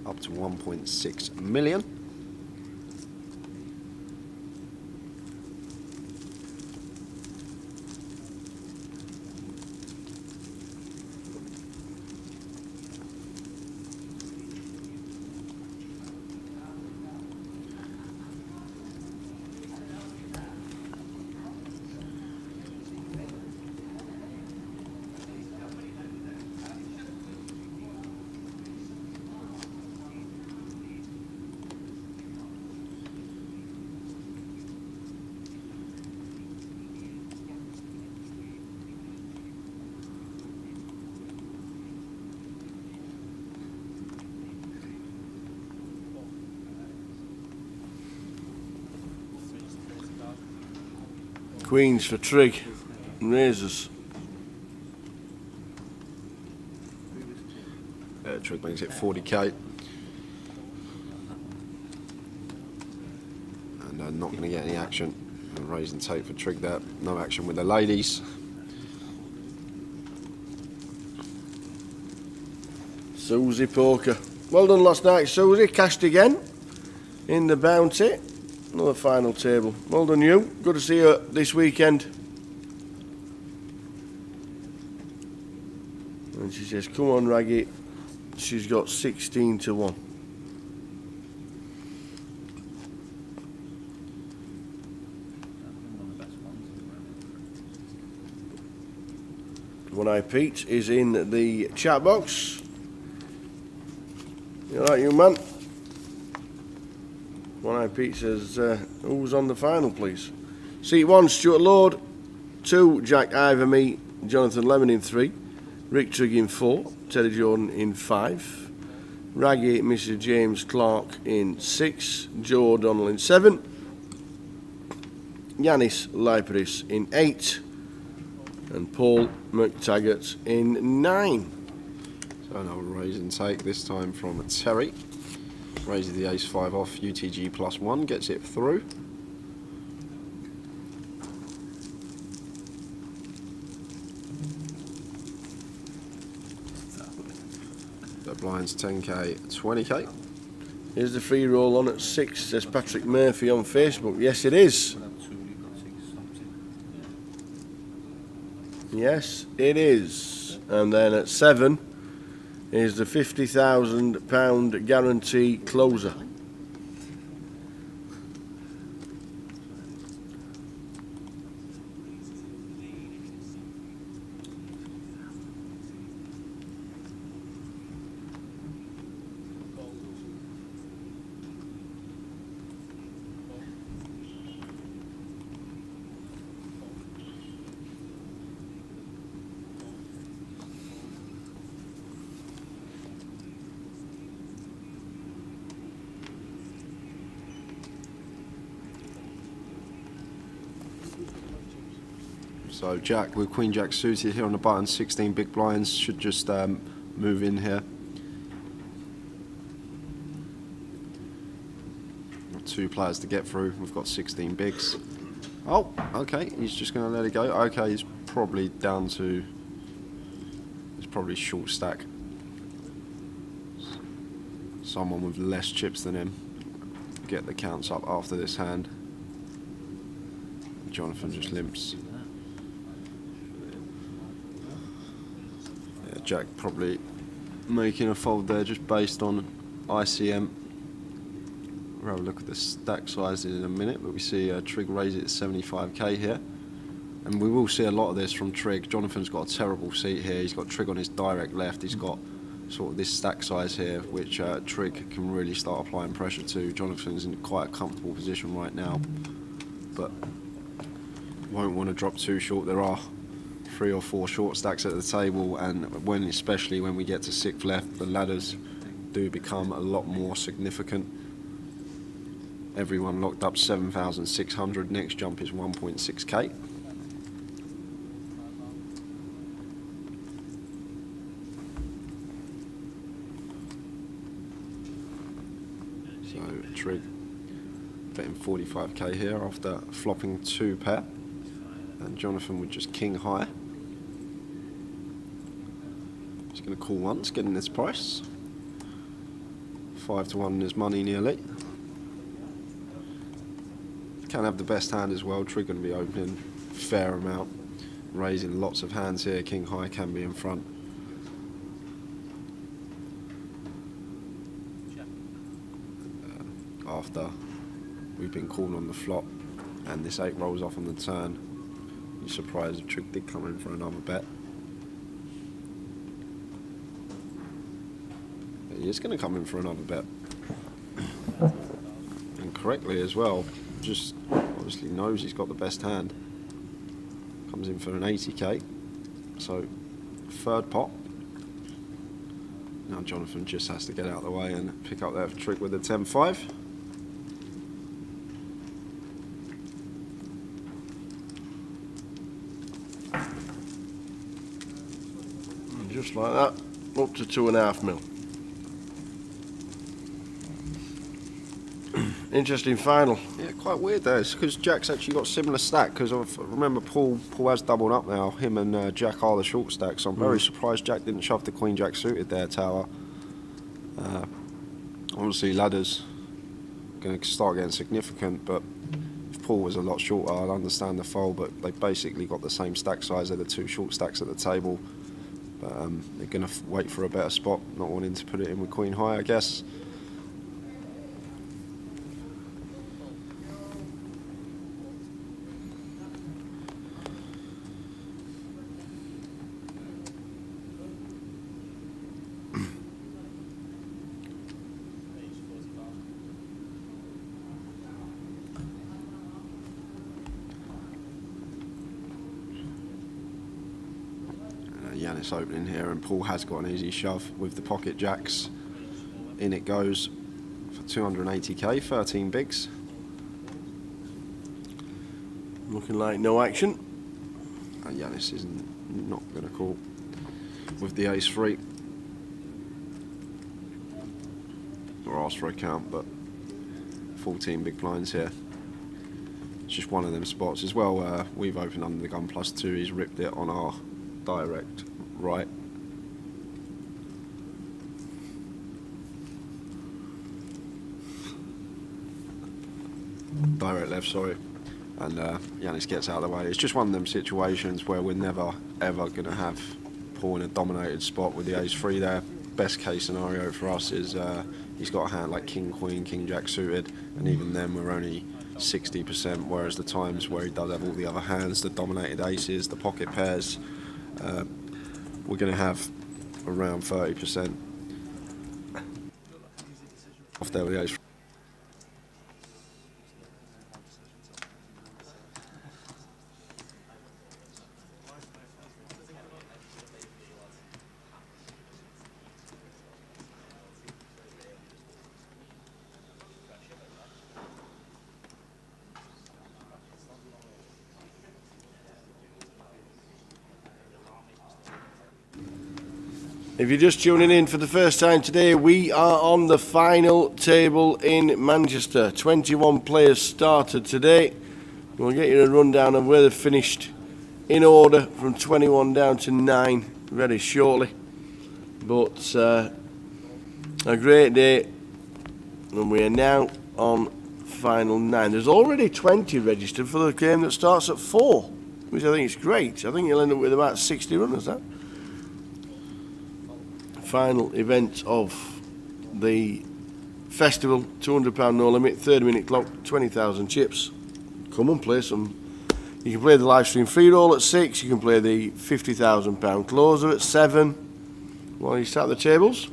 up to 1.6 million. Queens for trig and raises. Trig makes it 40k. And not going to get any action. And raise and take for trig there. No action with the ladies. Susie Poker. Well done last night, Susie. Cashed again in the bounty. Another final table. Well done you. Good to see you this weekend. And she says, come on Raggy. She's got 16 to 1. One Eye Pete is in the chat box. You like you man? One Eye Pete says, who's on the final, please? Seat 1, Stuart Lord. 2, Jack Ivor, me, Jonathan Lemon in 3. Rick Trigg in 4. Teddy Jordan in 5. Raggy, Mr. James Clark in 6. Joe O'Donnell in 7. Yanis Leiperis in 8. And Paul McTaggart in 9. Another raise and take, this time from Terry. Raises the ace-5 off, UTG +1, gets it through. The blinds 10k, 20k. Here's the free roll on at 6, says Patrick Murphy on Facebook. Yes, it is. Yes, it is. And then at 7 is the £50,000 guarantee closer. So Jack with Queen Jack suited here on the button, 16 big blinds, should just move in here. Got 2 players to get through, we've got 16 bigs. Oh, okay, he's just going to let it go. Okay, he's probably down to, it's probably short stack. Someone with less chips than him. Get the counts up after this hand. Jonathan just limps. Yeah, Jack probably making a fold there just based on ICM. We'll have a look at the stack sizes in a minute, but we see Trig raise it to 75k here. And we will see a lot of this from Trig. Jonathan's got a terrible seat here. He's got Trig on his direct left. He's got sort of this stack size here, which Trig can really start applying pressure to. Jonathan's in quite a comfortable position right now, but won't want to drop too short. There are 3 or 4 short stacks at the table, and especially when we get to 6th left, the ladders do become a lot more significant. Everyone locked up 7,600. Next jump is 1.6k. So Trig betting 45k here after flopping 2 pair, and Jonathan with just king high. He's going to call once, getting this price. 5 to 1 in his money nearly. Can have the best hand as well. Trig going to be opening a fair amount, raising lots of hands here. King high can be in front. After we've been called on the flop and this 8 rolls off on the turn, you're surprised if Trig did come in for another bet. He is going to come in for another bet, and correctly as well. Just obviously knows he's got the best hand. Comes in for an 80k. So 3rd pot. Now Jonathan just has to get out of the way and pick up that Trig with a 10-5. Just like that, up to 2.5 mil. Interesting final. Yeah, quite weird there. It's because Jack's actually got similar stack, because I remember Paul has doubled up now. Him and Jack are the short stack, so I'm very surprised Jack didn't shove the Queen Jack suited there, Tower. Obviously ladders going to start getting significant, but if Paul was a lot shorter, I'd understand the fold, but they basically got the same stack size. They're the 2 short stacks at the table. But they're going to wait for a better spot, not wanting to put it in with Queen high, I guess. Yanis opening here, and Paul has got an easy shove with the pocket jacks. In it goes for 280k, 13 bigs. Looking like no action. And Yanis is not going to call with the ace-3. or ask for a count, but 14 big blinds here. It's just one of them spots as well. We've opened under the gun +2. He's ripped it on our direct right. Direct left, sorry. And Yanis gets out of the way. It's just one of them situations where we're never ever going to have Paul in a dominated spot with the ace-3 there. Best case scenario for us is he's got a hand like King Queen, King Jack suited, and even then we're only 60%, whereas the times where he does have all the other hands, the dominated aces, the pocket pairs, we're going to have around 30% off there with the ace. If you're just tuning in for the first time today, we are on the final table in Manchester. 21 players started today. We'll get you a rundown of where they've finished in order from 21 down to 9 very shortly. But a great day, and we are now on final 9. There's already 20 registered for the game that starts at 4, which I think is great. I think you'll end up with about 60 runners now. Final event of the festival, £200 no limit, 30-minute clock, 20,000 chips. Come and play some. You can play the live stream free roll at 6, you can play the £50,000 closer at 7 while you start the tables.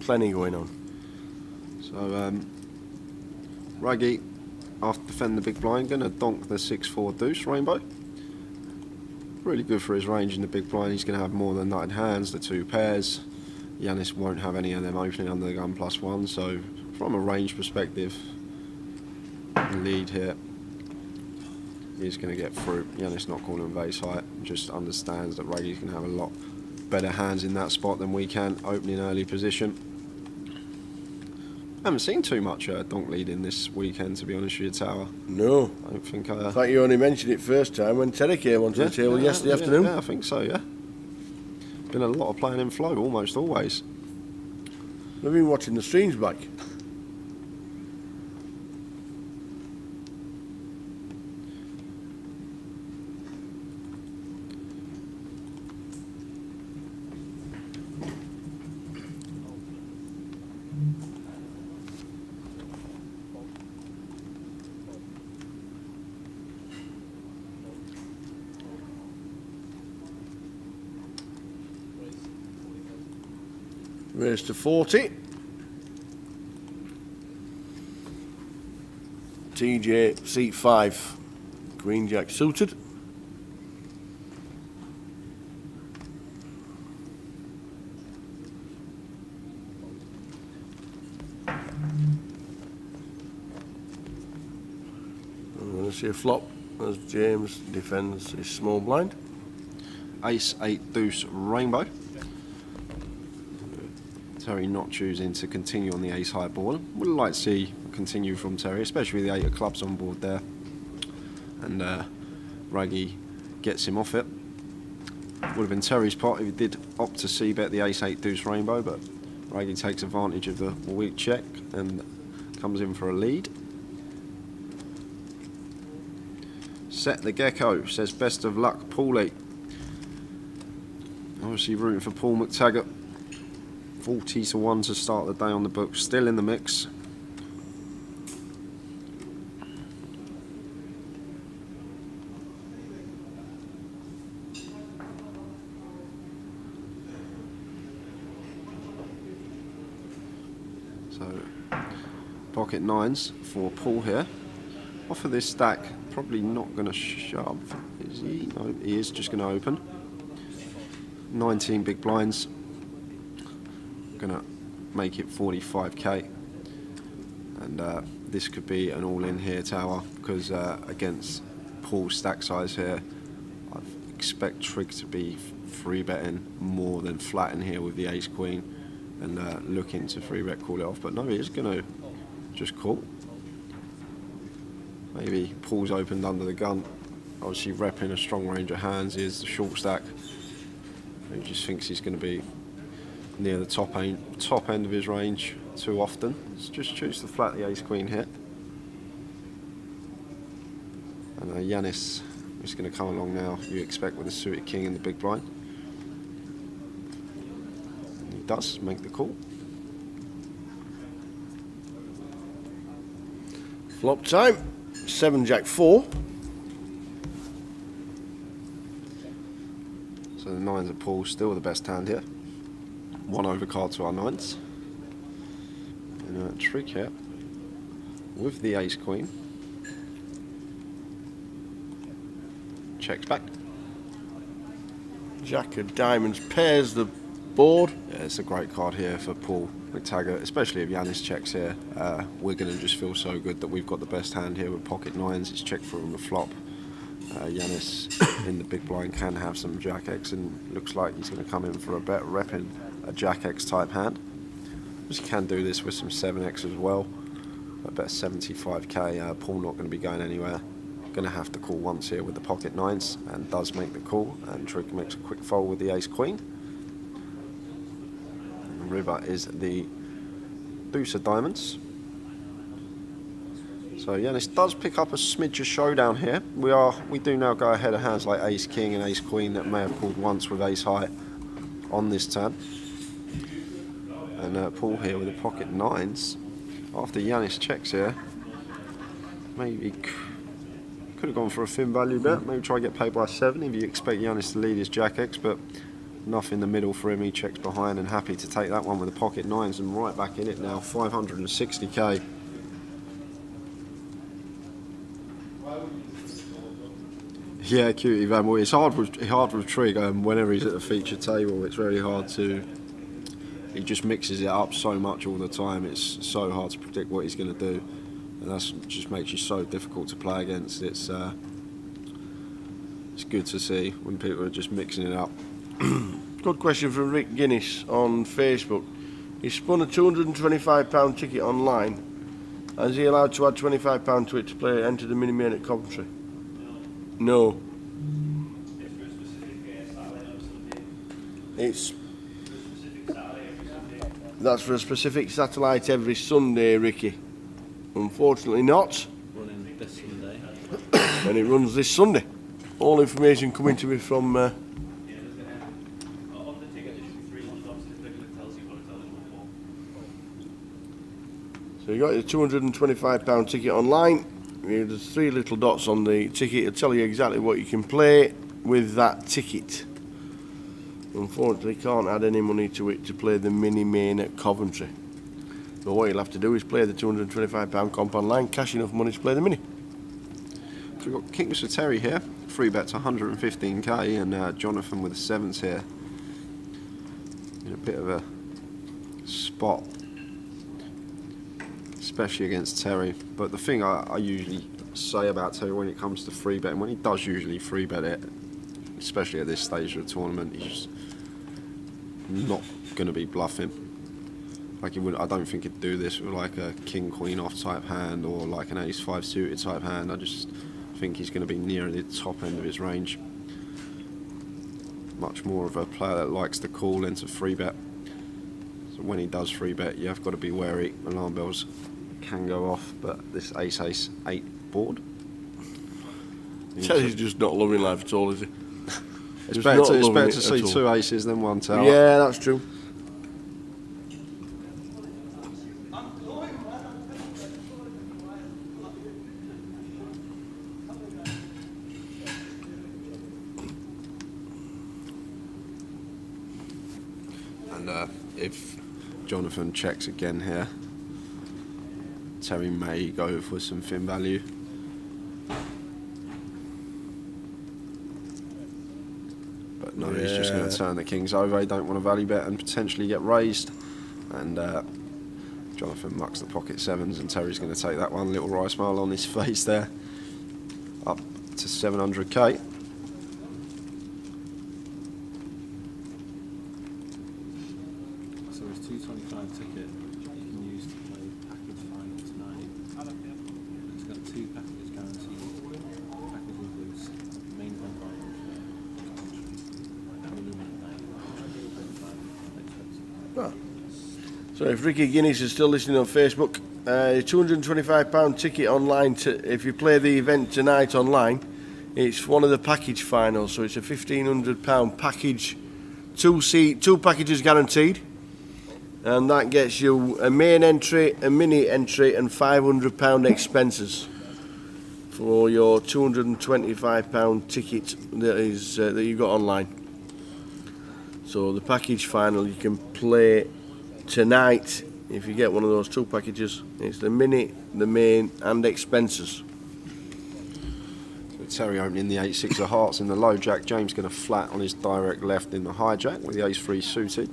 Plenty going on. So Raggy, after defending the big blind, going to donk the 6-4 deuce rainbow. Really good for his range in the big blind. He's going to have more than nutted hands, the 2 pairs. Yanis won't have any of them opening under the gun +1, so from a range perspective, the lead here is going to get through. Yanis not calling him ace height, just understands that Raggy's going to have a lot better hands in that spot than we can, opening early position. I haven't seen too much donk leading this weekend, to be honest with you, Tower. No. I don't think... In fact, you only mentioned it first time when Terry came onto the table yesterday afternoon. Yeah, I think so, yeah. Been a lot of playing in flow, almost always. We've been watching the streams back. Raise to 40. TJ, seat 5. Queen Jack suited. I'm going to see a flop as James defends his small blind. Ace-8 deuce rainbow. Terry not choosing to continue on the ace high board. Would like to see continue from Terry, especially with the 8 of clubs on board there. And Raggy gets him off it. Would have been Terry's pot if he did opt to c-bet the ace-8 deuce rainbow, but Raggy takes advantage of the weak check and comes in for a lead. Set the Gecko says best of luck, Paulie. Obviously rooting for Paul McTaggart. 40-1 to start the day on the book, still in the mix. So, pocket 9s for Paul here. Off of this stack, probably not going to shove, is he? No, he is just going to open. 19 big blinds. Gonna make it 45k, and this could be an all-in here, Tower, because against Paul's stack size here, I expect trig to be free betting more than flat in here with the ace queen and looking to free bet call it off, but no, he's going to just call. Maybe Paul's opened under the gun, obviously repping a strong range of hands. Here's the short stack. He just thinks he's going to be near the top end of his range too often. Let's just choose to flat the ace queen here. And Yanis is going to come along now, you expect, with a suited king in the big blind. And he does make the call. Flop time. 7 Jack 4. So the nines of Paul still the best hand here. One overcard to our nines. And a trick here with the ace queen. Checks back. Jack of diamonds pairs the board. Yeah, it's a great card here for Paul McTaggart, especially if Yanis checks here. We're going to just feel so good that we've got the best hand here with pocket nines. It's checked through on the flop. Yanis in the big blind can have some Jack X, and looks like he's going to come in for a bet, repping a Jack X type hand. He can do this with some 7X as well. I bet 75k. Paul not going to be going anywhere. Going to have to call once here with the pocket nines, and does make the call. And Trig makes a quick fold with the ace queen. And river is the deuce of diamonds. So Yanis does pick up a smidge of showdown here. We do now go ahead of hands like ace king and ace queen that may have called once with ace high on this turn. And Paul here with the pocket nines. After Yanis checks here, maybe could have gone for a thin value bet. Maybe try to get paid by 7 if you expect Yanis to lead his Jack X, but enough in the middle for him. He checks behind and happy to take that one with the pocket nines, and right back in it now, 560k. Yeah, cutie Van. Well, it's hard with Trig. Whenever he's at the feature table, it's very hard to. He just mixes it up so much all the time. It's so hard to predict what he's going to do, and that just makes you so difficult to play against. It's good to see when people are just mixing it up. Good question from Rick Guinness on Facebook. He spun a £225 ticket online. Is he allowed to add £25 to it to play enter the mini main at Coventry? No. That's for a specific satellite every Sunday, Ricky. Unfortunately not. Running this Sunday. And it runs this Sunday. All information coming to me from so you got your £225 ticket online. There's 3 little dots on the ticket. It'll tell you exactly what you can play with that ticket. Unfortunately, can't add any money to it to play the mini main at Coventry. But what you'll have to do is play the £225 comp online, cash enough money to play the mini. So we've got Kings for Terry here. Free bets 115k, and Jonathan with the 7s here. In a bit of a spot, especially against Terry. But the thing I usually say about Terry when it comes to free betting, when he does usually free bet it, especially at this stage of the tournament, he's just not going to be bluffing. Like he would, I don't think he'd do this with like a king queen off type hand or like an ace 5 suited type hand. I just think he's going to be near the top end of his range. Much more of a player that likes to call into free bet. So when he does free bet, you have got to be wary. Alarm bells can go off, but this ace 8 board. Terry's just not loving life at all, is he? It's better to see 2 aces than 1 tower. Yeah, that's true. And if Jonathan checks again here, Terry may go for some thin value. But no, he's just going to turn the kings over. He don't want to value bet and potentially get raised. And Jonathan mucks the pocket 7s, and Terry's going to take that one. Little wry smile on his face there. Up to 700k. So if Ricky Guinness is still listening on Facebook, £225 ticket online if you play the event tonight online. It's one of the package finals, so it's a £1,500 package, two packages guaranteed, and that gets you a main entry, a mini entry, and £500 expenses for your £225 ticket that you got online. So the package final you can play tonight if you get one of those two packages. It's the mini, the main, and expenses. Terry opening the 8-6 of hearts in the low jack. James going to flat on his direct left in the hijack with the ace-3 suited.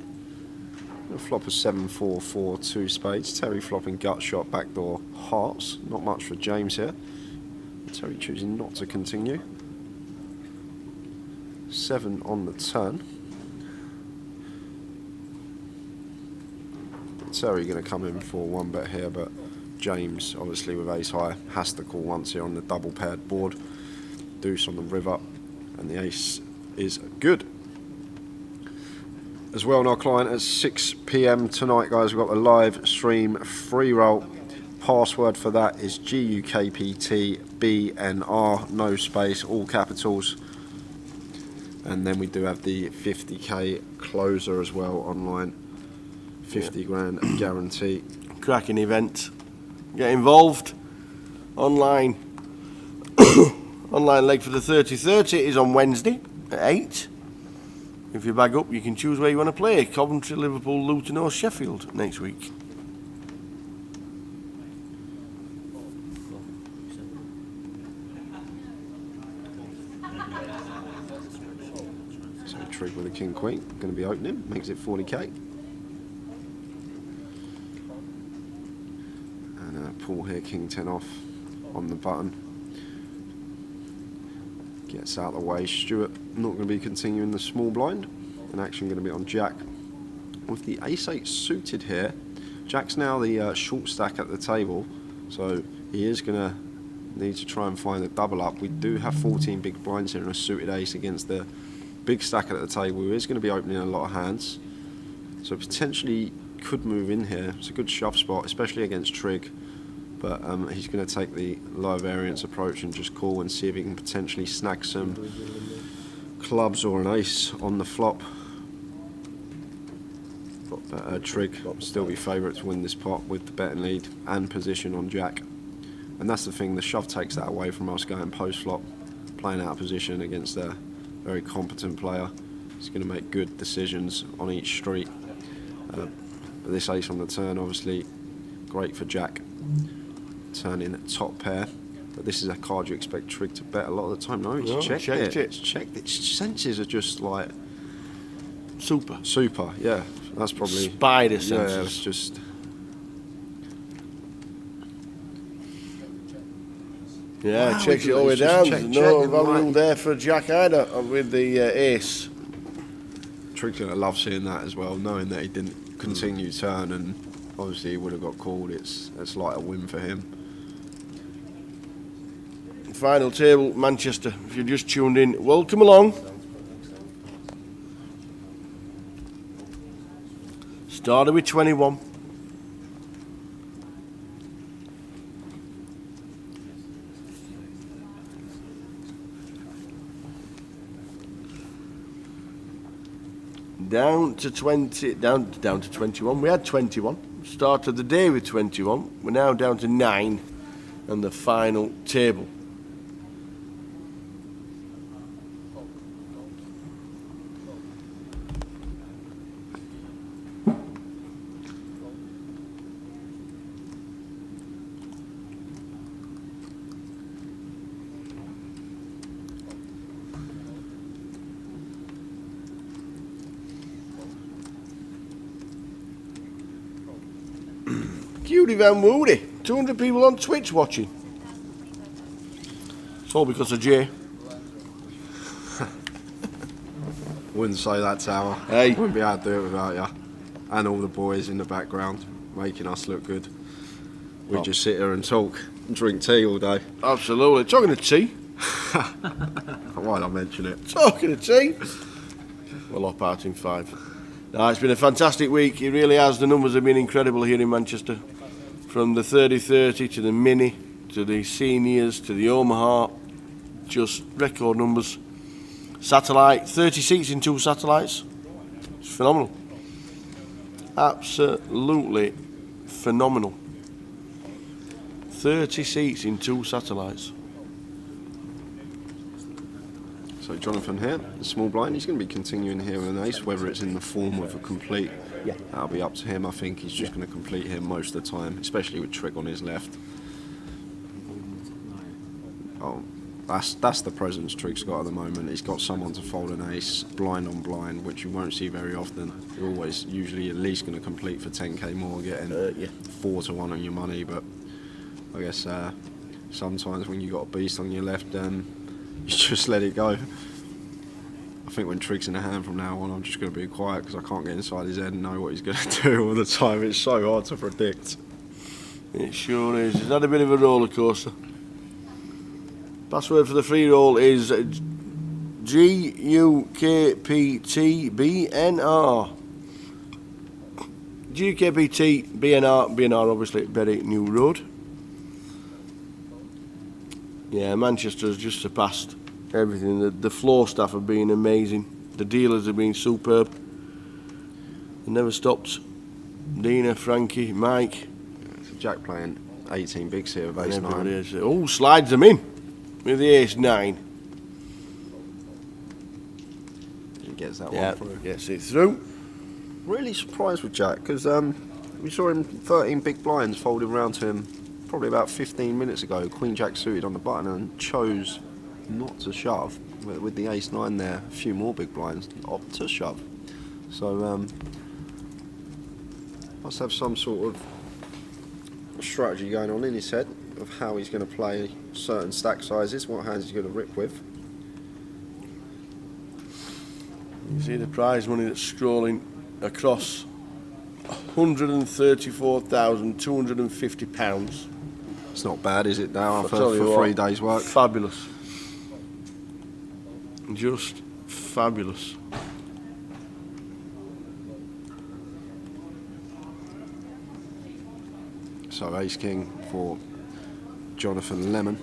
A flop of 7-4-4, 2 spades. Terry flopping gut shot, backdoor hearts. Not much for James here. Terry choosing not to continue. 7 on the turn. Terry going to come in for 1 bet here, but James, obviously with ace high, has to call once here on the double paired board. Deuce on the river, and the ace is good. As well, on our client at 6 PM tonight, guys, we've got a live stream free roll. Password for that is GUKPT BNR, no space, all capitals. And then we do have the 50k closer as well online. 50 grand guarantee. Cracking event. Get involved. Online. Online leg for the 30-30 is on Wednesday at 8. If you bag up, you can choose where you want to play. Coventry, Liverpool, Luton or Sheffield next week. So trig with a king queen, going to be opening, makes it 40k. And pull here, king 10 off on the button. Gets out of the way. Stuart not going to be continuing the small blind. And action going to be on Jack. With the ace-8 suited here, Jack's now the short stack at the table, so he is going to need to try and find a double up. We do have 14 big blinds here and a suited ace against the big stack at the table, who is going to be opening a lot of hands. So potentially could move in here. It's a good shove spot, especially against trig. But he's going to take the low variance approach and just call and see if he can potentially snag some clubs or an ace on the flop. But trig still be favourite to win this pot with the betting lead and position on Jack. And that's the thing, the shove takes that away from us going post flop, playing out of position against a very competent player. He's going to make good decisions on each street. But this ace on the turn, obviously, great for Jack. Turning top pair, but this is a card you expect trig to bet a lot of the time. No, he's checked it. It's checked. Its senses are just like super. Yeah, that's probably spider senses. Yeah, it's just. Yeah, wow, checks it all the way down. There's no value there for Jack either with the ace. Trig's gonna love seeing that as well, knowing that he didn't continue turn and obviously he would have got called. It's like a win for him. Final table, Manchester. If you just tuned in, welcome along. Started with 21. Down to 20, down to 21. We had 21. Started the day with 21. We're now down to 9 on the final table. Cutie Van Woody, 200 people on Twitch watching. It's all because of Jay. Wouldn't say that, Tower. Hey. Wouldn't be able to do it without you. And all the boys in the background making us look good. We just sit here and talk and drink tea all day. Absolutely. Talking of tea. Why did I mention it? Talking of tea. We'll hop out in 5. No, it's been a fantastic week. It really has. The numbers have been incredible here in Manchester. From the 30-30 to the Mini, to the Seniors, to the Omaha. Just record numbers. Satellite, 30 seats in 2 satellites. It's phenomenal. Absolutely phenomenal. 30 seats in 2 satellites. So Jonathan here, the small blind, he's going to be continuing here with an ace, whether it's in the form of a complete. Yeah. That'll be up to him. I think he's just going to complete here most of the time, especially with trick on his left. Oh, that's the presence Trick's got at the moment. He's got someone to fold an ace, blind on blind, which you won't see very often. You're always usually at least going to complete for 10k more, getting 4 to 1 on your money. But I guess sometimes when you've got a beast on your left, you just let it go. I think when Trick's in the hand from now on, I'm just going to be quiet because I can't get inside his head and know what he's going to do all the time. It's so hard to predict. It sure is. It's had a bit of a roller coaster. Password for the free roll is GUKPT BNR. GUKPT BNR obviously Berry New Road. Yeah, Manchester's just surpassed everything. The floor staff have been amazing. The dealers have been superb. They never stopped. Dina, Frankie, Mike. So Jack playing 18 bigs here with ace 9. Oh, slides them in with the ace 9. He gets that one through. Gets it through. Really surprised with Jack because we saw him 13 big blinds folded round to him probably about 15 minutes ago. Queen Jack suited on the button and chose not to shove. With the ace 9 there, a few more big blinds, opt to shove. So must have some sort of strategy going on in his head of how he's going to play certain stack sizes, what hands he's going to rip with. You see the prize money that's scrolling across £134,250. It's not bad, is it, now, for 3 days' work? Fabulous. Just fabulous. So ace king for Jonathan Lemon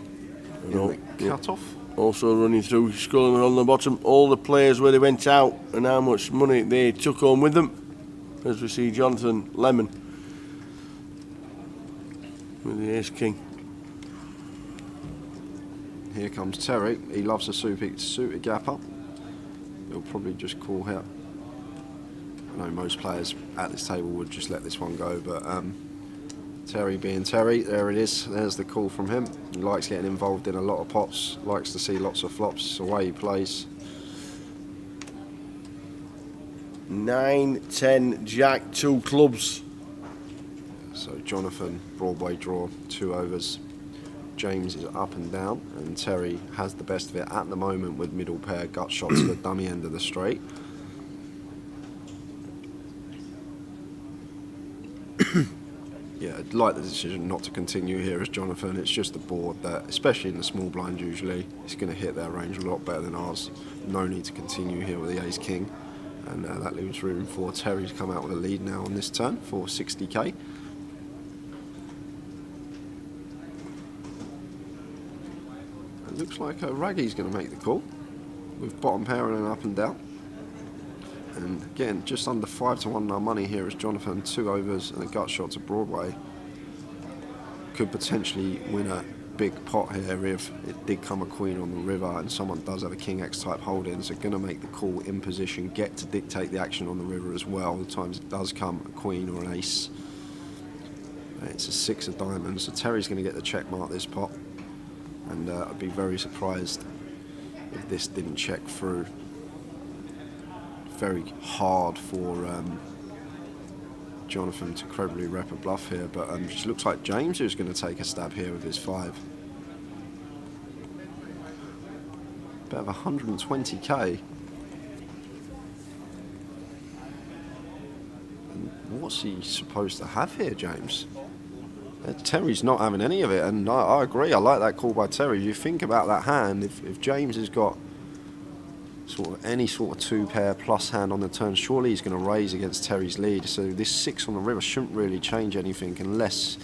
in the cut-off. Also running through, scrolling on the bottom, all the players where they went out and how much money they took home with them. As we see Jonathan Lemon with the ace king. Here comes Terry. He loves a suited gap up. He'll probably just call here. I know most players at this table would just let this one go, but Terry being Terry, there it is. There's the call from him. He likes getting involved in a lot of pots, likes to see lots of flops. It's the way he plays. 9, 10, Jack, 2 clubs. So Jonathan, Broadway draw, 2 overs. James is up and down, and Terry has the best of it at the moment with middle pair gut shot to the dummy end of the straight. Yeah, I'd like the decision not to continue here as Jonathan. It's just the board that, especially in the small blind usually, it's going to hit their range a lot better than ours. No need to continue here with the ace king, and that leaves room for Terry to come out with a lead now on this turn for 60k. It looks like Raggy's going to make the call with bottom pair and an up and down. And again, just under 5 to 1 on our money here as Jonathan, 2 overs and a gut shot to Broadway. Could potentially win a big pot here if it did come a queen on the river and someone does have a king X type holding. So going to make the call in position, get to dictate the action on the river as well. The times it does come a queen or an ace. It's a 6 of diamonds, so Terry's going to get the check mark this pot. And I'd be very surprised if this didn't check through. Very hard for Jonathan to credibly rep a bluff here, but it just looks like James who's going to take a stab here with his 5. Bit of 120k. And what's he supposed to have here, James? Terry's not having any of it, and I agree. I like that call by Terry. You think about that hand. If James has got sort of any sort of 2-pair plus hand on the turn, surely he's going to raise against Terry's lead. So this 6 on the river shouldn't really change anything unless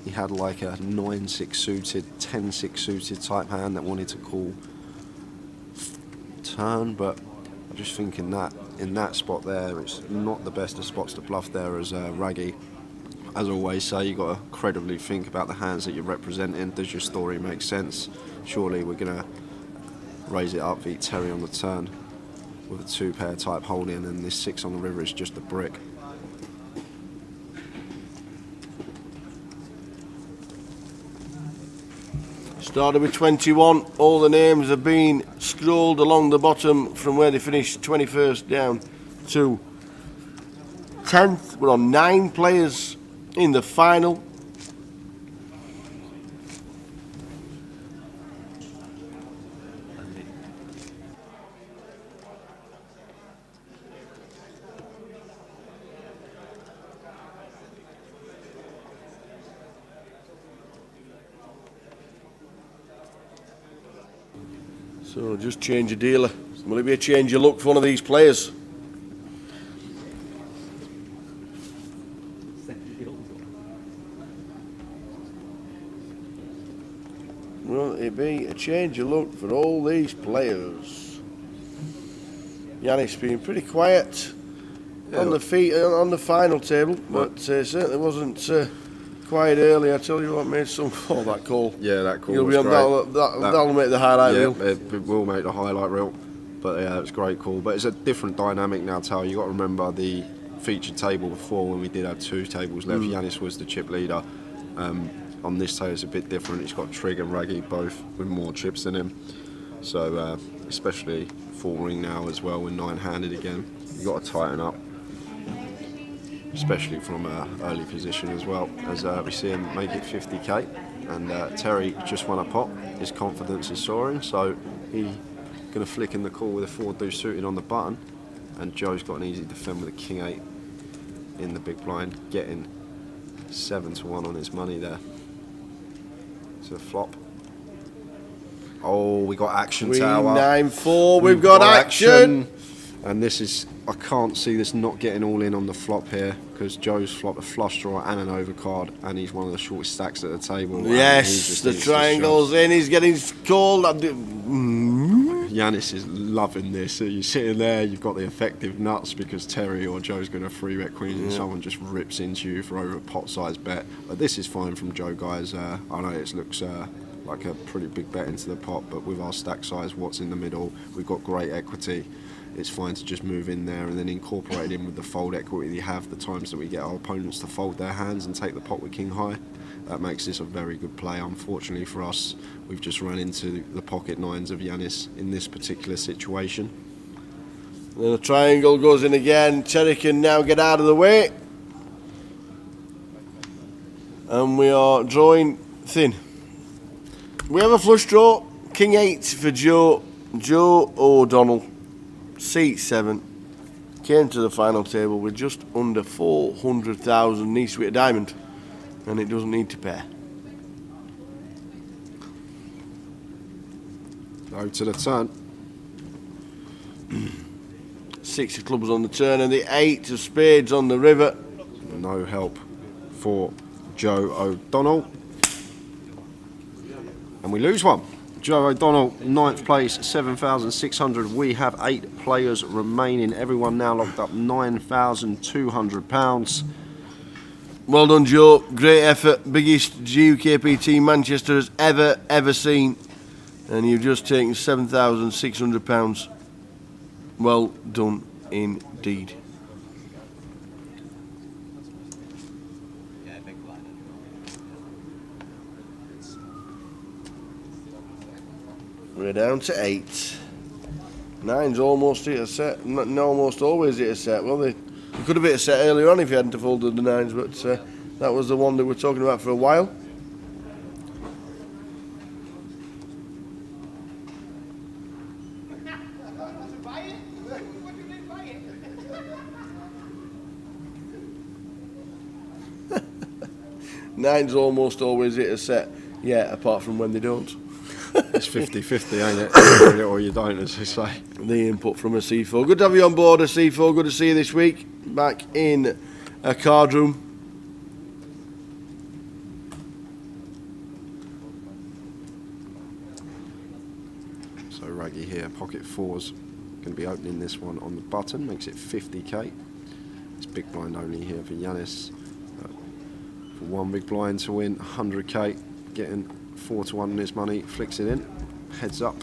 he had like a 9-6 suited, 10-6 suited type hand that wanted to call turn. But I just think in that spot there, it's not the best of spots to bluff there as Raggy. As I always say, you've got to credibly think about the hands that you're representing. Does your story make sense? Surely we're going to raise it up, beat Terry on the turn with a 2-pair type holding, and this 6 on the river is just a brick. Started with 21. All the names have been scrolled along the bottom from where they finished 21st down to 10th. We're on 9 players in the final. So just change your dealer. Will it be a change of luck for one of these players? Will it be a change of luck for all these players? Yanis being pretty quiet on the feet on the final table, but certainly wasn't quiet early. I tell you what, made some for that call. Yeah, that call You'll was be on great. that'll make the highlight reel. It will make the highlight reel. But yeah, it's a great call. But it's a different dynamic now, Tal. You've got to remember the featured table before when we did have 2 tables left. Yanis was the chip leader. On this table it's a bit different. He's got Trig and Raggy both with more chips than him. So especially full ring now as well with 9-handed again. You've got to tighten up. Especially from an early position as well, as we see him make it 50k, and Terry just won a pot. His confidence is soaring, so he's going to flick in the call with a 4-deuce suited on the button, and Joe's got an easy defend with a king-8 in the big blind, getting 7-1 on his money there. It's a flop. Oh, we got action, Queen Tower. 9-4, we've got action. And this is, I can't see this not getting all in on the flop here, because Joe's flopped a flush draw and an overcard, and he's one of the shortest stacks at the table. Yes, the triangle's in, he's getting called. Yanis is loving this. So you're sitting there, you've got the effective nuts because Terry or Joe's going to 3-bet queen and someone just rips into you for over a pot-sized bet. But this is fine from Joe, guys. I know it looks like a pretty big bet into the pot, but with our stack size, what's in the middle, we've got great equity. It's fine to just move in there and then incorporate in with the fold equity we have the times that we get our opponents to fold their hands and take the pot with king high. That makes this a very good play. Unfortunately for us, we've just run into the pocket 9s of Yanis in this particular situation. Then the triangle goes in again. Terry can now get out of the way. And we are drawing thin. We have a flush draw. King 8 for Joe O'Donnell. Seat 7. Came to the final table with just under 400,000, needs to be a diamond, and it doesn't need to pair. Go to the turn. 6 of clubs on the turn and the 8 of spades on the river. No help for Joe O'Donnell. And we lose one. Joe O'Donnell, 9th place, 7,600. We have 8 players remaining. Everyone now locked up £9,200. Well done, Joe. Great effort. Biggest GUKPT Manchester has ever seen. And you've just taken £7,600. Well done indeed. We're down to 8. 9's almost hit a set. Not almost always hit a set. Well, they could have hit a set earlier on if you hadn't have folded the 9s, but that was the one they were talking about for a while. Nines almost always hit a set, yeah, apart from when they don't. It's 50-50, ain't it? You do it or you don't, as they say. The input from a C4. Good to have you on board, a C4. Good to see you this week. Back in a card room. So Raggy here, pocket fours. Going to be opening this one on the button, makes it 50k. It's big blind only here for Yanis. For one big blind to win 100k, getting 4-1 on his money, flicks it in, heads up.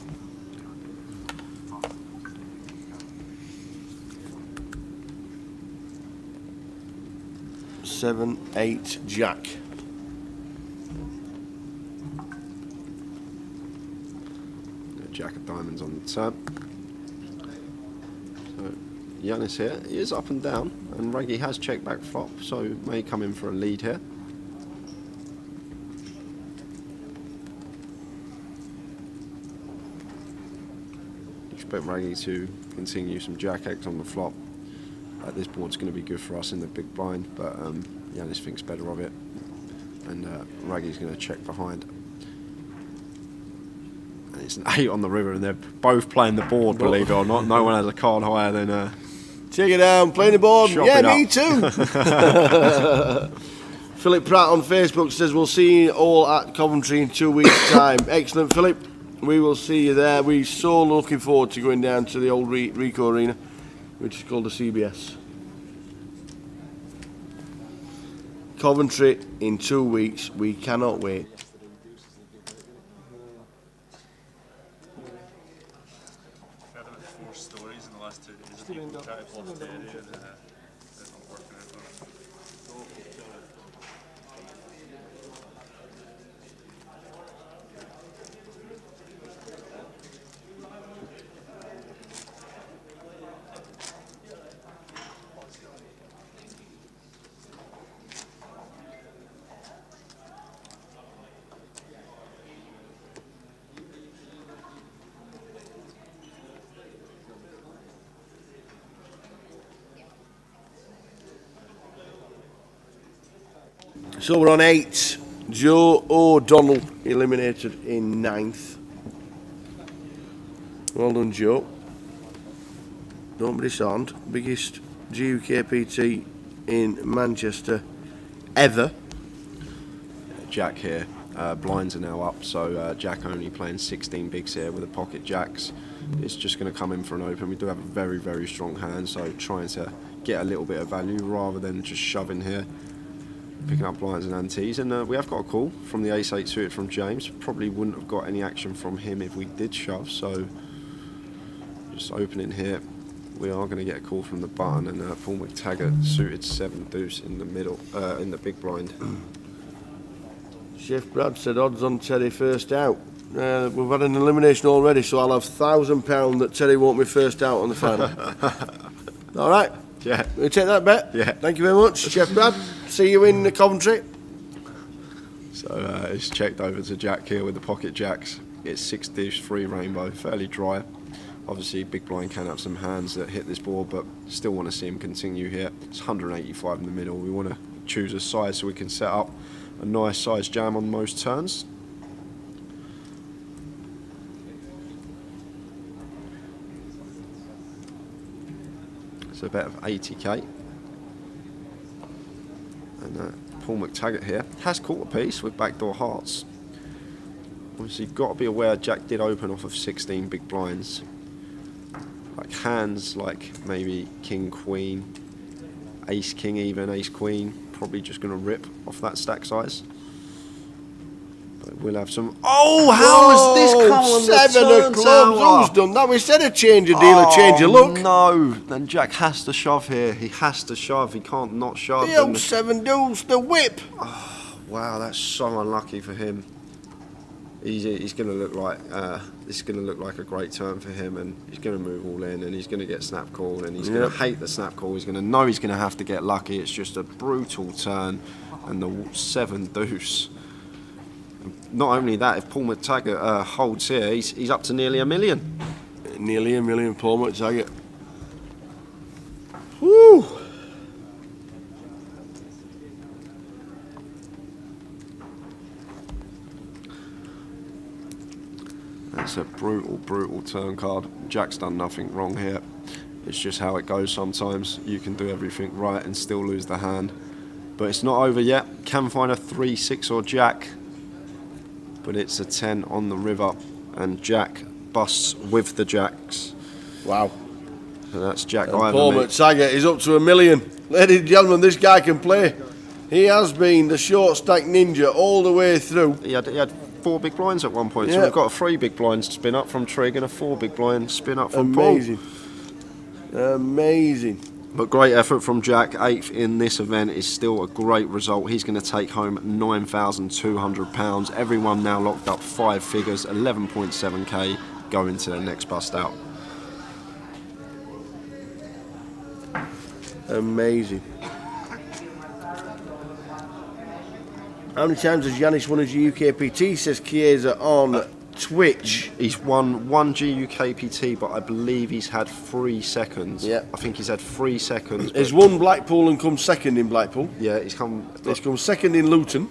Seven, 8, Jack. Jack of diamonds on the turn. So Yanis here, he is up and down, and Raggy has checked back flop, so may come in for a lead here. Expect Raggy to continue some Jack X on the flop. This board's going to be good for us in the big blind, but Yanis thinks better of it, and Raggy's going to check behind. And it's an 8 on the river, and they're both playing the board, believe it or not. No one has a card higher than... Check it out, playing the board. Yeah, me too. Philip Pratt on Facebook says, we'll see you all at Coventry in 2 weeks' time. Excellent, Philip. We will see you there. We're so looking forward to going down to the old Rico Arena, which is called the CBS. Coventry in 2 weeks. We cannot wait. I've had about 4 stories in the last 2 days of people trying to lost the area and it's not working out for them. So we're on 8. Joe O'Donnell eliminated in 9th. Well done, Joe. Don't be disarmed. Biggest GUKPT in Manchester ever. Jack here. Blinds are now up, so Jack only playing 16 bigs here with the pocket jacks. It's just going to come in for an open. We do have a very, very strong hand, so trying to get a little bit of value rather than just shoving here. Picking up blinds and antes, and we have got a call from the ace-8 suited from James. Probably wouldn't have got any action from him if we did shove, so just opening here. We are going to get a call from the button, and Paul McTaggart suited 7 deuce in the middle, in the big blind. Chef Brad said odds on Terry first out. We've had an elimination already, so I'll have £1,000 that Terry won't be first out on the final. All right. Yeah. We take that bet? Yeah. Thank you very much, Chef Brad. See you in Coventry. So it's checked over to Jack here with the pocket jacks. It's 6 deuce, 3 rainbow, fairly dry. Obviously, big blind can have some hands that hit this board, but still want to see him continue here. It's 185 in the middle. We want to choose a size so we can set up a nice size jam on most turns. It's a bet of 80k. And Paul McTaggart here has caught a piece with backdoor hearts. Obviously, you've got to be aware Jack did open off of 16 big blinds. Like hands like maybe king, queen, ace, king even, ace, queen, probably just going to rip off that stack size. But we'll have some... Oh, how has this come on the 7 of clubs. Who's done that? We said a change of deal, a change of look. No, then Jack has to shove here. He has to shove. He can't not shove. The old 7 deuce, the whip. Oh, wow, that's so unlucky for him. He's going to look like this is going to look like a great turn for him, and he's going to move all in, and he's going to get snap called, and he's going to hate the snap call. He's going to know he's going to have to get lucky. It's just a brutal turn, and the 7 deuce. Not only that, if Paul McTaggart holds here, he's up to nearly $1 million. Nearly $1 million, Paul McTaggart. Woo! It's a brutal turn card. Jack's done nothing wrong here. It's just how it goes sometimes. You can do everything right and still lose the hand. But it's not over yet. Can find a 3, 6 or Jack. But it's a 10 on the river. And Jack busts with the Jacks. Wow. And that's Jack And Ivan. Paul McTaggart is up to $1 million. Ladies and gentlemen, this guy can play. He has been the short stack ninja all the way through. He had 4 big blinds at one point. Yeah. So we've got a 3 big blinds spin up from Trig and a 4 big blind spin up from Amazing. Paul. Amazing. But great effort from Jack. 8th in this event is still a great result. He's going to take home £9,200. Everyone now locked up 5 figures, 11.7k going to the next bust out. Amazing. How many times has Yanis won his GUKPT, says Chiesa on Twitch? He's won 1 GUKPT, but I believe he's had 3 seconds. Yeah. I think he's had 3 seconds. He's won Blackpool and come second in Blackpool. Yeah, he's come second in Luton.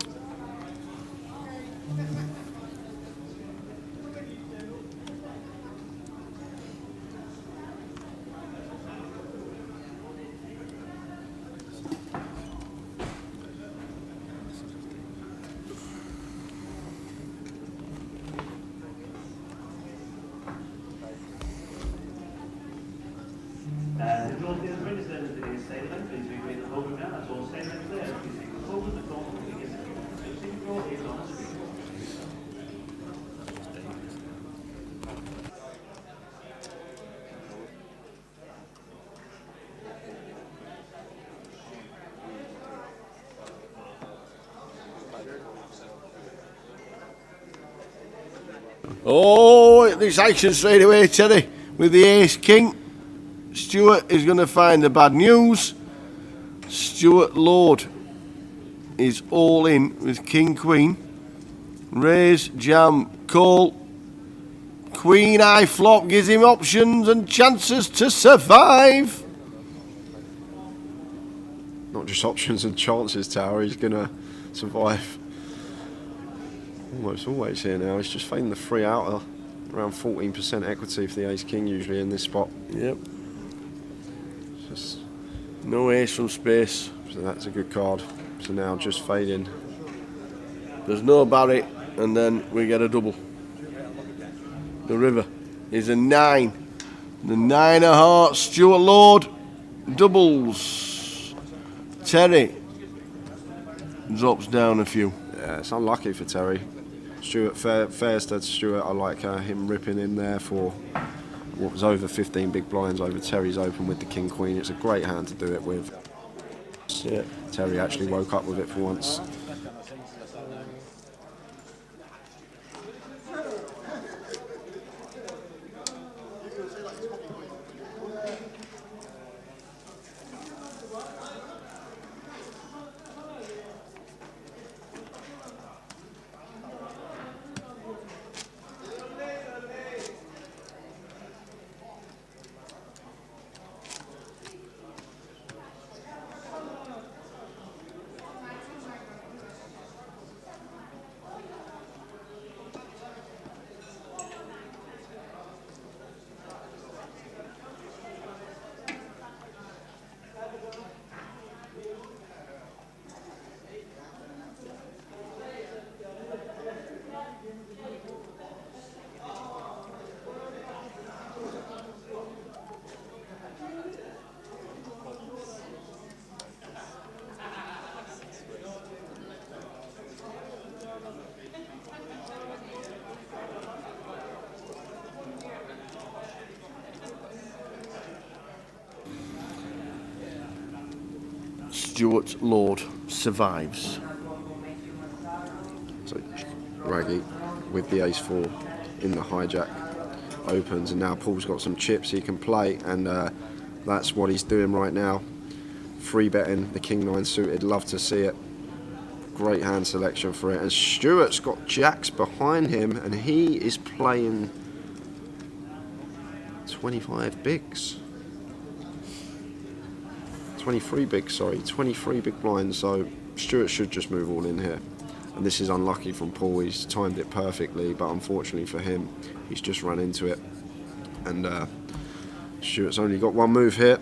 Oh, this action straight away, Terry, with the ace king. Stuart is going to find the bad news. Stuart Lord is all in with king queen. Raise, jam, call. Queen high flop gives him options and chances to survive. not just options and chances, Tower. He's going to survive. Almost always here now. He's just fading the 3 outer. Around 14% equity for the ace king usually in this spot. Yep. Just no ace from space. So that's a good card. So now just fading. There's no Barry, and then we get a double. The river is a 9. The 9 of hearts, Stuart Lord, doubles. Terry drops down a few. Yeah, it's unlucky for Terry. Stuart, fair's to Stuart. I like him ripping in there for what was over 15 big blinds over Terry's open with the king queen. It's a great hand to do it with. Yeah. Terry actually woke up with it for once. Stuart Lord survives. So Raggy with the ace-4 in the hijack opens, and now Paul's got some chips he can play, and that's what he's doing right now. Free betting the king-9 suited, love to see it. Great hand selection for it, and Stuart's got jacks behind him, and he is playing 25 bigs. 23 big blinds, so Stuart should just move all in here. And this is unlucky from Paul. He's timed it perfectly, but unfortunately for him, he's just run into it. And Stuart's only got one move here.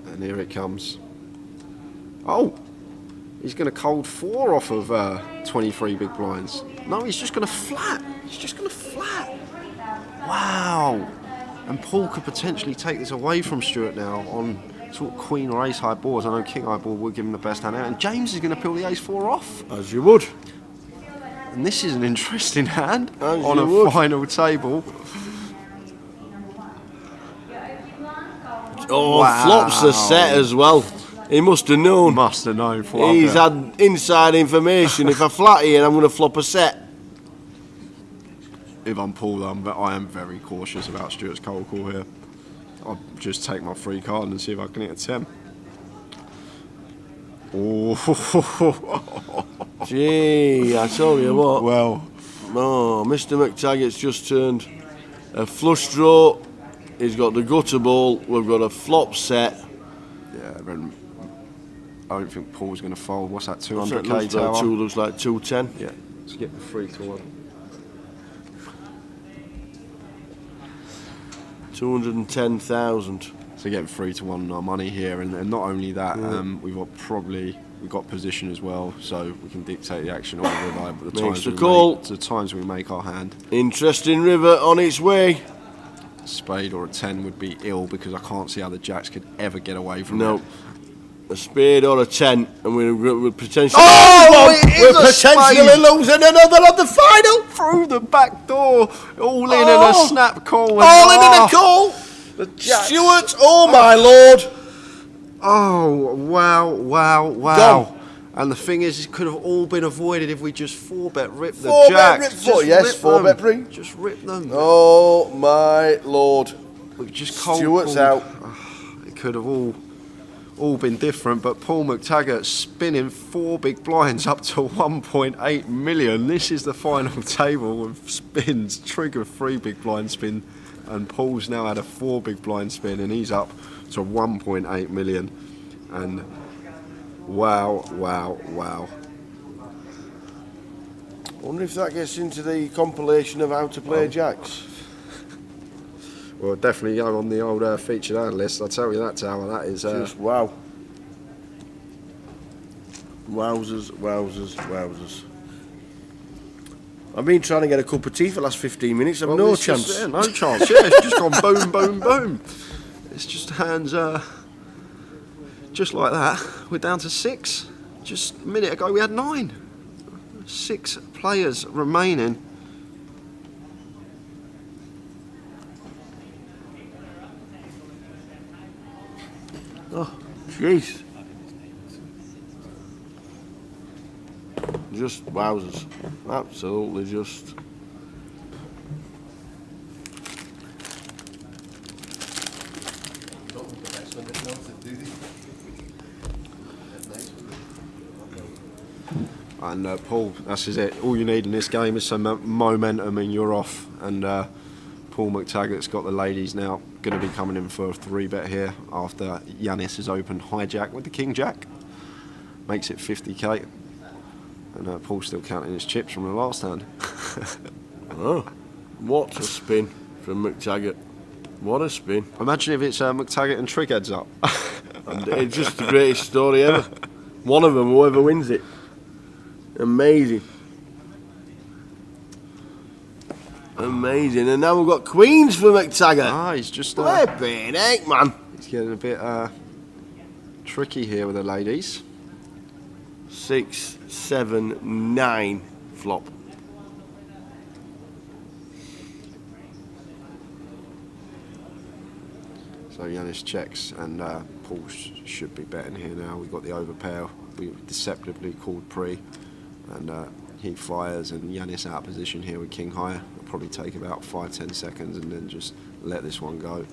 And here it comes. Oh! He's going to cold 4 off of 23 big blinds. No, he's just going to flat. He's just going to flat. Wow. And Paul could potentially take this away from Stuart now on sort of queen or ace high boards. I know king high board would give him the best hand out. And James is going to peel the ace 4 off. As you would. And this is an interesting hand As on you a would. final table. Oh, Wow. flops the set as well. He must have known. Must have known. He's had inside information. If I flat here, I'm going to flop a set. If I'm Paul, I am very cautious about Stuart's cold call here. I'll just take my free card and see if I can hit a 10. Oh, Gee, I tell you what. well, Oh, Mr. McTaggart's just turned a flush draw. He's got the gutter ball. We've got a flop set. yeah, then I don't think Paul's going to fold. What's that, Looks 200k like tower? looks like 210. Yeah, let's get the 3 to 1. 210,000. So getting 3 to 1 on our money here, and not only that, we've got position as well, so we can dictate the action on the river. But the times we make our hand, Interesting river on its way. a spade or a 10 would be ill because I can't see how the jacks could ever get away from No. it. A spade or a 10, and we're potentially. Oh, it is we're a potentially spade. losing another on the final. Through the back door, all in and a snap call. All in and a call. The jacks. Stuart, oh my lord. Oh, wow. Gone. And the thing is, it could have all been avoided if we just 4-bet ripped the 4-bet jacks. rip Just four, yes, rip 4-bet them. bring. Just rip them. Oh my lord. We've just cold Stuart's called. out. It could have all been different, but Paul McTaggart spinning 4 big blinds up to 1.8 million. This is the final table with spins. Trigger 3 big blind spin, and Paul's now had a 4 big blind spin, and he's up to 1.8 million. And wow. I wonder if that gets into the compilation of how to play jacks. Well, definitely go on the old featured ad list. I'll tell you that, Tower. That is Just wow. Wowzers. I've been trying to get a cup of tea for the last 15 minutes. I've no chance. No chance. Yeah, it's just gone boom. It's just hands, just like that. We're down to 6. Just a minute ago we had 9. 6 players remaining. Oh, jeez. Just wowzers. Absolutely just. And Paul, that's it. All you need in this game is some momentum and you're off. And Paul McTaggart's got the ladies now. Going to be coming in for a 3-bet here after Yanis has opened hijack with the king jack. Makes it 50k. And Paul's still counting his chips from the last hand. Oh, what a spin from McTaggart. What a spin. Imagine if it's McTaggart and Trig heads up. And it's just the greatest story ever. One of them, whoever wins it. Amazing. And now we've got queens for McTaggart. He's just Flipping heck, man. he's getting a bit tricky here with the ladies. 6, 7, 9 flop. So Yanis checks and Paul should be betting here now. We've got the overpair. We deceptively called pre, and he fires and Yanis out of position here with king high. It'll probably take about 5-10 seconds and then just let this one go.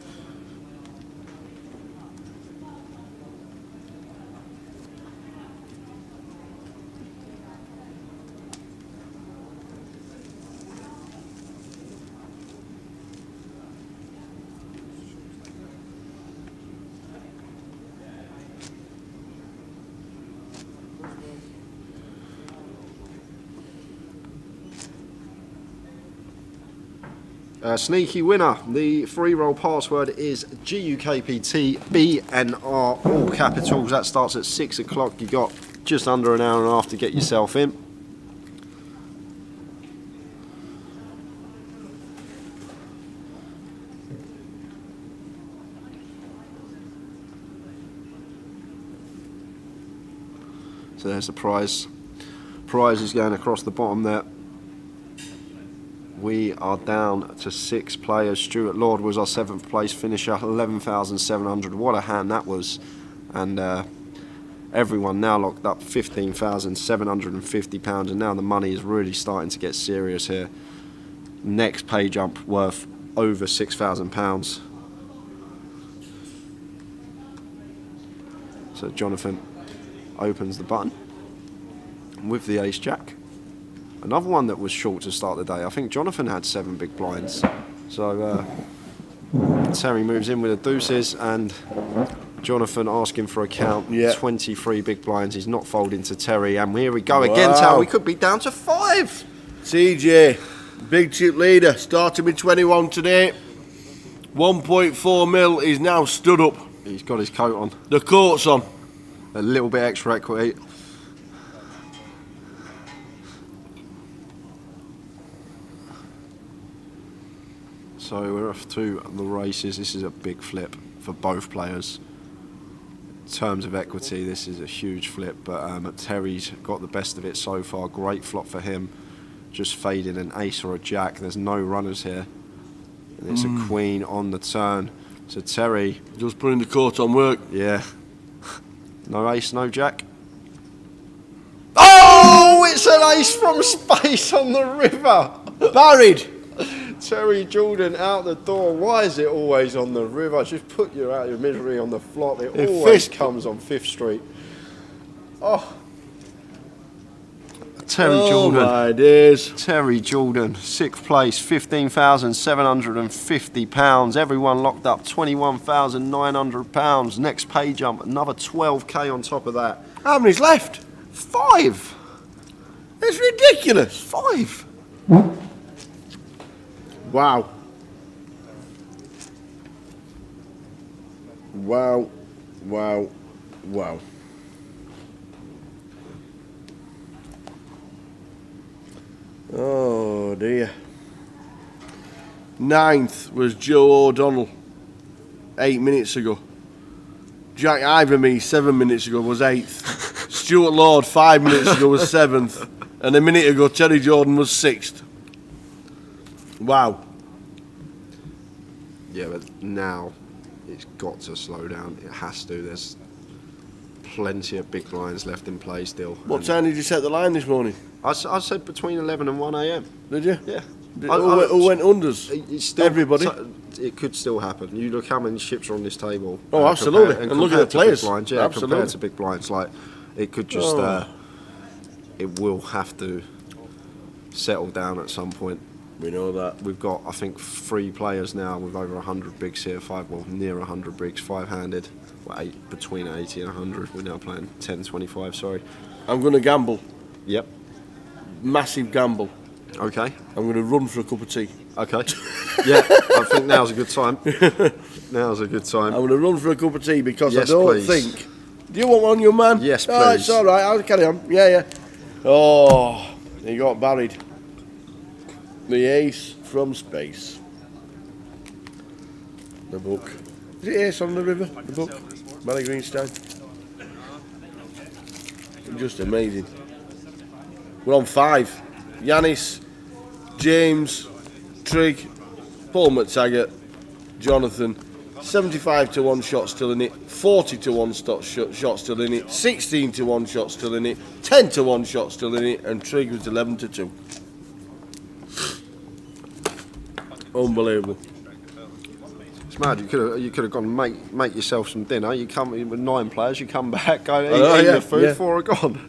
Sneaky winner. The free roll password is GUKPT BNR, all capitals. That starts at 6 o'clock. You got just under an hour and a half to get yourself in. So there's the prize. Prize is going across the bottom there. We are down to 6 players. Stuart Lord was our 7th place finisher, 11,700. What a hand that was. And everyone now locked up £15,750. And now the money is really starting to get serious here. Next pay jump worth over £6,000. So Jonathan opens the button with the ace jack. Another one that was short to start the day. I think Jonathan had 7 big blinds. So Terry moves in with the deuces and Jonathan asking for a count. 23 big blinds. He's not folding to Terry. And here we go again, Terry. We could be down to 5. TJ, big chip leader, starting with 21 today. 1.4 mil is now stood up. He's got his coat on. The coat's on. A little bit extra equity. So we're off to the races. This is a big flip for both players. In terms of equity, this is a huge flip, but Terry's got the best of it so far. Great flop for him. Just fading an ace or a jack. There's no runners here. And it's a queen on the turn. So Terry... just putting the coat on work. Yeah. No ace, no jack. Oh, it's an ace from space on the river. Buried. Terry Jordan out the door. Why is it always on the river? Just put you out of your misery on the flop. It always comes on 5th Street. Oh. Terry Jordan. My days. Terry Jordan, 6th place, £15,750. Everyone locked up £21,900. Next pay jump, another 12k on top of that. How many's left? 5. It's ridiculous. 5. Wow. Wow. Wow. Wow. Oh dear. 9th was Joe O'Donnell 8 minutes ago. Jack Iverme 7 minutes ago was 8th. Stuart Lord 5 minutes ago was 7th. And a minute ago Terry Jordan was 6th. Wow. Yeah, but now it's got to slow down. It has to. There's plenty of big lines left in play still. What time did you set the line this morning? I said between 11 and 1 a.m. Did you? Yeah. Who went unders? It's still, everybody? It could still happen. You look how many chips are on this table. Oh, absolutely. And look at the players. Blinds, yeah, absolutely. compared to big blinds. Like, it could just... it will have to settle down at some point. We know that. We've got, I think, 3 players now with over 100 bigs here. 5, well, near 100 bigs, 5-handed. Well, between 80 and 100. We're now playing 10-25, sorry. I'm going to gamble. Yep. Massive gamble. Okay. I'm going to run for a cup of tea. Okay. Yeah, I think now's a good time. Now's a good time. I'm going to run for a cup of tea because yes, I don't please. think... Do you want one, young man? Yes, please. Oh, it's all right. I'll carry on. Yeah, yeah. Oh, he got buried. The ace from space. The book. Is it Ace on the River? The book? Barry Greenstein. Just amazing. We're on 5. Yanis, James, Trigg, Paul McTaggart, Jonathan. 75 to 1 shot still in it. 40 to 1 shot still in it. 16 to 1 shot still in it. 10 to 1 shot still in it. And Trigg was 11 to 2. Unbelievable. It's mad. You could have gone make yourself some dinner. You come in with 9 players. You come back, go eat your food. 4 are gone.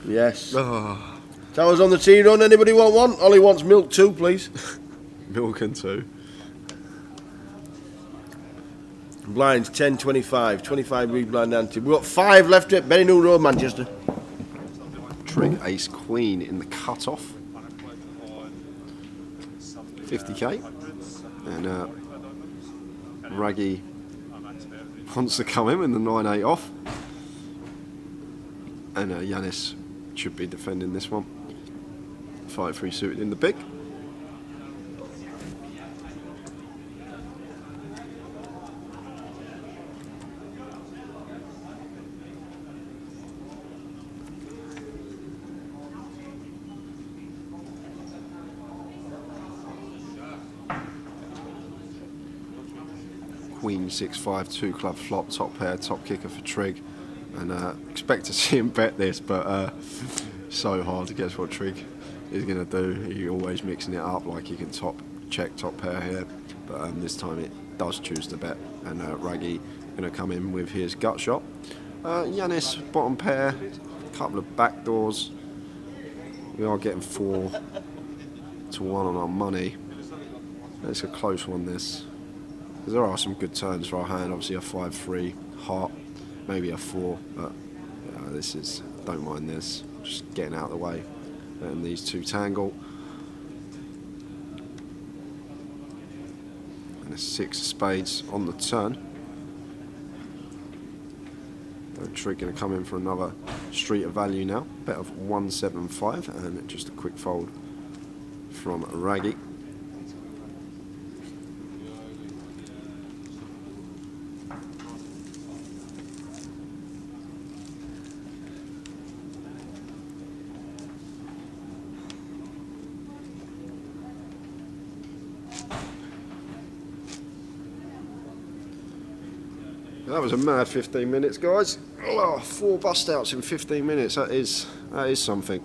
Yes. Towers on the tea run. Anybody want one? Ollie wants milk too, please. Milk and 2. Blinds 10, 25. 25 big blind ante. We've got 5 left at Benny Road, Manchester. Trigg ace queen in the cut-off. 50k, and Raggy wants to come in with the 9-8 off, and Yanis should be defending this one. 5-3 suited in the big. Queen 6-5, 2 club flop, top pair, top kicker for Trig, and expect to see him bet this, but so hard to guess what Trig is going to do. He's always mixing it up, like he can check top pair here, but this time it does choose to bet, and Raggy going to come in with his gut shot. Yanis bottom pair, a couple of back doors. We are getting 4-1 on our money. It's a close one, this. There are some good turns for our hand, obviously a 5-3, heart, maybe a 4, but this is, don't mind this, just getting out of the way, letting these two tangle. And a 6 of spades on the turn. Trig going to come in for another street of value now, bet of 175, and just a quick fold from Raggy. That was a mad 15 minutes, guys. Oh, 4 bust outs in 15 minutes. That is something.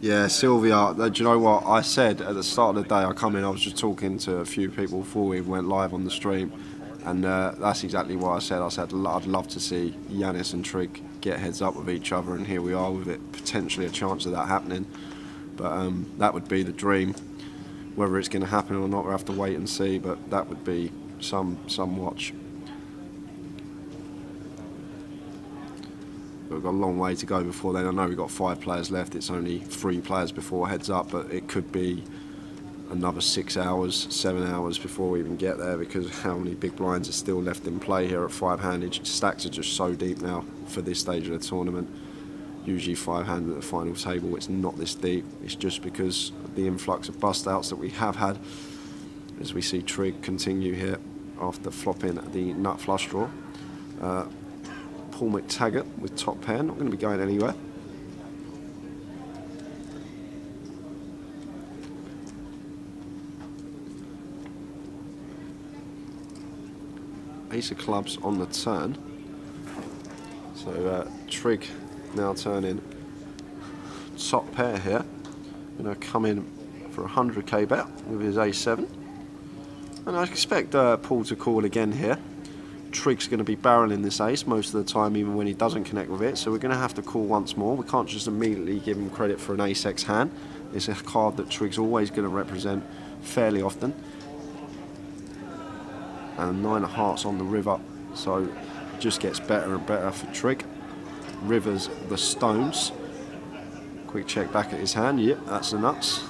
Yeah, Sylvia, do you know what I said at the start of the day? I come in, I was just talking to a few people before we went live on the stream, and that's exactly what I said. I said I'd love to see Yanis and Trig get heads up with each other, and here we are with it, potentially a chance of that happening. But that would be the dream. Whether it's going to happen or not, we'll have to wait and see, but that would be some watch. We've got a long way to go before then. I know we've got 5 players left. It's only 3 players before heads up, but it could be another 6 hours, 7 hours before we even get there, because how many big blinds are still left in play here at 5-handed. Stacks are just so deep now for this stage of the tournament. Usually 5-handed at the final table, it's not this deep. It's just because of the influx of bust outs that we have had, as we see Trig continue here after flopping the nut flush draw. Paul McTaggart with top pair, not going to be going anywhere. Ace of clubs on the turn. So Trig now turning top pair here. Going to come in for a 100k bet with his A7. And I expect Paul to call again here. Trig's going to be barreling this ace most of the time, even when he doesn't connect with it, so we're going to have to call once more. We can't just immediately give him credit for an ace-x hand. It's a card that Trig's always going to represent fairly often. And 9 of hearts on the river, so it just gets better and better for Trig. River's the stones. Quick check back at his hand. Yep, that's the nuts.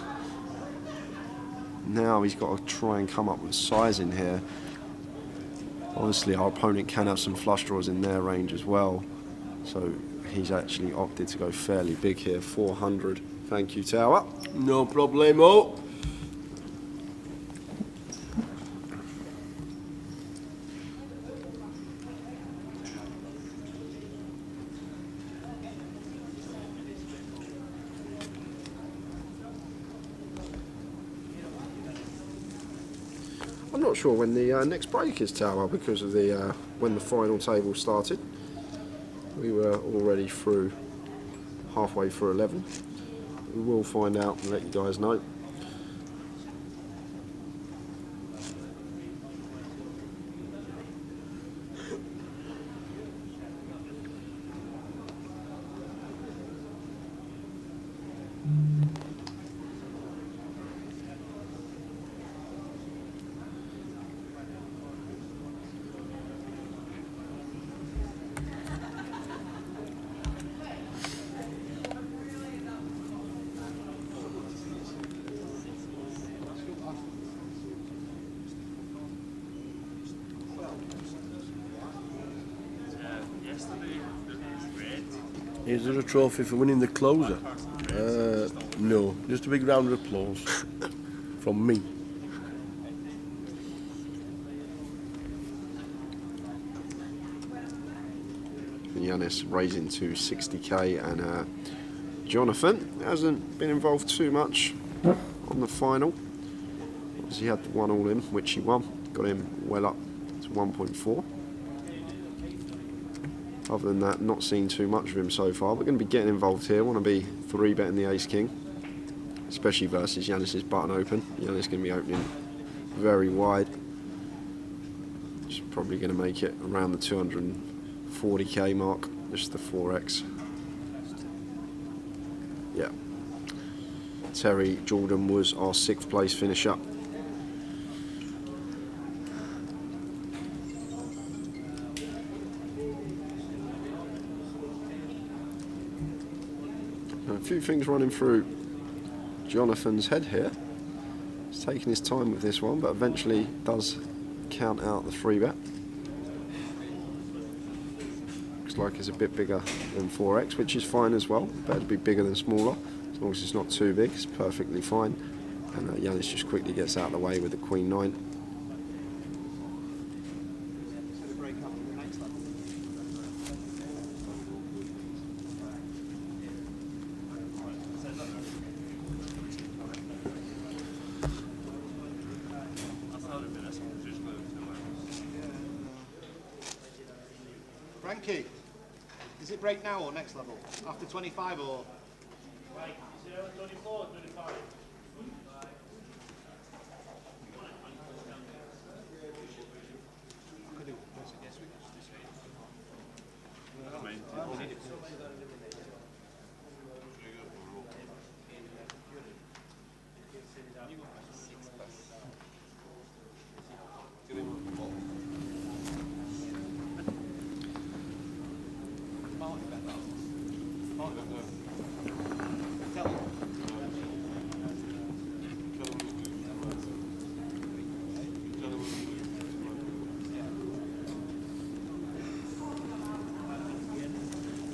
Now he's got to try and come up with size in here. Obviously our opponent can have some flush draws in their range as well, so he's actually opted to go fairly big here. 400. Thank you, Tower. No problemo. I'm not sure when the next break is, Tower, because of the when the final table started. We were already through, halfway through 11. We will find out and let you guys know. Is there a trophy for winning the closer? No, just a big round of applause from me. Yanis raising to 60k, and Jonathan hasn't been involved too much on the final. Obviously, he had the 1 all in, which he won, got him well up to 1.4. Other than that, not seen too much of him so far. We're going to be getting involved here. Want to be 3-betting the Ace King, especially versus Yanis's button open. Yanis going to be opening very wide. He's probably going to make it around the 240k mark, just the 4x. Yeah. Terry Jordan was our 6th place finisher. A few things running through Jonathan's head here. He's taking his time with this one, but eventually does count out the 3-bet. Looks like it's a bit bigger than 4x, which is fine as well. Better to be bigger than smaller. As long as it's not too big, it's perfectly fine. And Yanis just quickly gets out of the way with the Queen 9. Frankie, is it break now or next level? After 25 or? Right, 24, 25.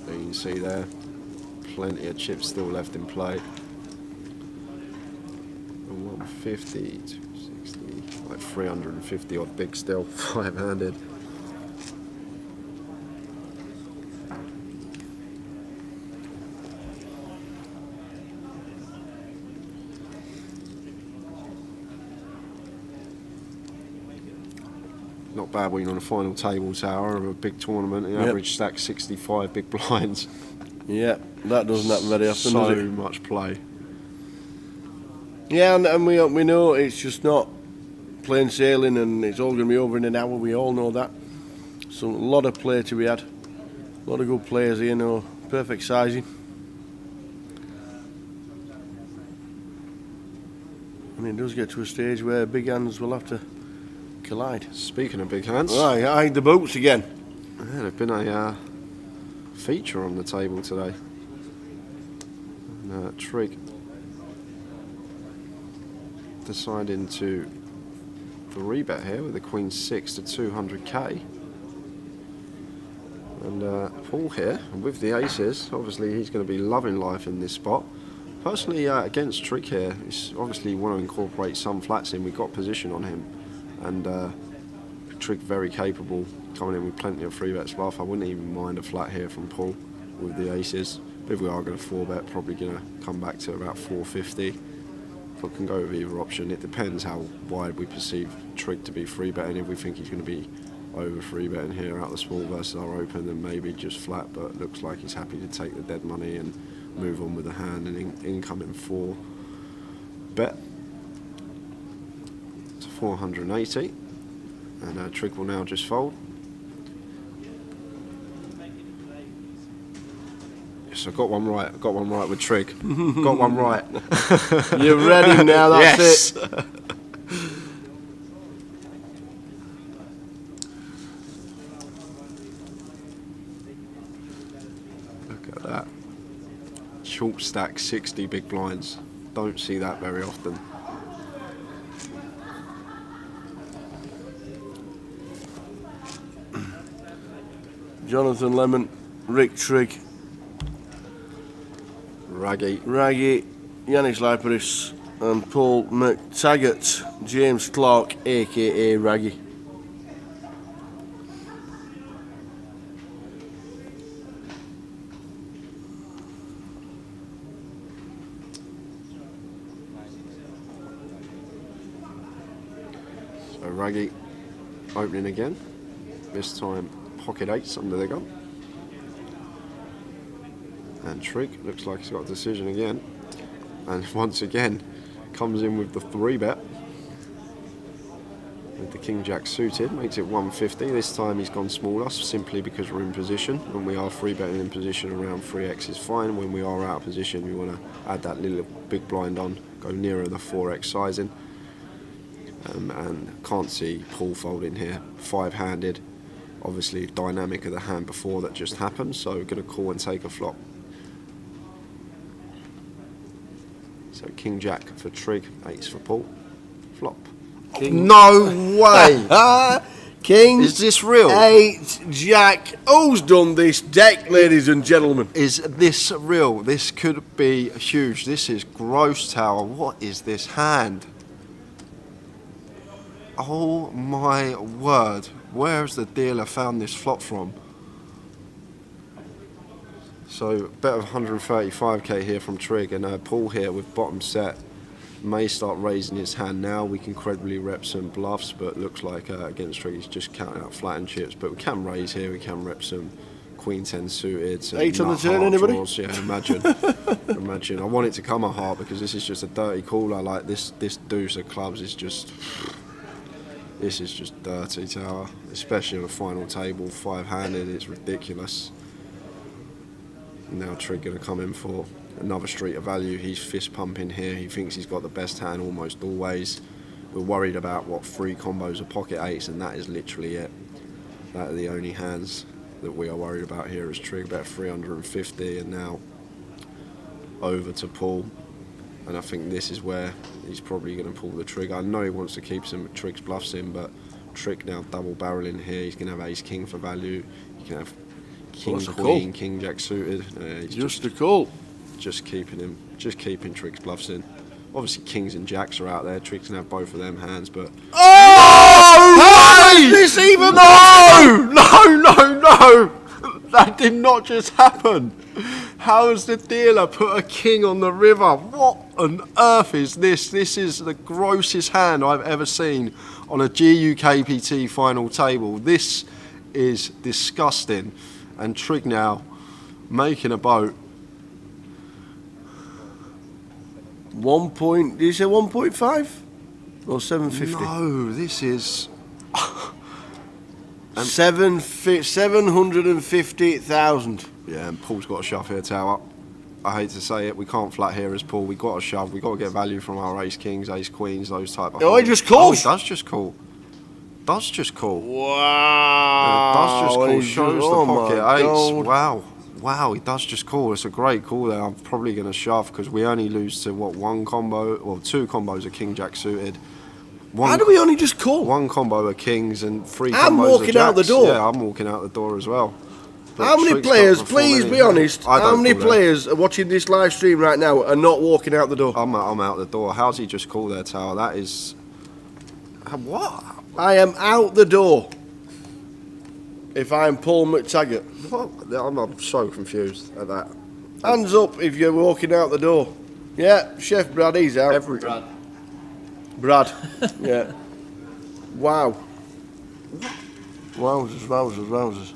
You can see there, plenty of chips still left in play. 150, 260, like 350 odd big still, 5-handed. Not bad when you're on a final table tower of a big tournament. The average stack 65 big blinds. Yeah, that doesn't happen very often, So does it? much play. Yeah, and we know it's just not plain sailing and it's all going to be over in an hour. We all know that. So a lot of play to be had. A lot of good players here, perfect sizing. And it does get to a stage where big hands will have to collide. Speaking of big hands, Right, I hide the boots again. yeah, there's been a feature on the table today. And, Trig deciding to 3-bet here with the Queen 6 to 200k. And Paul here with the aces. Obviously, he's going to be loving life in this spot. Personally, against Trig here, he's obviously want to incorporate some flats in. We've got position on him. And Trig very capable, coming in with plenty of 3-bets bluff. I wouldn't even mind a flat here from Paul with the aces. But if we are going to 4-bet, probably going to come back to about 450. But can go with either option. It depends how wide we perceive Trig to be 3-betting. If we think he's going to be over 3-betting here out the small versus our open, then maybe just flat. But it looks like he's happy to take the dead money and move on with the hand and incoming 4-bet. 480, and Trig will now just fold. Yes, I got one right. I got one right with Trig. Got one right. You're ready now. That's yes. it. Look at that. Short stack 60 big blinds. Don't see that very often. Jonathan Lemon, Rick Trigg, Raggy. Raggy, Yanis Liparis, and Paul McTaggart, James Clark, aka Raggy. So Raggy opening again. This time pocket eights under the gun. And Trig looks like he's got a decision again. And once again comes in with the 3-bet. With the King Jack suited, makes it 150. This time he's gone smaller simply because we're in position. When we are 3-betting in position, around 3x is fine. When we are out of position, we want to add that little big blind on, go nearer the 4x sizing. And can't see Paul folding here. 5-handed, obviously dynamic of the hand before that just happened, so going to call and take a flop. So King Jack for Trig, 8s for Paul, flop. King. No way! King. Is this real? 8 Jack. Who's done this deck, ladies and gentlemen? Is this real? This could be huge. This is gross, Tower. What is this hand? Oh my word. Where has the dealer found this flop from? So, bet of 135k here from Trig, and Paul here with bottom set may start raising his hand now. We can credibly rep some bluffs, but looks like against Trig he's just counting out flat and chips. But we can raise here, we can rep some Queen 10 suited. Some 8 on the nut turn, heart anybody? draws. Yeah, imagine. Imagine. I want it to come a heart because this is just a dirty caller. Like this deuce of clubs is just... This is just dirty, Tower, especially on a final table, 5-handed, it's ridiculous. Now Trig going to come in for another street of value. He's fist pumping here, he thinks he's got the best hand almost always. We're worried about what 3 combos of pocket 8s, and that is literally it. That are the only hands that we are worried about here as Trig, bet 350, and now over to Paul. And I think this is where he's probably going to pull the trigger. I know he wants to keep some Trig's bluffs in, but Trig now double barreling here. He's going to have ace king for value. You can have king queen, king jack suited. He's just a call. Just keeping Trig's bluffs in. Obviously kings and jacks are out there. Trig's going to have both of them hands, but... Oh! How is this even... No! That did not just happen. How has the dealer put a king on the river? What on earth is this? This is the grossest hand I've ever seen on a GUKPT final table. This is disgusting. And Trig now making a boat. 1 point, did you say 1.5? Or 750? No, this is... 750,000. Yeah, and Paul's got a shove here, Tower. I hate to say it, we can't flat here as Paul. We've got to shove. We've got to get value from our ace kings, ace queens, those type of... Oh, he just calls. Oh, he does just call. Does just call. Wow. Does just call. Shows the pocket ace. God. Wow. Wow, he does just call. It's a great call there. I'm probably going to shove because we only lose to, what, 1 combo, or 2 combos of king jack suited. How do we only just call? 1 combo of kings and 3 combos I'm walking of jacks. out the door. Yeah, I'm walking out the door as well. But How many Trig's players, not performing please be anything. honest, how many players are watching this live stream right now are not walking out the door? I'm out the door. How's he just called there, Tower? That is... What? I am out the door. If I'm Paul McTaggart. What? I'm so confused at that. Hands up if you're walking out the door. Yeah, Chef Brad, he's out. Brad. Yeah. Wow. Wowzers.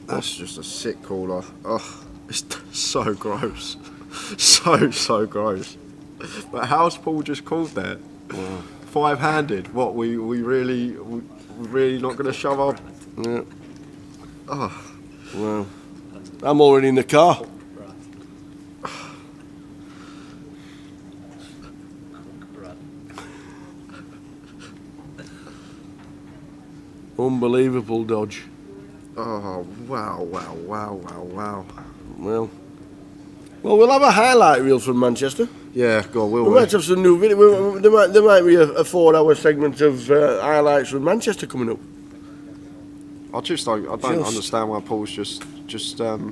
That's just a sick caller. Oh, it's so gross. So gross. But how's Paul just called there? Wow. 5-handed. What, we really not going to shove up? Yeah. Oh. Well, I'm already in the car. Unbelievable dodge. Oh, wow. Well, we'll have a highlight reel from Manchester. Yeah, God, We might have some new video. There might be a 4-hour segment of highlights from Manchester coming up. I don't understand why Paul's just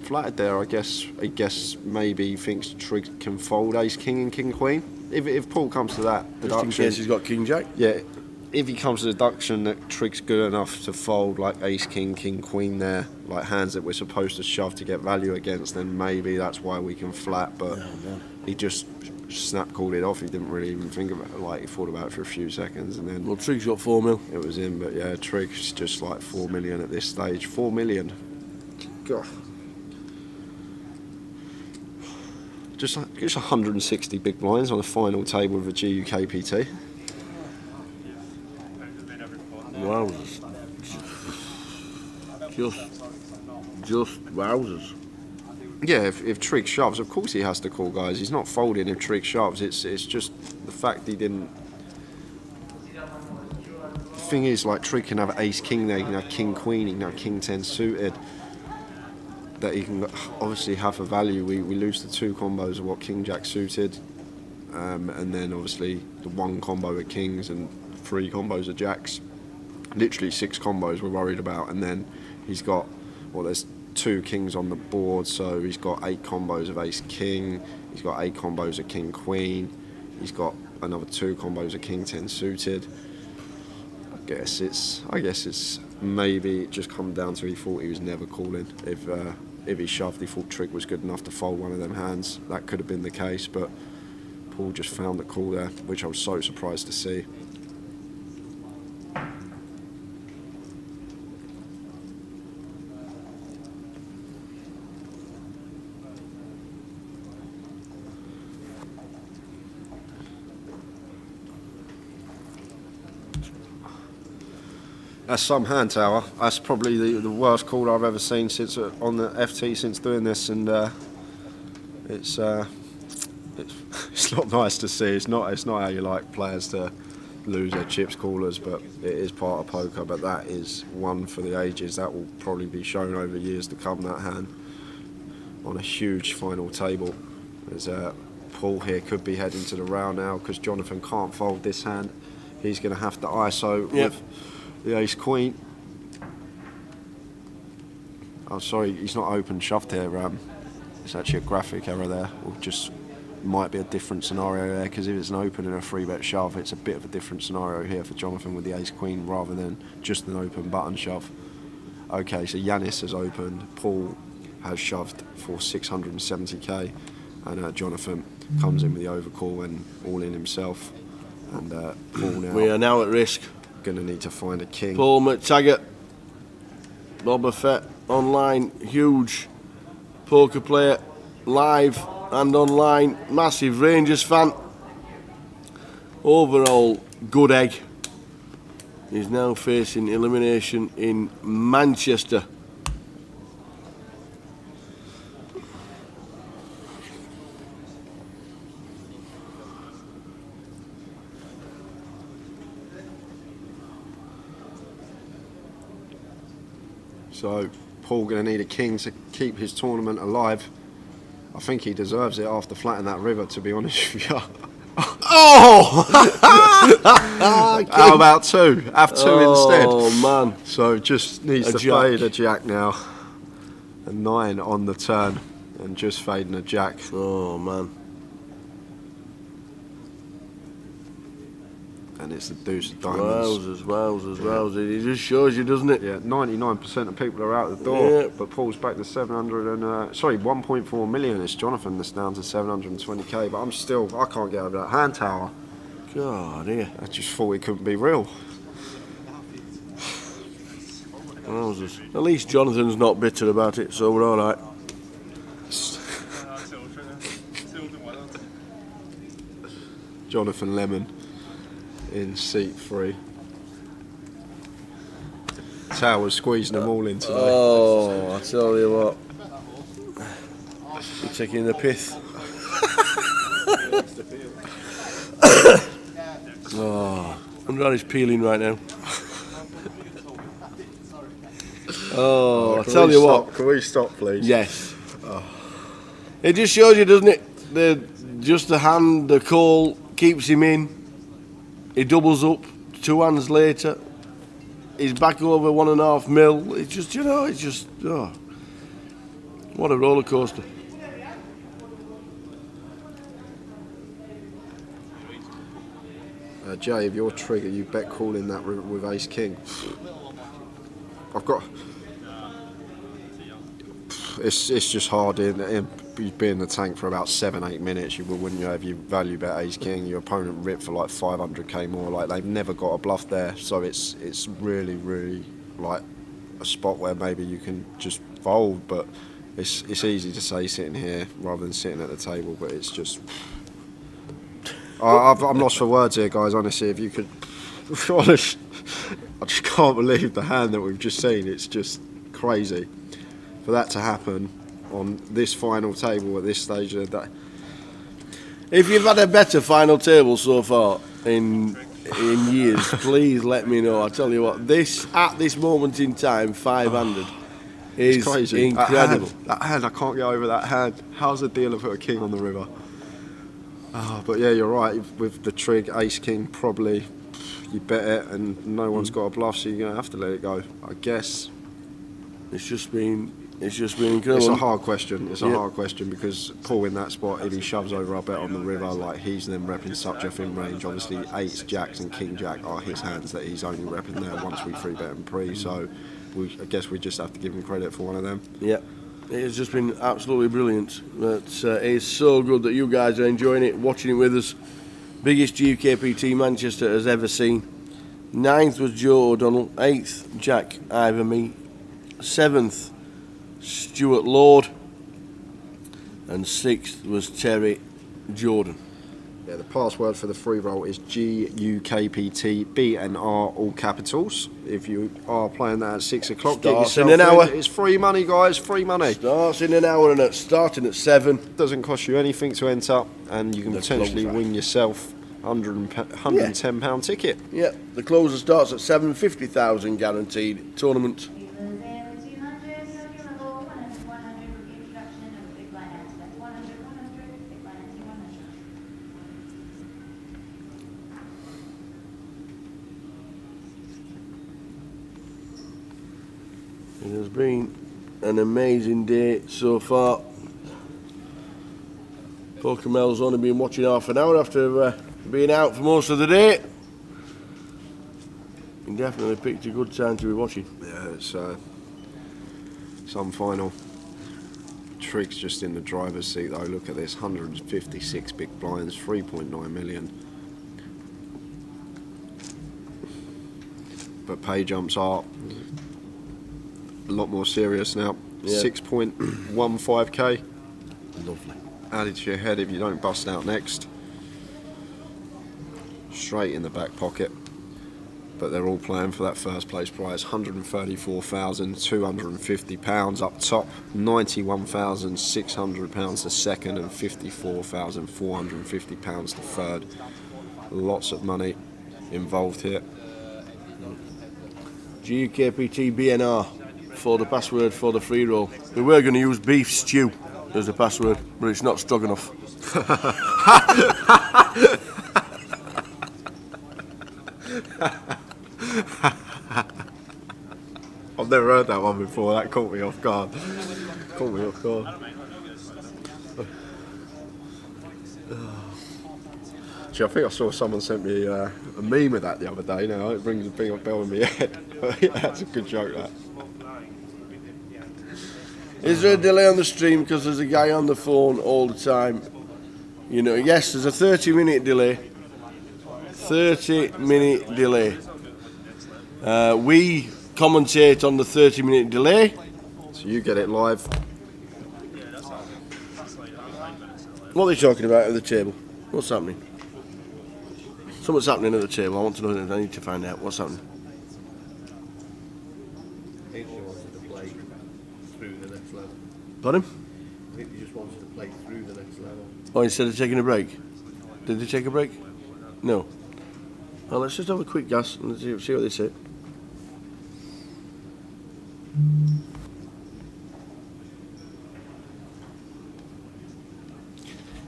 flattered there. I guess maybe he thinks Triggs can fold Ace King and King Queen. If Paul comes to that deduction, Just in case he's got King Jack. yeah. If he comes to the deduction that Triggs good enough to fold like Ace King, King Queen there, like hands that we're supposed to shove to get value against, then maybe that's why we can flat. But he just snap called it off. He didn't really even think about it. Like, he thought about it for a few seconds and then. Well, Triggs got 4 mil. It was in, but yeah, Triggs just like 4 million at this stage. 4 million. God. Just 160 big blinds on the final table of a GUKPT. Wowzers. Just wowzers. Yeah, if Triggs shoves, of course he has to call, guys. He's not folding if Triggs shoves. It's just the fact he didn't. The thing is, like, Triggs can have Ace King there, he can have King Queen, he can have King 10 suited. That he can obviously have a value. We lose the 2 combos of what King Jack suited, and then obviously the 1 combo of Kings and 3 combos of Jacks. Literally 6 combos we're worried about, and then he's got, well, there's 2 Kings on the board, so he's got 8 combos of Ace King, he's got 8 combos of King Queen, he's got another 2 combos of King 10 suited. I guess it's maybe it just come down to he thought he was never calling. If he shoved, he thought Triggs was good enough to fold one of them hands. That could have been the case, but Paul just found the call there, which I was so surprised to see. That's some hand tower. That's probably the worst call I've ever seen since on the FT since doing this, and it's not nice to see. It's not how you like players to lose their chips callers, but it is part of poker. But that is one for the ages. That will probably be shown over years to come. That hand on a huge final table. As Paul here could be heading to the round now because Jonathan can't fold this hand. He's going to have to ISO with the Ace Queen. Oh, sorry, he's not open shoved here. It's actually a graphic error there. Or just might be a different scenario there, because if it's an open and a 3-bet shove, it's a bit of a different scenario here for Jonathan with the Ace Queen rather than just an open button shove. Okay, so Yanis has opened. Paul has shoved for 670k, and Jonathan comes in with the overcall and all in himself. And Paul now. We are now at risk. Going to need to find a king. Paul McTaggart, Boba Fett online, huge poker player, live and online, massive Rangers fan, overall good egg. He's now facing elimination in Manchester. So Paul going to need a king to keep his tournament alive. I think he deserves it after flattening that river, to be honest with you. Oh! How about 2? Have 2 instead. Oh man! So just needs to fade a jack now. A 9 on the turn, and just fading a jack. Oh man! And it's the deuce of diamonds. Wowzers. It just shows you, doesn't it? Yeah, 99% of people are out the door. Yeah. But Paul's back to 1.4 million. It's Jonathan that's down to 720k. But I can't get over that hand tower. God, yeah. I just thought it couldn't be real. Wowzers. At least Jonathan's not bitter about it, so we're all right. Jonathan Lemon in seat 3. Tower's squeezing them all in today. Oh, I tell you what. You're taking the pith. Oh, Andrade is peeling right now. Oh, I tell you what. Can we stop, please? Yes. Oh. It just shows you, doesn't it? Just the hand, the call keeps him in. He doubles up 2 hands later. He's back over 1.5 mil. It's just, you know, it's just, oh, what a roller coaster. Jay, if you're trigger, you bet calling that with Ace King. I've got. It's just hard you'd be in the tank for about 7-8 minutes. You wouldn't you have your value bet Ace King. Your opponent ripped for like 500k more. Like they've never got a bluff there, so it's really like a spot where maybe you can just fold. But it's easy to say sitting here rather than sitting at the table. But it's just. I'm lost for words here, guys. Honestly, if you could, honest, I just can't believe the hand that we've just seen. It's just crazy for that to happen on this final table at this stage of the day. If you've had a better final table so far in years, please let me know. I tell you what, this at this moment in time, 500 is crazy. Incredible. That hand, I can't get over that hand. How's the dealer put a king on the river? But yeah, you're right. With the trig, Ace King, probably you bet it, and no one's got a bluff, so you're gonna have to let it go, I guess. It's just been incredible. It's a hard question. It's a hard question because Paul in that spot, if he shoves over our bet on the river, like he's then repping such a thin range. Obviously, eights, jacks, and king jack are his hands that he's only repping there once we free bet him pre. So I guess we just have to give him credit for one of them. Yeah. It has just been absolutely brilliant. But it's so good that you guys are enjoying it, watching it with us. Biggest GUKPT Manchester has ever seen. 9th was Joe O'Donnell, 8th Jack Iverme, 7th Stuart Lord, and 6th was Terry Jordan. Yeah, the password for the free roll is GUKPT BNR, all capitals. If you are playing that at 6 o'clock, starts in an hour. It's free money, guys, free money. Starts in an hour and it's starting at 7. Doesn't cost you anything to enter, and you can potentially win yourself £110 ticket. Yeah, the closer starts at 7, 50,000 guaranteed tournament. It has been an amazing day so far. Poker Mel's only been watching half an hour after being out for most of the day. You definitely picked a good time to be watching. Yeah, it's some final. Trig's just in the driver's seat though. Look at this, 156 big blinds, 3.9 million. But pay jumps are a lot more serious now. Yeah. 6.15k. Lovely. Added to your head if you don't bust out next. Straight in the back pocket. But they're all playing for that first place prize. £134,250 up top. £91,600 the second, and £54,450 the third. Lots of money involved here. GUKPT BNR for the password for the free roll. We were going to use beef stew as the password, but it's not strong enough. I've never heard that one before. That caught me off guard. Actually, I think I saw someone sent me a meme of that the other day. Now it rings a big bell in my head. That's a good joke, that. Is there a delay on the stream because there's a guy on the phone all the time? You know, yes, there's a 30-minute delay. 30-minute delay. We commentate on the 30-minute delay. So you get it live. What are they talking about at the table? What's happening? Something's happening at the table. I want to know. I need to find out what's happening. I think she wanted to play through the next level. Pardon? I think they just wanted to play through the next level. Oh, instead of taking a break? Did they take a break? No. Well, let's just have a quick guess and see what they say.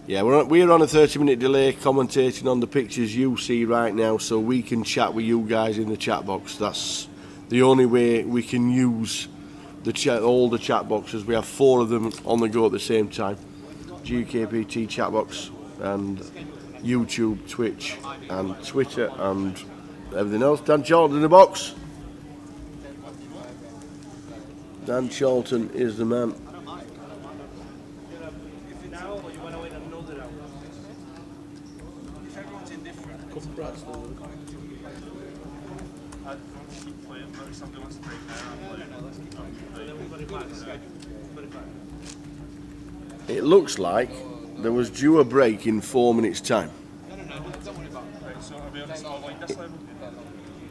Yeah, we're on a 30-minute delay commentating on the pictures you see right now, so we can chat with you guys in the chat box. This the only way we can use all the chat boxes. We have 4 of them on the go at the same time. GUKPT chat box and YouTube, Twitch and Twitter and everything else. Dan Charlton in the box. Dan Charlton is the man. It looks like there was due a break in 4 minutes' time.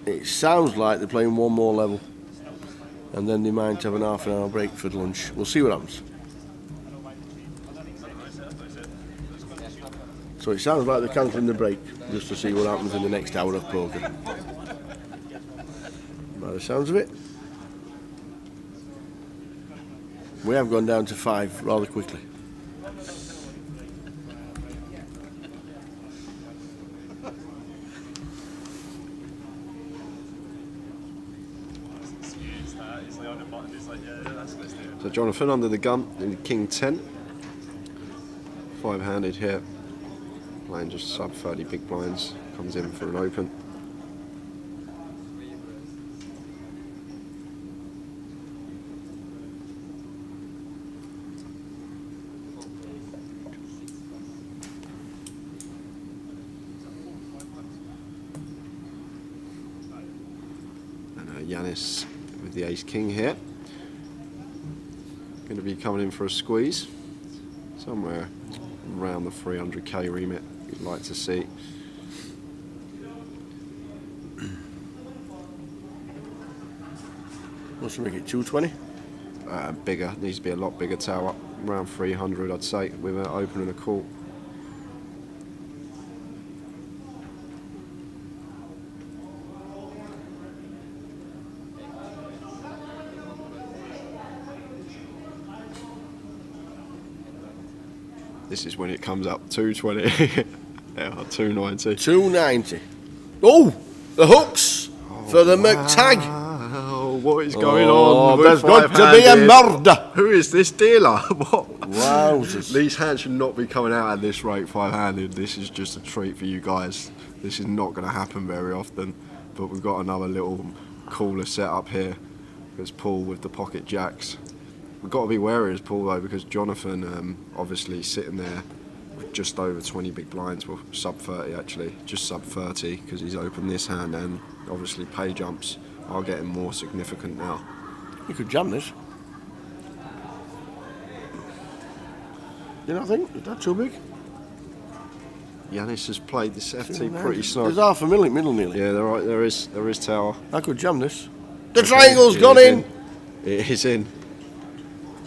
It sounds like they're playing one more level, and then they might have an half an hour break for lunch. We'll see what happens. So it sounds like they're cancelling the break just to see what happens in the next hour of poker. By the sounds of it, we have gone down to 5 rather quickly. So Jonathan under the gun in King 10. 5-handed here. Playing just sub 30 big blinds. Comes in for an open. And Yanis with the ace king here. Going to be coming in for a squeeze somewhere around the 300k remit you'd like to see. What's to make it 220? Bigger, needs to be a lot bigger tower, around 300 I'd say, with an open and a call. This is when it comes up 220. Yeah, 290. 290. Oh, the hooks for the McTag. Oh, what is going on? There's got to be a murder. Who is this dealer? What? Wowzers. These hands should not be coming out at this rate 5-handed. This is just a treat for you guys. This is not going to happen very often. But we've got another little cooler setup here. There's Paul with the pocket jacks. We've got to be wary as Paul though, because Jonathan obviously sitting there with just over 20 big blinds, well sub 30 actually, just sub 30 because he's opened this hand, and obviously pay jumps are getting more significant now. You could jam this. You don't think? Is that too big? Yanis has played this FT pretty snug. There's half a middle nearly. Yeah, there is tower. I could jam this. The triangle's gone in. It is in.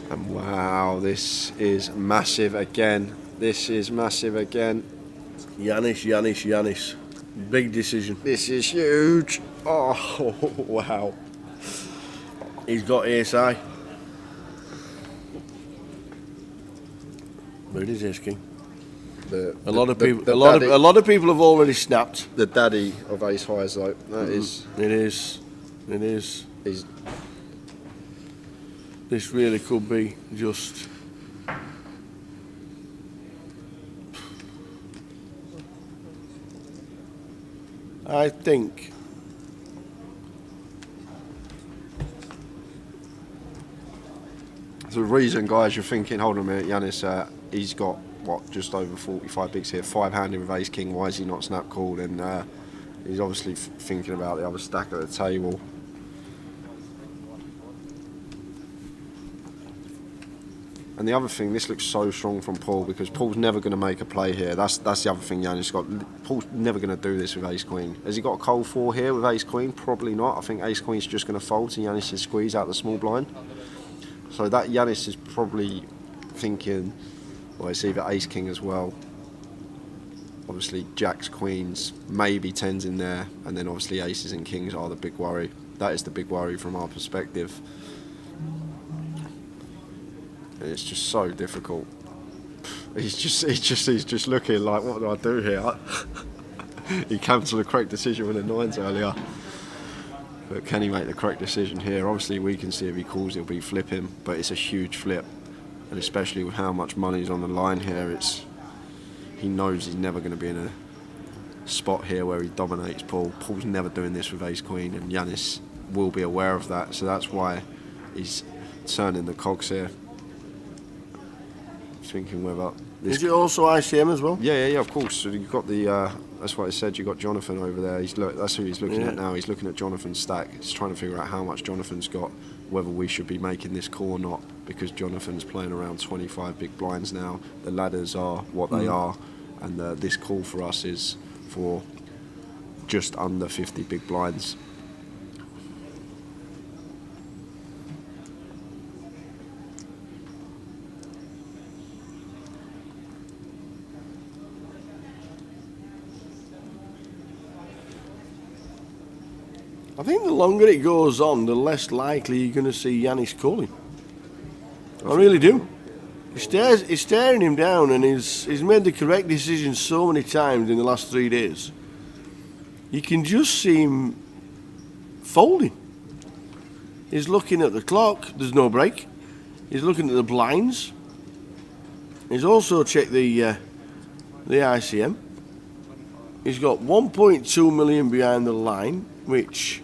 And wow, this is massive again. This is massive again. Yanis. Big decision. This is huge. Oh, wow. He's got ace high. But it is ace king. A lot of people have already snapped. The daddy of ace highs though. That is. It is. This really could be just. I think. The reason, guys, you're thinking, hold on a minute, Yanis, he's got what, just over 45 bigs here, 5-handed with ace king. Why is he not snap called? And he's obviously thinking about the other stack at the table. And the other thing, this looks so strong from Paul, because Paul's never going to make a play here. That's the other thing Yanis got. Paul's never going to do this with ace queen. Has he got a cold 4 here with ace queen? Probably not. I think ace queen's just going to fold to Yanis' squeeze out the small blind. So that Yanis is probably thinking, well, it's either ace king as well. Obviously jacks, queens, maybe 10s in there, and then obviously aces and kings are the big worry. That is the big worry from our perspective. And it's just so difficult. He's just looking like, what do I do here? He cancelled a correct decision with the 9s earlier. But can he make the correct decision here? Obviously, we can see if he calls, he'll be flipping, but it's a huge flip. And especially with how much money's on the line here, he knows he's never going to be in a spot here where he dominates Paul. Paul's never doing this with ace-queen, and Yanis will be aware of that, so that's why he's turning the cogs here. Thinking whether... Is it also ICM as well? Yeah, of course. So you've got the... that's what I said, you've got Jonathan over there. That's who he's looking at now. He's looking at Jonathan's stack. He's trying to figure out how much Jonathan's got, whether we should be making this call or not, because Jonathan's playing around 25 big blinds now. The ladders are what they are, and this call for us is for just under 50 big blinds. I think the longer it goes on, the less likely you're going to see Yanis calling. I really do. He's staring him down, and he's made the correct decision so many times in the last 3 days. You can just see him folding. He's looking at the clock. There's no break. He's looking at the blinds. He's also checked the ICM. He's got 1.2 million behind the line, which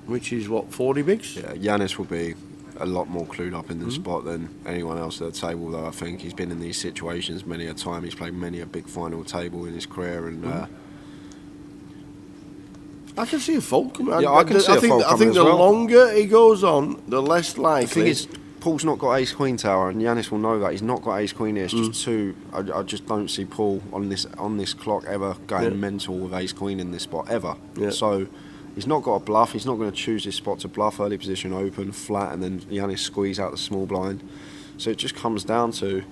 which is what, 40 bigs? Yeah, Yanis will be a lot more clued up in this spot than anyone else at the table, though. I think he's been in these situations many a time. He's played many a big final table in his career, and I can see a fold coming. Yeah, I can see a fold coming I think as the well. longer he goes on, the less likely. The thing is, Paul's not got ace-queen tower, and Yanis will know that. He's not got ace-queen here. It's just two. I just don't see Paul on this clock ever going mental with ace-queen in this spot, ever. Yeah. So he's not got a bluff. He's not going to choose this spot to bluff, early position open, flat, and then Yanis squeeze out the small blind. So it just comes down to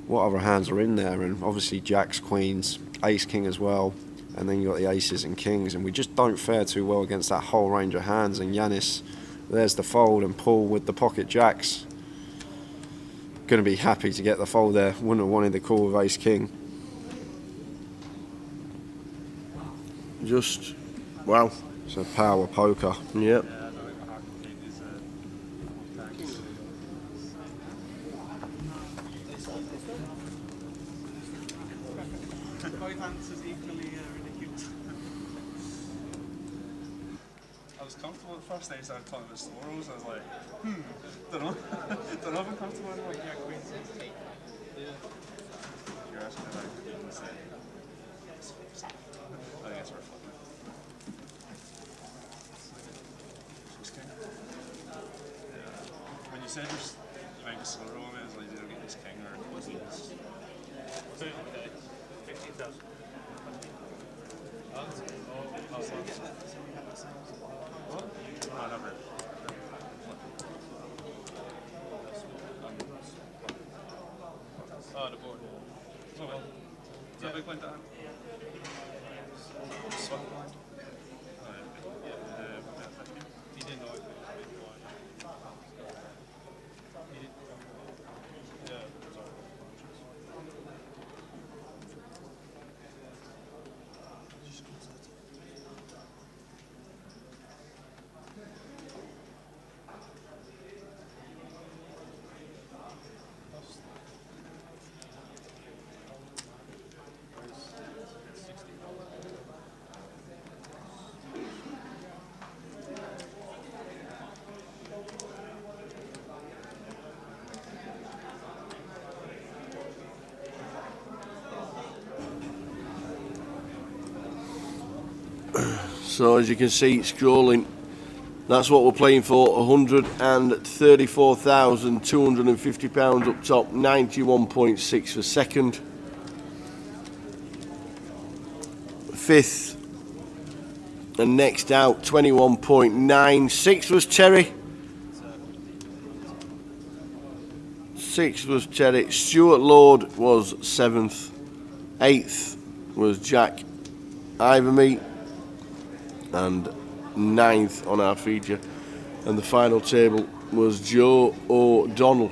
what other hands are in there, and obviously jacks, queens, ace-king as well. And then you've got the aces and kings, and we just don't fare too well against that whole range of hands. And Yanis, there's the fold, and Paul with the pocket jacks, going to be happy to get the fold there. Wouldn't have wanted the call with ace-king. Just, wow. So power poker. Yep. Both answers equally ridiculous. I was comfortable at first, then I started talking about Soros. I was like, don't know. Don't know if I'm comfortable anymore. Yeah, Queen. You're asking about it. I think it's worth it. When you said there's like a Sororo on it, it's like you don't get this king or what's this? 15,000. What? Oh, never. Oh, the board. Oh, well. Is that big blind down? Swap blind? Oh, yeah. He didn't know it. He didn't. Yeah, sorry. So as you can see, scrolling, that's what we're playing for. £134,250 up top, 91.6 for second. Fifth and next out, 21.9. Sixth was Terry. Sixth was Terry. Stuart Lord was seventh. Eighth was Jack Iverme. And ninth on our feature. And the final table was Joe O'Donnell.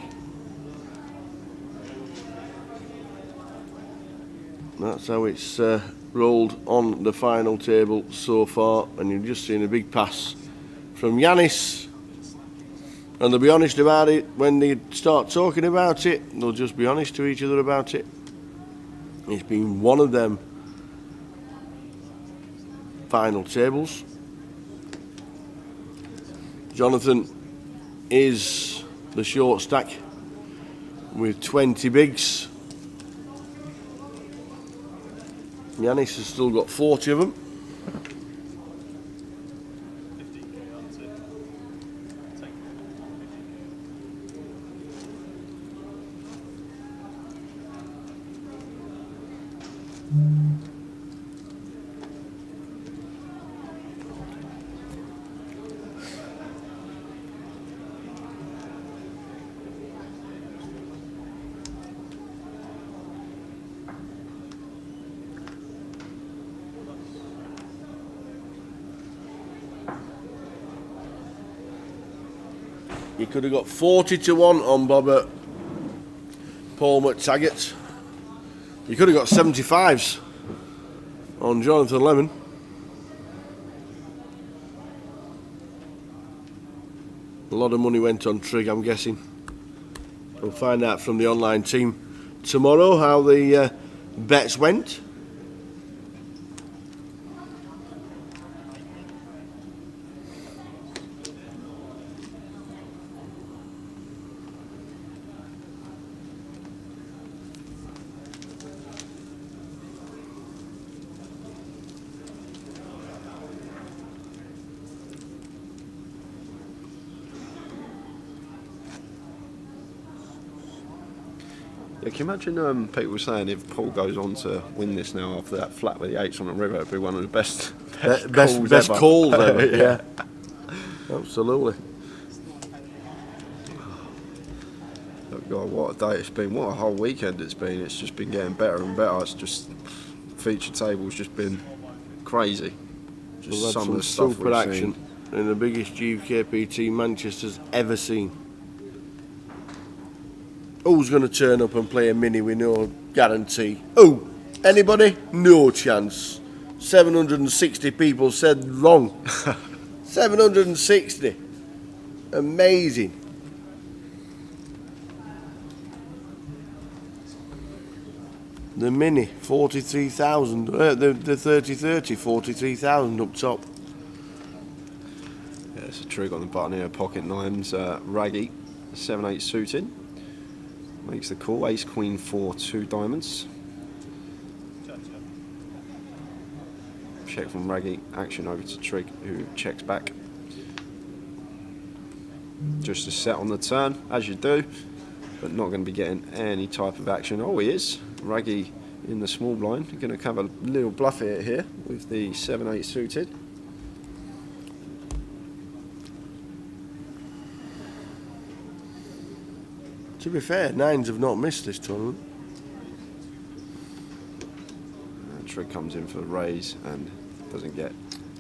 That's how it's rolled on the final table so far, and you've just seen a big pass from Yanis. And they'll be honest about it when they start talking about it. They'll just be honest to each other about it. It's been one of them final tables. Jonathan is the short stack with 20 bigs. Yanis has still got 40 of them. You could have got 40 to 1 on Bob Paul McTaggart. You could have got 75s on Jonathan Lemon. A lot of money went on Trig, I'm guessing. We'll find out from the online team tomorrow how the bets went. Yeah, can you imagine people saying if Paul goes on to win this now after that flat with the 8s on the river, it'd be one of the best calls ever. Yeah. Absolutely. Oh God, what a day it's been! What a whole weekend it's been! It's just been getting better and better. It's just feature table's just been crazy. Just We've had some of the stuff super we've action seen. in the biggest GUKPT Manchester's ever seen. Who's going to turn up and play a mini with no guarantee? Who? Anybody? No chance. 760 people said wrong. 760. Amazing. The mini, 43,000. The 30-30, 43,000 up top. Yeah, it's a trig on the button here. Pocket nines, Raggy, 7-8 suited. Makes the call. Ace Queen 4, 2 diamonds. Check from Raggy. Action over to Trig, who checks back. Just a set on the turn, as you do, but not going to be getting any type of action. Oh, he is. Raggy in the small blind. Going to have a little bluff here with the 7-8 suited. To be fair, nines have not missed this tournament. Trig comes in for the raise and doesn't get.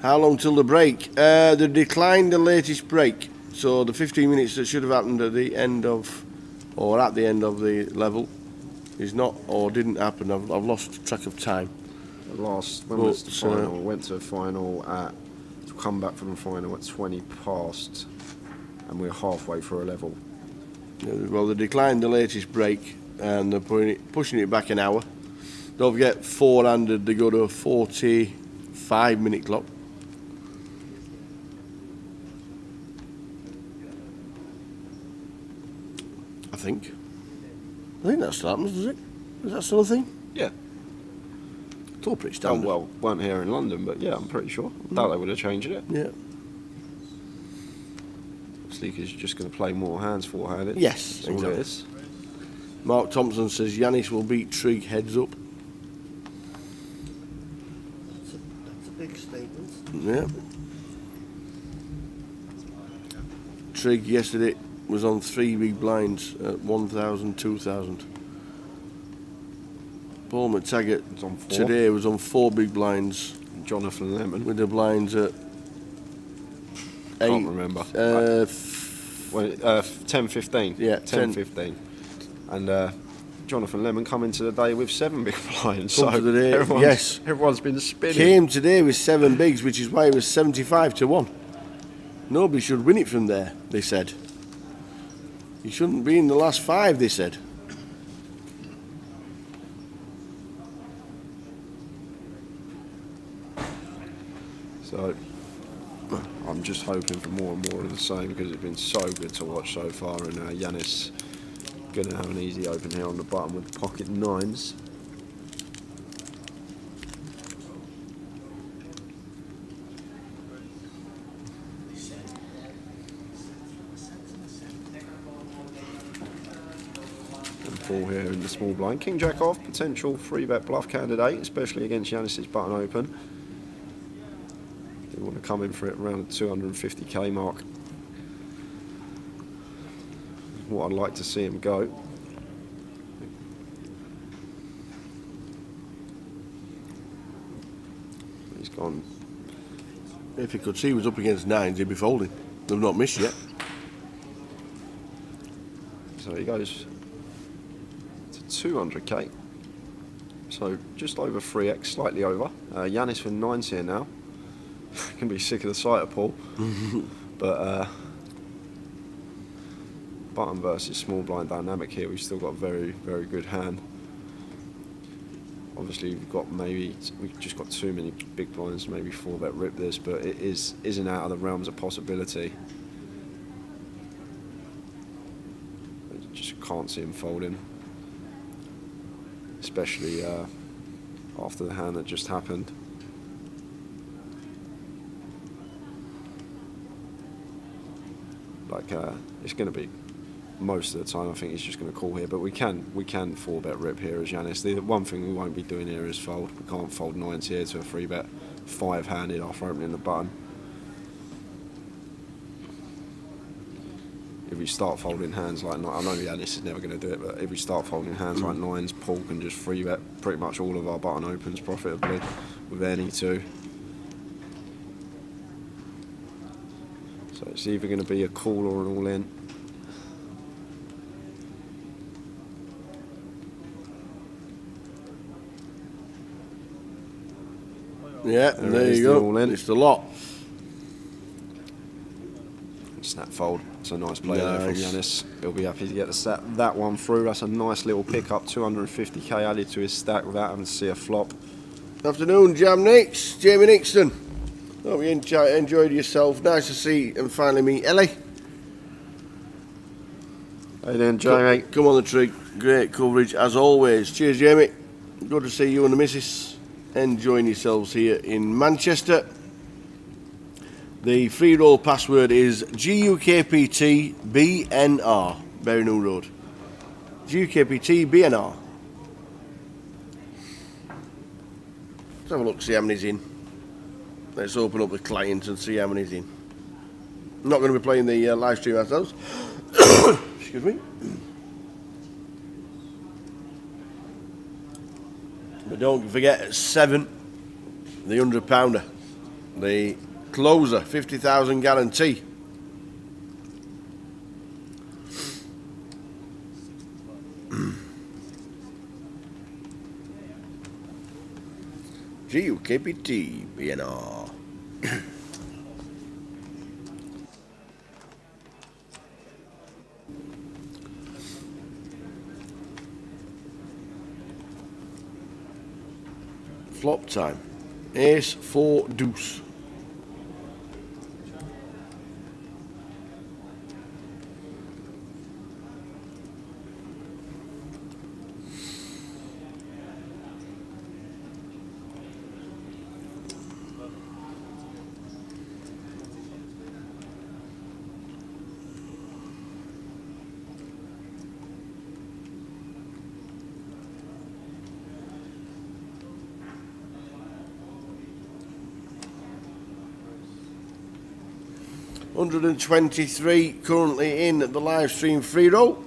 How long till the break? They declined the latest break, so the 15 minutes that should have happened at the end of, or at the end of the level, is not or didn't happen. I've lost track of time. When was the final? Went to the final come back from the final at 20 past, and we're halfway through a level. Well, they declined the latest break and they're pushing it back an hour. Don't forget, 4-handed, they go to a 45-minute clock. I think that still happens, does it? Is that still a thing? Yeah. It's all pretty standard. Oh, well, weren't here in London, but yeah, I'm pretty sure. I doubt they would have changed it. Yeah. Sleeker's just going to play more hands four-handed. Yes, that's all it is. Mark Thompson says Yanis will beat Trig heads up. That's a big statement. Yeah. Trig yesterday was on 3 big blinds at 1,000, 2,000. Paul McTaggart on 4. Today was on 4 big blinds. Jonathan Lemon with the blinds at 8. Can't remember. 10-15. Yeah, 10-15. And Jonathan Lemon come into the day with 7 big blinds. So to the day, everyone's been spinning. Came today with 7 bigs, which is why it was 75-1. Nobody should win it from there, they said. You shouldn't be in the last 5, they said. So I'm just hoping for more and more of the same, because it's been so good to watch so far, and Yanis going to have an easy open here on the button with pocket 9s. And 4 here in the small blind. King Jack off, potential 3-bet bluff candidate, especially against Yanis's button open. You want to come in for it around the 250k mark. What I'd like to see him go. He's gone. If he could see he was up against 9s, he'd be folding. They've not missed yet. So he goes to 200k. So just over 3x, slightly over. Yanis with 9s here now. Can be sick of the sight of Paul. But button versus small blind dynamic here. We've still got a very, very good hand. Obviously we've just got too many big blinds, maybe 4-bet rip this, but it isn't out of the realms of possibility. I just can't see him folding, especially after the hand that just happened. Like it's going to be, most of the time I think he's just going to call here, but we can 4-bet rip here as Yanis. The one thing we won't be doing here is fold. We can't fold 9s here to a 3-bet 5-handed after opening the button. If we start folding hands like 9, I know Yanis is never going to do it, but if we start folding hands like 9s, Paul can just 3-bet pretty much all of our button opens profitably with any 2. So it's either going to be a call or an all-in. Yeah, there you go. It's the lot. Snap fold. It's a nice play there from Yanis. He'll be happy to get that one through. That's a nice little pickup. 250k added to his stack without having to see a flop. Afternoon, Jam Nicks. Jamie Nixon. Hope you enjoyed yourself. Nice to see and finally meet Ellie. How you doing, Jamie? Come on the tree. Great coverage as always. Cheers, Jamie. Good to see you and the missus enjoying yourselves here in Manchester. The free roll password is GUKPT BNR, Berrynoon Road. GUKPT BNR. Let's have a look, see how many's in. Let's open up the client and see how many's in. I'm not going to be playing the live stream ourselves. Excuse me. But don't forget at 7, the £100, the closer, 50,000 guarantee. GUKPT BNR. Flop time. Ace 4 deuce. £123 currently in the live stream free roll.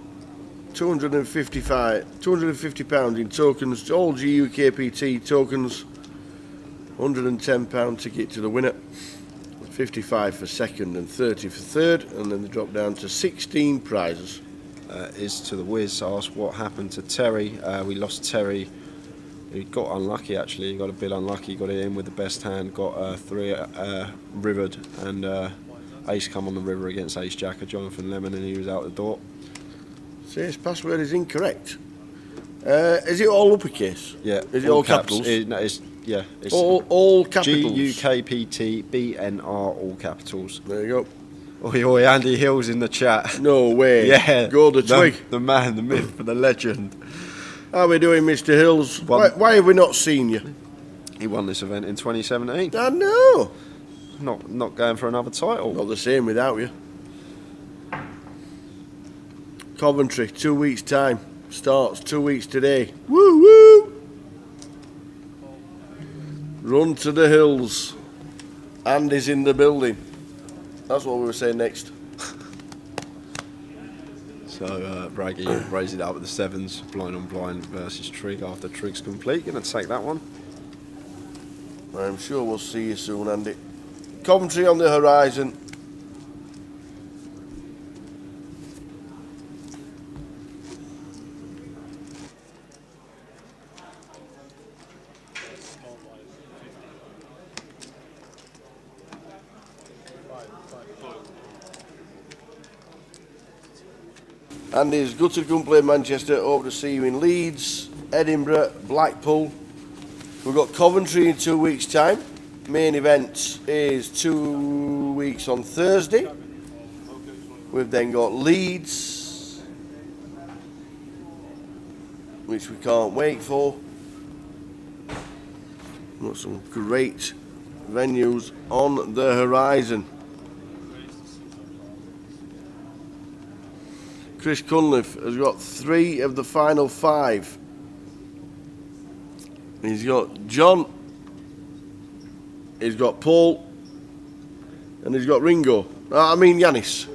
£250 in tokens, all GUKPT tokens. £110 ticket to the winner. 55 for second and 30 for third, and then they drop down to 16 prizes. is to the Wiz. Asked what happened to Terry. We lost Terry. He got unlucky actually. He got a bit unlucky. Got it in with the best hand. Got 3 rivered, and Ace come on the river against Ace Jack, Jonathan Lemon, and he was out the door. So his password is incorrect. Is it all uppercase? Yeah. Is it all capitals? It's all capitals. GUKPT BNR, all capitals. There you go. Oi, oi, Andy Hill's in the chat. No way. Yeah. Go the twig. The man, the myth, the legend. How are we doing, Mr. Hills? Why have we not seen you? He won this event in 2017. I know. Not going for another title. Not the same without you. Coventry, 2 weeks' time. Starts 2 weeks today. Woo woo! Run to the hills. Andy's in the building. That's what we were saying next. So Braggy raised it up with the 7s. Blind on blind versus Trig after Trig's complete. Gonna take that one. I'm sure we'll see you soon, Andy. Coventry on the horizon. Andy's gutted couldn't play Manchester. Hope to see you in Leeds, Edinburgh, Blackpool. We've got Coventry in 2 weeks' time. Main event is 2 weeks on Thursday. We've then got Leeds, which we can't wait for. We've got some great venues on the horizon. Chris Cunliffe has got 3 of the final 5. He's got John, he's got Paul, and he's got Ringo. Yanis.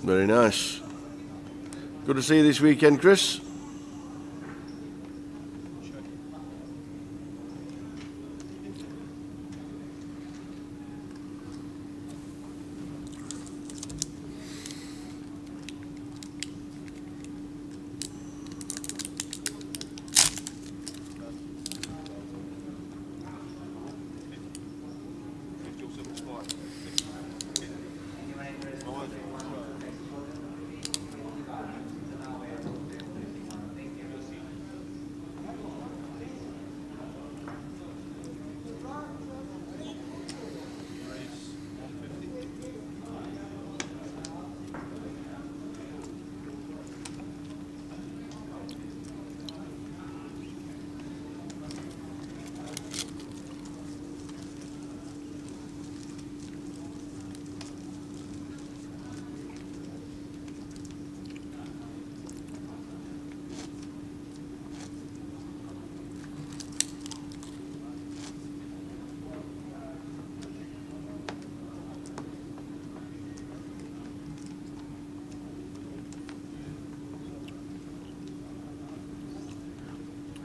Very nice. Good to see you this weekend, Chris.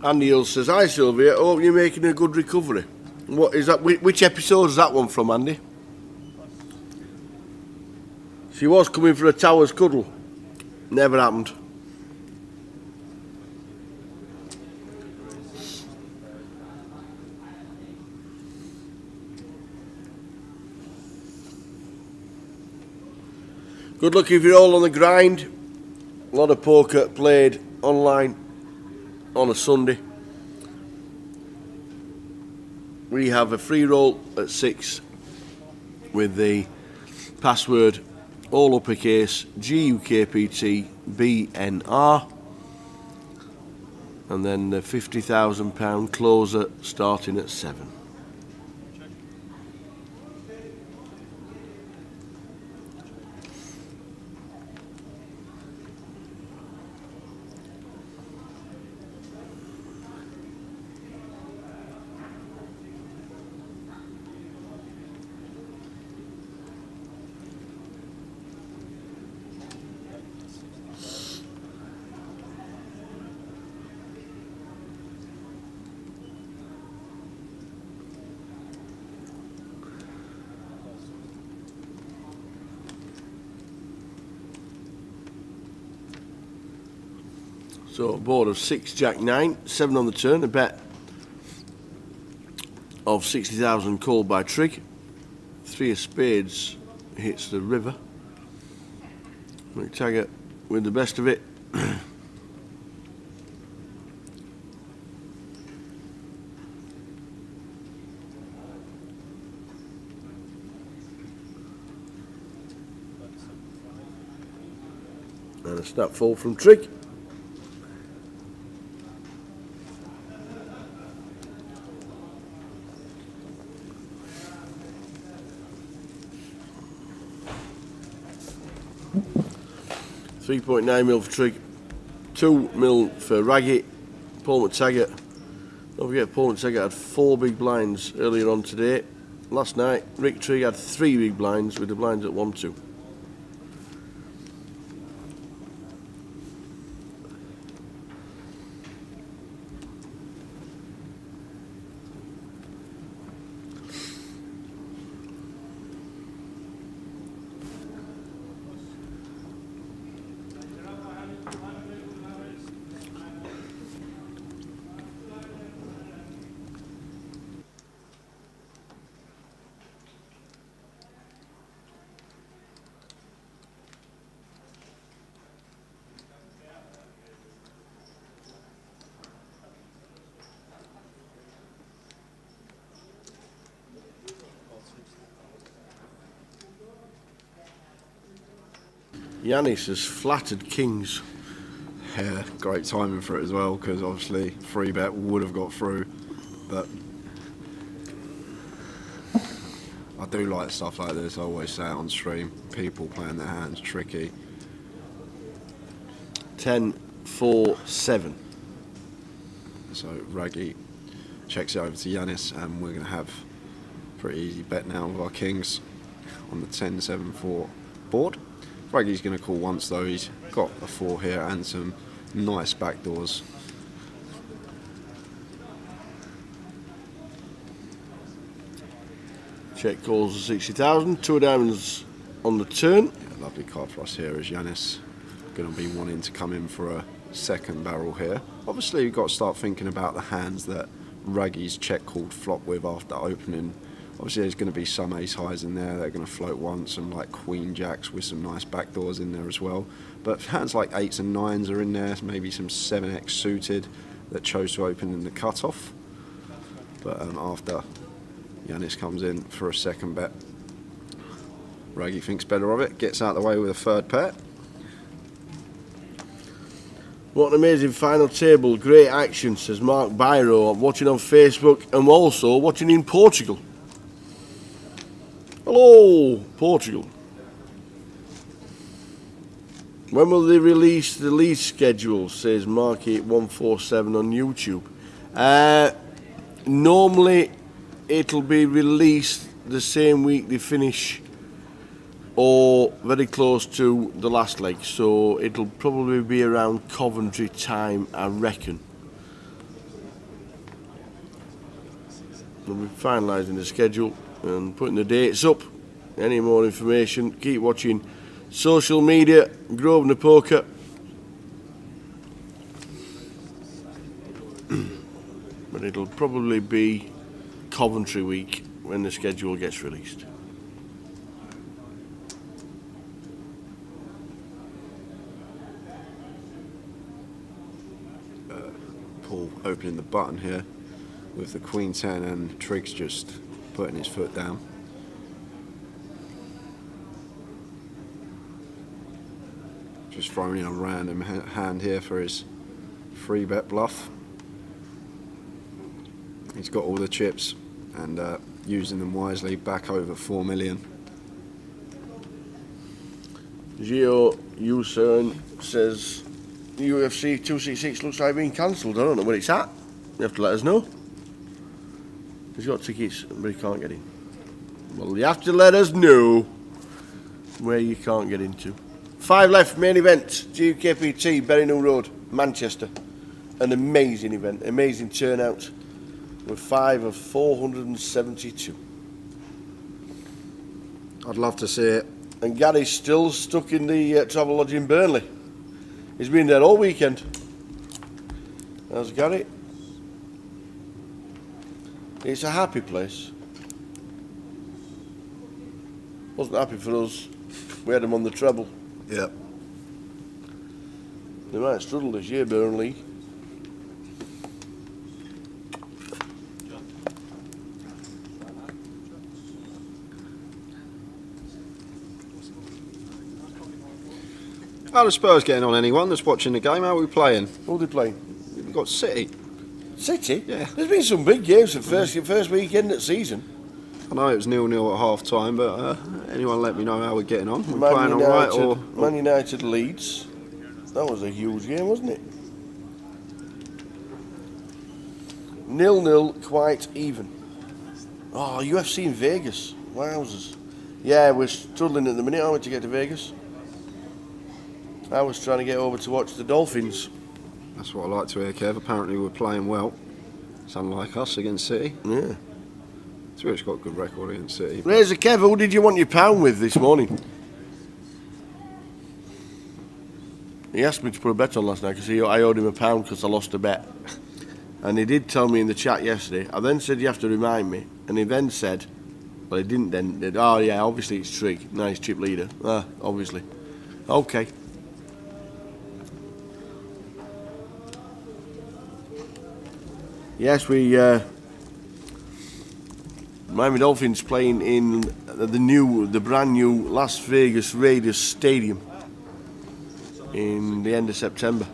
Andy Hill says, "Hi Sylvia, hope you're making a good recovery." What is that? Which episode is that one from, Andy? She was coming for a Towers cuddle. Never happened. Good luck if you're all on the grind. A lot of poker played online on a Sunday. We have a free roll at 6 with the password all uppercase GUKPT BNR, and then the £50,000 closer starting at 7. So a board of 6, Jack 9, 7 on the turn, a bet of 60,000 called by Trig. 3 of spades hits the river. McTaggart with the best of it. And a snap fall from Trig. £3.9 mil for Trig, 2 mil for Raggy. Paul McTaggart. Don't forget, Paul McTaggart had 4 big blinds earlier on today. Last night, Rick Trig had 3 big blinds with the blinds at 1-2. Yanis has flattered kings. Yeah, great timing for it as well, because obviously 3-bet would have got through, but I do like stuff like this. I always say it on stream, people playing their hands tricky. 10, 4, 7. So Raggy checks it over to Yanis, and we're going to have a pretty easy bet now with our kings on the 10-7-4 board. Raggy's going to call once though. He's got a 4 here and some nice backdoors. Check calls for 60,000. 2 of diamonds on the turn. Yeah, lovely card for us here is Yanis. Going to be wanting to come in for a second barrel here. Obviously you've got to start thinking about the hands that Raggy's check called flop with after opening. Obviously there's going to be some ace highs in there that are going to float once, and like queen jacks with some nice backdoors in there as well. But hands like 8s and 9s are in there, maybe some 7x suited that chose to open in the cutoff. But after Yanis comes in for a second bet, Raggy thinks better of it, gets out of the way with a third pair. What an amazing final table. Great action, says Mark Byro. I'm watching on Facebook and also watching in Portugal. Hello, Portugal. When will they release the lead schedule, says Mark8147 on YouTube. Normally it'll be released the same week they finish or very close to the last leg, so it'll probably be around Coventry time, I reckon. We'll be finalising the schedule and putting the dates up. Any more information, keep watching social media, Grosvenor Poker. But it'll probably be Coventry week when the schedule gets released. Paul opening the button here with the Queen 10 and Triggs just putting his foot down. Just throwing in a random hand here for his 3-bet bluff. He's got all the chips and using them wisely, back over 4 million. Gio Usun says UFC 266 looks like being cancelled. I don't know where it's at. You have to let us know. He's got tickets, but he can't get in. Well, you have to let us know where you can't get into. 5 left, main event, GUKPT, Berryhill Road, Manchester. An amazing event, amazing turnout. With 5 of 472. I'd love to see it. And Gary's still stuck in the Travelodge in Burnley. He's been there all weekend. There's Gary. It's a happy place. Wasn't happy for us. We had them on the treble. Yep. They might struggle this year, Burnley. How are the Spurs getting on, anyone that's watching the game? How are we playing? Who are they playing? We've got City. City? Yeah. There's been some big games the first weekend of the season. I know it was 0-0 at half time, but anyone let me know how we're getting on? We're playing all right? Or Man United Leeds. That was a huge game, wasn't it? 0-0, quite even. Oh, UFC in Vegas. Wowzers. Yeah, we're struggling at the minute, aren't we, to get to Vegas? I was trying to get over to watch the Dolphins. That's what I like to hear, Kev. Apparently we're playing well. It's unlike us against City. Yeah. It's got a good record against City. Razor Kev, who did you want your pound with this morning? He asked me to put a bet on last night because I owed him a pound because I lost a bet. And he did tell me in the chat yesterday. I then said, you have to remind me. And he then said, well, he didn't then. Oh, yeah, obviously it's Trig. Nice chip leader. Obviously. Okay. Yes, we Miami Dolphins playing in the brand new Las Vegas Raiders Stadium in the end of September.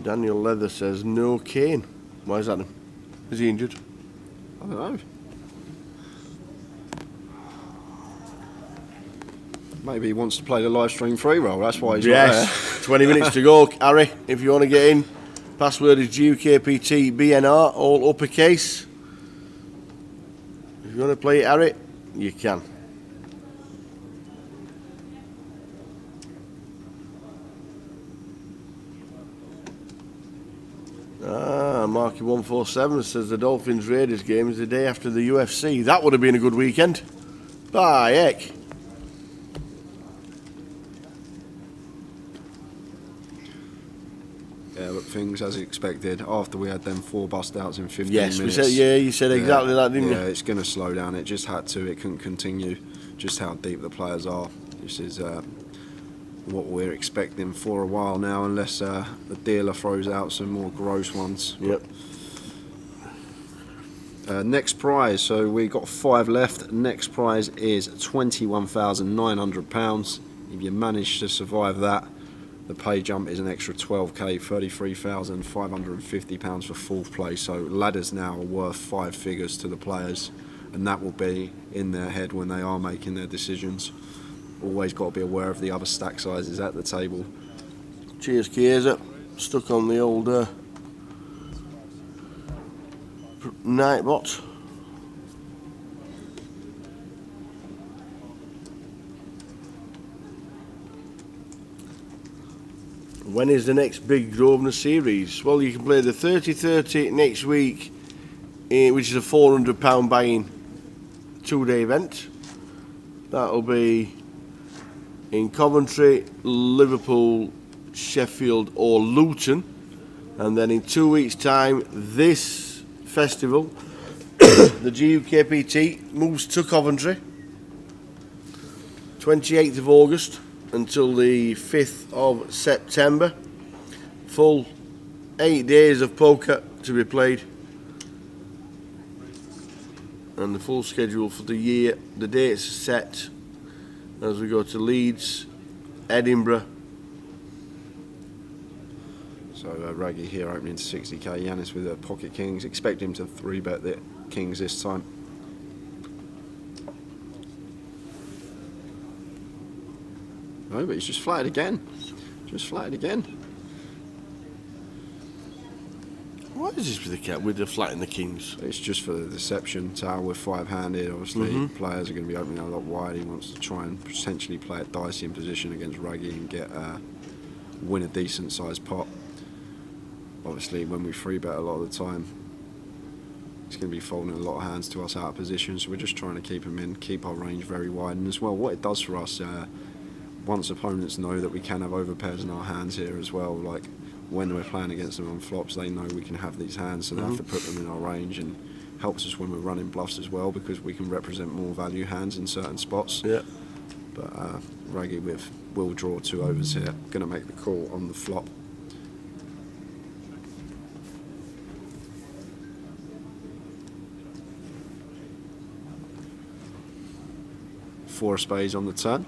Daniel Leather says no Kane. Why is that? Is he injured? I don't know. Maybe he wants to play the live stream free roll. That's why he's not there. 20 minutes to go, Harry. If you want to get in, password is GUKPT BNR, all uppercase. If you want to play it, Harry, you can. Marky147 says the Dolphins Raiders game is the day after the UFC. That would have been a good weekend. By heck. Yeah, look, things as expected. After we had them 4 bust outs in 15 minutes. Yes, we said, you said exactly that, didn't you? Yeah, it's going to slow down. It just had to. It couldn't continue. Just how deep the players are. This is what we're expecting for a while now, unless the dealer throws out some more gross ones. Yep. Next prize, so we got 5 left. Next prize is £21,900. If you manage to survive that, the pay jump is an extra 12k, £33,550 for 4th place. So ladders now are worth 5 figures to the players, and that will be in their head when they are making their decisions. Always got to be aware of the other stack sizes at the table. Cheers, Chiesa. Stuck on the old Nightbot. When is the next big Grosvenor series? Well, you can play the 30-30 next week, which is a £400 buy-in 2-day event. That'll be in Coventry, Liverpool, Sheffield or Luton. And then in 2 weeks' time, this festival, the GUKPT, moves to Coventry. 28th of August until the 5th of September. Full 8 days of poker to be played. And the full schedule for the year, the dates are set as we go to Leeds, Edinburgh. So Raggy here opening to 60k. Yanis with pocket kings. Expect him to 3-bet the kings this time. No, but he's just flatted again. Just flatted again. Why is this with the flat in the kings? It's just for the deception. Tower with 5-handed. Obviously, players are going to be opening a lot wide. He wants to try and potentially play it dicey in position against Raggy and get win a decent sized pot. Obviously, when we 3-bet a lot of the time, he's going to be folding a lot of hands to us out of position, so we're just trying to keep him in, keep our range very wide. And as well, what it does for us, once opponents know that we can have overpairs in our hands here as well, like when we're playing against them on flops, they know we can have these hands, so they have to put them in our range, and helps us when we're running bluffs as well, because we can represent more value hands in certain spots. Yeah. But Raggy will draw 2 overs here, going to make the call on the flop. Four of spades on the turn.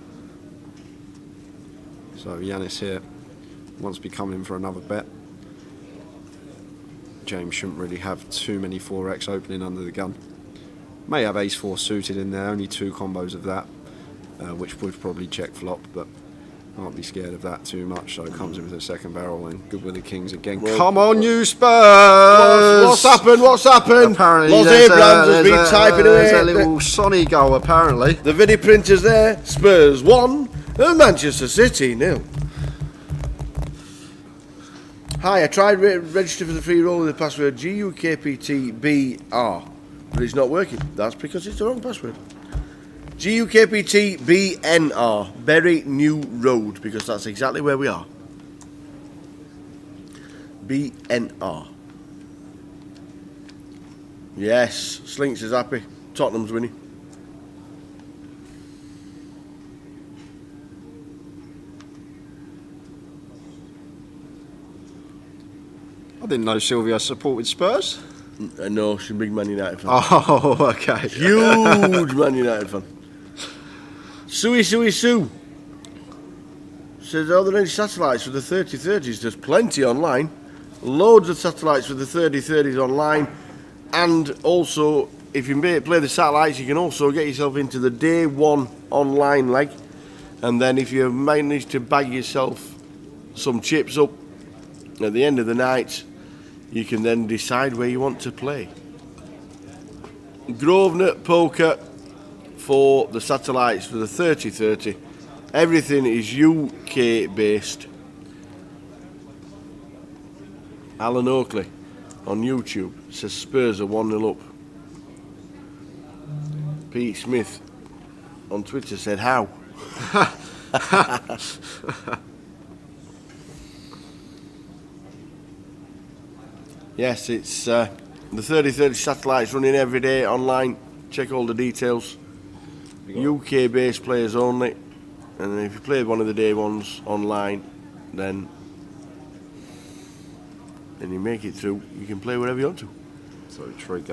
So Yanis here wants to be coming in for another bet. James shouldn't really have too many 4x opening under the gun. May have ace-4 suited in there, only 2 combos of that, which would probably check flop, but can't be scared of that too much, so it comes in with a second barrel and good with the kings again. Well, come on, you Spurs! What's happened? What's happened? Apparently Los there's Abrams has been typing away. There's a little Sonny goal, apparently. The video printer's there. Spurs 1 and Manchester City 0. Hi, I tried register for the free roll with the password GUKPTBR, but it's not working. That's because it's the wrong password. GUKPTBNR, Berry New Road, because that's exactly where we are. BNR. Yes, Slinks is happy. Tottenham's winning. I didn't know Sylvia supported Spurs. No, she's a big Man United fan. Oh, okay. Huge Man United fan. Sue says, are there any satellites for the 3030s? There's plenty online. Loads of satellites for the 3030s online. And also, if you play the satellites, you can also get yourself into the day 1 online leg. And then if you manage to bag yourself some chips up at the end of the night, you can then decide where you want to play. Grosvenor Poker for the satellites for the 3030. Everything is UK based. Alan Oakley on YouTube says Spurs are 1-0 up. Pete Smith on Twitter said how. Yes, it's the 3030 satellites running every day online. Check all the details. UK based players only. And if you play one of the day ones online, then you make it through, you can play wherever you want to. So Trig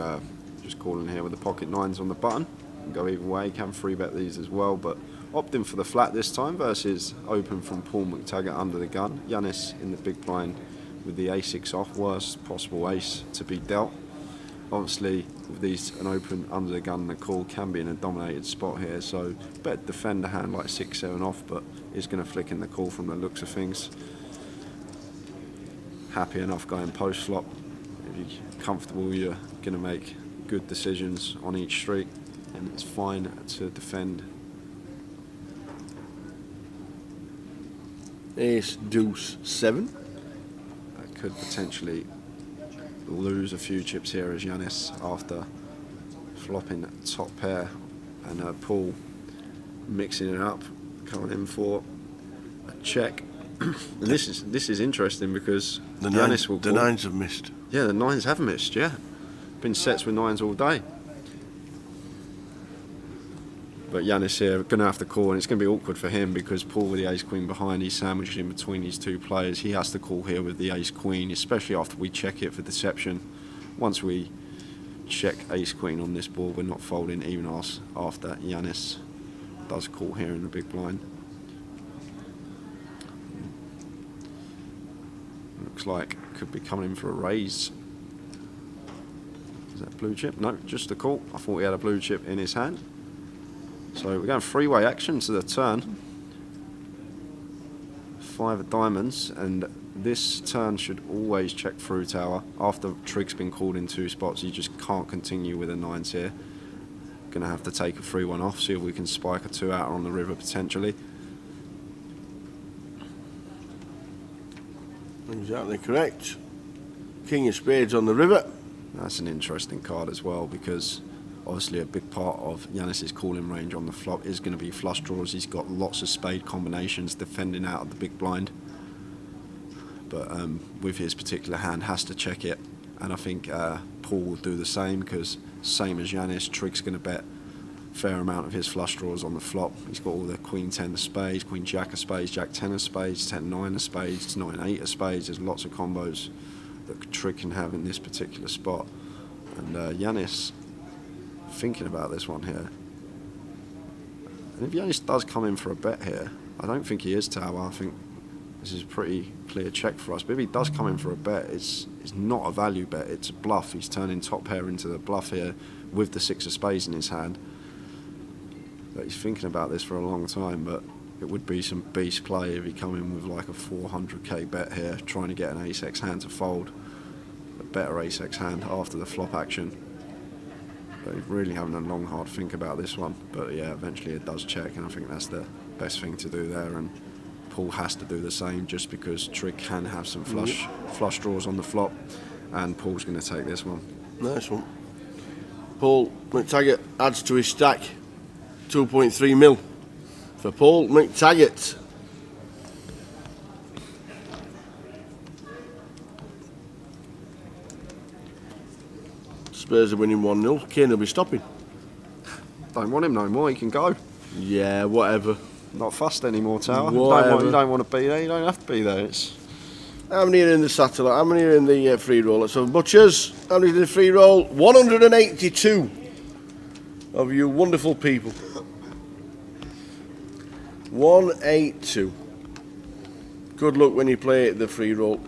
just calling here with the pocket 9s on the button. Can go either way, can 3-bet these as well, but opting for the flat this time versus open from Paul McTaggart under the gun. Yanis in the big blind with the a6 off, worst possible ace to be dealt. Obviously with these an open under the gun, the call can be in a dominated spot here, so better defend a hand like 6-7 off, but is going to flick in the call from the looks of things. Happy enough going post flop. If you're comfortable, you're going to make good decisions on each street, and it's fine to defend. Ace, deuce, 7. That could potentially lose a few chips here as Yanis, after flopping top pair, and Paul mixing it up, coming in for a check. And this is interesting because Yanis will call. The 9s have missed. Yeah, the 9s have missed, yeah. Been sets with 9s all day. But Yanis here going to have to call, and it's going to be awkward for him because Paul with the ace-queen behind, he's sandwiched in between these two players. He has to call here with the ace-queen, especially after we check it for deception. Once we check ace-queen on this board, we're not folding even after Yanis does call here in the big blind. Looks like could be coming in for a raise. Is that blue chip? No, just a call. I thought he had a blue chip in his hand. So we're going three-way action to the turn. 5 of diamonds, and this turn should always check through tower. After Trig's been called in 2 spots, you just can't continue with a 9s here. Going to have to take a 3-1 off, see if we can spike a 2-outer on the river potentially. Exactly correct. King of spades on the river. That's an interesting card as well, because obviously a big part of Yanis's calling range on the flop is going to be flush draws. He's got lots of spade combinations defending out of the big blind, but with his particular hand has to check it, and I think Paul will do the same, because same as Yanis, Trig's going to bet a fair amount of his flush draws on the flop. He's got all the Queen 10 of spades, Queen Jack of spades, Jack 10 of spades, 10 9 of spades, 9 8 of spades. There's lots of combos that Trig can have in this particular spot, and Yanis thinking about this one here. And if Yanis does come in for a bet here, I don't think he is tower. I think this is a pretty clear check for us. But if he does come in for a bet, it's not a value bet, it's a bluff. He's turning top pair into the bluff here with the 6 of spades in his hand. But he's thinking about this for a long time, but it would be some beast play if he come in with like a 400k bet here, trying to get an ace-x hand to fold. A better ace-x hand after the flop action. But he's really having a long, hard think about this one. But yeah, eventually it does check, and I think that's the best thing to do there. And Paul has to do the same, just because Trig can have some flush draws on the flop, and Paul's going to take this one. Nice one. Paul McTaggart adds to his stack 2.3 mil for Paul McTaggart. Spurs are winning 1-0. Kane will be stopping. Don't want him no more, he can go. Yeah, whatever. Not fussed anymore, Tower. Whatever. You don't want to be there, you don't have to be there. How many are in the satellite? How many are in the free roll? So Butchers, how many in the free roll? 182 of you wonderful people. 182. Good luck when you play the free roll.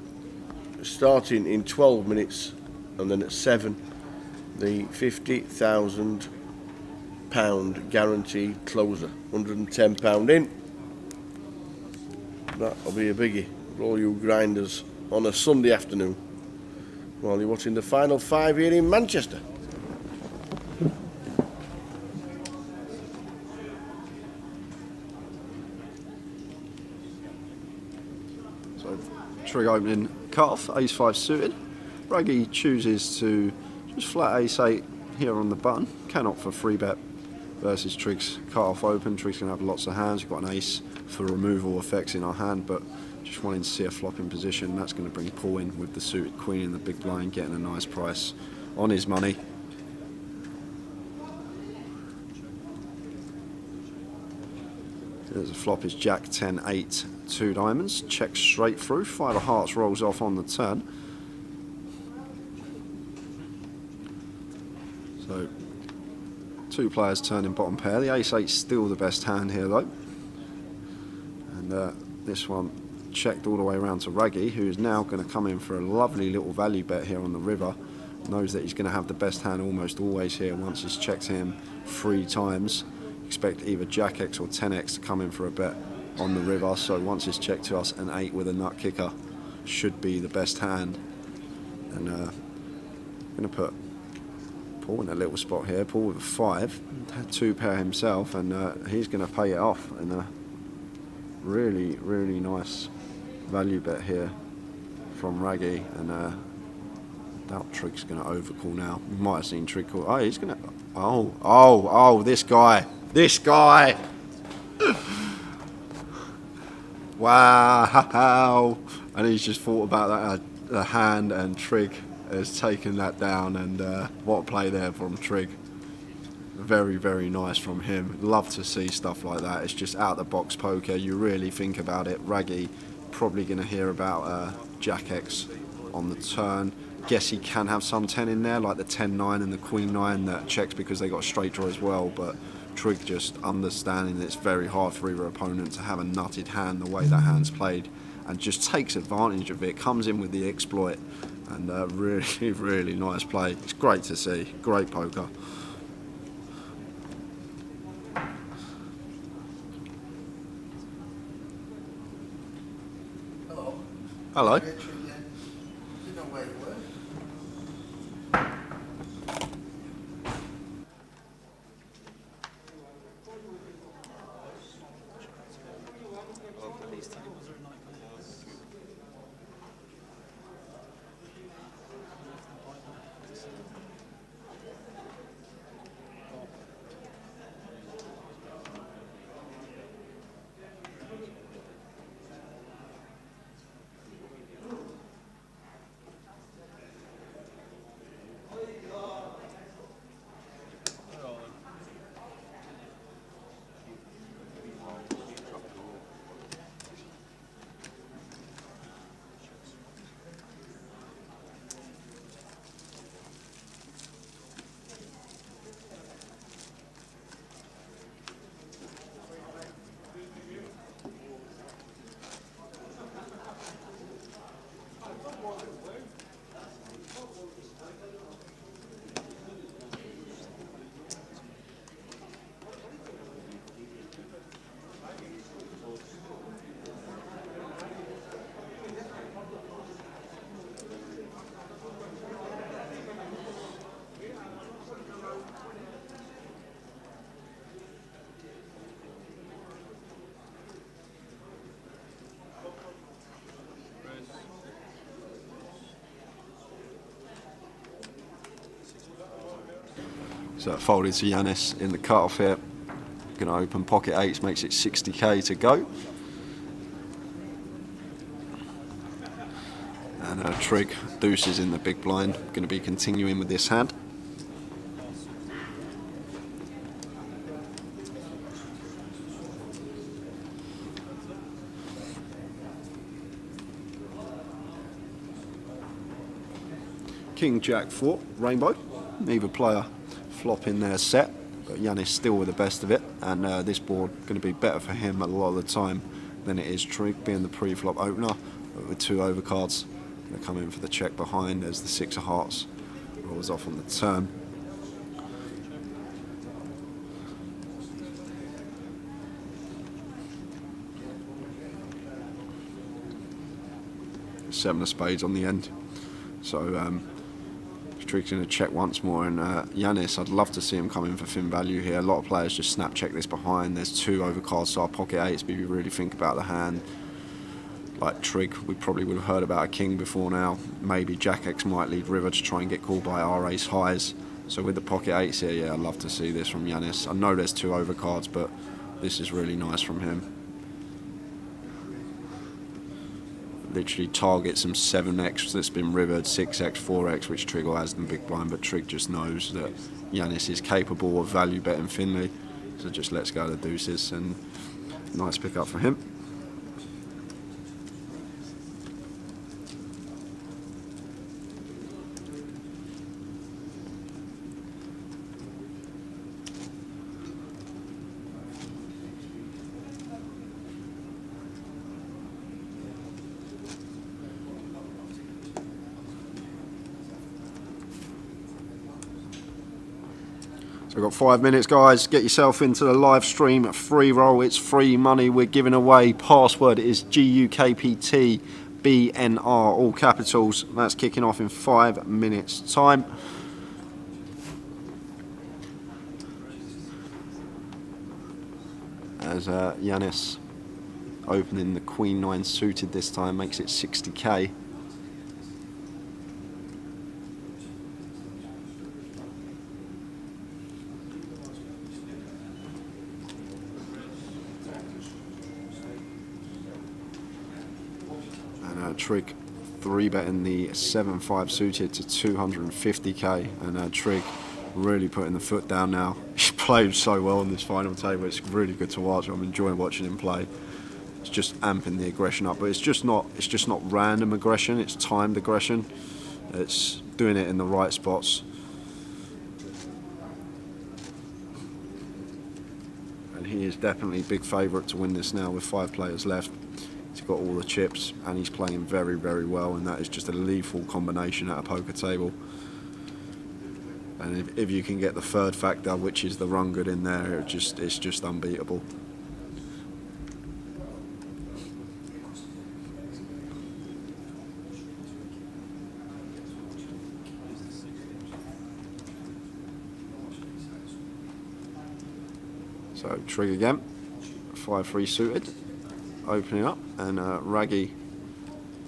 Starting in 12 minutes, and then at 7, the £50,000 guaranteed closer. £110 in. That'll be a biggie for all you grinders on a Sunday afternoon while you're watching the final 5 here in Manchester. So Trig opening cut-off, ace-5 suited. Raggy chooses to just flat ace-8 here on the button. Can opt for free bet versus Trig's cut-off open. Trig's going to have lots of hands. We've got an ace for removal effects in our hand, but just wanting to see a flop in position. That's going to bring Paul in with the suited queen in the big blind, getting a nice price on his money. There's a flop, is Jack 10 8 2 diamonds, checks straight through. 5 of hearts rolls off on the turn. So 2 players turning bottom pair. The ace-8 still the best hand here though, and this one checked all the way around to Raggy, who is now going to come in for a lovely little value bet here on the river. Knows that he's going to have the best hand almost always here once he's checked him 3 times. Expect either Jack X or 10X to come in for a bet on the river, so once it's checked to us, an 8 with a nut kicker should be the best hand. And I'm going to put Paul in a little spot here. Paul with a 5, had 2 pair himself, and he's going to pay it off in a really, really nice value bet here from Raggy. And doubt Trig's going to overcall now. You might have seen Trig call. Oh, he's going to. Oh, this guy. Wow. And he's just thought about that the hand, and Trig has taken that down, and what a play there from Trig. Very, very nice from him. Love to see stuff like that. It's just out the box poker. You really think about it. Raggy probably going to hear about Jack X on the turn. Guess he can have some 10 in there, like the 10-9 and the Queen-9 that checks because they got a straight draw as well, but Trig just understanding that it's very hard for either opponent to have a nutted hand the way that hand's played, and just takes advantage of it, comes in with the exploit, and really, really nice play. It's great to see. Great poker. Hello. So folded to Yanis in the cut-off here. Going to open pocket 8s, makes it 60k to go. And trig, deuces in the big blind. Going to be continuing with this hand. King, Jack, 4, rainbow. Neither player flopping their set, but Yanis still with the best of it. And this board going to be better for him a lot of the time than it is trig, being the pre-flop opener. But with 2 overcards, going to come in for the check behind as the 6 of hearts rolls off on the turn. Seven of spades on the end. So Trig's going to check once more, and Yanis, I'd love to see him come in for thin value here. A lot of players just snap check this behind. There's 2 overcards, so our pocket 8s, but if you really think about the hand, like trig, we probably would have heard about a king before now. Maybe Jack X might lead river to try and get called by our ace highs. So with the pocket 8s here, yeah, I'd love to see this from Yanis. I know there's 2 overcards, but this is really nice from him. Literally target some 7x that's been rivered, 6x, 4x, which Trig has in big blind, but Trig just knows that Yanis is capable of value betting thinly, so just lets go the deuces, and nice pick up for him. So we've got 5 minutes, guys. Get yourself into the live stream. Free roll, it's free money we're giving away. Password is GUKPT BNR, all capitals. That's kicking off in 5 minutes time. As Yanis opening the Queen 9 suited this time, makes it 60k. Trig 3-betting the 7-5 suited to 250k, and Trig really putting the foot down now. He's played so well on this final table, it's really good to watch. I'm enjoying watching him play. It's just amping the aggression up, but it's just not random aggression, it's timed aggression. It's doing it in the right spots. And he is definitely a big favourite to win this now with 5 players left. He's got all the chips and he's playing very, very well, and that is just a lethal combination at a poker table. And if you can get the third factor, which is the run good in there, it's just unbeatable. So Trig again, 5-3 suited. Opening up, and Raggy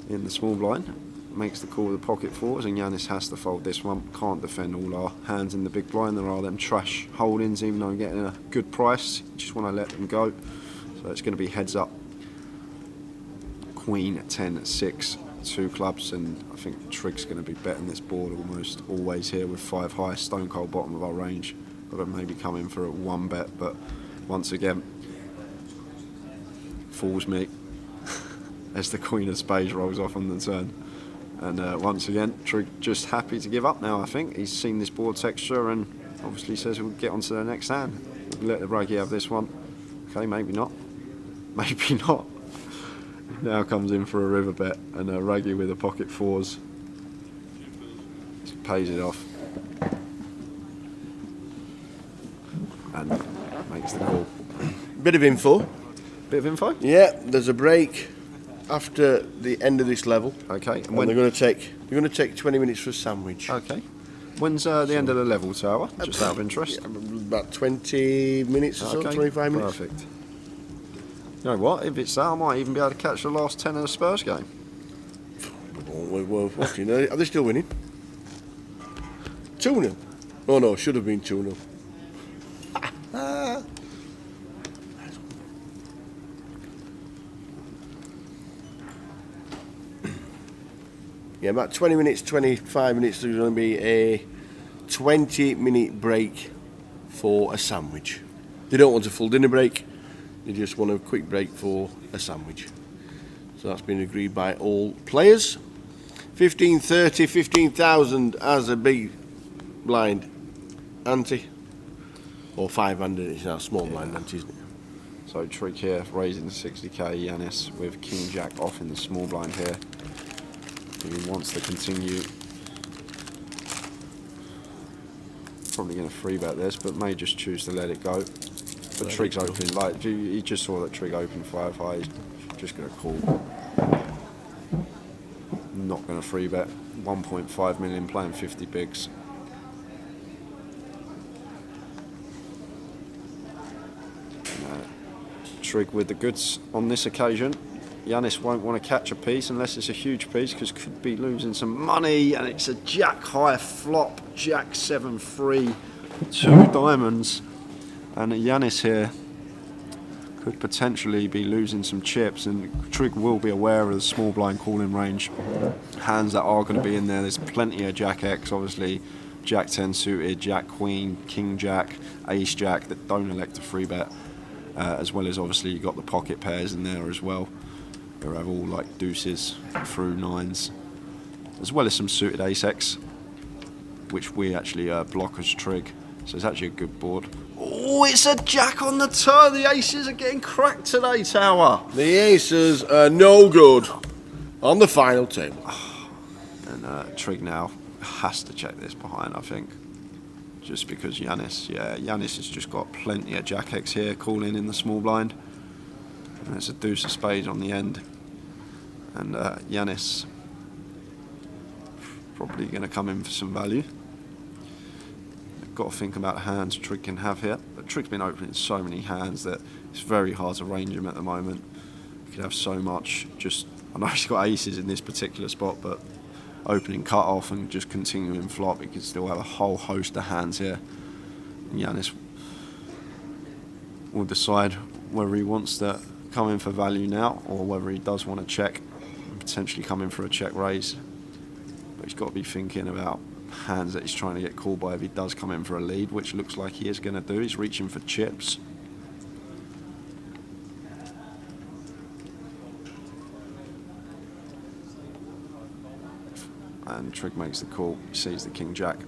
in the small blind makes the call with the pocket 4s, and Yanis has to fold this one. Can't defend all our hands in the big blind. There are them trash holdings, even though I'm getting a good price. Just want to let them go. So it's going to be heads up. Queen 10-6, 2 clubs, and I think Trig's going to be betting this board almost always here with 5 high, stone cold bottom of our range. Got to maybe come in for a 1 bet, but once again, fools me as the Queen of Spades rolls off on the turn. And once again, Trig just happy to give up now. I think he's seen this board texture and obviously says we'll get on to the next hand. We'll let the Raggy have this one. Okay, maybe not. Maybe not. Now comes in for a river bet, and Raggy with the pocket 4s just pays it off and makes the call. Bit of info. Bit of info? Yeah, there's a break after the end of this level. Okay. And they're going to take 20 minutes for a sandwich. Okay. When's the end of the level, Tower? Just out of interest. Yeah, about 20 minutes or so, 25 minutes. Perfect. You know what? If it's that, I might even be able to catch the last 10 of the Spurs game. Well, what do you know? Are they still winning? 2-0. Oh no, should have been 2-0. Yeah, about 20 minutes, 25 minutes, there's going to be a 20-minute break for a sandwich. They don't want a full dinner break, they just want a quick break for a sandwich. So that's been agreed by all players. 1530, 15,000 as a big blind ante. Or 500, it's now small blind ante, isn't it? So Trig here raising 60k, Yanis with King Jack off in the small blind here. He wants to continue. Probably going to free bet this, but may just choose to let it go. But Trig's open, like he just saw that Trig open 5 high, he's just going to call. Not going to free bet. 1.5 million playing 50 bigs. Trig with the goods on this occasion. Yanis won't want to catch a piece unless it's a huge piece, because could be losing some money, and it's a jack high flop, jack 7-3, 2 diamonds, and Yanis here could potentially be losing some chips, and Trig will be aware of the small blind calling range hands that are going to be in there. There's plenty of jack X, obviously jack 10 suited, jack queen, king jack, ace jack that don't elect to free bet, as well as obviously you've got the pocket pairs in there as well. We have all like deuces through 9s, as well as some suited ace X, which we actually block as Trig. So it's actually a good board. Oh, it's a jack on the turn. The aces are getting cracked today, Tower. The aces are no good on the final table. And Trig now has to check this behind, I think. Just because Yanis has just got plenty of jack X here calling in the small blind. And it's a deuce of spades on the end. And Yanis probably going to come in for some value. Got to think about hands Trig can have here. But Trig's been opening so many hands that it's very hard to range him at the moment. He could have so much. I know he's got aces in this particular spot, but opening cut off and just continuing flop, he could still have a whole host of hands here. And Yanis will decide whether he wants to come in for value now or whether he does want to check and potentially come in for a check raise. But he's got to be thinking about hands that he's trying to get called by if he does come in for a lead, which looks like he is going to do. He's reaching for chips. And Trig makes the call, he sees the king jack.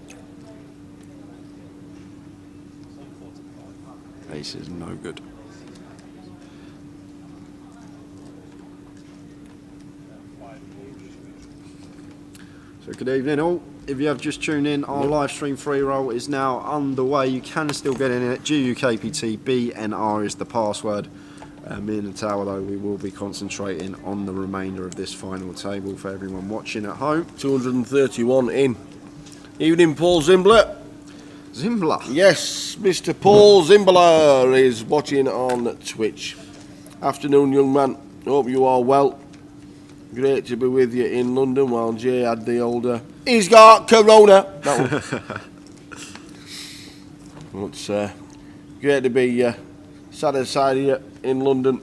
Ace is no good. So good evening all. If you have just tuned in, our live stream free roll is now underway. You can still get in it. GUKPT BNR is the password. Me and the Tower, though, we will be concentrating on the remainder of this final table for everyone watching at home. 231 in. Evening, Paul Zimbler. Zimbler? Yes, Mr. Paul Zimbler is watching on Twitch. Afternoon, young man. Hope you are well. Great to be with you in London while Jay had the older. He's got corona. That one. It's great to be sat aside here in London.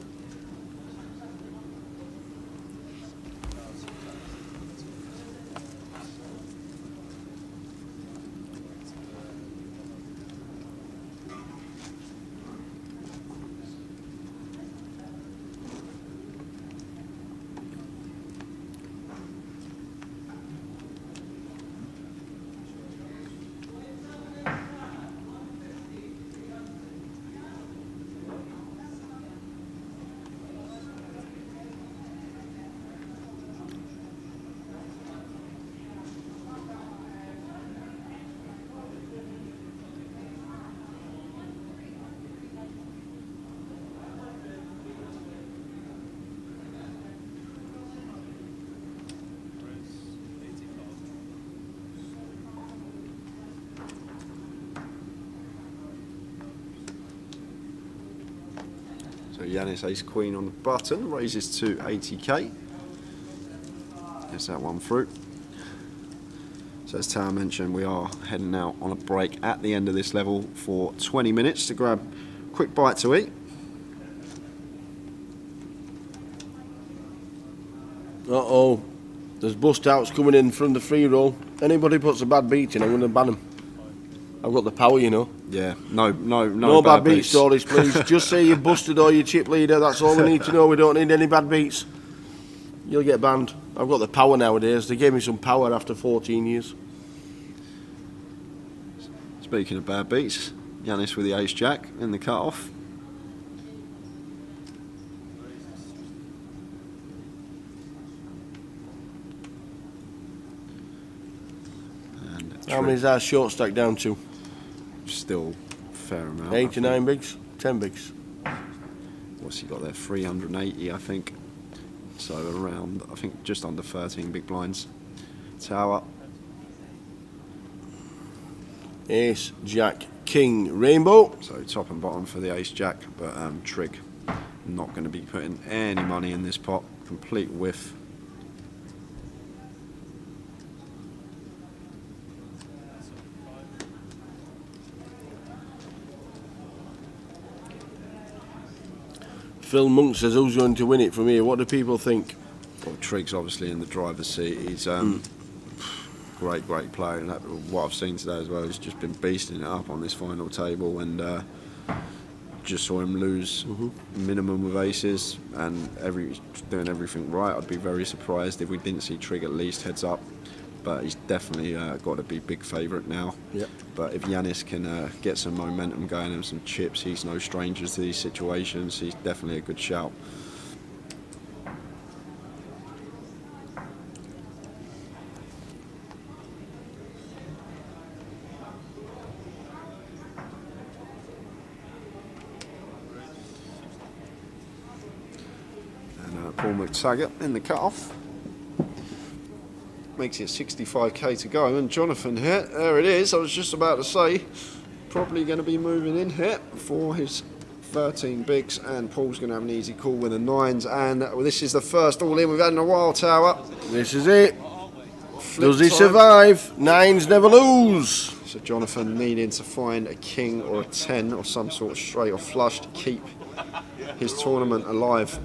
So Yanis ace queen on the button, raises to 80k. Gets that one through. So as Tower mentioned, we are heading out on a break at the end of this level for 20 minutes to grab a quick bite to eat. Uh-oh. There's bust outs coming in from the free roll. Anybody puts a bad beat in, I'm going to ban them. I've got the power, you know. Yeah, no bad beat stories, please. Just say you've busted or you're chip leader. That's all we need to know. We don't need any bad beats. You'll get banned. I've got the power nowadays. They gave me some power after 14 years. Speaking of bad beats, Yanis with the ace jack in the cut-off. How many's our short stack down to? Still a fair amount. 89 bigs? 10 bigs? What's he got there? 380, I think. So around, I think, just under 13 big blinds. Tower. Ace, jack, king, rainbow. So top and bottom for the ace jack, but trig. Not going to be putting any money in this pot. Complete whiff. Phil Monk says, who's going to win it from here? What do people think? Well, Trig's obviously in the driver's seat. He's great player. And what I've seen today as well, he's just been beasting it up on this final table, and just saw him lose minimum with aces, and doing everything right. I'd be very surprised if we didn't see Trig at least heads up. But he's definitely got to be big favourite now. Yep. But if Yanis can get some momentum going and some chips, he's no stranger to these situations. He's definitely a good shout. And Paul McTaggart in the cut-off. Makes it 65k to go, and Jonathan here, there it is. I was just about to say, probably going to be moving in here for his 13 bigs, and Paul's going to have an easy call with the nines, and this is the first all-in we've had in a while, Tower. This is it. Does he survive? Nines never lose. So Jonathan needing to find a king or a 10 or some sort of straight or flush to keep his tournament alive.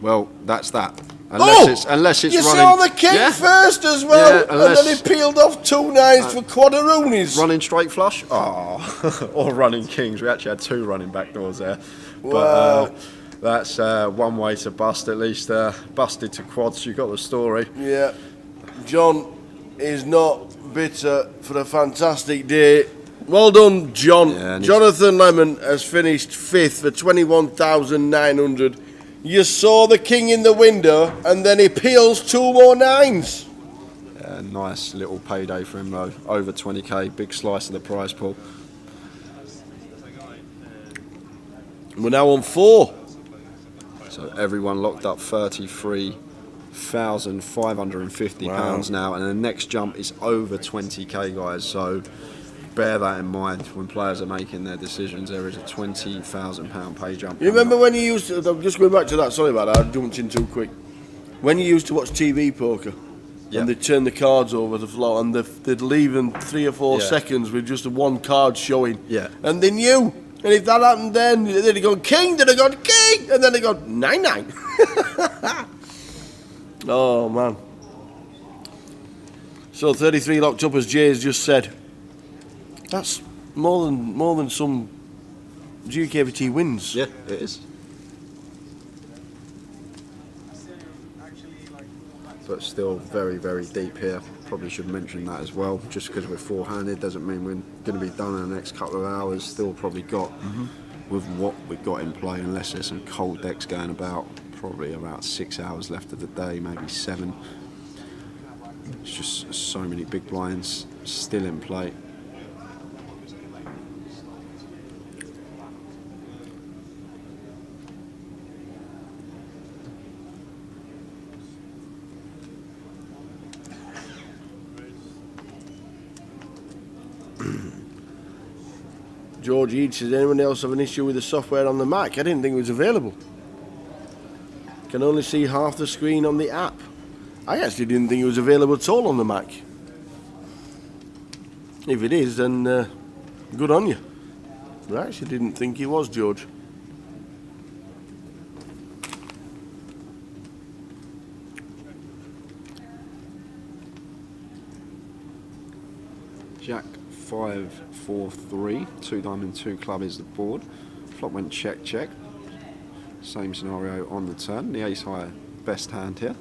Well, that's that. Unless it's you running. saw the king first as well, and then he peeled off 2 nines for quadroonies. Running straight flush? Oh, or running kings. We actually had 2 running back doors there. Wow. But that's one way to bust, at least busted to quads. You got the story. Yeah. John is not bitter for a fantastic day. Well done, John. Yeah, Jonathan Lemon has finished 5th for 21,900. You saw the king in the window, and then he peels 2 more nines. Nice little payday for him though. Over 20k, big slice of the prize pool. We're now on 4. So everyone locked up £33,550 now, and the next jump is over 20k, guys. So bear that in mind when players are making their decisions. There is a £20,000 pay jump. You remember when you used to, I'm just going back to that, sorry about that, I jumped in too quick. When you used to watch TV poker, and they'd turn the cards over the floor, and they'd leave in 3 or 4 seconds with just 1 card showing. Yeah. And they knew. And if that happened then, they'd have gone king, they'd have gone king, and then they'd gone 9-9. Oh, man. So 33 locked up, as Jay has just said. That's more than some GUKPT wins. Yeah, it is. But still very, very deep here. Probably should mention that as well. Just because we're 4-handed doesn't mean we're going to be done in the next couple of hours. Still probably got, with what we've got in play, unless there's some cold decks going about, probably about 6 hours left of the day, maybe 7. It's just so many big blinds still in play. George Eade says, anyone else have an issue with the software on the Mac? I didn't think it was available. Can only see half the screen on the app. I actually didn't think it was available at all on the Mac. If it is, then good on you. But I actually didn't think it was, George. Jack 5-4-3, 2 diamond 2 club is the board. Flop went check check. Same scenario on the turn. The ace high best hand here.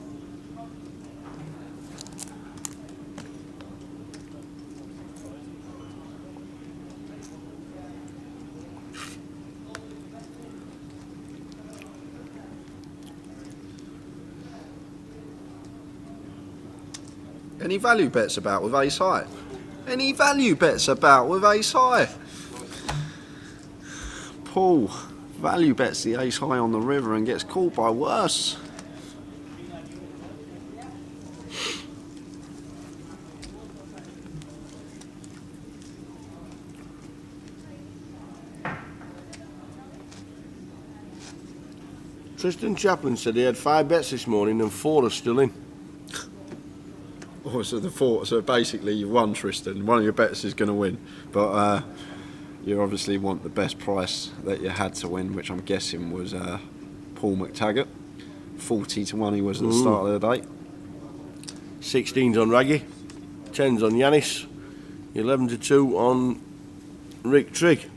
Any value bets about with ace high? Any value bets about with ace high? Paul value bets the ace high on the river and gets called by worse. Tristan Chaplin said he had 5 bets this morning and 4 are still in. Oh, so basically you've won, Tristan. One of your bets is going to win, but you obviously want the best price that you had to win, which I'm guessing was Paul McTaggart. 40 to 1 he was at the start of the day. 16's on Raggy, 10's on Yanis, 11 to 2 on Rick Trigg.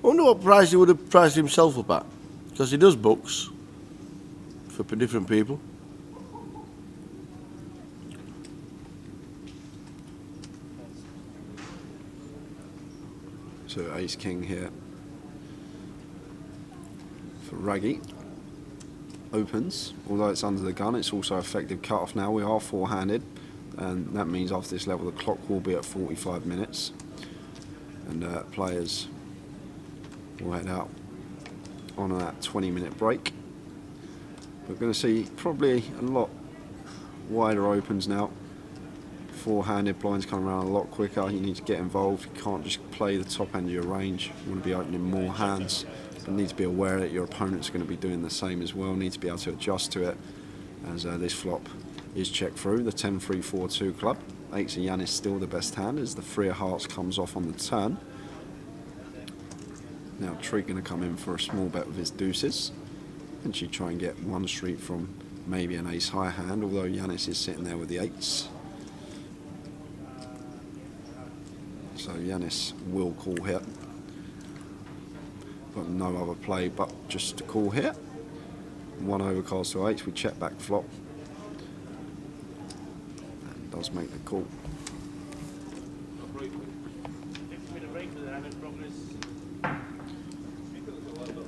I wonder what price he would have priced himself up at, because he does books for different people. So ace king here for Raggy. Opens, although it's under the gun, it's also effective cut off now. We are four-handed, and that means after this level the clock will be at 45 minutes, and players will head out on that 20-minute break. We're going to see probably a lot wider opens now. Four-handed blinds come around a lot quicker. You need to get involved. You can't just play the top end of your range. You want to be opening more hands. You need to be aware that your opponent's going to be doing the same as well. You need to be able to adjust to it, as this flop is checked through. The 10-3-4-2 club. 8 of Yanis still the best hand as the 3 of hearts comes off on the turn. Now Trigg going to come in for a small bet with his deuces. And she try and get one street from maybe an ace high hand, although Yanis is sitting there with the 8s. So Yanis will call here. Got no other play but just to call here. 1 overcast to 8, we check back flop. And does make the call.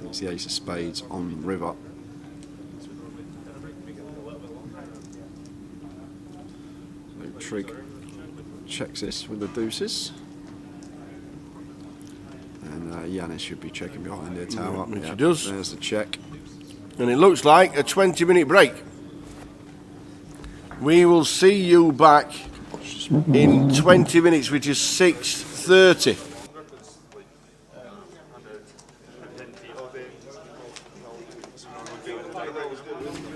It's the ace of spades on the river. So Trigg checks this with the deuces. And Yanis should be checking behind their tower. Which he does. There's the check. And it looks like a 20-minute break. We will see you back in 20 minutes, which is 6:30.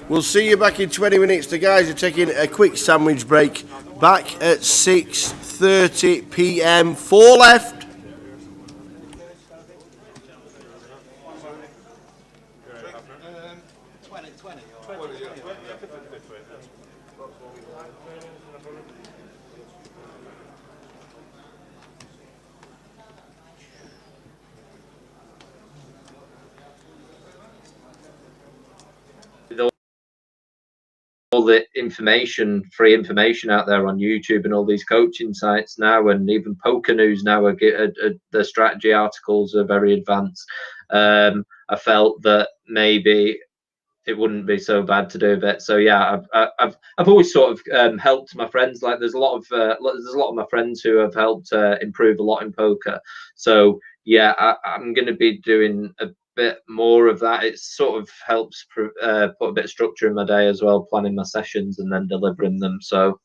We'll see you back in 20 minutes. The guys are taking a quick sandwich break. Back at 6:30 p.m. 4 left. All the information, free information out there on YouTube and all these coaching sites now, and even Poker News now, the strategy articles are very advanced. I felt that maybe it wouldn't be so bad to do a bit. So yeah, I've always sort of helped my friends. Like there's a lot of my friends who have helped improve a lot in poker. So yeah, I'm going to be doing a bit more of that. It sort of helps put a bit of structure in my day as well, planning my sessions and then delivering them. So,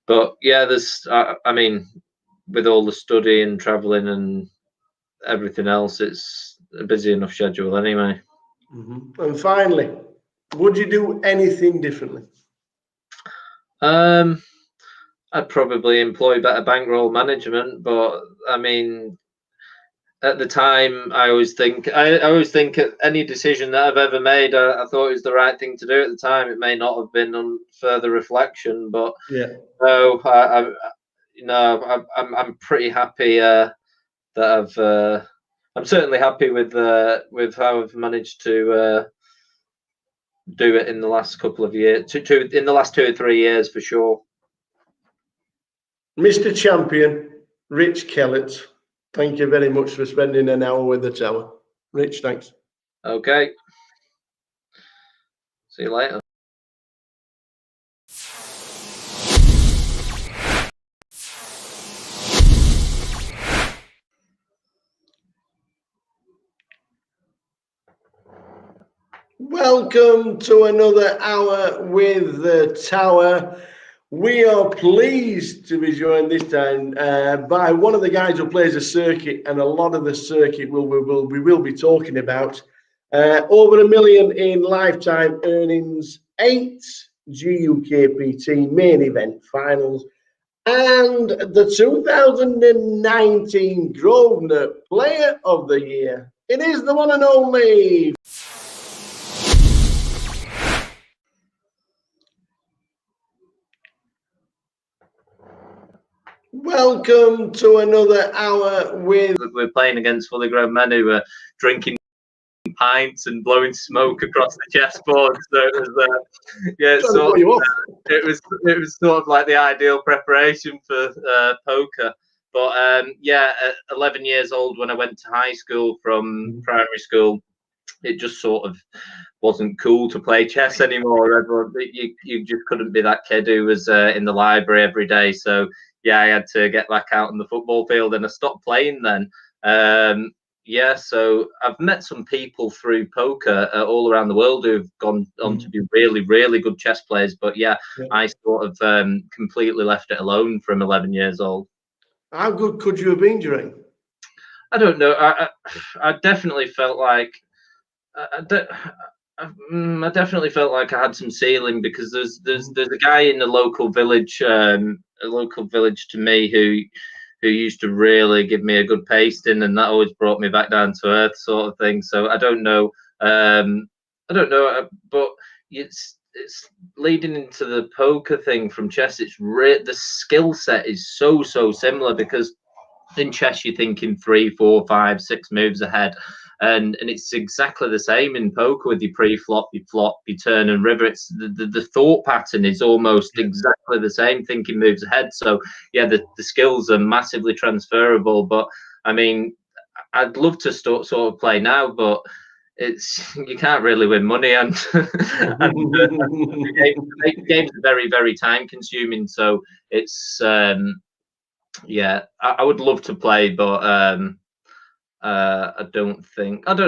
but yeah, there's I mean, with all the study and traveling and everything else, it's a busy enough schedule anyway. And finally, would you do anything differently? I'd probably employ better bankroll management, but I mean, at the time, I always think any decision that I've ever made, I thought it was the right thing to do at the time. It may not have been on further reflection, but no, I'm pretty happy that I'm certainly happy with how I've managed to do it in the last couple of years, in the last 2 or 3 years for sure. Mr. Champion, Rich Kellett, thank you very much for spending an hour with the Tower. Rich, thanks. Okay. See you later. Welcome to another hour with the Tower. We are pleased to be joined this time by one of the guys who plays a circuit, and a lot of the circuit we will be talking about. Over $1 million in lifetime earnings, 8 GUKPT main event finals, and the 2019 Grosvenor Player of the Year. It is the one and only. Welcome to another hour with. We're playing against fully grown men who are drinking pints and blowing smoke across the chessboard. So it was, it was sort of like the ideal preparation for poker. But 11 years old when I went to high school from primary school, it just sort of wasn't cool to play chess anymore. Everyone, you just couldn't be that kid who was in the library every day. So yeah, I had to get back out on the football field, and I stopped playing then. So I've met some people through poker all around the world who've gone on to be really, really good chess players. But I sort of completely left it alone from 11 years old. How good could you have been, Duran? I don't know. I definitely felt like I definitely felt like I had some ceiling, because there's a guy in the local village, a local village to me, who used to really give me a good pasting, and that always brought me back down to earth, sort of thing. So I don't know, but it's leading into the poker thing from chess. It's the skill set is so similar, because in chess you're thinking 3, 4, 5, 6 moves ahead. And it's exactly the same in poker with your pre-flop, your flop, your turn and river. It's the thought pattern is almost exactly the same, thinking moves ahead. So yeah, the skills are massively transferable. But I mean, I'd love to sort of play now, but you can't really win money, and the game's very, very time consuming. So it's I would love to play, but I don't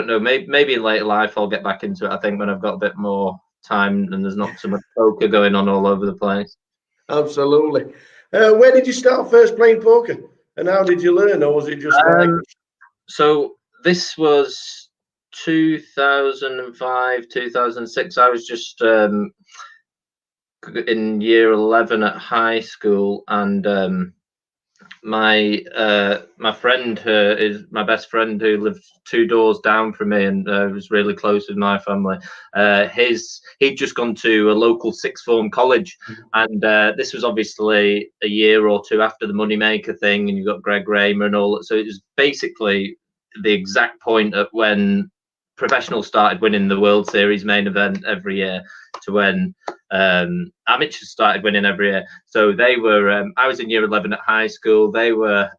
know. Maybe in later life I'll get back into it. I think when I've got a bit more time and there's not so much poker going on all over the place. Absolutely. Where did you start first playing poker, and how did you learn, or was it just So this was 2005, 2006. I was just in year 11 at high school, and my friend is my best friend, who lived 2 doors down from me and was really close with my family. He'd just gone to a local sixth form college, and this was obviously a year or 2 after the Moneymaker thing, and you got Greg Raymer and all that. So it was basically the exact point at when professionals started winning the World Series main event every year to when amateurs started winning every year. So they were I was in year 11 at high school. They were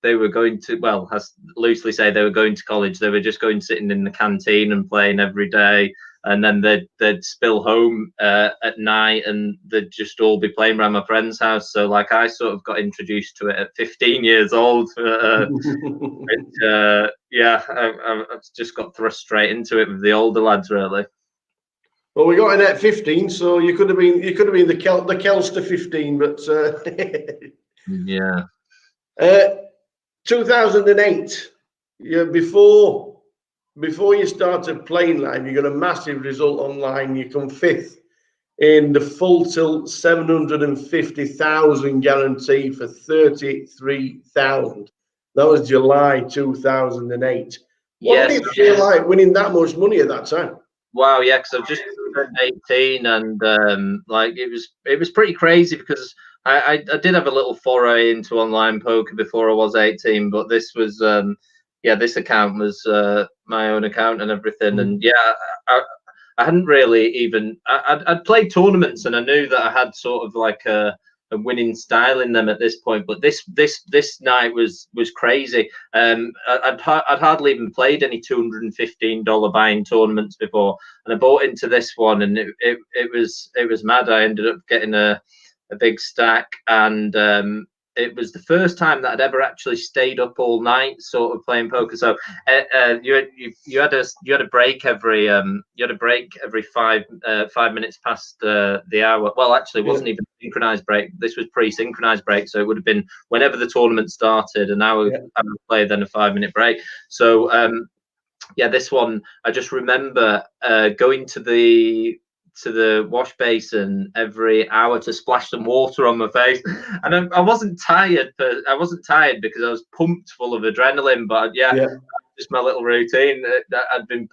going to, well, I loosely say they were going to college. They were just going sitting in the canteen and playing every day, and then they'd spill home at night, and they'd just all be playing around my friend's house. So like I sort of got introduced to it at 15 years old. I've just got thrust straight into it with the older lads, really. Well, we got in at 15, so you could have been the Kelster 15, but 2008, 2008, before you started playing live, you got a massive result online. You come fifth in the full tilt 750,000 guarantee for 33,000. That was July 2008. What Yes, did it feel like winning that much money at that time? wow, yeah, because I've just turned 18, and like it was pretty crazy because I did have a little foray into online poker before I was 18, but this was yeah, this account was my own account and everything, and yeah, I hadn't really even I'd played tournaments and I knew that I had sort of like a winning style in them at this point, but this night was crazy. I'd hardly even played any $215 buy-in tournaments before, and I bought into this one, and it was mad. I ended up getting a big stack, and it was the first time that I'd ever actually stayed up all night, sort of playing poker. So you had a break every 5 minutes past the hour. Well, actually, it wasn't even a synchronized break. This was pre-synchronized break, so it would have been whenever the tournament started, an hour play, then a 5-minute break. So yeah, this one I just remember going to the wash basin every hour to splash some water on my face, and I wasn't tired, but I wasn't tired because I was pumped full of adrenaline. But yeah. Just my little routine. I'd been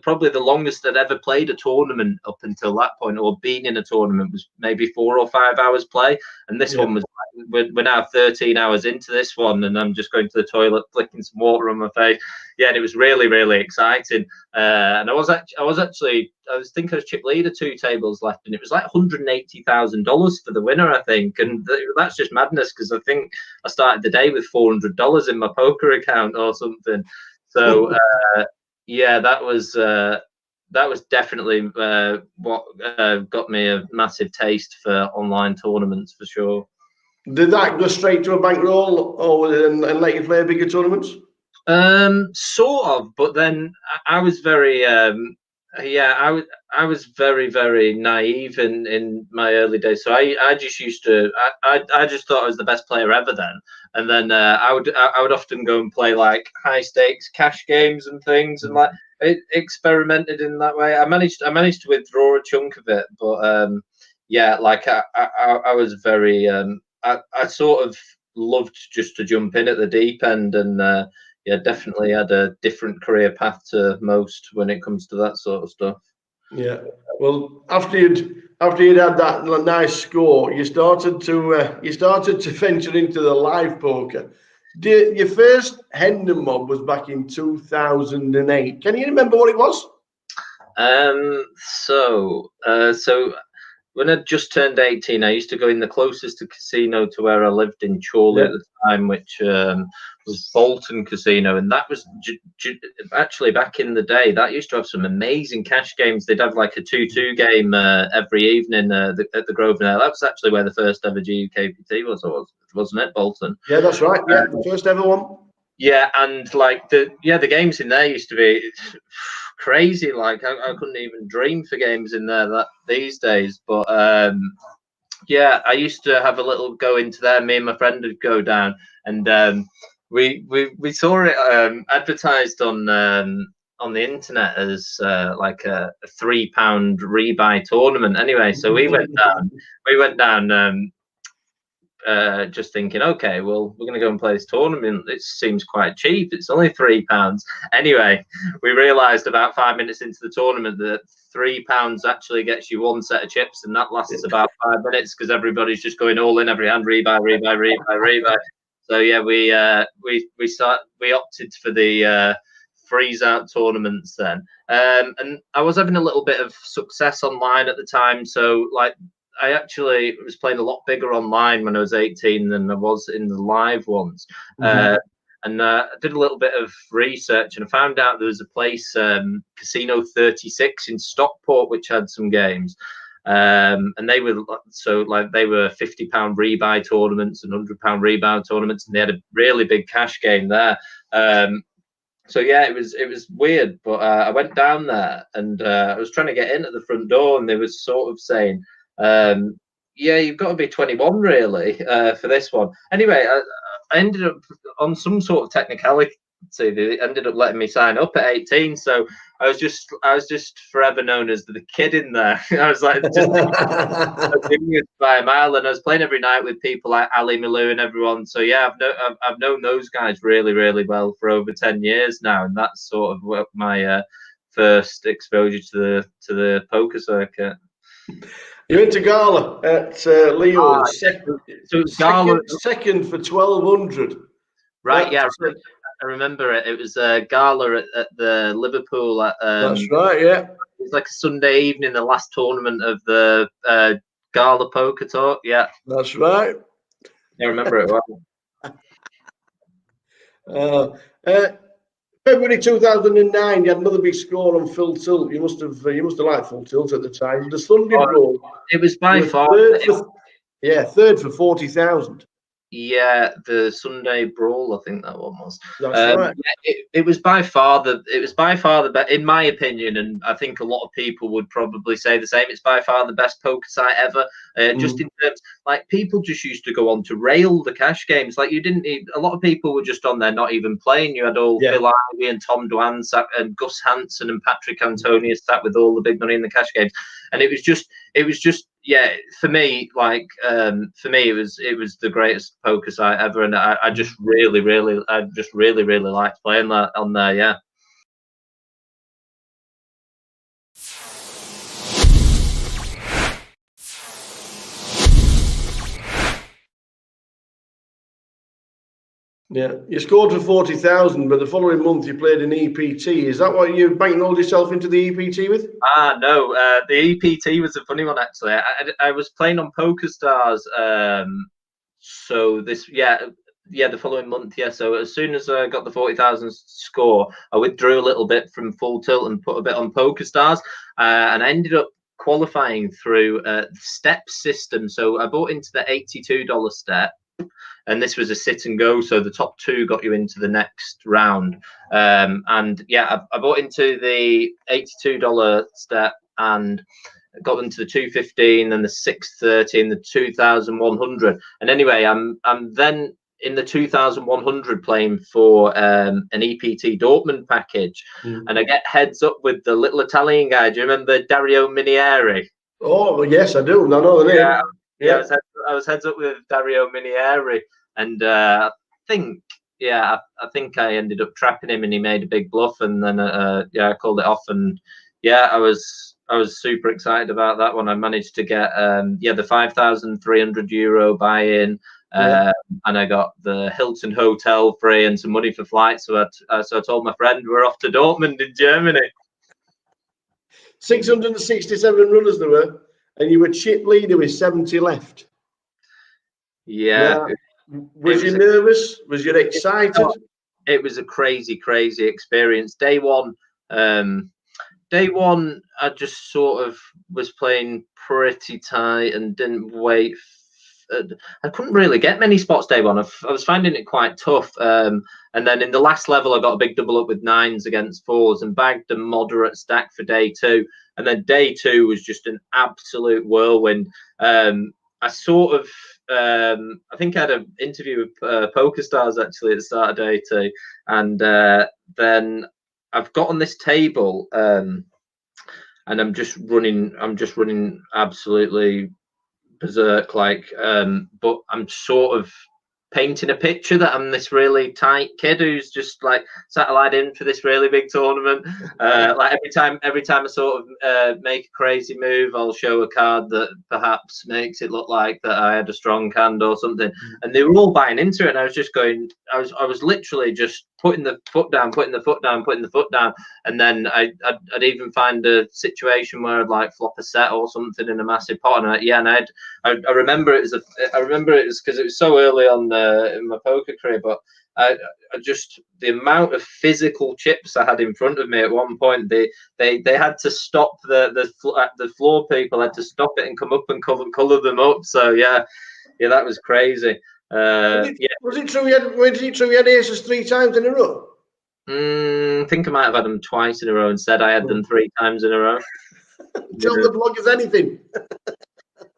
probably the longest I'd ever played a tournament up until that point, or been in a tournament, was maybe 4 or 5 hours play, and this one was we're now 13 hours into this one, and I'm just going to the toilet, flicking some water on my face. Yeah, and it was really exciting. And I was thinking of chip leader 2 tables left, and it was like $180,000 for the winner, I think, and that's just madness because I think I started the day with $400 in my poker account or something. So yeah, that was definitely what got me a massive taste for online tournaments for sure. Did that go straight to a bankroll, or and let you play bigger tournaments? Sort of, but then I was very I was very naive in my early days. So I just used to I just thought I was the best player ever then, and then I would often go and play like high stakes cash games and things, and like experimented in that way. I managed to withdraw a chunk of it, but yeah, like I was very I sort of loved just to jump in at the deep end, and yeah, definitely had a different career path to most when it comes to that sort of stuff. Yeah. Well, after you'd had that nice score, you started to venture into the live poker. Your first Hendon mob was back in 2008. Can you remember what it was? So when I just turned 18, I used to go in the closest to casino to where I lived in Chorley at the time, which was Bolton Casino, and that was actually back in the day. That used to have some amazing cash games. They'd have like a 2-2 game every evening at the Grosvenor. That was actually where the first ever GUKPT was, wasn't it, Bolton? Yeah, that's right. Yeah, the first ever one. Yeah, and like the games in there used to be crazy. Like I couldn't even dream for games in there these days. But yeah, I used to have a little go into there. Me and my friend would go down, and we saw it advertised on the internet as like a £3 rebuy tournament. Anyway, so we went down. Just thinking, okay, well, we're going to go and play this tournament. It seems quite cheap. It's only £3. Anyway, we realised about 5 minutes into the tournament that £3 actually gets you one set of chips, and that lasts about 5 minutes because everybody's just going all in, every hand, rebuy. So yeah, we opted for the freeze out tournaments then, and I was having a little bit of success online at the time. So like, I actually was playing a lot bigger online when I was 18 than I was in the live ones. And I did a little bit of research, and I found out there was a place, Casino 36 in Stockport, which had some games. And they were £50 rebuy tournaments and £100 rebound tournaments, and they had a really big cash game there. So yeah, it was weird, but I went down there, and I was trying to get in at the front door, and they were sort of saying, yeah, you've got to be 21 really for this one. Anyway, I ended up on some sort of see, they ended up letting me sign up at 18. So I was just forever known as the kid in there. I was like just by a mile, and I was playing every night with people like Ali Malou and everyone. So yeah, I've known those guys really, really well for over 10 years now, and that's sort of what my first exposure to the poker circuit. You went to Gala at Leo's. So Gala, second for 1,200. right? Yeah, I remember it. It was Gala at the Liverpool. That's right. Yeah, it was like a Sunday evening, the last tournament of the Gala Poker Tour. Yeah, that's right. I remember it well. February 2009, you had another big score on Full Tilt. You must have liked Full Tilt at the time. The Sunday Brawl. It was by far. Third for 40,000. Yeah, the Sunday Brawl, I think that one was. That's right. Yeah, it was by far the best, in my opinion, and I think a lot of people would probably say the same. It's by far the best poker site ever. Just in terms, like, people just used to go on to rail the cash games. Like, you didn't need, a lot of people were just on there not even playing. You had all Phil Ivey and Tom Dwan sat, and Gus Hansen and Patrick Antonius sat with all the big money in the cash games, and it was just yeah, for me, like it was the greatest poker site ever, and I just really liked playing that on there. Yeah. Yeah, you scored for 40,000, but the following month you played an EPT. Is that what you bankrolled yourself into the EPT with? No, the EPT was a funny one actually. I was playing on PokerStars, so this the following month, yeah. So as soon as I got the 40,000 score, I withdrew a little bit from Full Tilt and put a bit on PokerStars, and I ended up qualifying through the step system. So I bought into the $82 step. And this was a sit and go, so the top two got you into the next round. And yeah, I bought into the $82 step and got into the 215 and the 630 and the 2,100. And anyway, I'm then in the 2,100 playing for an EPT Dortmund package, and I get heads up with the little Italian guy. Do you remember Dario Minieri? Oh yes, I do. I know the name. Yeah, I was heads up with Dario Minieri, and I think I ended up trapping him, and he made a big bluff, and then I called it off, and yeah, I was super excited about that one. I managed to get the €5,300 buy-in, and I got the Hilton hotel free and some money for flights. So I told my friend we're off to Dortmund in Germany. 667 runners there were. And you were chip leader with 70 left. Yeah. Was you nervous? Was you excited? It was a crazy experience. Day one, I just sort of was playing pretty tight and didn't wait. I couldn't really get many spots day one. I was finding it quite tough. And then in the last level, I got a big double up with 9s against 4s and bagged a moderate stack for day two. And then day two was just an absolute whirlwind. I sort of, I think I had an interview with PokerStars actually at the start of day two. And then I've got on this table and I'm just running absolutely berserk, like, but I'm sort of painting a picture that I'm this really tight kid who's just like satellite in for this really big tournament. Like every time I sort of make a crazy move, I'll show a card that perhaps makes it look like that I had a strong hand or something. And they were all buying into it, and I was just going, I was literally just putting the foot down, and then I'd even find a situation where I'd like flop a set or something in a massive pot, and I remember it was because it was so early on in my poker career, but I just, the amount of physical chips I had in front of me at one point, they had to stop the floor people had to stop it and come up and color them up. So yeah, that was crazy. Was it true you had aces 3 times in a row? I think I might have had them twice in a row. Instead, I had them 3 times in a row. Tell the bloggers anything.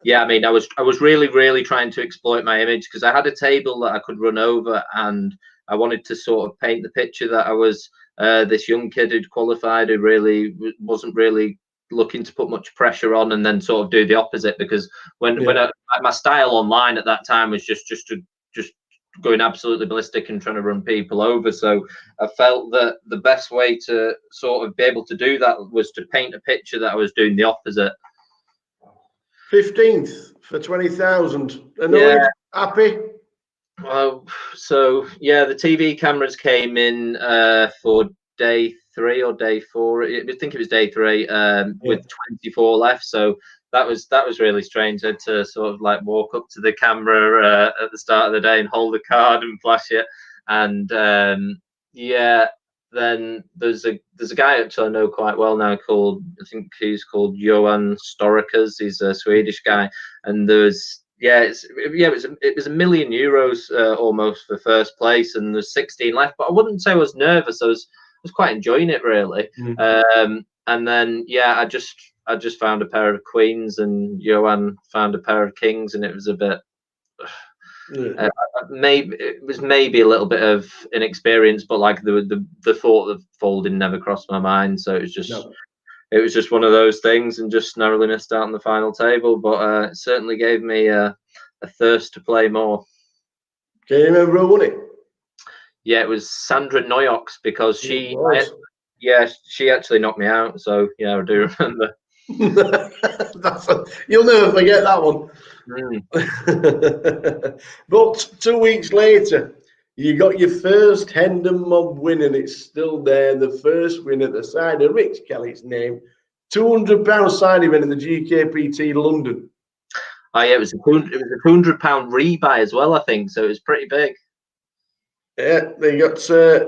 Yeah, I mean, I was really trying to exploit my image, because I had a table that I could run over, and I wanted to sort of paint the picture that I was this young kid who'd qualified, who really wasn't really looking to put much pressure on, and then sort of do the opposite, because when my style online at that time was just going absolutely ballistic and trying to run people over. So I felt that the best way to sort of be able to do that was to paint a picture that I was doing the opposite. 15th for 20,000. Yeah. Happy? So yeah, the TV cameras came in for day 3 or day 4. I think it was day 3, with 24 left. So that was really strange. I had to sort of like walk up to the camera at the start of the day and hold a card and flash it. And then there's a guy actually I know quite well now called, I think he's called Johan Storikers. He's a Swedish guy, and there's it was €1 million almost for first place, and there's 16 left. But I wouldn't say I was nervous. I was quite enjoying it, really. And then I just found a pair of queens, and Johan found a pair of kings, and it was a bit. Maybe a little bit of inexperience, but like the thought of folding never crossed my mind. So it was just one of those things, and just narrowly missed out on the final table. But it certainly gave me a thirst to play more. Can you remember who won it? Yeah, it was Sandra Noyox, because she actually knocked me out. So yeah, I do remember. You'll never forget that one. But 2 weeks later, you got your first Hendon Mob win, and it's still there. The first win at the side of Rich Kelly's name. £200 side event in the GUKPT London. Oh yeah, it was a £200 rebuy as well, I think. So it was pretty big. Yeah, they got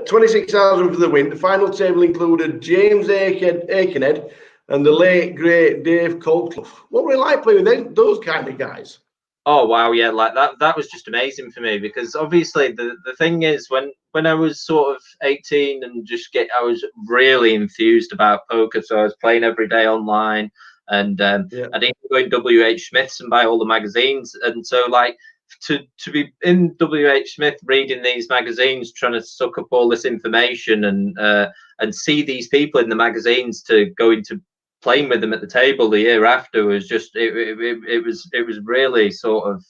26,000 for the win. The final table included James Aikenhead and the late great Dave Colclough. What were it like playing with those kind of guys? Oh wow, yeah, like that was just amazing for me, because obviously the thing is, when I was sort of 18 and I was really enthused about poker, so I was playing every day online, and I'd even go in WH Smith's and buy all the magazines, and so like to be in WH Smith reading these magazines, trying to suck up all this information, and see these people in the magazines to go into playing with them at the table the year after was just it was really sort of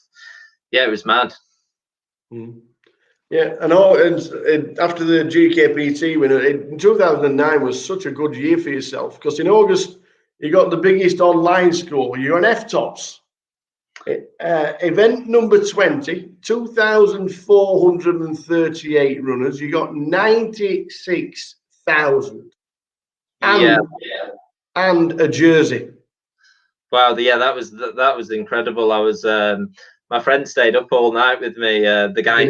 it was mad. Yeah, I know. And after the GUKPT win in 2009 was such a good year for yourself, because in August you got the biggest online score. You're on F-Tops. Event number 20, 2,438 runners. You got 96,000. And a jersey. Wow, that was incredible. I was my friend stayed up all night with me. The guy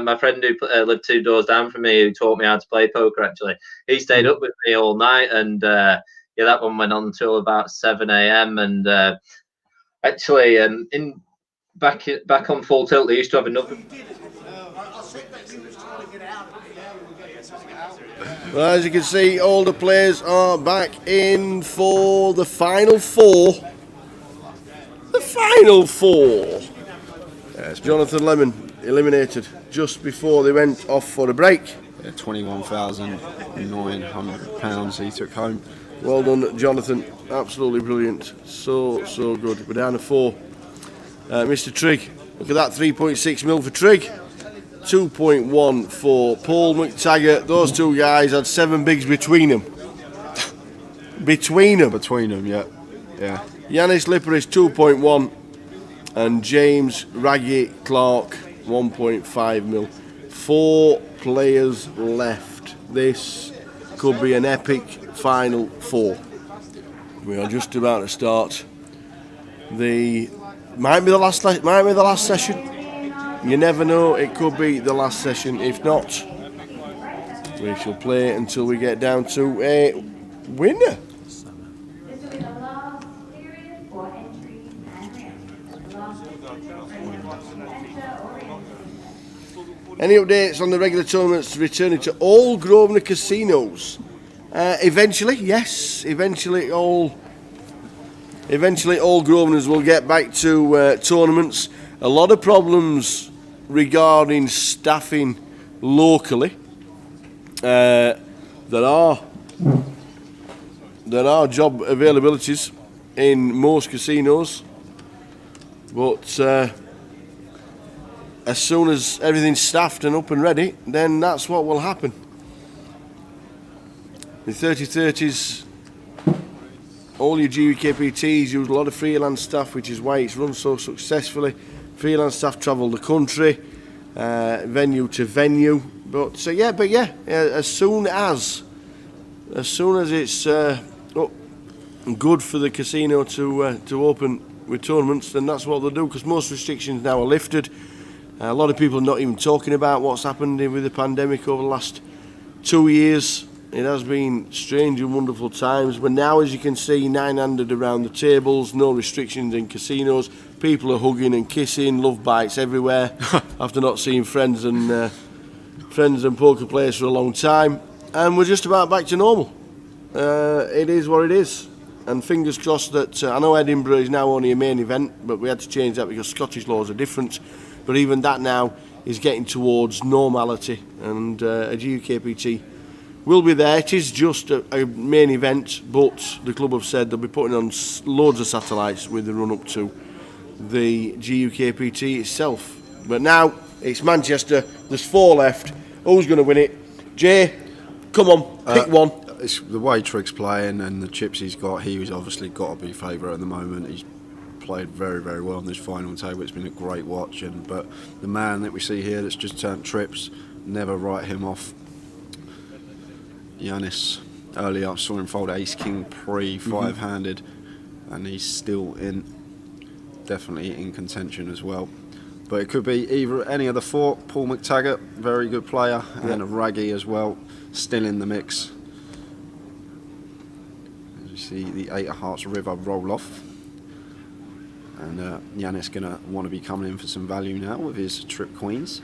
my friend who lived 2 doors down from me, who taught me how to play poker, actually, he stayed up with me all night, and that one went on until about 7 a.m. And actually, back on Full Tilt, they used to have another. Well, as you can see, all the players are back in for the final four. The final four. Yes, Jonathan Lemon eliminated just before they went off for a break. Yeah, £21,900 he took home. Well done, Jonathan. Absolutely brilliant. So good. We're down to 4. Mr. Trigg, look at that, 3.6 mil for Trigg. 2.1 for Paul McTaggart. Those two guys had 7 bigs between them. Between them, yeah. Yanis Liparis 2.1 and James Raggy Clark 1.5 mil. 4 players left. This could be an epic final 4. We are just about to start. Might be the last session. You never know, it could be the last session. If not, we shall play until we get down to a winner. Any updates on the regular tournaments returning to all Grosvenor casinos? Eventually, yes. Eventually all Grosvenors will get back to tournaments. A lot of problems regarding staffing locally. There are job availabilities in most casinos, but as soon as everything's staffed and up and ready, then that's what will happen. The 30-30s, all your GUKPTs use a lot of freelance staff, which is why it's run so successfully. Freelance staff travel the country, venue to venue. But as soon as it's good for the casino to open with tournaments, then that's what they'll do. Because most restrictions now are lifted. A lot of people are not even talking about what's happened with the pandemic over the last 2 years. It has been strange and wonderful times, but now, as you can see, 900 around the tables, no restrictions in casinos. People are hugging and kissing, love bites everywhere after not seeing friends and poker players for a long time. And we're just about back to normal. It is what it is. And fingers crossed that, I know Edinburgh is now only a main event, but we had to change that because Scottish laws are different. But even that now is getting towards normality, and a GUKPT will be there. It is just a main event, but the club have said they'll be putting on loads of satellites with the run up to the GUKPT itself. But now it's Manchester, there's 4 left. Who's going to win it? Jay, come on, pick one. It's the way Trig's playing and the chips he's got, he's obviously got to be favourite at the moment. He's played very, very well in this final table. It's been a great watch, but the man that we see here that's just turned trips, never write him off. Yanis, earlier I saw him fold ace king pre 5-handed, and he's still definitely in contention as well. But it could be either any of the 4. Paul McTaggart, very good player, and a Raggy as well, still in the mix. As you see the 8 of hearts river roll off, and Yanis gonna want to be coming in for some value now with his trip queens.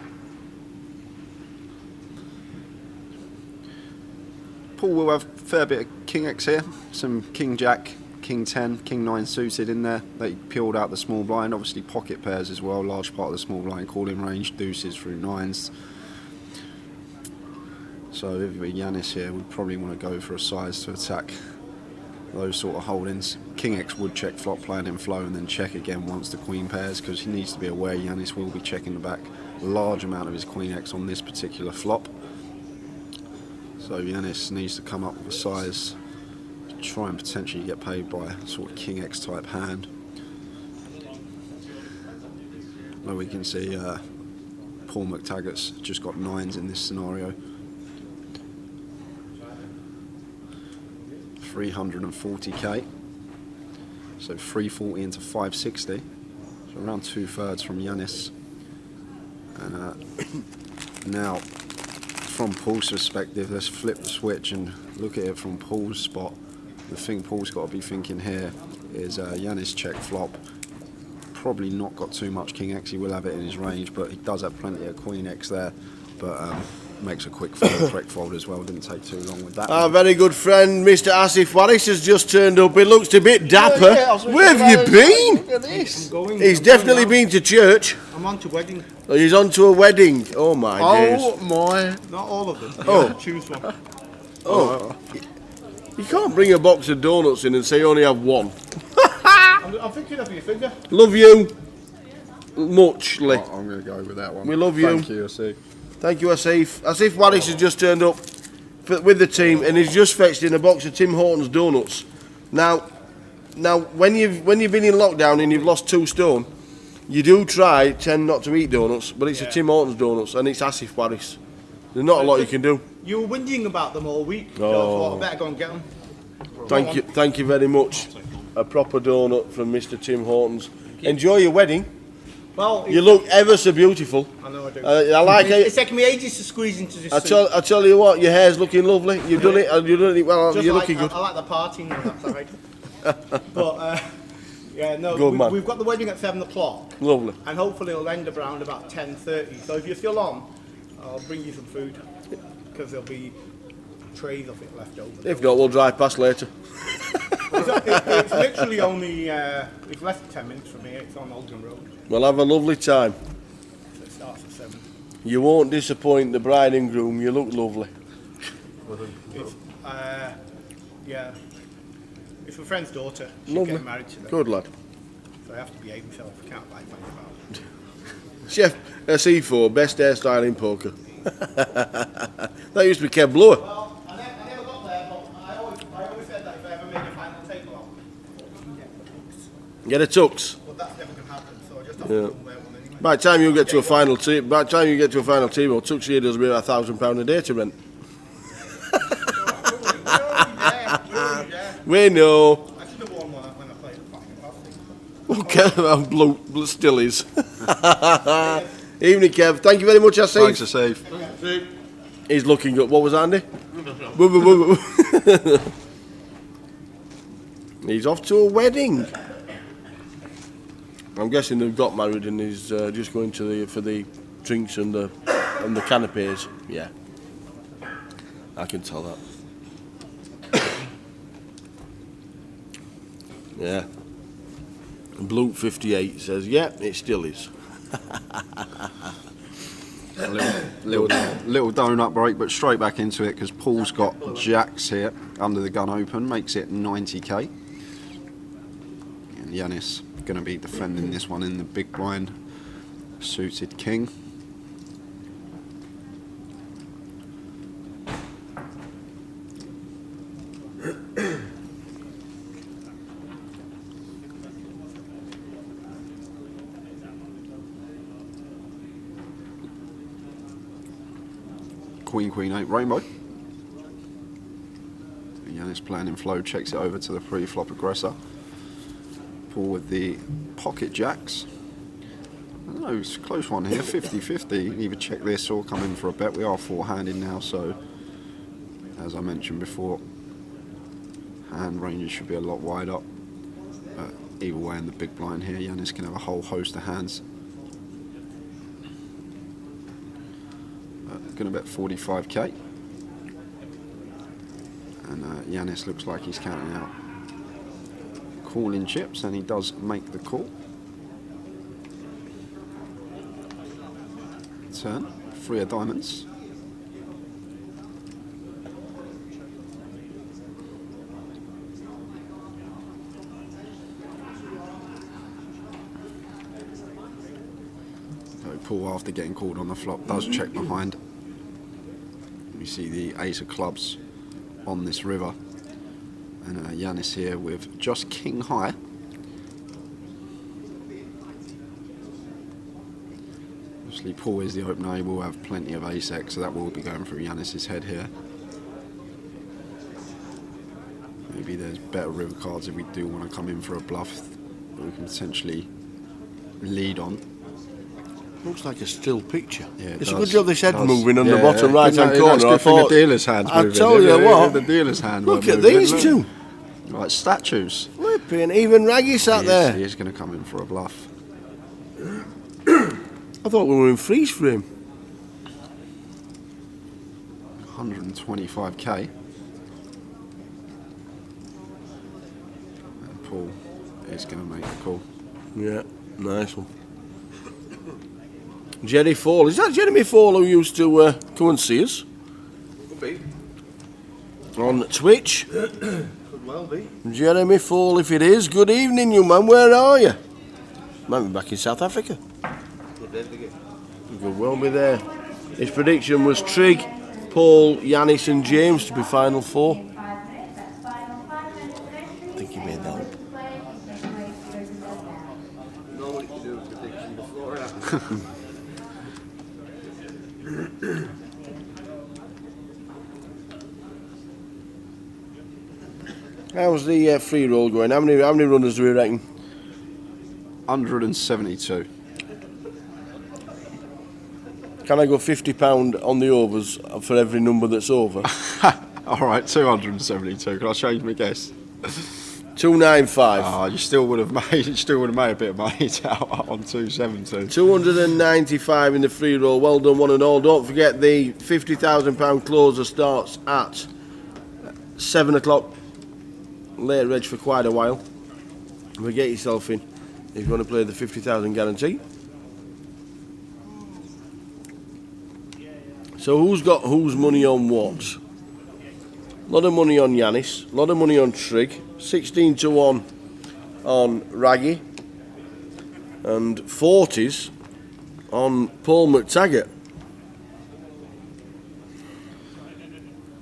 Paul will have a fair bit of King X here, some King Jack, King 10, King 9 suited in there. They peeled out the small blind, obviously pocket pairs as well, large part of the small blind, calling range, deuces through 9s. So if we're Yanis here, we'd probably want to go for a size to attack those sort of holdings. King X would check flop, playing in flow, and then check again once the queen pairs, because he needs to be aware Yanis will be checking the back a large amount of his queen X on this particular flop. So Yanis needs to come up with a size to try and potentially get paid by a sort of King X type hand. Now we can see Paul McTaggart's just got 9s in this scenario. 340k, so 340 into 560, so around 2/3 from Yanis. And now, from Paul's perspective, let's flip the switch and look at it from Paul's spot. The thing Paul's got to be thinking here is Yanis check flop. Probably not got too much King X. He will have it in his range, but he does have plenty of Queen X there. But makes a quick fold, correct fold as well. Didn't take too long with that. Our very good friend Mr. Asif Waris has just turned up. He looks a bit dapper. Where have you been? Look at this. He's definitely been to church. I'm on to wedding. Oh, he's on to a wedding. Oh my days. Oh my. Not all of them. Oh. Choose one. Oh. You can't bring a box of donuts in and say you only have one. I'm thinking of your finger. Love you. Muchly. Oh, I'm going to go with that one. We love you. Thank you, Asif. Thank you, Asif. Asif Waris has just turned up with the team, and he's just fetched in a box of Tim Hortons donuts. Now, when you've been in lockdown and you've lost 2 stone, you do tend not to eat donuts, but it's a Tim Hortons donuts, and it's Asif Waris. There's not a lot you can do. You were whinging about them all week. Oh. So I thought I better go and get them. Thank you very much. A proper donut from Mr. Tim Hortons. Enjoy your wedding. Well, You look ever so beautiful. I know I do. I like it. It's taken me ages to squeeze into this. I suit. tell you what, your hair's looking lovely. You've done it. You've done it well. Just You're like, looking good. I like the partying on that side. But yeah, no, Good man. we've got the wedding at 7 o'clock, Lovely. and hopefully it'll end around about 10:30. So if you're still on, I'll bring you some food because there'll be trays of it left over. If not, we'll drive past later. It's literally only it's less than 10 minutes from here. It's on Oldham Road. We'll have a lovely time. So it starts at 7. You won't disappoint the bride and groom. You look lovely. Yeah. It's my friend's daughter. She's Lovely. getting married today. Good lad. So I have to behave myself. I can't like funny about it. Chef C4, best hairstyle in poker. That used to be Kev Blower. Well, I never got there, but I always said that if I ever made a final table, Get a tux. but that's never going to happen. So I just have Yeah. to wear one anyway. By the time you get to a final team, well, tuxedos will be £1,000 a day to rent. We know. I should have worn one when I played the fucking plastic. Okay, blue still is. Evening, Kev. Thank you very much, Asif. Thanks, Asif. He's looking up. What was Andy? Boo, boo, boo, boo. He's off to a wedding. I'm guessing they've got married and he's just going to for the drinks and the canapes. Yeah, I can tell that. Yeah. Blue 58 says, yeah, it still is. A little donut break, but straight back into it because Paul's got jacks here under the gun open, makes it 90k. And Yanis going to be defending this one in the big blind, suited king. Queen 8 rainbow. Yanis playing in flow, checks it over to the pre-flop aggressor. Paul with the pocket jacks. I don't know, it's a close one here, 50-50. Either check this or come in for a bet. We are four-handed now, so as I mentioned before, hand ranges should be a lot wider. But either way, in the big blind here, Yanis can have a whole host of hands. Going to bet 45k, and Yanis looks like he's counting out calling chips, and he does make the call. Turn, 3 of diamonds. So Paul, after getting called on the flop, does check behind. We see the ace of clubs on this river, and Yanis here with just king high. Obviously Paul is the opener, he will have plenty of ace X, so that will be going through Yanis's head here. Maybe there's better river cards if we do want to come in for a bluff that we can potentially lead on. Looks like a still picture. Yeah, it's a good job this head moving on yeah, the bottom right hand corner. That's good for the dealer's hands moving. I tell you what. The dealer's hand. Look at these two. Like statues. Flipping, even Raggy sat there. He is going to come in for a bluff. I thought we were in freeze frame. 125k. And Paul is going to make the call. Yeah, nice one. Jerry Fall. Is that Jeremy Fall who used to come and see us? Could be. On Twitch? Could well be. Jeremy Fall, if it is. Good evening, you man. Where are you? Might be back in South Africa. Good day, Biggie. You could well be there. His prediction was Trig, Paul, Yanis and James to be final 4. I think he made that up. Nobody can do a prediction before it happens. How's the free roll going? How many runners do we reckon? 172. Can I go £50 on the overs for every number that's over? Alright, 272. Can I change my guess? 295. Ah, you still would have made a bit of money out on 270. 295 in the free roll. Well done, one and all. Don't forget the £50,000 closer starts at 7 o'clock. Late reg for quite a while. If you get yourself in, if you want to play the 50,000 guarantee. So who's money on what? A lot of money on Yanis, a lot of money on Trig, 16 to 1 on Raggy, and 40s on Paul McTaggart.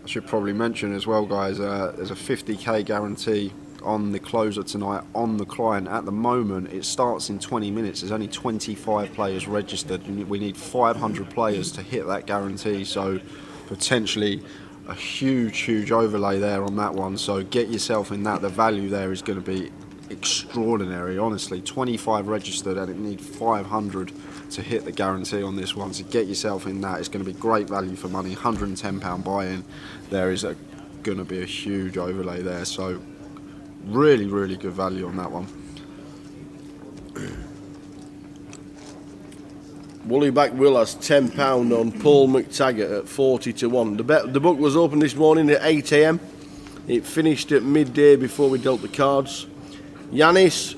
I should probably mention as well, guys, there's a 50k guarantee on the closer tonight on the client. At the moment, it starts in 20 minutes. There's only 25 players registered. We need 500 players to hit that guarantee, so potentially a huge overlay there on that one. So get yourself in that. The value there is going to be extraordinary, honestly. 25 registered and it needs 500 to hit the guarantee on this one. So get yourself in that. It's going to be great value for money. £110 buy-in. There is going to be a huge overlay there. So really good value on that one. Woollyback Will has £10 on Paul McTaggart at 40 to 1. The book was open this morning at 8 a.m. It finished at midday before we dealt the cards. Yanis,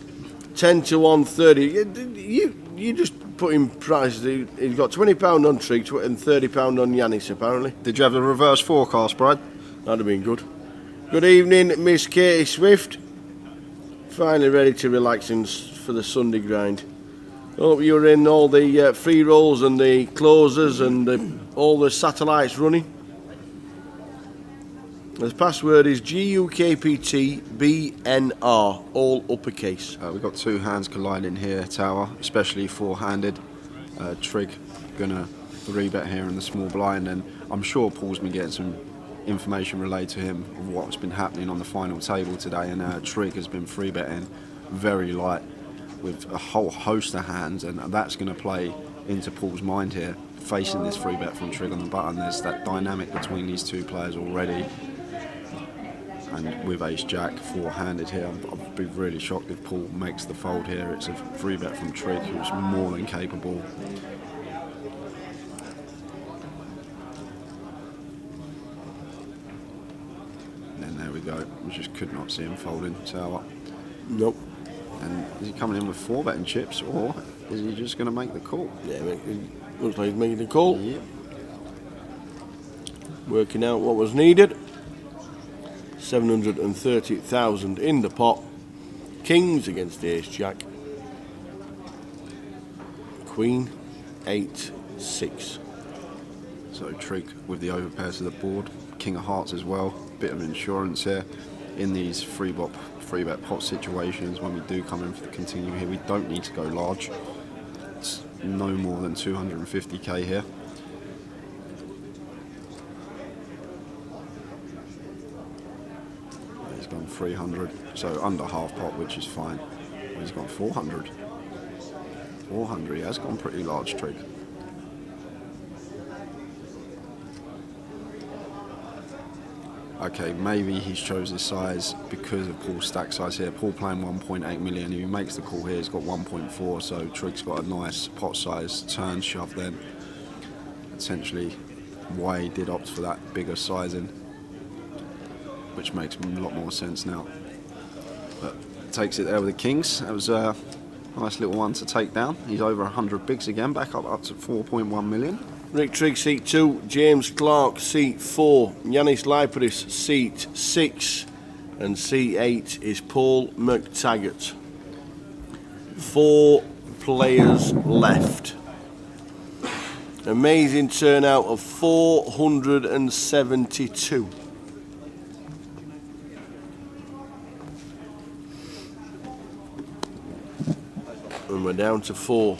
10 to 1, 30. You just put in prices. He's got £20 on Trig and £30 on Yanis, apparently. Did you have the reverse forecast, Brad? That'd have been good. Good evening, Miss Katie Swift. Finally ready to relax for the Sunday grind. Hope you're in all the free rolls and the closers and all the satellites running. The password is GUKPT BNR, all uppercase. We've got two hands colliding here, Tower, especially four-handed. Trig gonna 3-bet here in the small blind, and I'm sure Paul's been getting some information relayed to him of what's been happening on the final table today, and Trig has been 3-betting very light with a whole host of hands, and that's going to play into Paul's mind here, facing this 3-bet from Trig on the button. There's that dynamic between these two players already, and with Ace-Jack four-handed here, I'd be really shocked if Paul makes the fold here. It's a 3-bet from Trig, who's more than capable. We go. We just could not see him folding Tower. Nope. And is he coming in with 4-betting chips, or is he just going to make the call? Yeah, it looks like he's making the call. Yep. Working out what was needed. 730,000 in the pot. Kings against the Ace-Jack. Queen, 8-6. So Trig with the overpair to the board. King of Hearts as well. Bit of insurance here in these free bet pot situations. When we do come in for the continue here, we don't need to go large. It's no more than 250k here. He's gone 300, so under half pot, which is fine. He's gone 400. 400, he has gone pretty large, Trig. Okay, maybe he's chose this size because of Paul's stack size here. Paul playing 1.8 million. If he makes the call here, he's got 1.4, so Trig's got a nice pot size turn shove then. Essentially, why he did opt for that bigger sizing, which makes a lot more sense now. But takes it there with the Kings. That was a nice little one to take down. He's over 100 bigs again, back up to 4.1 million. Rick Trigg, seat 2. James Clark, seat 4. Yanis Liparis, seat 6. And seat 8 is Paul McTaggart. 4 players left. Amazing turnout of 472. And we're down to 4.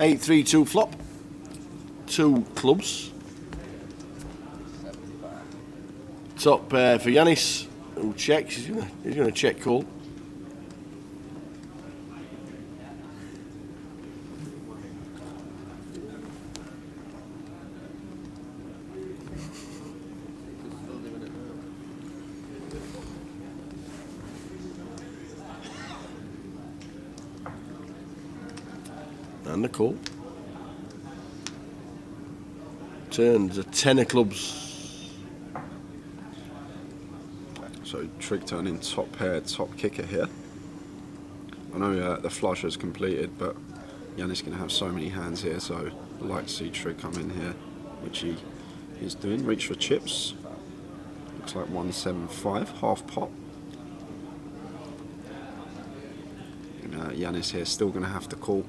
8-3-2 flop. 2 clubs. Top pair for Yanis, who checks. He's gonna check call. And the call. Turns a 10 of clubs. So Trig turning top pair, top kicker here. I know the flush is completed, but Yanis can have so many hands here, so I'd like to see Trig come in here, which he is doing. Reach for chips. Looks like 175, half pot. And Yanis here still going to have to call.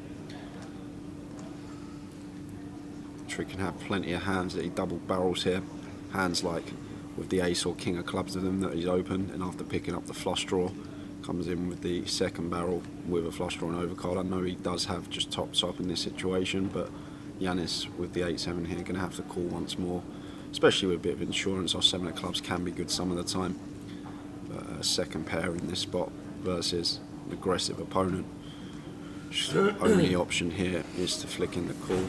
Trig can have plenty of hands that he double barrels here. Hands like with the ace or king of clubs of them that he's open, and after picking up the flush draw, comes in with the second barrel with a flush draw and overcard. I know he does have just tops up in this situation, but Yanis with the 8-7 here going to have to call once more, especially with a bit of insurance. Our 7 of clubs can be good some of the time, but a second pair in this spot versus an aggressive opponent, the only option here is to flick in the call.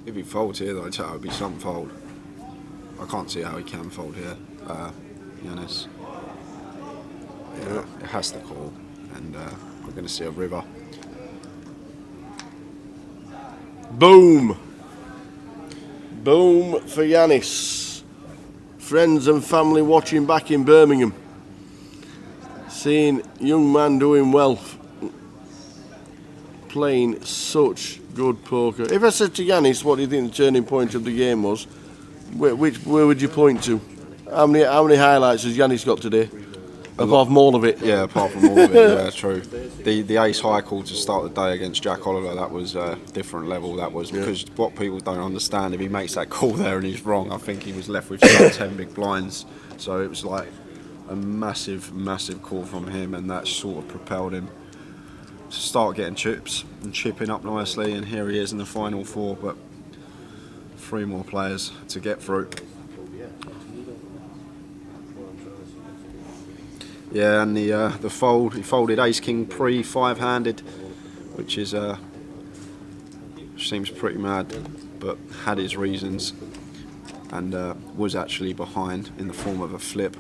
If he folds here, though, it would be some fold. I can't see how he can fold here, Yanis. Yeah, it has to call, and we're going to see a river. Boom! Boom for Yanis. Friends and family watching back in Birmingham. Seeing young man doing well. Playing such good poker. If I said to Yanis, what do you think the turning point of the game was? Where would you point to? How many highlights has Yanis got today? Apart from all of it. Yeah, apart from all of it. Yeah, true. The ace high call to start the day against Jack Oliver, that was a different level. That was because what people don't understand, if he makes that call there and he's wrong, I think he was left with 10 big blinds. So it was like a massive, massive call from him, and that sort of propelled him to start getting chips and chipping up nicely. And here he is in the final 4, but 3 more players to get through. Yeah, and the fold, he folded ace king pre 5-handed, which is seems pretty mad, but had his reasons, and was actually behind in the form of a flip.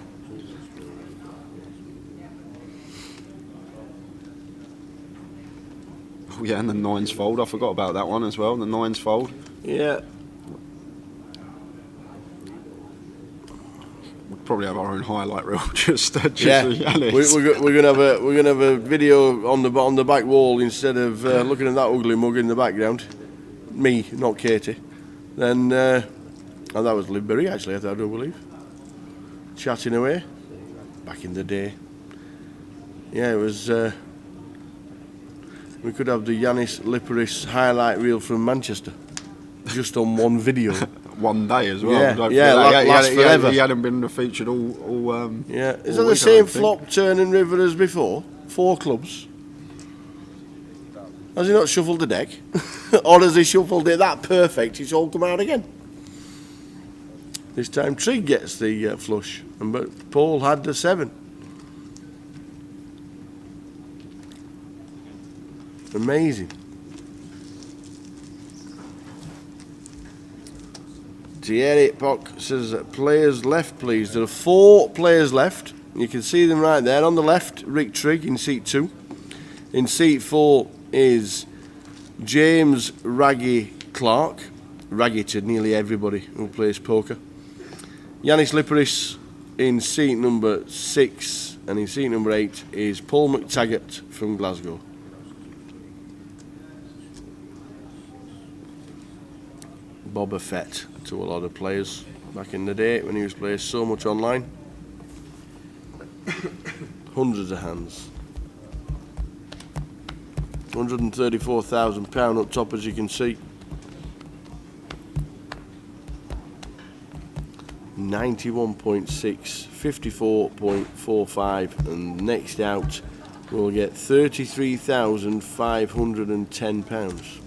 Oh yeah, and the 9s fold, I forgot about that one as well, the 9s fold. Yeah. Probably have our own highlight reel. just yeah. We're gonna have a video on the back wall instead of looking at that ugly mug in the background. Me, not Katie. Then and that was Lidbury actually, I do believe. Chatting away. Back in the day. Yeah, it was. We could have the Yanis Liparis highlight reel from Manchester, just on one video. One day as well. Yeah, last forever. He hadn't been featured all yeah, is that the same flop, turn and river as before? 4 clubs. Has he not shuffled the deck? Or has he shuffled it that perfect it's all come out again? This time Trig gets the flush, but Paul had the 7. Amazing. Thierry Pock says players left, please. There are 4 players left. You can see them right there. On the left, Rick Trigg in seat 2. In seat 4 is James Raggy Clark. Raggy to nearly everybody who plays poker. Yanis Liparis in seat number 6. And in seat number 8 is Paul McTaggart from Glasgow. Boba Fett to a lot of players back in the day when he was playing so much online. Hundreds of hands. £134,000 up top, as you can see. 91.6, 54.45, and next out we'll get £33,510.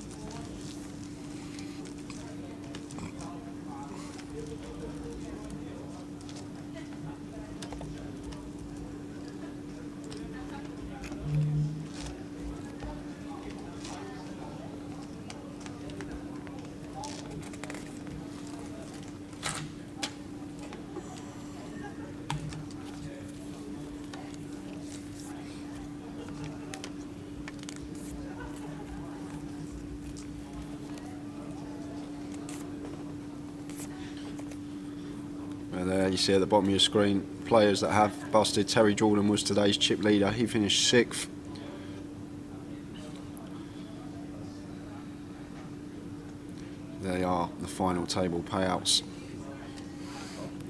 And there you see at the bottom of your screen, players that have busted. Terry Jordan was today's chip leader. He finished 6th. There are the final table payouts.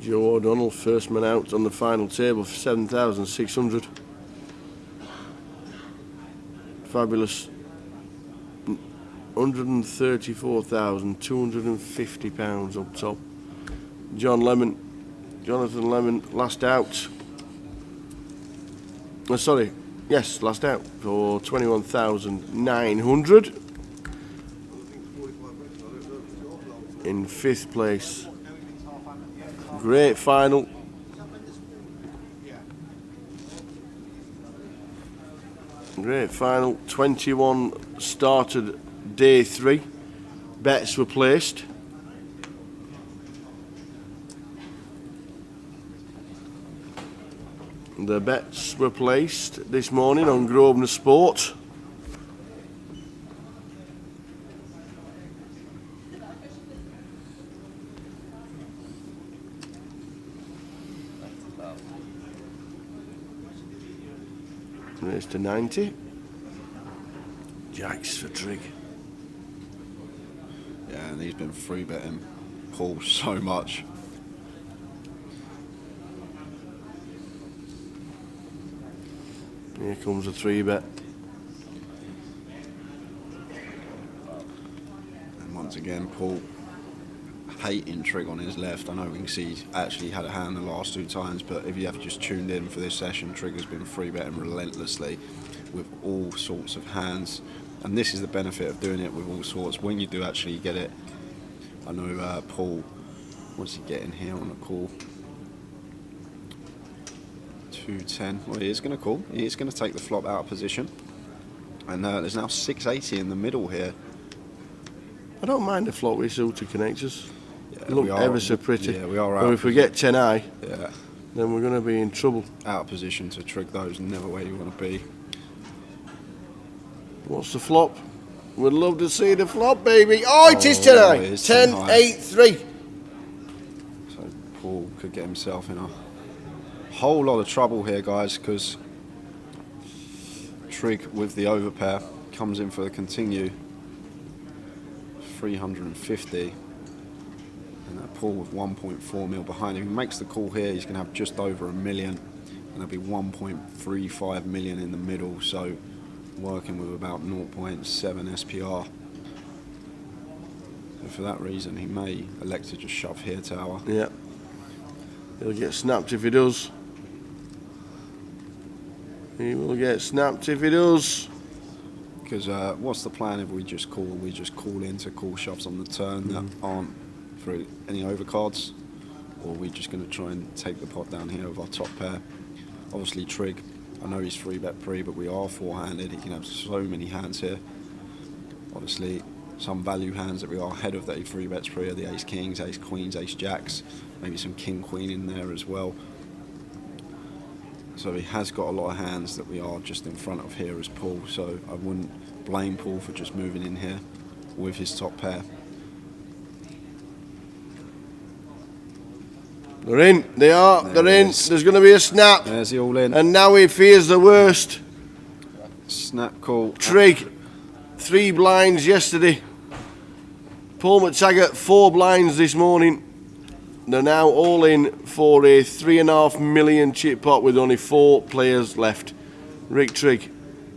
Joe O'Donnell, first man out on the final table for 7,600. Fabulous. £134,250 up top. Jonathan Lemon, last out. Last out for 21,900. In 5th place. Great final. Great final. 21 started day 3. Bets were placed. The bets were placed this morning on Grosvenor Sport. Raised to 90. Jacks for Trig. Yeah, and he's been free betting Paul so much. Here comes a 3-bet. And once again, Paul hating Trig on his left. I know we can see he's actually had a hand the last 2 times, but if you have just tuned in for this session, Trig has been free betting relentlessly with all sorts of hands. And this is the benefit of doing it with all sorts. When you do actually get it, I know Paul, what's he getting here on the call? 210. Well, he is going to call. He is going to take the flop out of position. And there's now 680 in the middle here. I don't mind the flop with suited connectors. Yeah, they look ever so pretty. Yeah, we are but out. if we get 10 high, yeah, then we're going to be in trouble. Out of position to Trig those, never where you want to be. What's the flop? We'd love to see the flop, baby. Oh, it is 10 high. 10, 8, 3. So Paul could get himself in a whole lot of trouble here, guys, because Trig with the overpair comes in for the continue. 350. And that Paul with 1.4 mil behind him. If he makes the call here, he's going to have just over $1 million. And there'll be 1.35 million in the middle. So working with about 0.7 SPR. So for that reason, he may elect to just shove here tower. Yeah. He'll get snapped if he does. He will get snapped if he does. Because what's the plan if we just call? We just call into call shoves on the turn that aren't for any overcards? Or are we just going to try and take the pot down here with our top pair? Obviously Trig, I know he's 3-bet pre, but we are 4-handed. He can have so many hands here. Obviously some value hands that we are ahead of that he 3-bets pre are the ace kings, ace queens, ace jacks, maybe some king queen in there as well. So he has got a lot of hands that we are just in front of here as Paul, so I wouldn't blame Paul for just moving in here with his top pair. They're in, they are, they're in. There's going to be a snap. There's the all in. And now he fears the worst. Snap call. Trig, 3 blinds yesterday. Paul McTaggart, 4 blinds this morning. They're now all in for a 3.5 million chip pot with only 4 players left. Rick Trigg,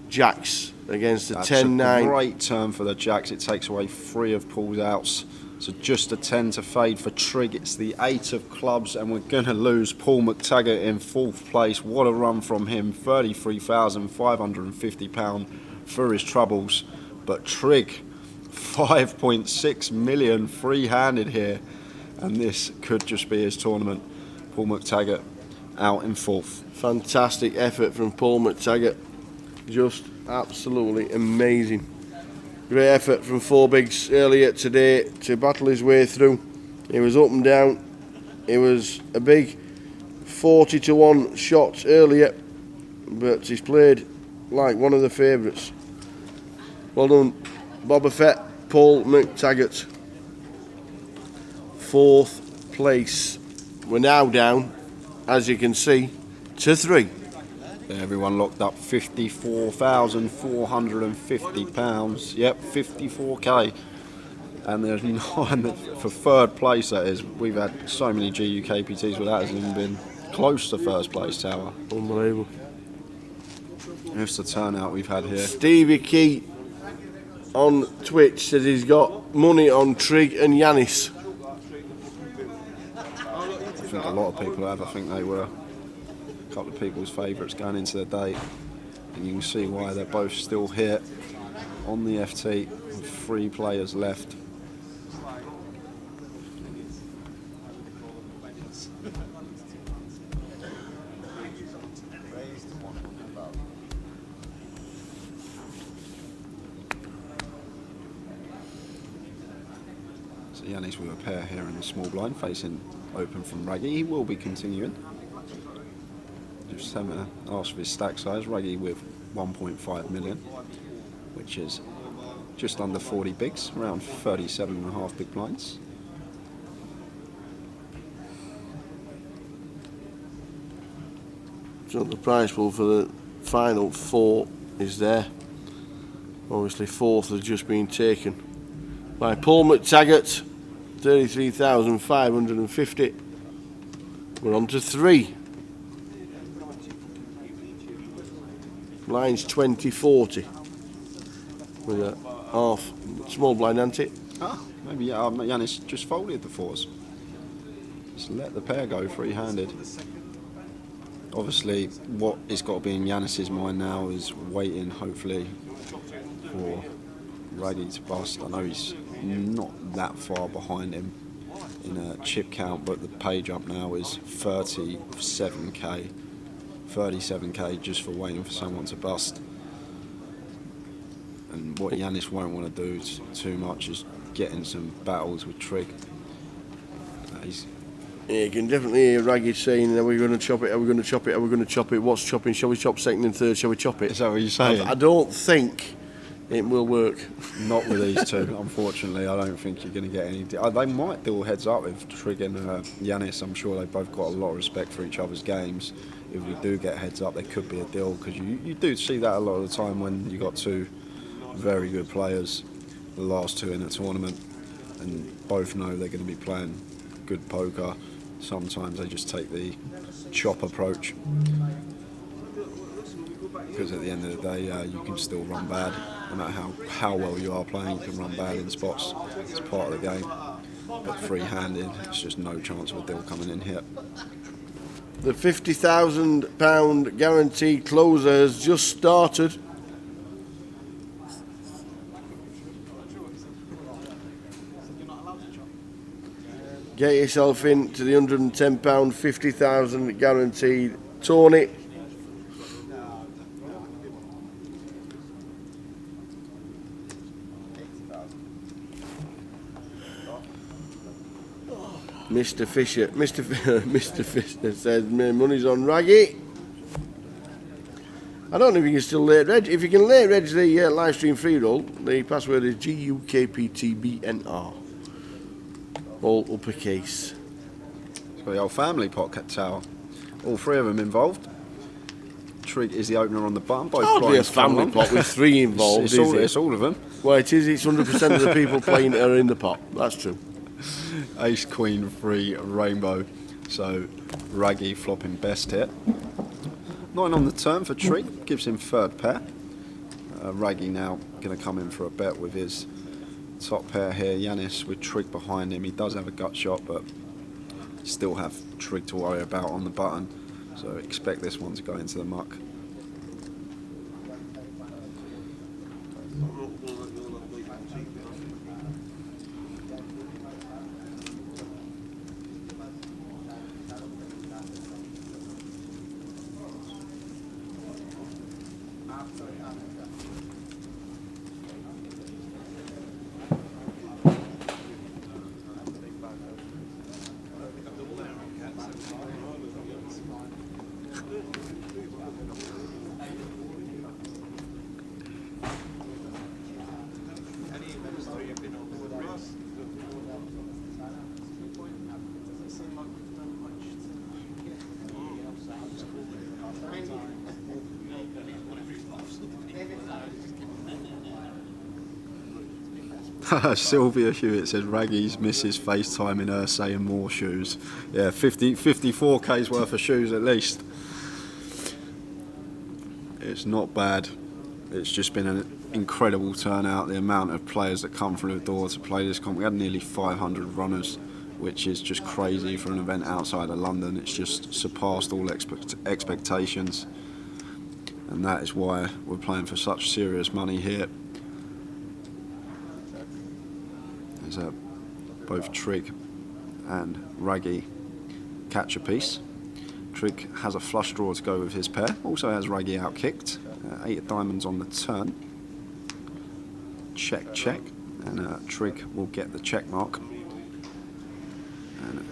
jacks against the That's 10-9. a great turn for the Jacks. It takes away 3 of Paul's outs. So just a 10 to fade for Trigg. It's the 8 of clubs, and we're going to lose Paul McTaggart in 4th place. What a run from him. £33,550 for his troubles. But Trigg, 5.6 million free-handed here. And this could just be his tournament. Paul McTaggart out in 4th. Fantastic effort from Paul McTaggart. Just absolutely amazing. Great effort from 4 bigs earlier today to battle his way through. He was up and down. It was a big 40-1 shot earlier, but he's played like one of the favourites. Well done, Boba Fett, Paul McTaggart. 4th place. We're now down, as you can see, to 3. Everyone locked up £54,450. Yep, 54k. And there's 9 for 3rd place, that is. We've had so many GUKPTs where that hasn't even been close to 1st place, Tower. Unbelievable. Here's the turnout we've had here. Stevie Key on Twitch says he's got money on Trigg and Yanis. I think a lot of people have. I think they were a couple of people's favourites going into the day, and you can see why they're both still here on the FT with 3 players left. So Yanis with a pair here in the small blind facing open from Raggy. He will be continuing. Just having to ask for his stack size. Raggy with 1.5 million, which is just under 40 bigs, around 37.5 big blinds. So the prize pool for the final 4 is there. Obviously 4th has just been taken by Paul McTaggart, 33,550. We're on to 3. Blinds 20-40 with a half small blind ante. Maybe Yanis just folded the 4s. Just let the pair go free-handed. Obviously, what has got to be in Yanis's mind now is waiting, hopefully, for Raggy to bust. I know he's not that far behind him in a chip count, but the page up now is 37k. 37k just for waiting for someone to bust. And what Yanis won't want to do too much is get in some battles with Trigg. Yeah, you can definitely hear Raggy saying, are we going to chop it, are we going to chop it, are we going to chop it, what's chopping, shall we chop 2nd and 3rd, shall we chop it? Is that what you're saying? I don't think it will work. Not with these two, unfortunately. I don't think you're going to get any. They might deal heads up with Trigg and Yanis. I'm sure they've both got a lot of respect for each other's games. If we do get heads up, there could be a deal, because you do see that a lot of the time when you got 2 very good players, the last 2 in a tournament, and both know they're going to be playing good poker. Sometimes they just take the chop approach, because at the end of the day, you can still run bad. No matter how well you are playing, you can run bad in spots. It's part of the game. But free-handed, it's just no chance of a deal coming in here. The £50,000 guaranteed closer has just started. Get yourself into the £110 50,000 guaranteed tourney. Mr. Fisher says money's on Raggy. I don't know if you can still late reg. If you can late reg the live stream free roll, the password is GUKPTBNR. All uppercase. It's got the old family pot tower. All 3 of them involved. Trigg is the opener on the button. Hardly a family pot with 3 involved, it's all of them. Well, it is. It's 100% of the people playing are in the pot. That's true. Ace, Queen, 3, rainbow. So Raggy flopping best here. 9 on the turn for Trigg, gives him 3rd pair. Raggy now going to come in for a bet with his top pair here. Yanis with Trig behind him. He does have a gut shot, but still have Trig to worry about on the button. So expect this one to go into the muck. Sylvia Hewitt said Raggy's misses FaceTiming her saying more shoes. Yeah, 54k's worth of shoes at least. It's not bad. It's just been an incredible turnout. The amount of players that come through the door to play this comp. We had nearly 500 runners, which is just crazy for an event outside of London. It's just surpassed all expectations. And that is why we're playing for such serious money here. Both Trig and Raggy catch a piece. Trig has a flush draw to go with his pair. Also has Raggy outkicked. 8 of diamonds on the turn. Check, check. And Trig will get the check mark. And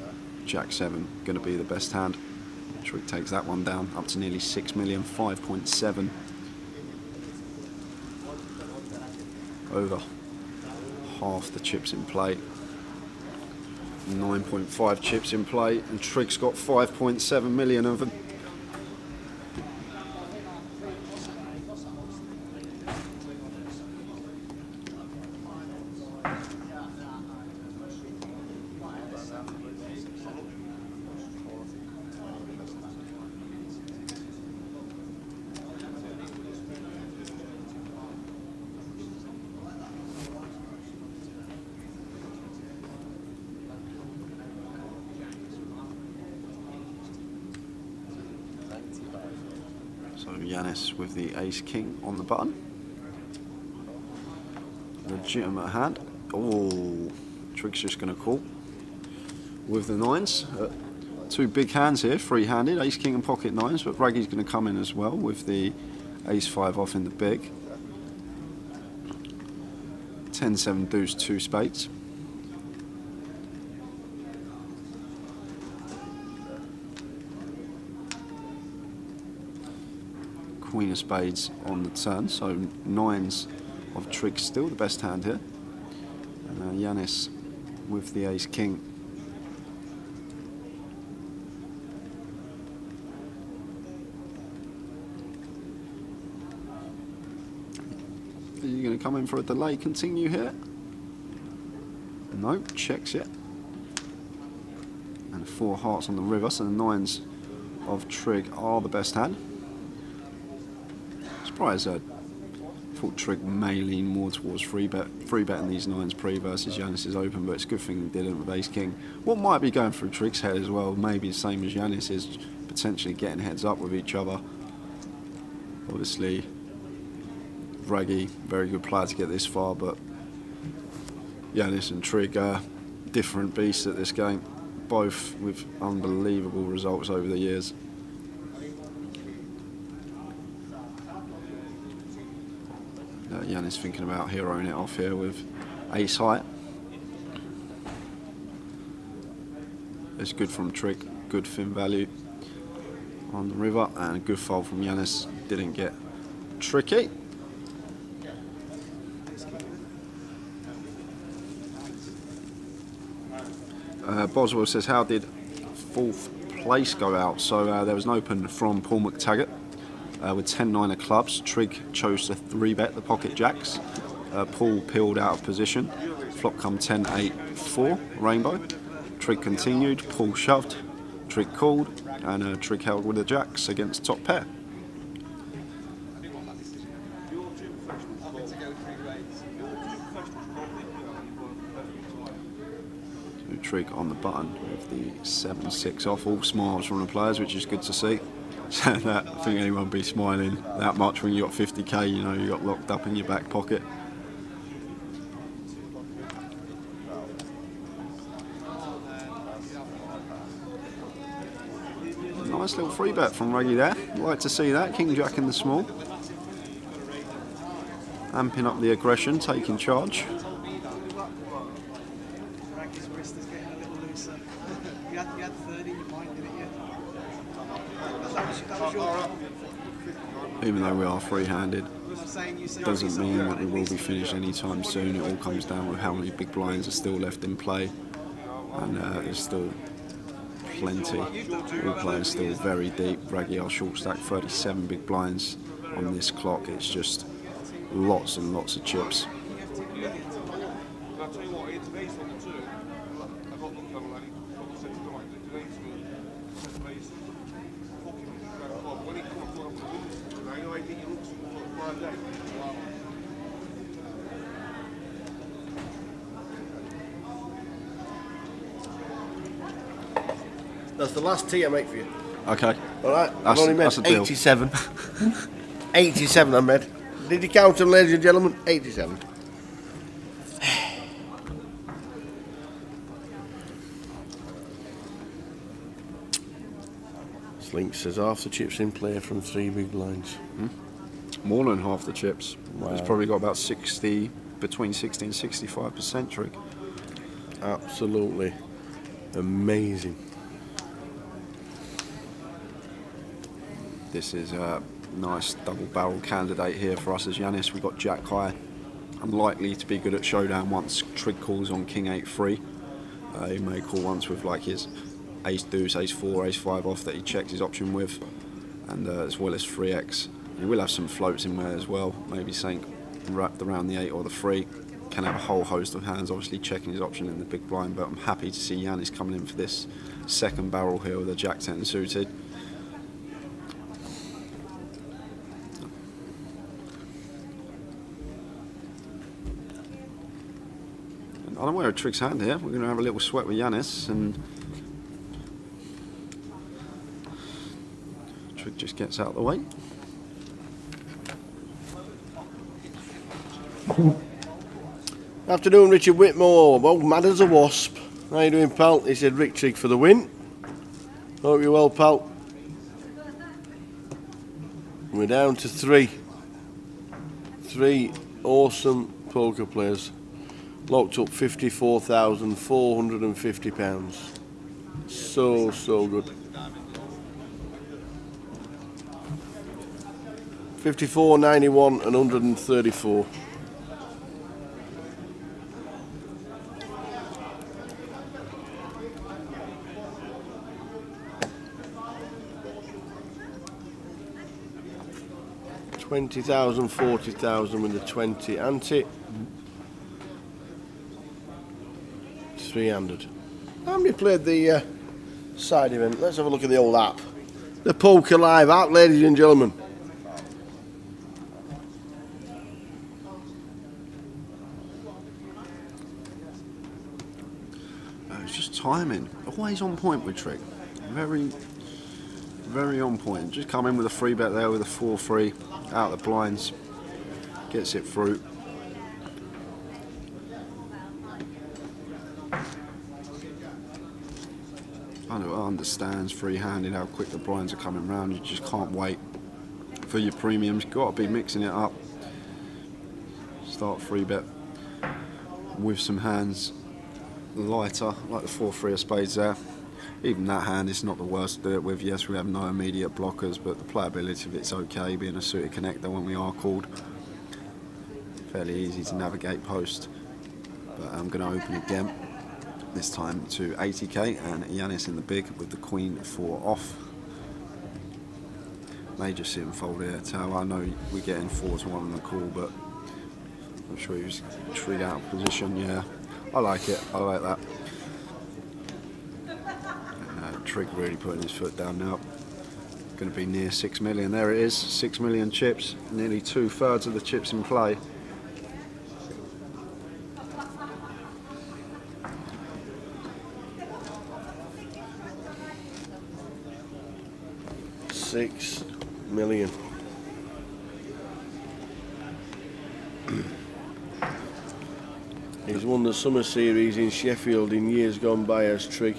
Jack 7 going to be the best hand. Trig takes that one down up to nearly 6 million, 5.7. Over half the chips in play. 9.5 chips in play, and Trig's got 5.7 million of them. So Yanis with the ace king on the button. Legitimate hand. Oh, Trig's just going to call with the nines. 2 big hands here, free-handed, ace king and pocket nines, but Raggy's going to come in as well with the ace 5 off in the big. 10-7 deuce, 2 spades. Queen of spades on the turn, so nines of Trig still the best hand here. And Yanis with the ace king. Are you going to come in for a delay continue here? No, checks yet. And 4 hearts on the river, so the nines of Trig are the best hand. Surprised I thought Trig may lean more towards free betting these nines pre versus Yanis's open, but it's a good thing he didn't with ace king. What might be going through Trig's head as well, maybe the same as Yanis, is potentially getting heads up with each other. Obviously, Raggy, very good player to get this far, but Yanis and Trig are different beasts at this game, both with unbelievable results over the years. Yanis thinking about heroing it off here with ace high. It's good from Trig, good fin value on the river, and a good fold from Yanis. Didn't get tricky. Boswell says, how did 4th place go out? So there was an open from Paul McTaggart. With 10-9 of clubs, Trig chose to 3-bet the pocket jacks. Paul peeled out of position. Flop come 10-8-4, rainbow. Trig continued, Paul shoved, Trig called, and Trig held with the jacks against top pair. with Trig on the button with the 7-6 off. All smiles from the players, which is good to see. So that, I think anyone would be smiling that much when you got 50k, you know, you got locked up in your back pocket. Nice little free bet from Reggie there. Like to see that. King Jack in the small. Amping up the aggression, taking charge. Raggie's wrist is getting a little looser. You had 30 in your mind, didn't you? That was your... Even though we are free-handed, doesn't mean that we will be finished anytime soon. It all comes down with how many big blinds are still left in play, and there's still plenty. All players still very deep. Raggy, our short stack, 37 big blinds on this clock. It's just lots and lots of chips. That's the last tee I make for you. Okay. All right. I've only made that's a deal. 87. 87 I made. Did you count them, ladies and gentlemen? 87. Slink says half the chips in play from 3 big blinds. More than half the chips. Wow. It's probably got about 60, between 60 and 65% Trig. Absolutely amazing. This is a nice double barrel candidate here for us as Yanis. We've got Jack high, unlikely to be good at showdown once Trig calls on King 8-3. He may call once with like his ace deuce, ace 4, ace 5 off that he checks his option with, and as well as 3x. He will have some floats in there as well, maybe something wrapped around the 8 or the 3. Can have a whole host of hands, obviously checking his option in the big blind, but I'm happy to see Yanis coming in for this second barrel here with a Jack 10 suited. I'm aware of Trig's hand here. We're going to have a little sweat with Yanis, and Trig just gets out of the way. Afternoon, Richard Whitmore. Well, mad as a wasp. How you doing, pal? He said Rick Trig for the win. Hope you're well, pal. We're down to 3. 3 awesome poker players. Locked up £54,450. So good. 54, 91 and 134. $20,000, $40,000 with the 20 ante. 300. How many played the side event? Let's have a look at the old app. The Poker Live app, ladies and gentlemen. It's just timing. Always on point with Trig. Very, very on point. Just come in with a free bet there with a 4-3 out of the blinds. Gets it through. I know, understands free-handed how quick the blinds are coming round. You just can't wait for your premiums. Got to be mixing it up. Start free bet with some hands lighter, like the 4-3 of spades there. Even that hand is not the worst to do it with. Yes, we have no immediate blockers, but the playability of it's okay, being a suited connector when we are called. Fairly easy to navigate post. But I'm going to open again, this time to 80k, and Yanis in the big with the Queen 4 off. May just see him fold here. I know we're getting 4-1 on the call, but I'm sure he was Trig out of position. Yeah, I like it. I like that. Trig really putting his foot down now. Going to be near 6 million. There it is, 6 million chips. Nearly 2/3 of the chips in play. 6 million. He's won the Summer Series in Sheffield in years gone by as Trigg.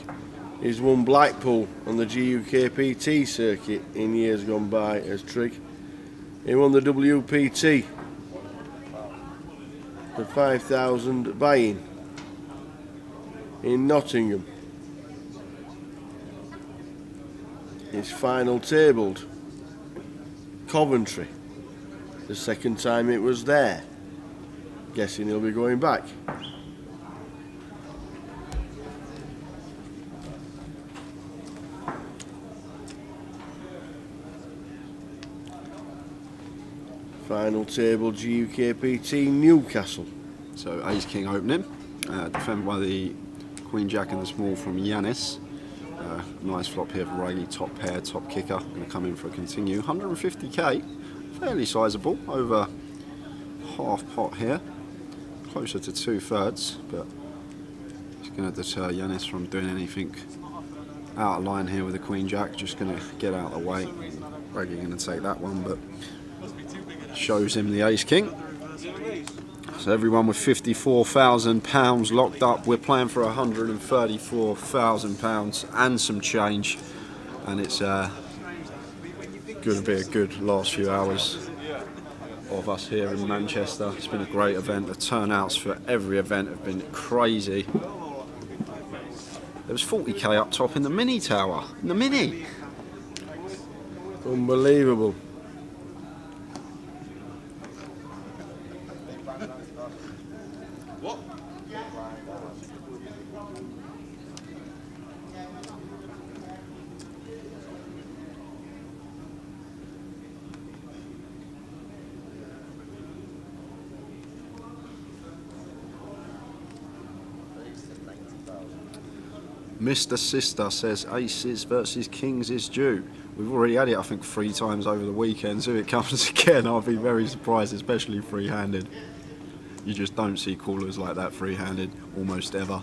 He's won Blackpool on the GUKPT circuit in years gone by as Trigg. He won the WPT, the 5,000 buy-in in Nottingham. He's final tabled Coventry, the second time it was there. Guessing he'll be going back. Final table GUKPT Newcastle. So Ace King opening, defended by the Queen Jack and the small from Yanis. Nice flop here for Raggy, top pair, top kicker. Going to come in for a continue. 150k, fairly sizable, over half pot here. Closer to 2/3, but it's going to deter Yanis from doing anything out of line here with the Queen Jack. Just going to get out of the way. Raggy going to take that one, but shows him the Ace King. So everyone with £54,000 locked up. We're playing for £134,000 and some change, and it's going to be a good last few hours of us here in Manchester. It's been a great event. The turnouts for every event have been crazy. There was 40k up top in the mini tower. In the mini. Unbelievable. Mr. Sister says Aces versus Kings is due. We've already had it, I think, 3 times over the weekend, so if it comes again, I'll be very surprised, especially free-handed. You just don't see callers like that free-handed almost ever.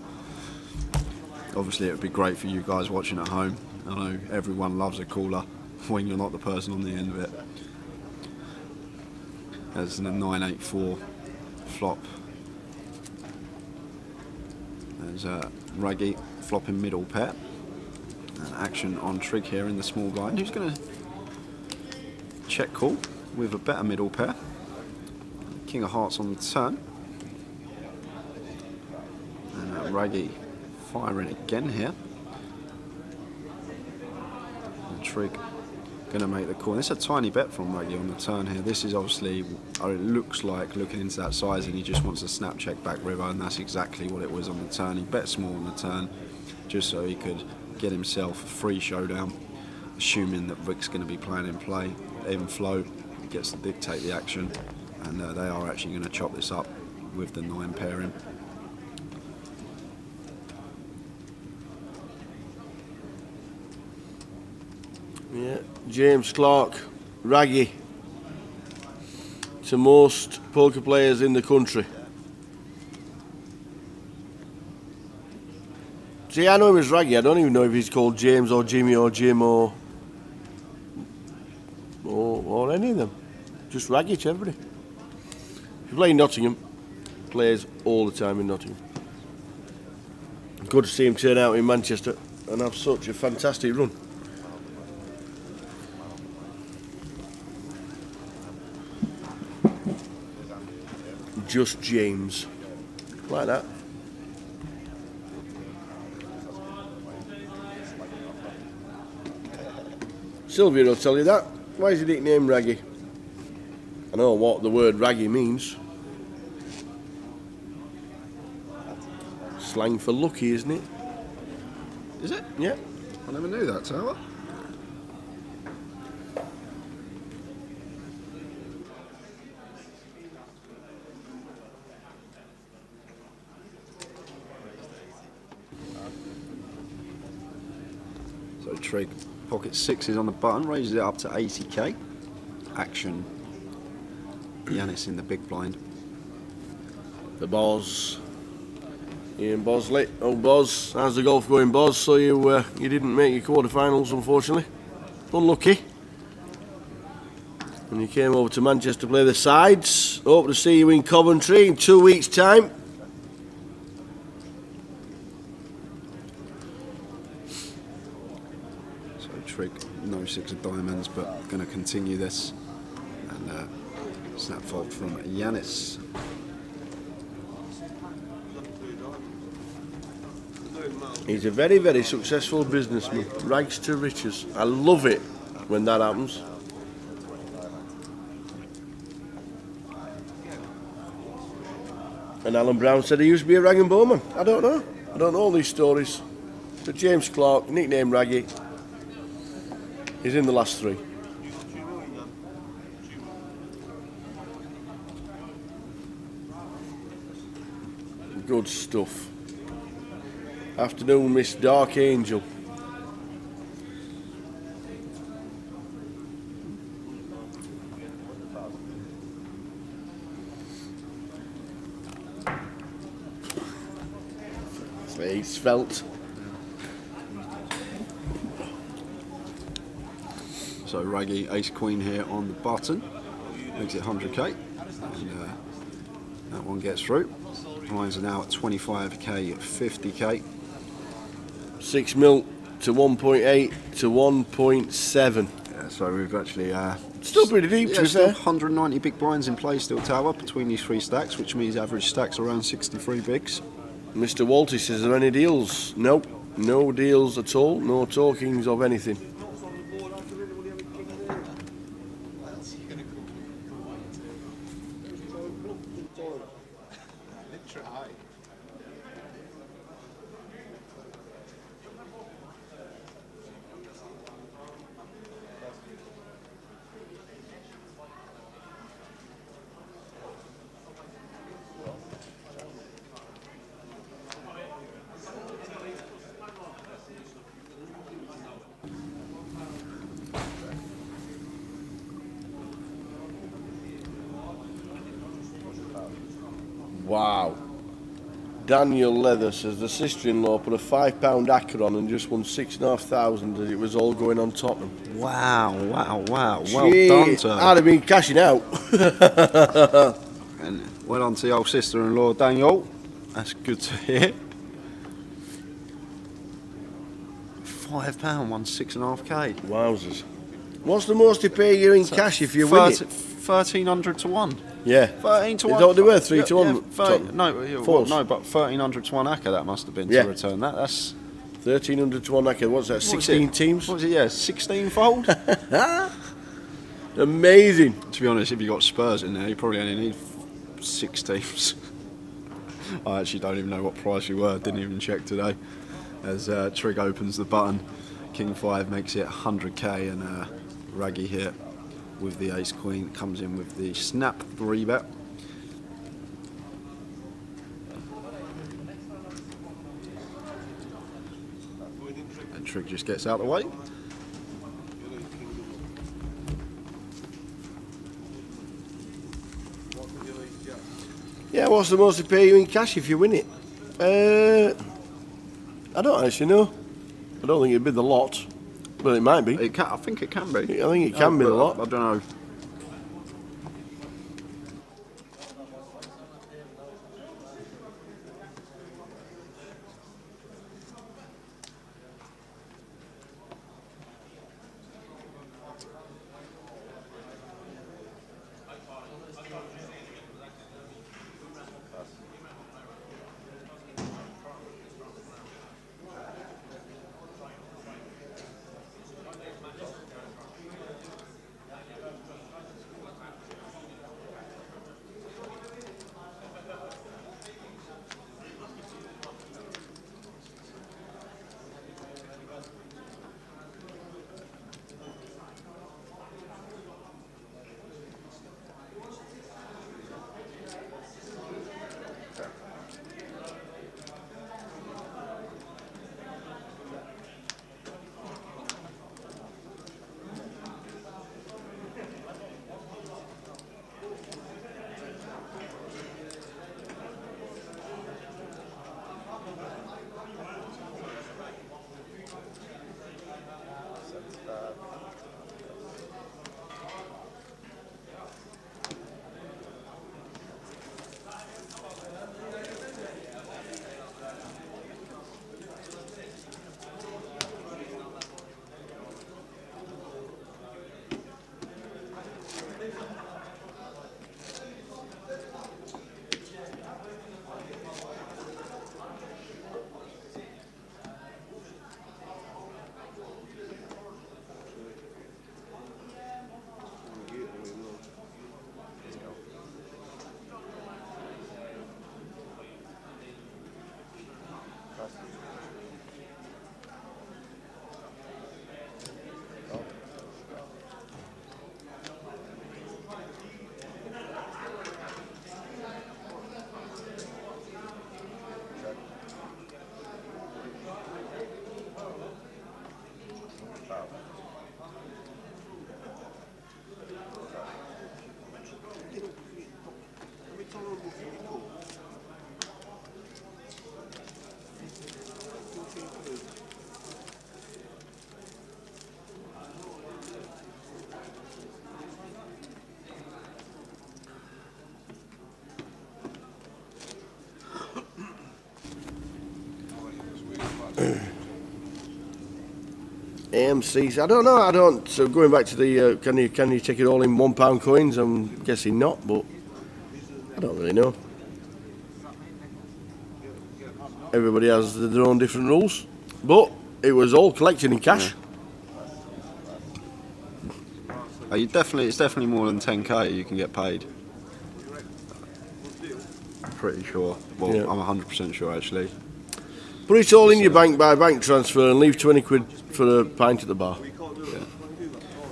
Obviously, it would be great for you guys watching at home. I know everyone loves a caller when you're not the person on the end of it. There's a 984 flop. There's a Raggy flopping middle pair. And action on Trigg here in the small blind. Who's going to check call with a better middle pair? King of Hearts on the turn. And Raggy firing again here. And Trigg going to make the call. This is a tiny bet from Raggy on the turn here. This is obviously, it looks like, looking into that size, and he just wants a snap check back river, and that's exactly what it was on the turn. He bet small on the turn just so he could get himself a free showdown, assuming that Rick's going to be playing in play, even flow, gets to dictate the action, and they are actually going to chop this up with the 9 pairing. Yeah, James Clark, Raggy, to most poker players in the country. See, I know him as Raggy. I don't even know if he's called James or Jimmy or Jim or any of them. Just Raggy to everybody. If you play in Nottingham, plays all the time in Nottingham. Good to see him turn out in Manchester and have such a fantastic run. Just James, like that. Sylvia will tell you that. Why is he nicknamed Raggy? I know what the word Raggy means. Slang for lucky, isn't it? Is it? Yeah. I never knew that, Tower. So Trigg pocket 6s on the button, raises it up to 80k. Action. Yanis in the big blind. The Boz. Ian Bosley. Oh, Boz. How's the golf going, Boz? So you didn't make your quarterfinals, unfortunately. Unlucky. And you came over to Manchester to play the sides. Hope to see you in Coventry in 2 weeks' time. So Trig, no 6 of diamonds, but going to continue this. And snap fold from Yanis. He's a very, very successful businessman. Rags to riches. I love it when that happens. And Alan Brown said he used to be a rag and bowman. I don't know. I don't know all these stories. But James Clark, nicknamed Raggy, he's in the last 3. Good stuff. Afternoon, Miss Dark Angel. Face felt. So Raggy, ace queen here on the button, makes it 100k, and that one gets through. Blinds are now at 25k, 50k. 6 mil to 1.8 to 1.7. Yeah, so we've actually still pretty deep. Yeah, still 190 big blinds in play still, Tower, between these 3 stacks, which means average stacks around 63 bigs. Mr. Walty says, are there any deals? Nope, no deals at all. No talkings of anything. Wow. Daniel Leather says the sister-in-law put a £5 acca on and just won 6,500 as it was all going on Tottenham. Wow, wow, wow. Well done to her. I'd have been cashing out. And well done to the old sister-in-law, Daniel. That's good to hear. £5 won 6.5k. Wowzers. What's the most they pay you in cash if you win it? 1,300 to 1. Yeah. 13 to 1. Is that what they were? 3 to 1? No, but 1,300 to 1 acca that must have been to return that. That's 1,300 to 1 acca. What's that? 16 teams? What was it? Yeah, 16-fold. Amazing. To be honest, if you got Spurs in there, you probably only need 6 teams. I actually don't even know what price we were. Didn't even check today. As Trig opens the button, King 5 makes it 100k, and Raggy here with the ace queen comes in with the snap 3-bet. And Trig just gets out of the way. Yeah, what's the most they pay you in cash if you win it? I don't actually know. I don't think it'd be the lot, but it might be. I think it can be. I think it can be the lot. I don't know. AMCs. I don't know. I don't. So going back to the can you take it all in £1 coins? I'm guessing not, but I don't really know. Everybody has their own different rules, but it was all collected in cash. Yeah. It's definitely more than 10k you can get paid. Pretty sure. Well, Yeah. I'm 100% sure actually. Put it all in your bank by bank transfer and leave 20 quid for a pint at the bar.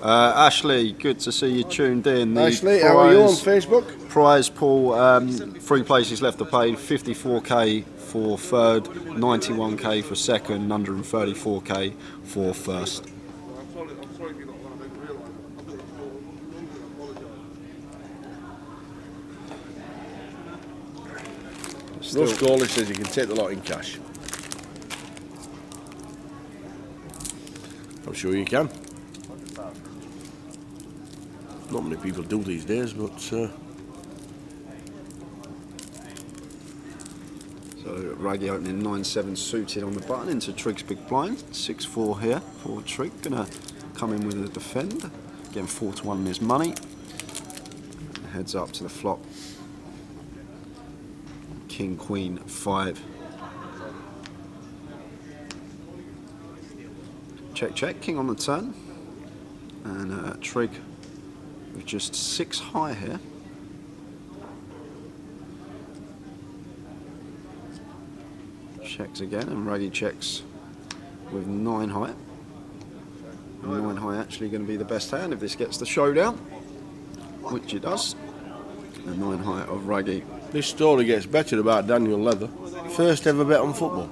Ashley, good to see you tuned in. Ashley, how are you on Facebook? Prize pool, 3 places left to pay, 54k for third, 91k for second, 134k for first. Russ Gawley says you can take the lot in cash. I'm sure you can. Not many people do these days, but So Raggy opening 9-7 suited on the button into Trigg's big blind. 6-4 here for Trigg. Gonna come in with a defend. Getting 4-1 in his money. Heads up to the flop. King, Queen, 5. Check, check. King on the turn. And Trigg with just 6 high here. Checks again, and Raggy checks with 9 high. And 9 high actually going to be the best hand if this gets the showdown, which it does. The 9 high of Raggy. this story gets better about Daniel Leather. First ever bet on football.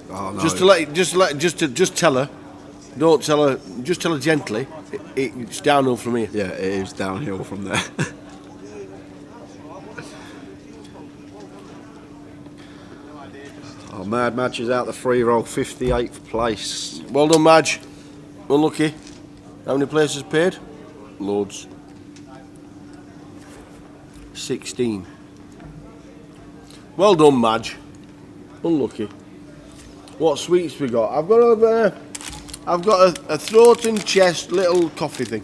Oh, no. Just tell her. Don't tell her. Just tell her gently. It's downhill from here. Yeah, it is downhill from there. Oh, Mad Madge is out the free roll, 58th place. Well done, Madge. Unlucky. How many places paid? Loads. 16. Well done, Madge. Unlucky. What sweets we got? I've got a throat and chest little coffee thing.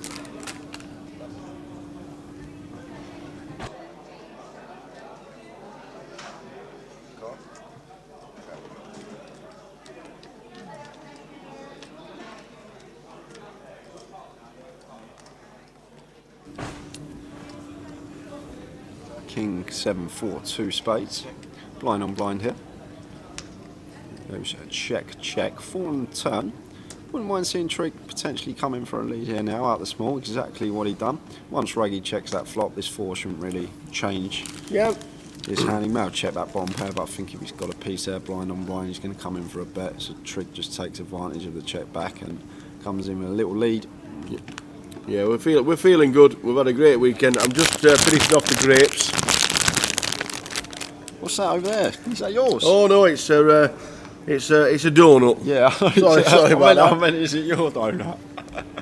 King 7-4, 2 spades. Blind on blind here. Goes a check, check. 4 on the turn. Wouldn't mind seeing Trigg potentially come in for a lead here now out the small. Exactly what he done. Once Raggy checks that flop, this 4 shouldn't really change. Yeah. His hand, he may have checked that bottom pair, but I think if he's got a piece there, blind on blind, he's going to come in for a bet. So Trigg just takes advantage of the check back and comes in with a little lead. Yeah, we're feeling good. We've had a great weekend. I'm just finishing off the grapes. What's that over there? Is that yours? Oh no, it's a donut. Yeah, sorry about that. I meant, is it your donut?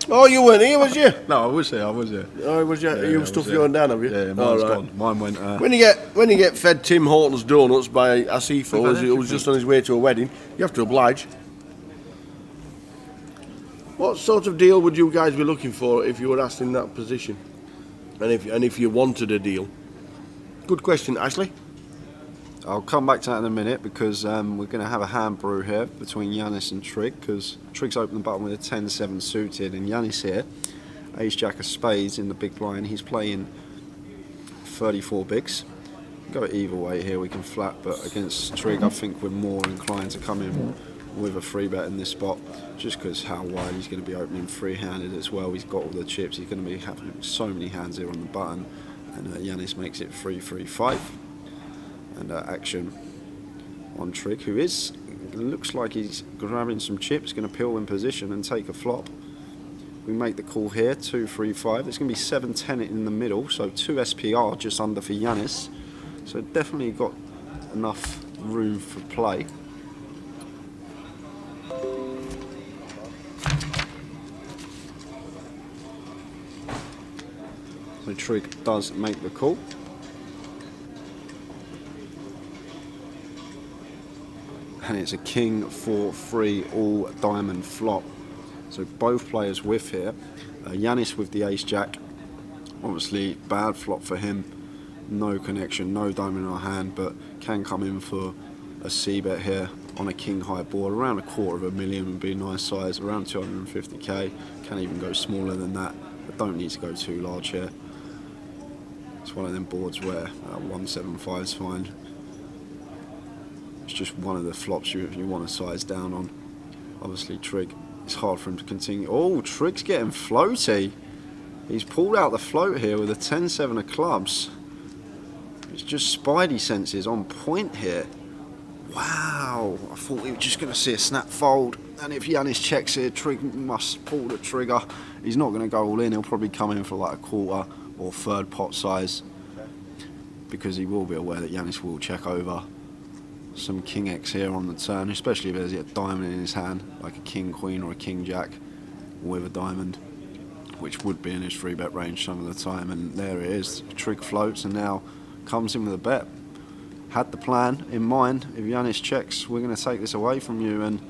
Oh, you weren't here, was you? No, I was here. Oh, was you? Yeah, you stuffed your own down, have you? Yeah, mine's gone. Mine went. When you get fed Tim Horton's donuts by Asifo, who was just on his way to a wedding, you have to oblige. What sort of deal would you guys be looking for if you were asked in that position, and if you wanted a deal? Good question, Ashley. I'll come back to that in a minute because we're going to have a hand brew here between Yanis and Trigg because Trigg's opened the button with a 10-7 suited and Yanis here, ace jack of spades in the big blind. He's playing 34 bigs. Go either way here, we can flat, but against Trigg I think we're more inclined to come in with a free bet in this spot just because how wide he's going to be opening free-handed as well. He's got all the chips, he's going to be having so many hands here on the button, and Yanis makes it 3-3-5. And action on Trigg, who looks like he's grabbing some chips, going to peel in position and take a flop. We make the call here, 2-3-5. It's going to be 7-10 in the middle, so 2 SPR just under for Yanis. So definitely got enough room for play. So Trigg does make the call. and it's a king 4-3 all diamond flop. So both players whiff here. Yanis with the ace jack, obviously bad flop for him, no connection, no diamond in our hand, but can come in for a c-bet here on a king high board, around $250,000 would be a nice size, around 250k, can even go smaller than that, but don't need to go too large here. It's one of them boards where 175 is fine. It's just one of the flops you want to size down on. Obviously Trig, it's hard for him to continue. Oh, Trig's getting floaty. He's pulled out the float here with a 10-7 of clubs. It's just spidey senses on point here. Wow, I thought we were just going to see a snap fold, and if Yanis checks here, Trig must pull the trigger. He's not going to go all in, he'll probably come in for like a quarter or third pot size, because he will be aware that Yanis will check over. Some king X here on the turn, especially if there's a diamond in his hand, like a king queen or a king jack with a diamond, which would be in his 3-bet range some of the time. And there it is, Trig floats and now comes in with a bet. Had the plan in mind, if Yanis checks, we're going to take this away from you, and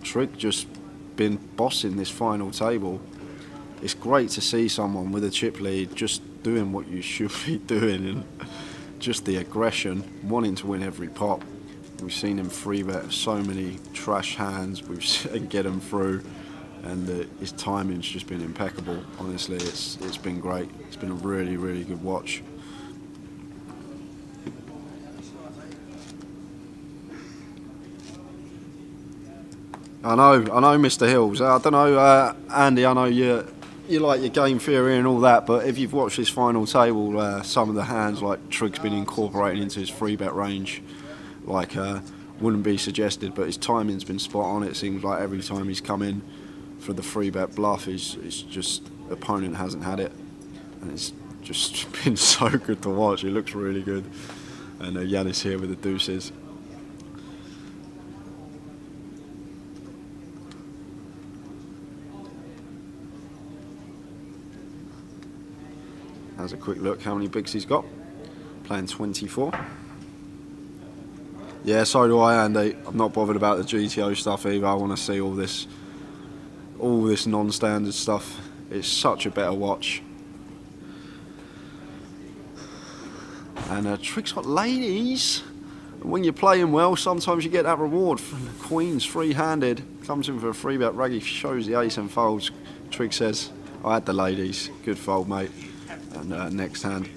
Trig just been bossing this final table. It's great to see someone with a chip lead just doing what you should be doing, and just the aggression, wanting to win every pot. We've seen him 3-bet so many trash hands, and get them through, and his timing's just been impeccable. Honestly, it's been great. It's been a really, really good watch. I know, Mr. Hills. I don't know, Andy. I know you like your game theory and all that, but if you've watched this final table, some of the hands like Trig's been incorporating into his 3-bet range, like wouldn't be suggested, but his timing's been spot on. It seems like every time he's come in for the 3-bet bluff, it's just opponent hasn't had it, and it's just been so good to watch. It looks really good, and Yanis here with the deuces. Has a quick look how many bigs he's got. Playing 24. Yeah, so do I, Andy. I'm not bothered about the GTO stuff either. I want to see all this non-standard stuff. It's such a better watch. And Trig's got ladies. When you're playing well, sometimes you get that reward. Queen's free-handed, comes in for a 3-bet raggy, shows the ace and folds. Trig says, I had the ladies. Good fold, mate. And next hand.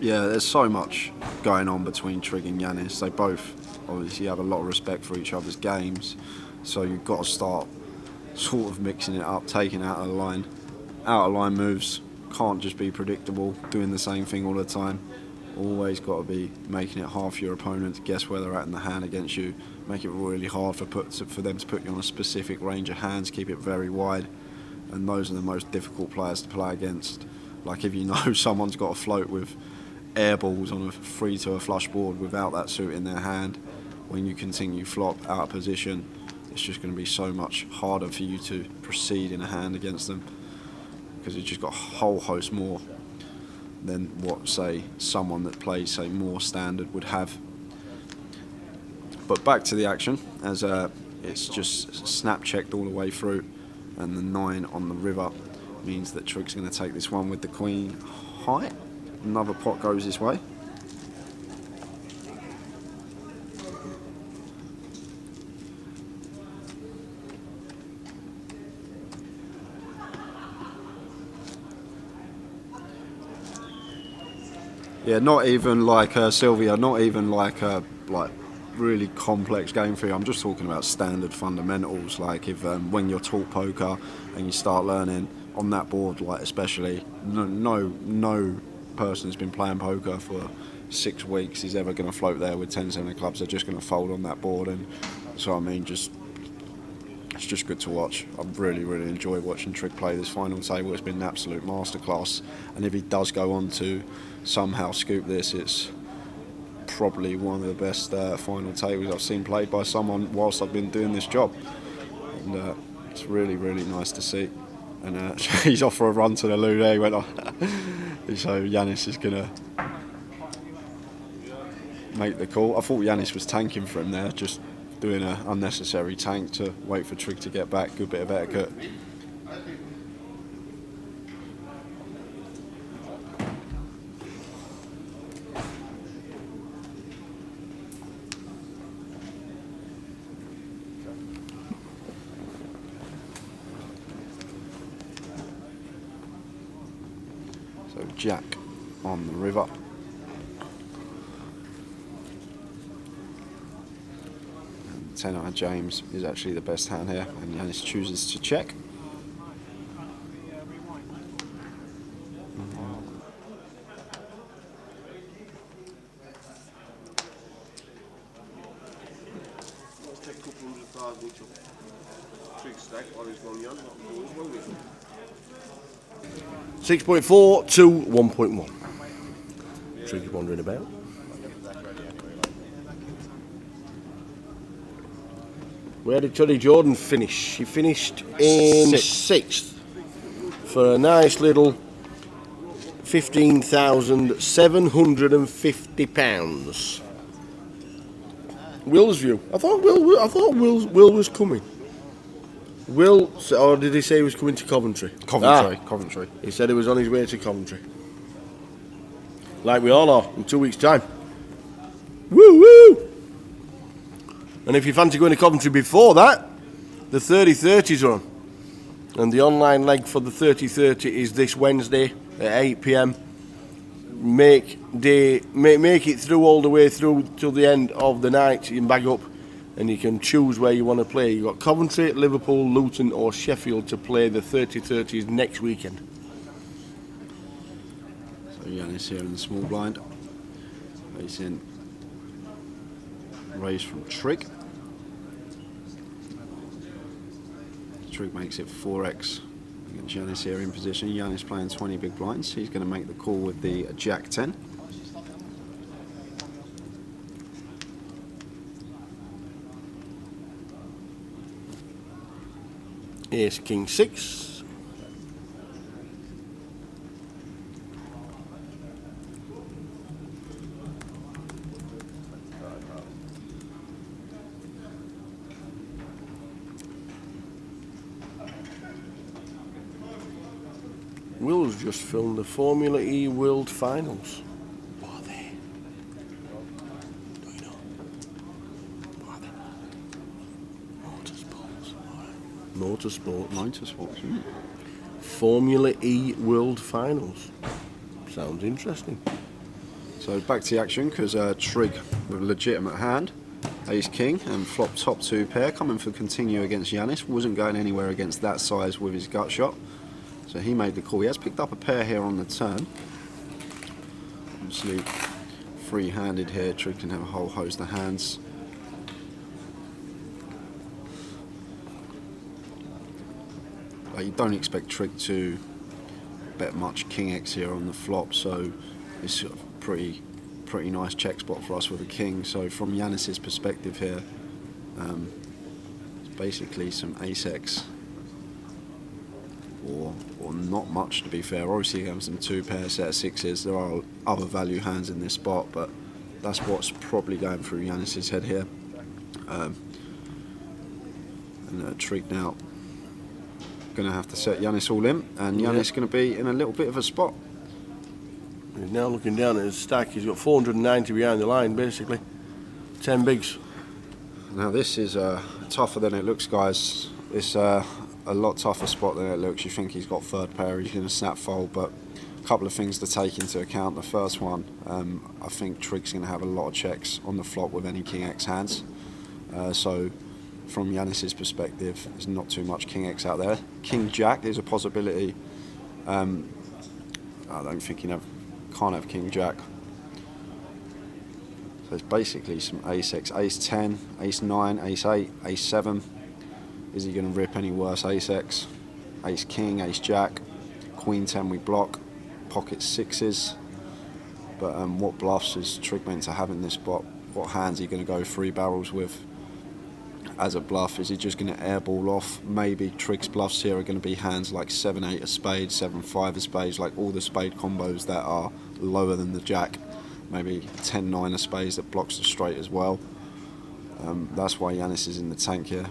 Yeah, there's so much going on between Trig and Yanis. They both obviously have a lot of respect for each other's games, so you've got to start sort of mixing it up, taking out of line moves. Can't just be predictable, doing the same thing all the time. Always got to be making it hard for your opponent to guess where they're at in the hand against you. Make it really hard for them to put you on a specific range of hands. Keep it very wide, and those are the most difficult players to play against. Like if you know someone's got a float with air balls on a 3 to a flush board without that suit in their hand, when you continue flop out of position, it's just going to be so much harder for you to proceed in a hand against them, because you've just got a whole host more than what, say, someone that plays, say, more standard would have. But back to the action, as it's just snap checked all the way through, and the 9 on the river means that Trig's going to take this one with the queen high. Another pot goes this way. Yeah, not even like Sylvia, not even like really complex game theory. I'm just talking about standard fundamentals. Like if when you're taught poker and you start learning on that board, like especially no person who's been playing poker for 6 weeks is ever going to float there with 10-7 of clubs. They're just going to fold on that board, and so I mean, it's just good to watch. I really enjoy watching Trig play this final table. It's been an absolute masterclass, and if he does go on to somehow scoop this, it's probably one of the best final tables I've seen played by someone whilst I've been doing this job, and it's really nice to see. and he's off for a run to the loo there. He went on. So Yanis is going to make the call. I thought Yanis was tanking for him there, just doing an unnecessary tank to wait for Trig to get back. Good bit of etiquette. So Jack on the river. And 10-eye James is actually the best hand here, and Yanis chooses to check. Let's take a couple $100,000 each of Trig stack on his one yarn. 6.4 to 1.1. Trig's wandering about. Where did Toddy Jordan finish? She finished in sixth for a nice little £15,750. Will's view. I thought Will was coming. Will, or did he say he was coming to Coventry? Coventry. He said he was on his way to Coventry. Like we all are, in 2 weeks' time. Woo woo! And if you fancy going to Coventry before that, the 30-30s are on. And the online leg for the 30-30 is this Wednesday at 8 p.m. Make it through all the way through till the end of the night. You can bag up and you can choose where you want to play. You've got Coventry, Liverpool, Luton or Sheffield to play the 30-30s next weekend. So Yanis here in the small blind. Facing raise from Trig. Trig makes it 4x against Yanis here in position. Yanis playing 20 big blinds. He's going to make the call with the Jack 10. Ace King 6. Will's just filmed the Formula E World Finals. What are they? Do you know? What are they? Motorsports. Motorsports. Formula E World Finals. Sounds interesting. So back to the action, because Trig with a legitimate hand, Ace King and flop top 2 pair, coming for continue against Yanis. Wasn't going anywhere against that size with his gut shot, so he made the call. He has picked up a pair here on the turn. Obviously free-handed here. Trig can have a whole host of hands. You don't expect Trig to bet much King X here on the flop, so it's a pretty nice check spot for us with a king. So from Yanis's perspective here, it's basically some Ace X or not much, to be fair. Obviously having some 2 pair set of 6s. There are other value hands in this spot, but that's what's probably going through Yanis's head here. And Trig now going to have to set Yanis all in, and Yanis going to be in a little bit of a spot. He's now looking down at his stack. He's got 490 behind the line, basically. 10 bigs. Now this is tougher than it looks, guys. It's a lot tougher spot than it looks. You think he's got 3rd pair, he's going to snap fold, but a couple of things to take into account. The first one, I think Trig's going to have a lot of checks on the flop with any King X hands. So from Yanis's perspective, there's not too much King X out there. King Jack is a possibility. I don't think you can't have King Jack. So it's basically some Ace X, Ace 10, Ace 9, Ace 8, Ace 7. Is he going to rip any worse? Ace X, Ace King, Ace Jack, Queen 10 we block, pocket 6s. But what bluffs is Trig meant to have in this spot? What hands are you going to go 3 barrels with? as a bluff? Is he just going to airball off? Maybe Trig's bluffs here are going to be hands like 7-8 of spades, 7-5 of spades, like all the spade combos that are lower than the jack. Maybe 10-9 of spades that blocks the straight as well. That's why Yanis is in the tank here.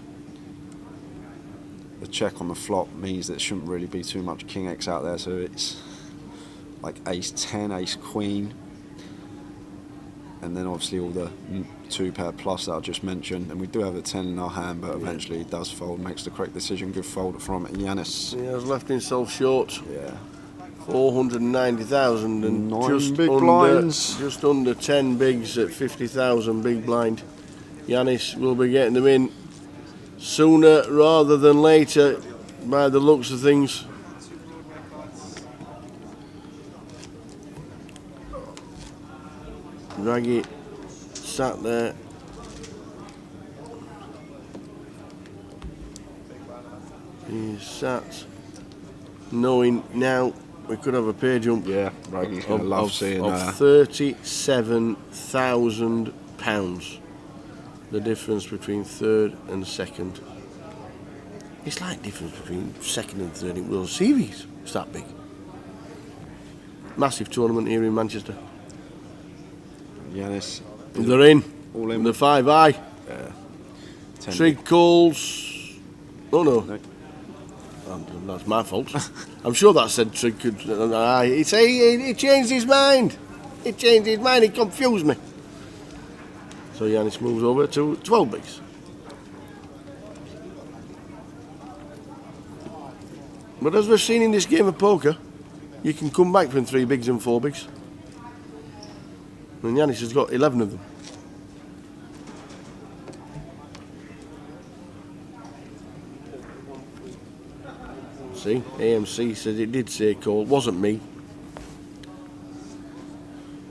The check on the flop means there shouldn't really be too much King X out there, so it's like Ace 10, Ace Queen, and then obviously all the 2-pair plus that I just mentioned. And we do have a 10 in our hand, but eventually he does fold, makes the correct decision. Good fold from Yanis. He has left himself short. Yeah. 490,000 and 9 just big under, blinds. just under 10 bigs at 50,000 big blind. Yanis will be getting them in sooner rather than later by the looks of things. Raggy sat there. He's sat knowing now we could have a pay jump. Yeah, Raggy's going to love seeing that. £37,000. The difference between third and second. It's like difference between second and third in World Series. It's that big. Massive tournament here in Manchester. Yanis. They're in. All in. The 5-eye. Yeah. Trig calls. Oh no. That's my fault. I'm sure that said Trig could. He changed his mind. He changed his mind. He confused me. So Yanis moves over to 12 bigs. But as we've seen in this game of poker, you can come back from 3 bigs and 4 bigs. And Yanis has got 11 of them. See, AMC says it did say call. Wasn't me.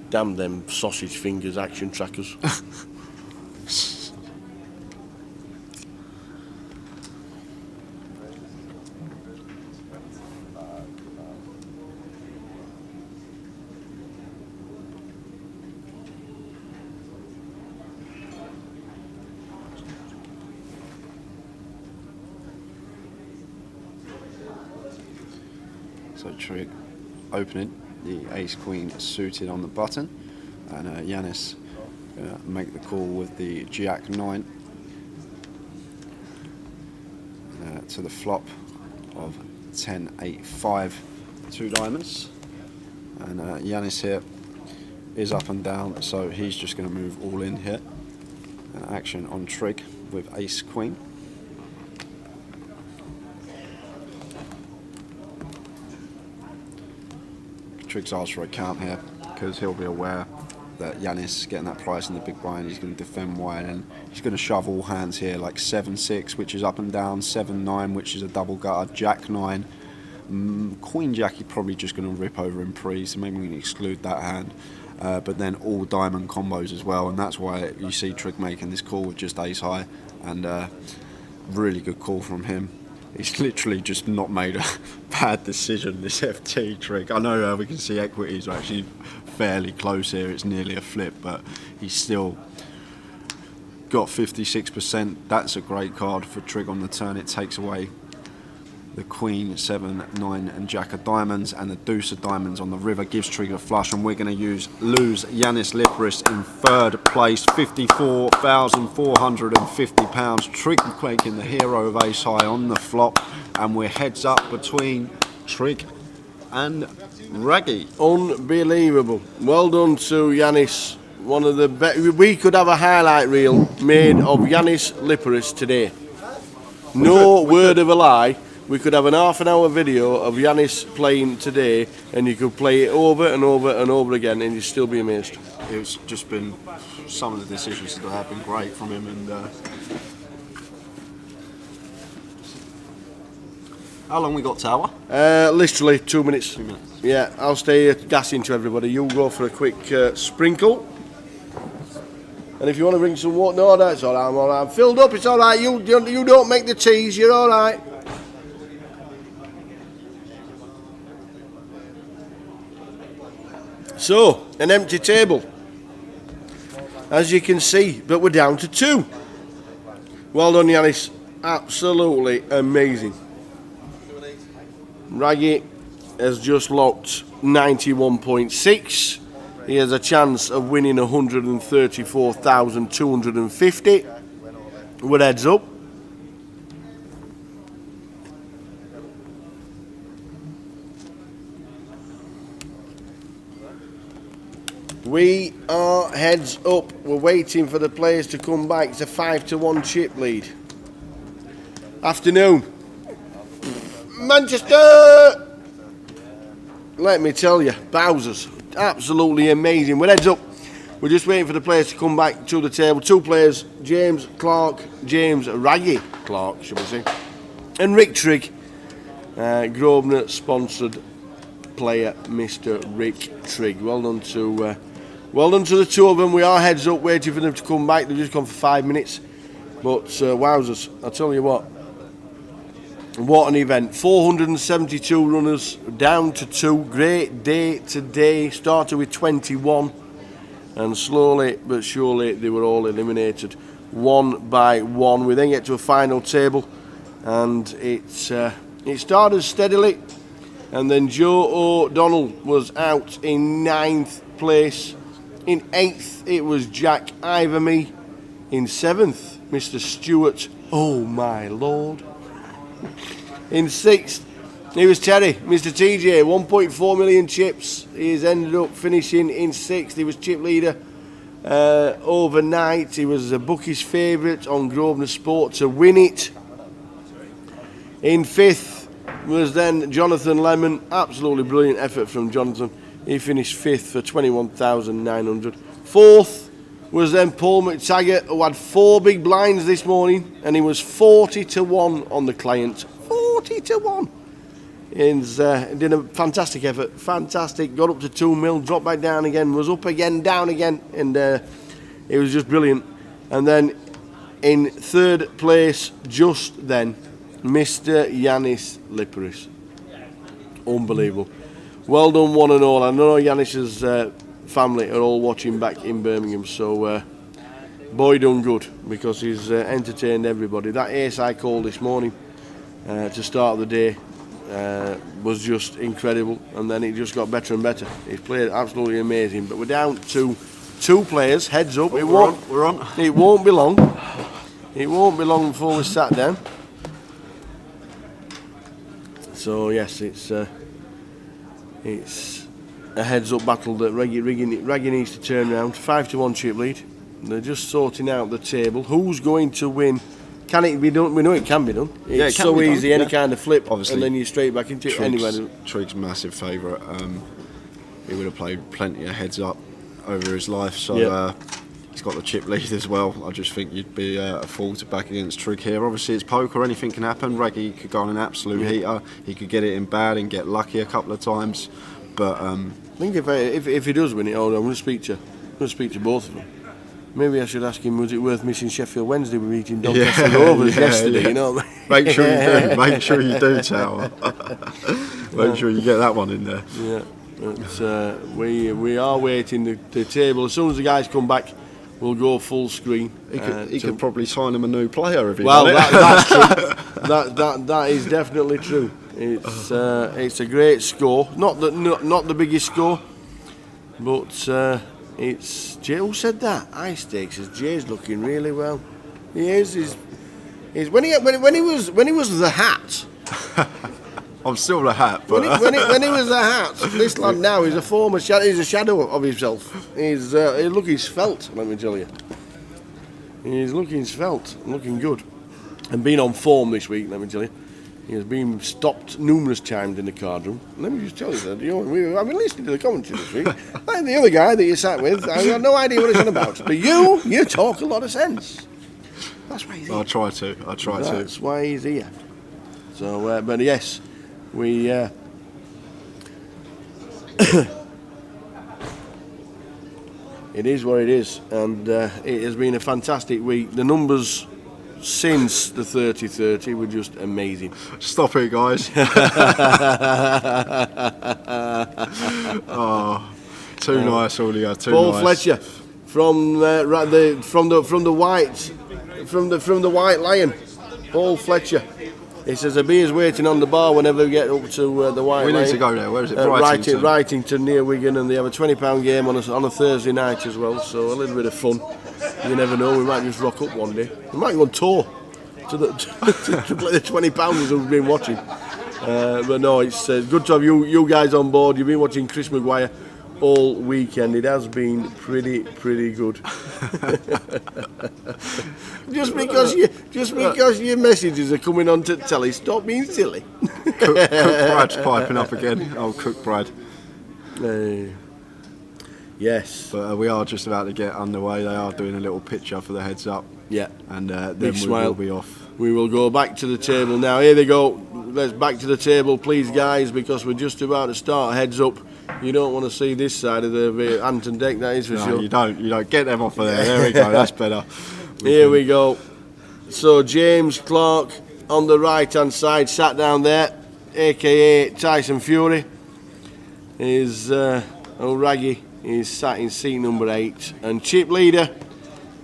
Damn them sausage fingers action trackers. So Trig opening, the Ace Queen suited on the button, and Yanis going to make the call with the Jack 9 to the flop of 10-8-5, 2 diamonds. And Yanis here is up and down, so he's just going to move all in here. Action on Trig with Ace Queen. Trig's asked for a count here because he'll be aware that Yanis is getting that price in the big blind. He's going to defend wide, and he's going to shove all hands here, like 7-6, which is up and down, 7-9, which is a double gutter, Jack 9, Queen Jack. He's probably just going to rip over in pre, so maybe we can exclude that hand. But then all diamond combos as well, and that's why you see Trig making this call with just ace high, and really good call from him. He's literally just not made a bad decision, this FT Trig. I know we can see equities are actually fairly close here. It's nearly a flip, but he's still got 56%. That's a great card for Trig on the turn. It takes away the Queen, 7, 9 and Jack of diamonds, and the Deuce of diamonds on the river gives Trig a flush, and we're going to lose Yanis Liparis in 3rd place, £54,450. Trig making the hero of ace high on the flop, and we're heads up between Trig and Raggy. Unbelievable. Well done to Yanis. One of the best. We could have a highlight reel made of Yanis Liparis today. No word of a lie. We could have an half-an-hour video of Yanis playing today, and you could play it over and over and over again, and you'd still be amazed. It's just been, some of the decisions that have been great from him, and how long we got, Tower? Literally 2 minutes. 2 minutes. Yeah, I'll stay gassing to everybody. You'll go for a quick sprinkle. And if you want to bring some water, no, that's all right. I'm filled up. It's all right. You don't make the teas. You're all right. So, an empty table, as you can see, but we're down to 2. Well done, Yanis. Absolutely amazing. Raggy has just locked 91.6. He has a chance of winning 134,250. We're heads up. We are heads up. We're waiting for the players to come back. It's a 5-1 chip lead. Afternoon. Manchester! Let me tell you, Bowser's absolutely amazing. We're heads up. We're just waiting for the players to come back to the table. 2 players, James Raggy Clark, should we say, and Rick Trigg. Grosvenor sponsored player, Mr. Rick Trigg. Well done to the 2 of them. We are heads up, waiting for them to come back. They've just gone for 5 minutes. But wowzers, I'll tell you what an event. 472 runners down to 2. Great day today. Started with 21, and slowly but surely they were all eliminated one by one. We then get to a final table, and it started steadily, and then Joe O'Donnell was out in 9th place. In 8th it was Jack Iverme. In 7th, Mr. Stewart, oh my lord. In 6th, it was Terry, Mr. TJ, 1.4 million chips. He's ended up finishing in 6th. He was chip leader overnight. He was a bookie's favourite on Grosvenor Sport to win it. In 5th was then Jonathan Lemon. Absolutely brilliant effort from Jonathan. He finished 5th for 21,900. 4th was then Paul McTaggart, who had 4 big blinds this morning, and he was 40-1 on the client. 40-1. He's did a fantastic effort. Fantastic. Got up to 2 mil, dropped back down again, was up again, down again, and it was just brilliant. And then in 3rd place, just then, Mr. Yanis Liparis. Unbelievable. Well done, one and all. I know Yanis's family are all watching back in Birmingham, so boy done good, because he's entertained everybody. That ace I called this morning to start the day was just incredible, and then it just got better and better. He's played absolutely amazing, but we're down to 2 players. Heads up. We're on. It won't be long. It won't be long before we sat down. So yes, it's a heads-up battle that Raggy needs to turn around. 5-1 chip lead. They're just sorting out the table. Who's going to win? Can it be done? We know it can be done. It's so easy, any kind of flip, obviously, and then you're straight back into it anyway. Trigg's massive favourite. He would have played plenty of heads up over his life, so he's got the chip lead as well. I just think you'd be a fool to back against Trigg here. Obviously, it's poker, anything can happen. Raggy could go on an absolute heater. He could get it in bad and get lucky a couple of times. But I think if he does win it, I'm going to speak to both of them. Maybe I should ask him, was it worth missing Sheffield Wednesday? We're eating Doncaster Rovers yesterday, you know. Make sure you do. Make sure you do, Tower. Make sure you get that one in there. Yeah. But, we are waiting the table. As soon as the guys come back, we'll go full screen. He could probably sign him a new player if he that's true. That is definitely true. It's a great score. Not the biggest score, but it's Jay. Who said that? High stakes. Jay's looking really well. He is. He's when he was the hat. I'm still the hat, but when he was the hat, this lad now is a former shadow. He's a shadow of himself. He's looking svelte. Let me tell you, he's looking svelte, looking good, and being on form this week. Let me tell you, he has been stopped numerous times in the card room. Let me just tell you that I've been listening to the commentary this week. Like the other guy that you sat with, I've got no idea what it's on about. But you talk a lot of sense. That's why he's here. I try to. That's why he's here. So, but yes. We it is what it is, and it has been a fantastic week. The numbers since the 30-30 were just amazing. Stop it, guys. Too nice, Julia. Too Paul nice. Fletcher from the white from the White Lion, Paul Fletcher. He says a beer's waiting on the bar whenever we get up to the White Lion. We need to go there. Where is it? Wrightington near Wigan, and they have a £20 game on a Thursday night as well. So a little bit of fun. You never know. We might just rock up one day. We might go on tour to play the £20 who've been watching. But no, it's good to have you guys on board. You've been watching Chris Maguire all weekend. It has been pretty good. just because your messages are coming on to telly, stop being silly. Cook Brad's piping up again. Oh, Cook Brad. Yes. But we are just about to get underway. They are doing a little picture for the heads up. Yeah. And then Big we smile. will be off. We will go back to the table now. Here they go. Let's back to the table, please, guys, because we're just about to start. Heads up. You don't want to see this side of the Anton deck, that is for sure. You don't. Get them off of there. There we go. That's better. Here we go. So James Clark on the right-hand side, sat down there, a.k.a. Tyson Fury. Raggy is sat in seat number 8. And Chip Leader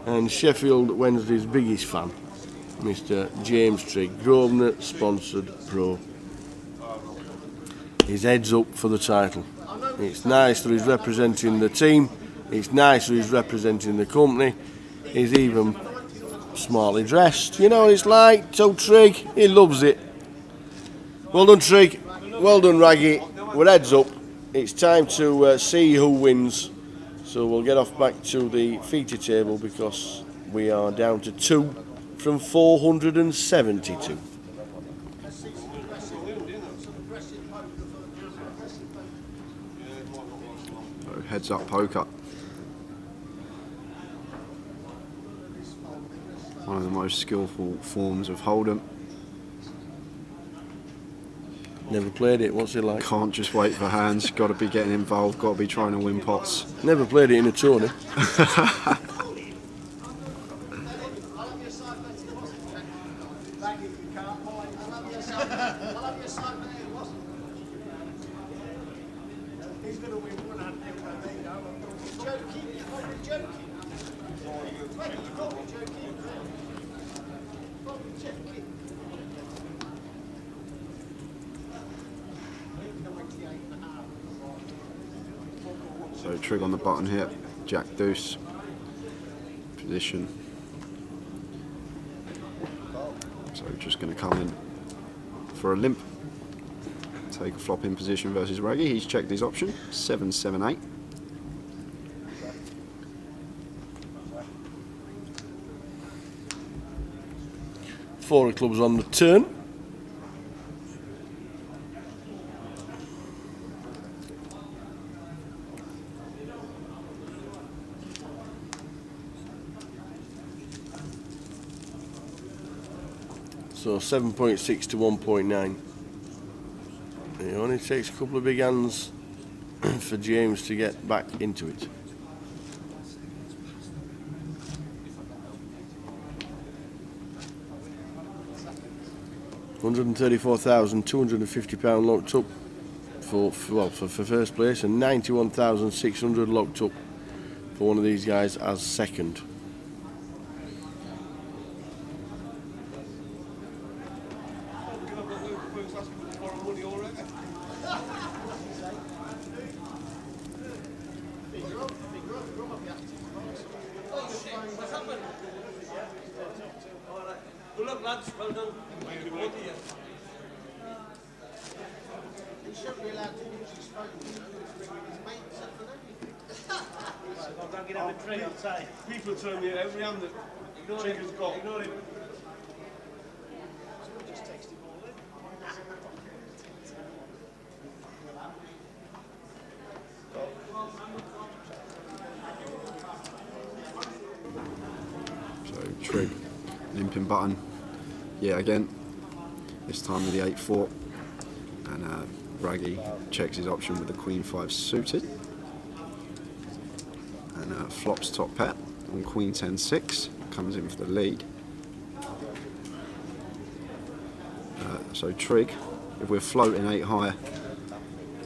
and Sheffield Wednesday's biggest fan, Mr. James Trigg, Grosvenor sponsored pro. His heads up for the title. It's nice that he's representing the team. It's nice that he's representing the company. He's even smartly dressed. You know what it's like. So Trigg, he loves it. Well done, Trigg. Well done, Raggy. We're heads up. It's time to see who wins. So we'll get off back to the feature table because we are down to 2 from 472. Heads up poker. One of the most skillful forms of Hold'em. Never played it. What's it like? Can't just wait for hands. Got to be getting involved. Got to be trying to win pots. Never played it in a tourney. So Trigg on the button here. Jack Deuce. Position. So just going to come in for a limp. Take a flop in position versus Raggy. He's checked his option. 7-7-8. Four of clubs on the turn. So 7.6 to 1.9. It only takes a couple of big hands for James to get back into it. £134,250 locked up for first place, and 91,600 locked up for one of these guys as second. Good luck, lads. Well done. He shouldn't be allowed to use his phone. His mates up and everything. Don't get him a tree, I'll say. People tell me every hand that Trigger's got. Ignore him. So Trigg, limping button. Yeah, again. This time with the 8-4. And Raggy checks his option with the Queen 5 suited. And flops top pair on Queen 10-6. Comes in for the lead. So Trigg, if we're floating 8 high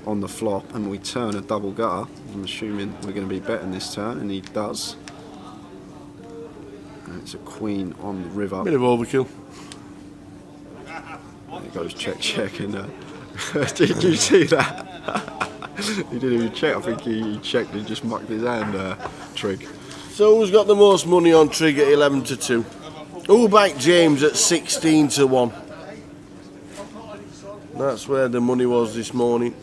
on the flop and we turn a double gutter, I'm assuming we're going to be betting this turn, and he does. And it's a queen on the river. Bit of overkill. There goes check, and did you see that? He didn't even check. I think he checked and just mucked his hand, Trig. So who's got the most money on Trig at 11-2? Who backed James at 16-1? That's where the money was this morning.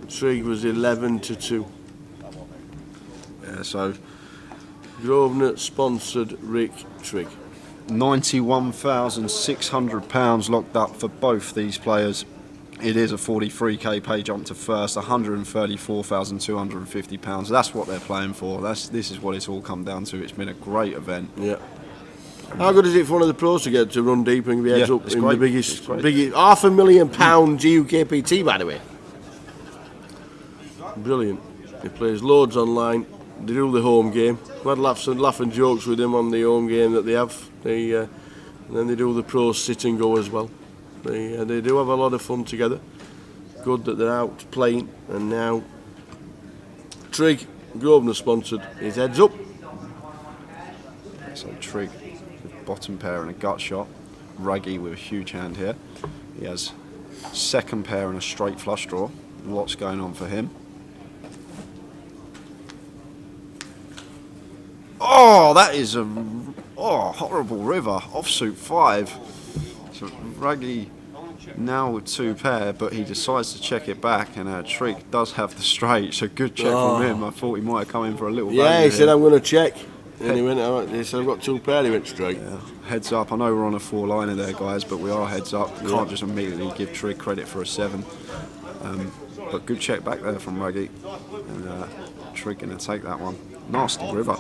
Trig was 11-2. Yeah, so Grosvenor sponsored Rick Trigg. £91,600 locked up for both these players. It is a 43k pay jump to first, £134,250. That's what they're playing for. This is what it's all come down to. It's been a great event. Yeah. How good is it for one of the pros to get to run deep and be heads up in the biggest £500,000 GUKPT, by the way? Brilliant. He plays loads online. They do the home game. We had laughs and jokes with him on the home game that they have. And then they do the pros sit and go as well. They do have a lot of fun together. Good that they're out playing. And now Trig, Grosvenor sponsored, his heads up. So Trig, bottom pair and a gut shot. Raggy with a huge hand here. He has second pair and a straight flush draw. Lots going on for him. Oh, that is a horrible river. Offsuit 5. So Raggy now with 2 pair, but he decides to check it back, and Trig does have the straight. So good check from him. I thought he might have come in for a little. Yeah, he said I'm going to check, and he went. He said I've got 2 pair. He went straight. Yeah. Heads up. I know we're on a 4-liner there, guys, but we are heads up. Can't just immediately give Trig credit for a 7. But good check back there from Raggy, and Trig going to take that one. Nasty river.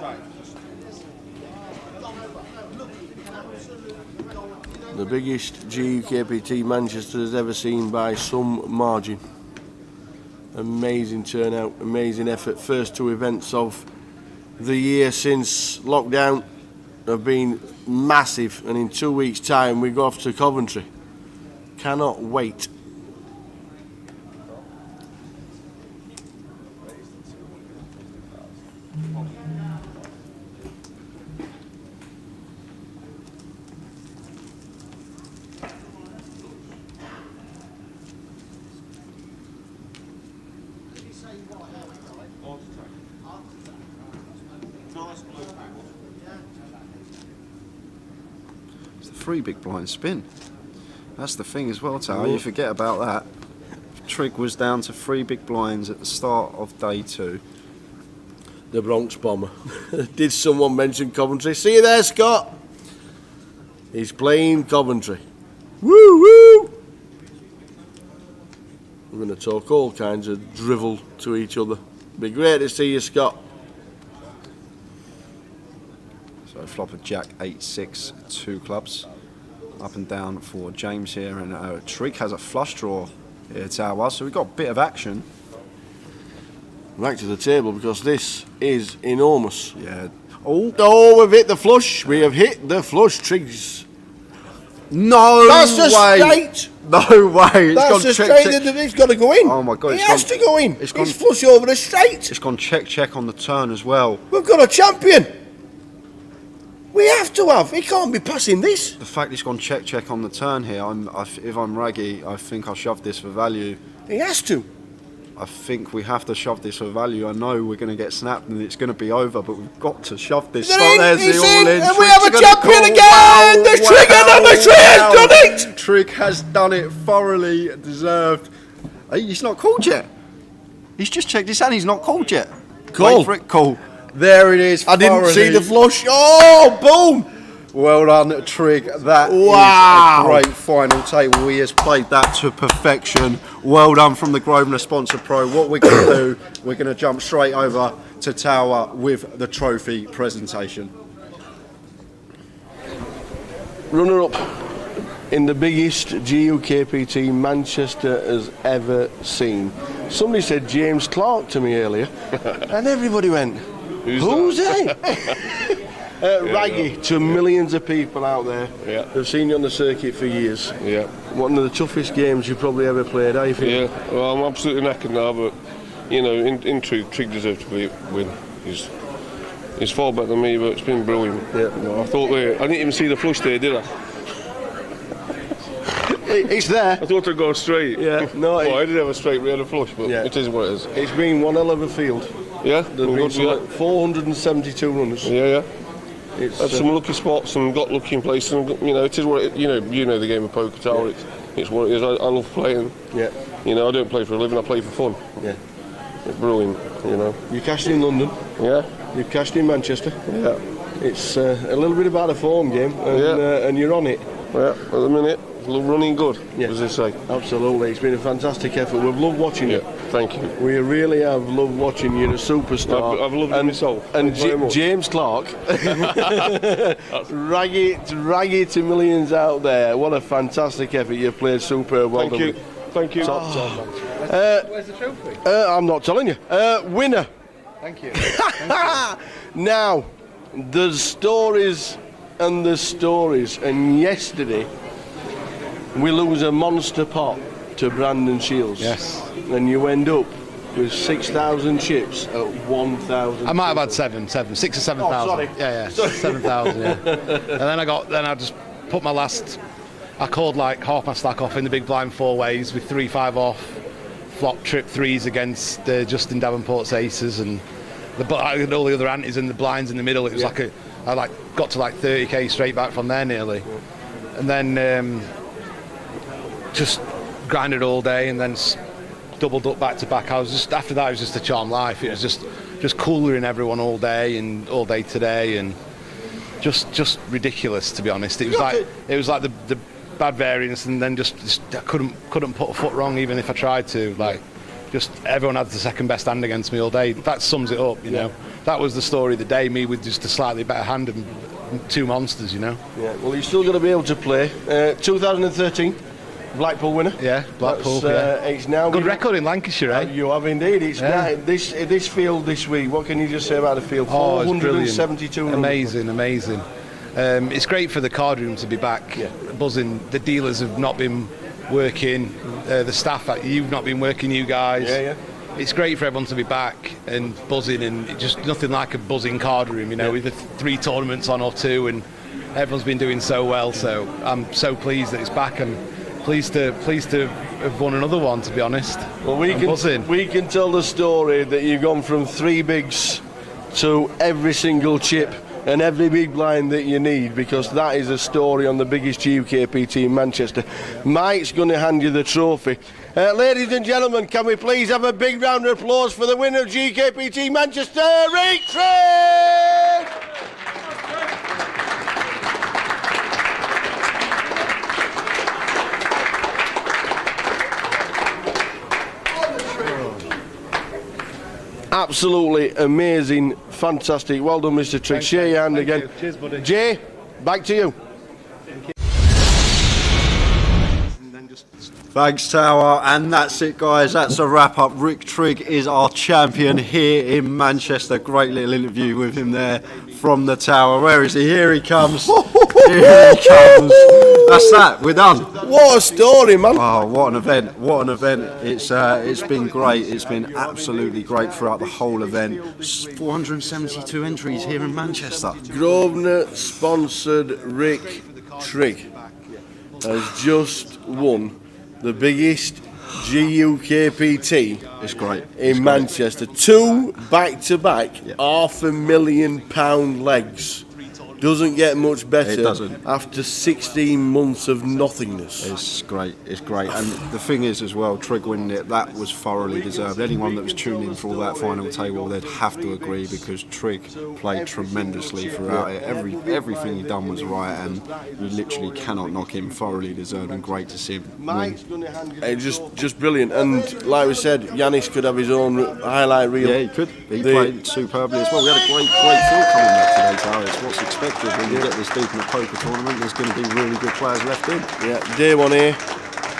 The biggest GUKPT Manchester has ever seen by some margin. Amazing turnout, amazing effort. First 2 events of the year since lockdown have been massive, and in 2 weeks' time we go off to Coventry. Cannot wait. It's the 3 big blind spin. That's the thing as well, Tower. You forget about that. Trig was down to 3 big blinds at the start of day 2. The Bronx Bomber. Did someone mention Coventry? See you there, Scott. He's playing Coventry. Woo woo! We're going to talk all kinds of drivel to each other. Be great to see you, Scott. So flop of Jack 8-6, 2 clubs. Up and down for James here, and Trig has a flush draw here, Tower. So we've got a bit of action. Back to the table, because this is enormous. Yeah. Oh, we've hit the flush. We have hit the flush. Triggs. No That's a straight. No way. It's That's a straight. It's got to go in. Oh my God. It has to go in. It's flush over a straight. It's gone check on the turn as well. We've got a champion. We have to have. He can't be passing this. The fact it's gone check on the turn here, if I'm Raggy, I think I'll shove this for value. He has to. I think we have to shove this for value. I know we're going to get snapped and it's going to be over, but we've got to shove this. There's the all in. And we have a champion again. The trigger number 3 has done it. Trig has done it, thoroughly deserved. Hey, he's not called yet. He's just checked his hand. He's not called yet. Call. Wait for it. Call. There it is. I didn't see the flush. Oh, boom. Well done, Trig. That is a great final table. He has played that to perfection. Well done from the Grosvenor Sponsor Pro. What we're going to do, we're going to jump straight over to Tower with the trophy presentation. Runner-up in the biggest GUKPT Manchester has ever seen. Somebody said James Clark to me earlier, and everybody went, Who's that? Raggy to millions of people out there who've seen you on the circuit for years. Yeah. One of the toughest games you probably ever played, I think. Yeah, well, I'm absolutely knackered now, but, you know, in truth, Trig deserved to win. It's far better than me, but it's been brilliant. Yeah. I thought I didn't even see the flush there, did I? It's there. I thought I'd go straight. Yeah, no. Well, I did have a straight, we had a flush, but it is what it is. It's been one hell of a field. Yeah, There's been 472 runners. Yeah. It's had some lucky spots and got lucky in places, and it is what it, you know the game of poker tower. Yeah. It's what it is. I love playing. Yeah. I don't play for a living. I play for fun. Yeah. It's brilliant. You cashed in London. Yeah. You've cashed in Manchester. Yeah. It's a little bit about a form game, and you're on it. Yeah. At the minute, running good, as they say. Absolutely. It's been a fantastic effort. We've loved watching you. Thank you. We really have loved watching you. You're a superstar. I've loved it myself. And James Clark, rag it to millions out there. What a fantastic effort. You've played superb. Well done. Thank you. Top. Where's the trophy? I'm not telling you. Winner. Thank you. Now, there's stories and there's stories. And yesterday, we lose a monster pot to Brandon Shields. Yes. And you end up with 6,000 chips at 1,000. I might have had 6 or 7,000. Oh, sorry. Yeah. 7,000. Yeah. And then I just put my last. I called like half my stack off in the big blind 4 ways with 3-5 off, flop trip 3s against Justin Davenport's aces and all the other antes and the blinds in the middle. It was I got to like 30k straight back from there nearly, and then just grinded all day and then doubled up back to back. After that it was just a charm life. It was just cooler in everyone all day and all day today and just ridiculous, to be honest. It was like the bad variance, and then just I couldn't put a foot wrong even if I tried to. Just everyone had the second best hand against me all day. That sums it up, you know. That was the story of the day. Me with just a slightly better hand and 2 monsters, you know. Yeah. Well, you're still going to be able to play. 2013. Blackpool winner. Yeah, Blackpool. It's now good record in Lancashire, eh? You have indeed. It's this field this week. What can you just say about the field? 472. Amazing. It's great for the card room to be back. Buzzing. The dealers have not been working. The staff, you've not been working, you guys. Yeah. It's great for everyone to be back and buzzing, and just nothing like a buzzing card room, you know, with the 3 tournaments on or 2, and everyone's been doing so well. So I'm so pleased that it's back. I'm pleased to have won another one, to be honest. Well, we can tell the story that you've gone from 3 bigs to every single chip and every big blind that you need, because that is a story on the biggest GUKPT in Manchester. Mike's going to hand you the trophy. Ladies and gentlemen, can we please have a big round of applause for the winner of GUKPT Manchester, Rick Trigg! Absolutely amazing, fantastic. Well done, Mr. Trigg. Share your hand again. Cheers, buddy. Jay, back to you. Thanks, Tower, and that's it, guys. That's a wrap up. Rick Trigg is our champion here in Manchester. Great little interview with him there from the Tower. Where is he? Here he comes. Here he comes. That's that. We're done. What a story, man. Oh, what an event. What an event. It's been great. It's been absolutely great throughout the whole event. 472 entries here in Manchester. Grosvenor sponsored Rick Trigg has just won the biggest GUKPT in Manchester. 2 back-to-back £500,000 legs. Doesn't get much better. It doesn't. After 16 months of nothingness. It's great. And the thing is as well, Trigg winning it, that was thoroughly deserved. Anyone that was tuning in for all that final table, they'd have to agree, because Trigg played tremendously throughout it. Everything he done was right, and you literally cannot knock him. Thoroughly deserved, and great to see him win. Just brilliant. And like we said, Yanis could have his own highlight reel. Yeah, he could. He played superbly as well. We had a great field coming back today, Tyler. It's what's expected. When you get this deep in a poker tournament, there's going to be really good players left in. Yeah, day 1 here,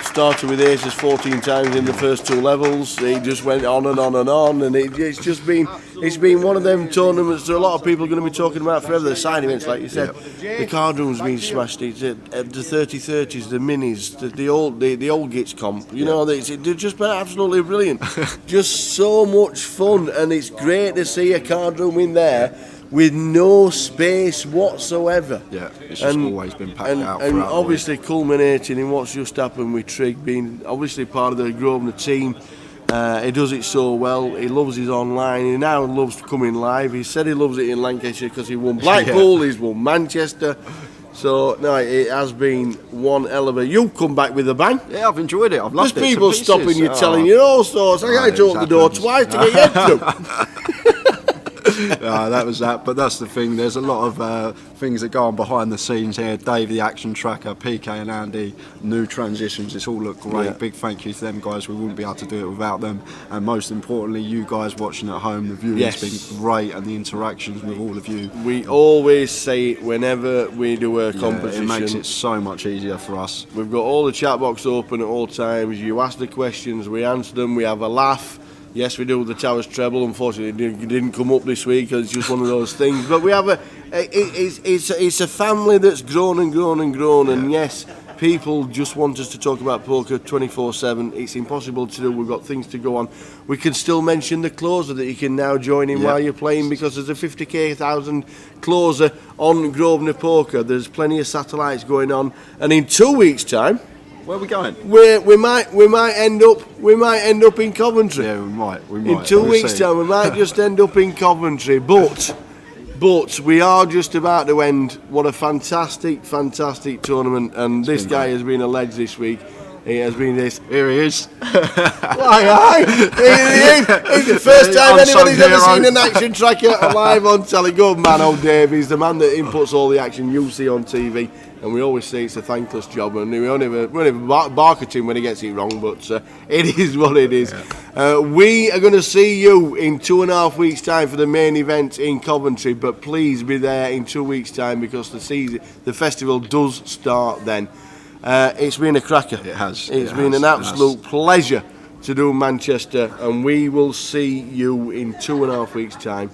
started with aces 14 times in the first 2 levels. He just went on and on and on, and it's been one of them tournaments that a lot of people are going to be talking about forever. The side events, like you said, the card room's been smashed. It's the 30-30s, the minis, the old Gits comp. You know, they've just been absolutely brilliant. Just so much fun, and it's great to see a card room in there with no space whatsoever. Yeah, it's just always been packed out. And throughout the obviously culminating in what's just happened with Trigg being obviously part of the Grosvenor team. He does it so well. He loves his online. He now loves coming live. He said he loves it in Lancashire because he won Blackpool, he's won Manchester. So no, it has been one hell of a. You've come back with a bang. Yeah, I've enjoyed it. I've loved it. There's people stopping you, telling you all sorts. I had to open the door twice to get your head through. That was that. But that's the thing. There's a lot of things that go on behind the scenes here. Dave, the action tracker, PK and Andy, new transitions. It's all looked great. Yeah. Big thank you to them guys. We wouldn't be able to do it without them. And most importantly, you guys watching at home. The viewing's been great, and the interactions with all of you. We always say it whenever we do a competition. It makes it so much easier for us. We've got all the chat box open at all times. You ask the questions, we answer them, we have a laugh. Yes, we do the Towers treble. Unfortunately, it didn't come up this week. It's just one of those things. But we have it's a family that's grown and grown and grown. And yes, people just want us to talk about poker 24/7. It's impossible to do. We've got things to go on. We can still mention the closer that you can now join in while you're playing, because there's a 50,000 closer on Grosvenor Poker. There's plenty of satellites going on. And in 2 weeks' time, where are we going? We might end up in Coventry. Yeah, we might. In 2 weeks' time, we might just end up in Coventry. But we are just about to end what a fantastic tournament. And this guy has been a ledge this week. He has been this. Here he is. Why? He's the first time anybody's ever seen an action tracker live on telly. Good man, old Dave. He's the man that inputs all the action you see on TV. And we always say it's a thankless job, and we only bark at him when he gets it wrong, but it is what it is. Yeah. We are going to see you in 2.5 weeks' time for the main event in Coventry, but please be there in 2 weeks' time, because the festival does start then. It's been a cracker. It has. It's been an absolute pleasure to do Manchester, and we will see you in 2.5 weeks' time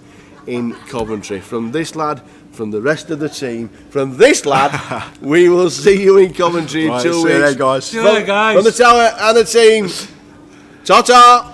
in Coventry. From this lad, from the rest of the team, from this lad, we will see you in Coventry in 2 weeks. See you there, guys. From the Tower and the team. Ta-ta!